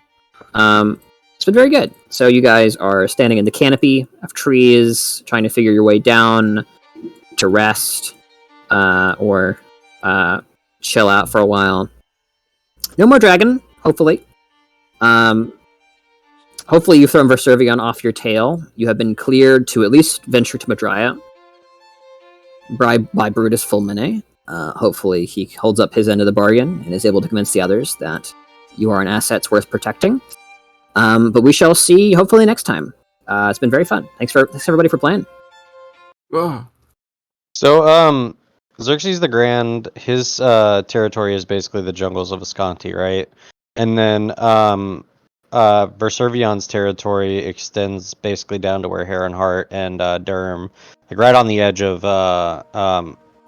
It's been very good. So you guys are standing in the canopy of trees, trying to figure your way down to rest, or chill out for a while. No more dragon, hopefully. Hopefully you've thrown Verservion off your tail. You have been cleared to at least venture to Madrya by Brutus Fulmine. Hopefully he holds up his end of the bargain and is able to convince the others that you are an asset worth protecting. But we shall see hopefully next time. It's been very fun. Thanks everybody for playing.
Oh,
So, Xerxes the Grand, his territory is basically the jungles of Ascanti, right? And then Verservion's territory extends basically down to where Heronheart and Durham, like right on the edge of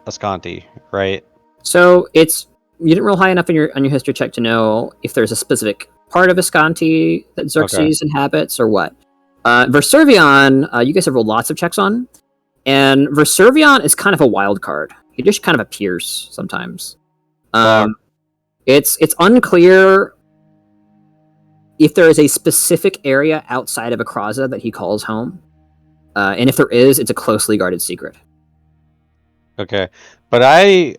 Ascanti, right?
So you didn't roll high enough on your history check to know if there's a specific part of Visconti that Xerxes inhabits, or what? Verservion, you guys have rolled lots of checks on, and Verservion is kind of a wild card. He just kind of appears sometimes. It's unclear if there is a specific area outside of Akraza that he calls home, and if there is, it's a closely guarded secret.
Okay, but I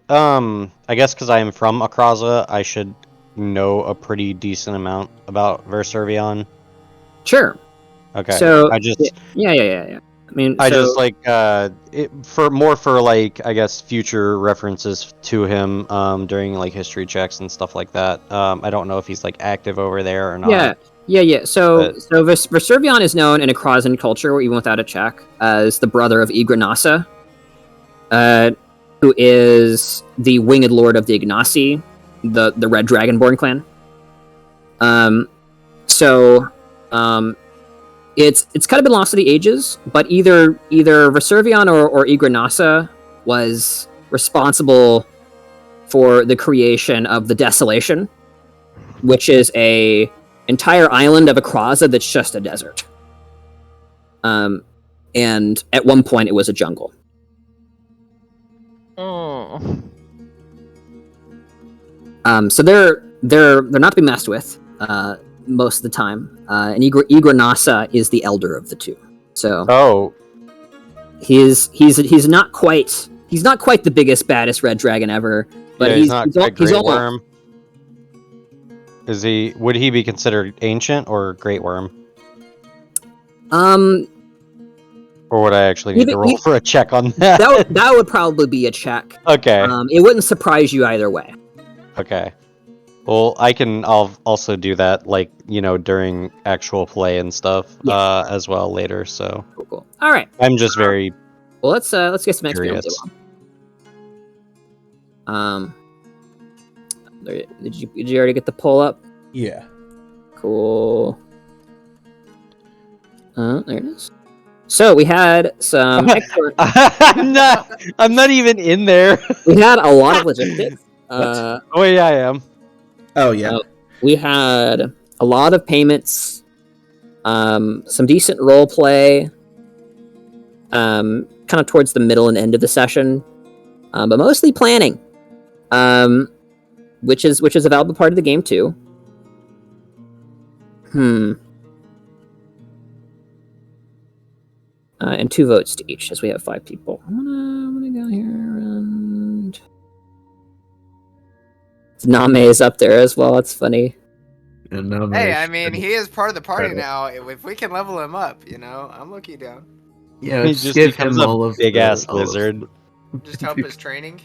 guess because I am from Akraza, I should know a pretty decent amount about Verservion.
Sure.
Okay.
So
I just
yeah. I mean,
I
so-
just like for like I guess future references to him during like history checks and stuff like that. I don't know if he's like active over there or not.
Yeah. So
But-
Verservion is known in Akrazan culture, even without a check, as the brother of Igranasa, who is the winged lord of the Ignasi, the Red Dragonborn clan. It's kind of been lost to the ages, but either Verservion or Igranasa was responsible for the creation of the Desolation, which is a entire island of Akraza that's just a desert. And at one point it was a jungle.
Oh.
So they're not to be messed with most of the time. And Igranasa is the elder of the two. So he's not quite the biggest, baddest red dragon ever, but
yeah,
he's
not
he's,
a
al-
Great
he's almost.
Worm. Would he be considered ancient or Great Worm? Or would I actually need to roll for a check on that?
that would probably be a check.
Okay.
It wouldn't surprise you either way.
Okay. Well, I'll also do that, like, during actual play and stuff,
Yes.
as well later, so.
Cool. All right.
I'm just very...
Well, let's get some XP on
Curious.
Zillow. Did you already get the pull up?
Yeah.
Cool. There it is. So we had some excellent.
I'm not even in there.
We had a lot of logistics.
Oh, yeah, I am.
Oh yeah.
We had a lot of payments, some decent role play, kind of towards the middle and end of the session, but mostly planning, which is a valuable part of the game too. And 2 votes to each, as we have 5 people. I'm gonna go here and Name is up there as well. It's funny.
And now
Hey, I mean, he is part of the party now. If we can level him up, I'm looking down.
yeah,
He
just
just
give
becomes
him
a
all of
big-ass
all of-
lizard.
Just help his training.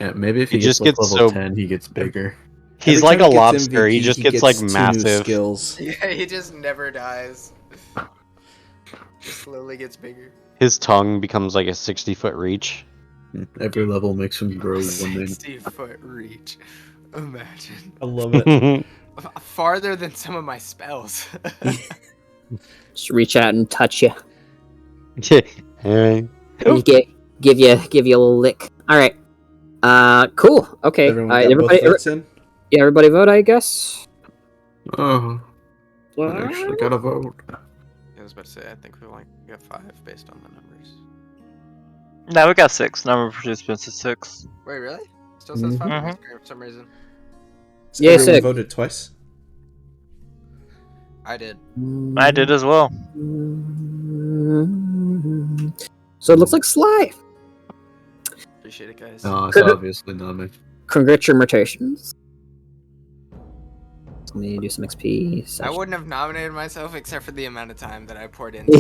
Yeah, maybe if
He
he
just
gets,
gets
level
so-
10, he gets bigger.
He's
Every
like
time
a
he gets
lobster. He
MVP,
just
he
gets like
2 new
massive.
skills.
Yeah, he just never dies. Just slowly gets bigger.
His tongue becomes like a 60-foot reach.
Every level makes him grow 1 inch.
60-foot reach. Imagine.
I love it.
Farther than some of my spells.
Just reach out and touch you.
Alright.
Give you a little lick. All right. Cool. Okay.
Everyone got
Everybody,
both votes in?
everybody vote, I guess.
Oh, I actually got a vote.
I was about to say, I think we only got 5 based on the numbers.
No, we got 6. Number of participants is 6.
Wait, really? Still says 5
Mhm.
on screen for some reason.
So
Yeah,
everyone
sick.
voted twice.
I did.
I did as well.
So it looks like Sly.
Appreciate it, guys.
No, it's obviously not me.
Congratulations. Let me do some XP.
I
session.
wouldn't have nominated myself except for the amount of time that I poured into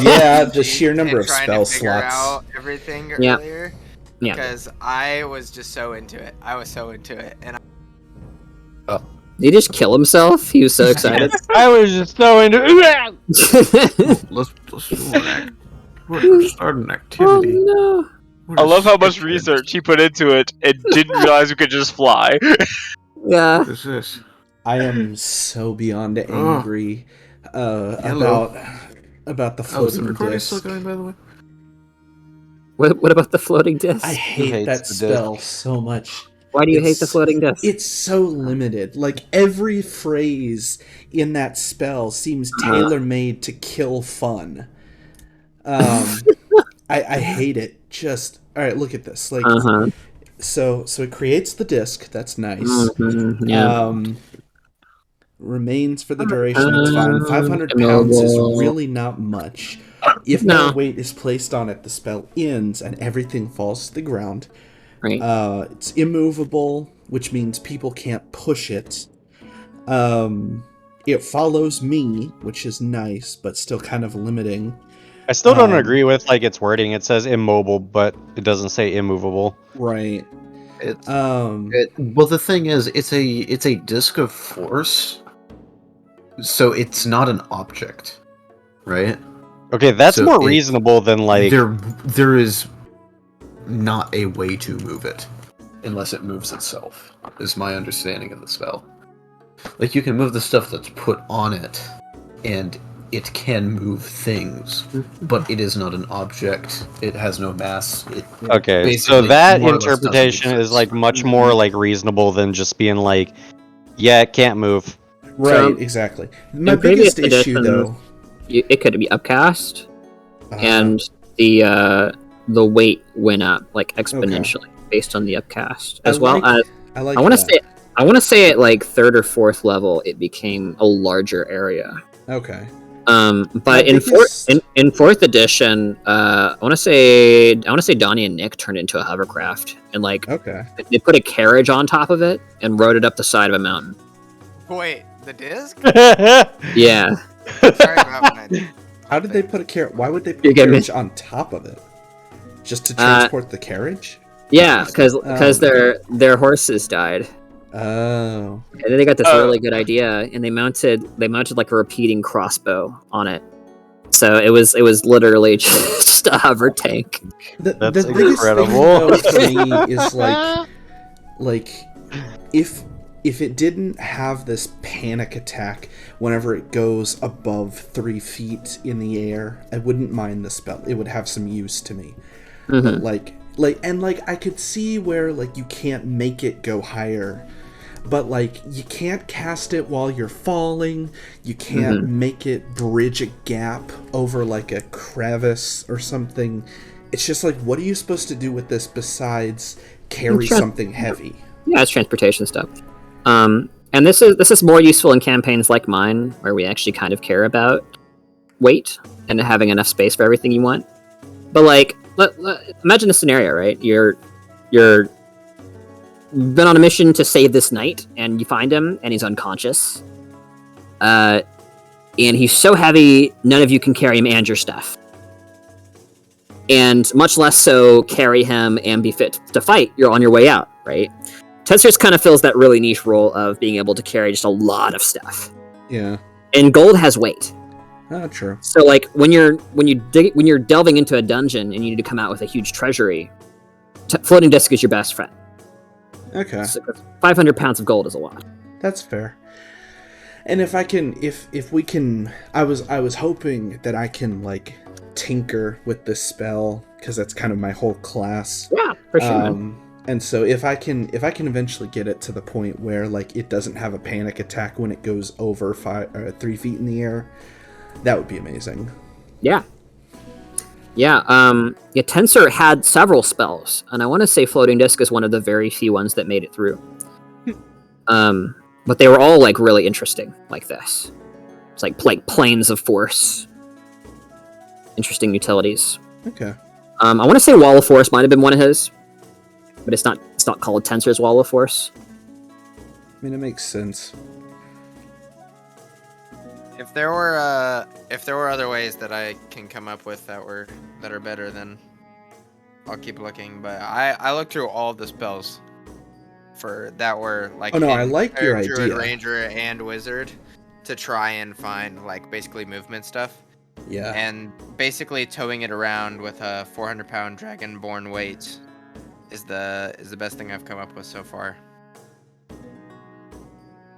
Yeah, the sheer number
and
of
trying
spell
to figure
slots.
out everything
Yeah.
earlier.
Yeah.
Because I was just so into it. I was so into it. And
Did he just kill himself? He was so excited.
I was just so into.
Let's do an act. We're starting an
Oh
activity.
no!
I love how much research he put into it and didn't realize we could just fly.
Yeah.
What is this?
I am so beyond angry
Hello.
about the
Oh, is the
floating
recording still
disc.
going, by the way?
What about the floating disc?
I hate
hates
that
the
spell so much.
Why do you hate the
It's-
floating disc?
It's so limited. Like every phrase in that spell seems tailor-made to kill fun. I hate it. Just all right. Look at this. Like so it creates the disc. That's nice.
Yeah.
Remains for the duration. That's fine. 500 pounds is really not much. If
No.
more weight is placed on it, the spell ends and everything falls to the ground.
Right.
It's immovable, which means people can't push it. It follows me, which is nice, but still kind of limiting.
I still don't agree with like its wording. It says immobile, but it doesn't say immovable.
Right.
It's
Um.
well, the thing is, it's a disc of force, so it's not an object, right?
Okay, that's
So
more
it-
reasonable than like.
There is not a way to move it unless it moves itself. Is my understanding of the spell. Like you can move the stuff that's put on it, and it can move things, but it is not an object. It has no mass.
Okay, so
basically
that
more or less doesn't
interpretation is
exist.
like much more like reasonable than just being like, yeah, it can't move.
Right.
So,
Exactly. My
in previous
biggest issue,
editions-
though.
It could be upcast,
uh,
and the weight went up like exponentially based on the upcast, as well as
I like.
I want to
that.
say. I want to say at like 3rd or 4th level, it became a larger area.
Okay.
But
My
in
biggest-
in 4th edition, I want to say Donnie and Nick turned into a hovercraft, and like
Okay.
they put a carriage on top of it and rode it up the side of a mountain.
Wait, the disc?
Yeah,
Sorry about my.
How did they put a carriage? Why would they put
You
a
get me?
carriage on top of it? Just to transport the carriage?
yeah, because their horses died.
Oh.
And then they got this
Oh.
really good idea, and they mounted like a repeating crossbow on it. So it was literally just a hover tank.
That's
biggest thing,
incredible.
though, for me is like if it didn't have this panic attack whenever it goes above 3 feet in the air, I wouldn't mind the spell. It would have some use to me.
Mhm.
But like I could see where like you can't make it go higher. But like you can't cast it while you're falling. You can't make it bridge a gap over like a crevice or something. It's just like, what are you supposed to do with this besides carry
Sure.
something heavy?
Yeah, it's transportation stuff. And this is more useful in campaigns like mine, where we actually kind of care about weight and having enough space for everything you want. But like, imagine a scenario, right? You're been on a mission to save this knight, and you find him, and he's unconscious. And he's so heavy, none of you can carry him and your stuff. And much less so carry him and be fit to fight. You're on your way out, right? Tensors kind of fills that really niche role of being able to carry just a lot of stuff.
Yeah.
And gold has weight.
Oh, true.
So like when you're delving into a dungeon and you need to come out with a huge treasury, floating disc is your best friend.
Okay.
So 500 pounds of gold is a lot.
That's fair. And if I can, if we can, I was hoping that I can like tinker with this spell because that's kind of my whole class.
Yeah, for sure. Man.
And so if I can eventually get it to the point where like it doesn't have a panic attack when it goes over 3 feet in the air, that would be amazing.
Yeah. Yeah, Tensor had several spells, and I want to say Floating Disc is one of the very few ones that made it through. But they were all like really interesting, like this. It's like planes of force. Interesting utilities.
Okay.
I want to say Wall of Force might have been one of his, but it's not called Tensor's Wall of Force.
I mean, it makes sense.
If there were other ways that I can come up with that are better, then I'll keep looking. But I looked through all the spells that were like.
Oh no, I
in
like your
Druid,
idea.
Ranger, and Wizard to try and find like basically movement stuff,
Yeah.
and basically towing it around with a 400-pound dragonborn weight is the best thing I've come up with so far.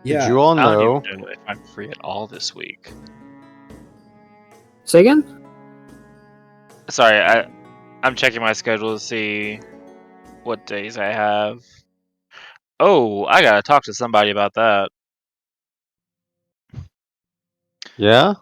Yeah.
Did you all
I don't
know?
even know if I'm free at all this week.
Say again?
Sorry, I'm checking my schedule to see what days I have. Oh, I gotta talk to somebody about that.
Yeah?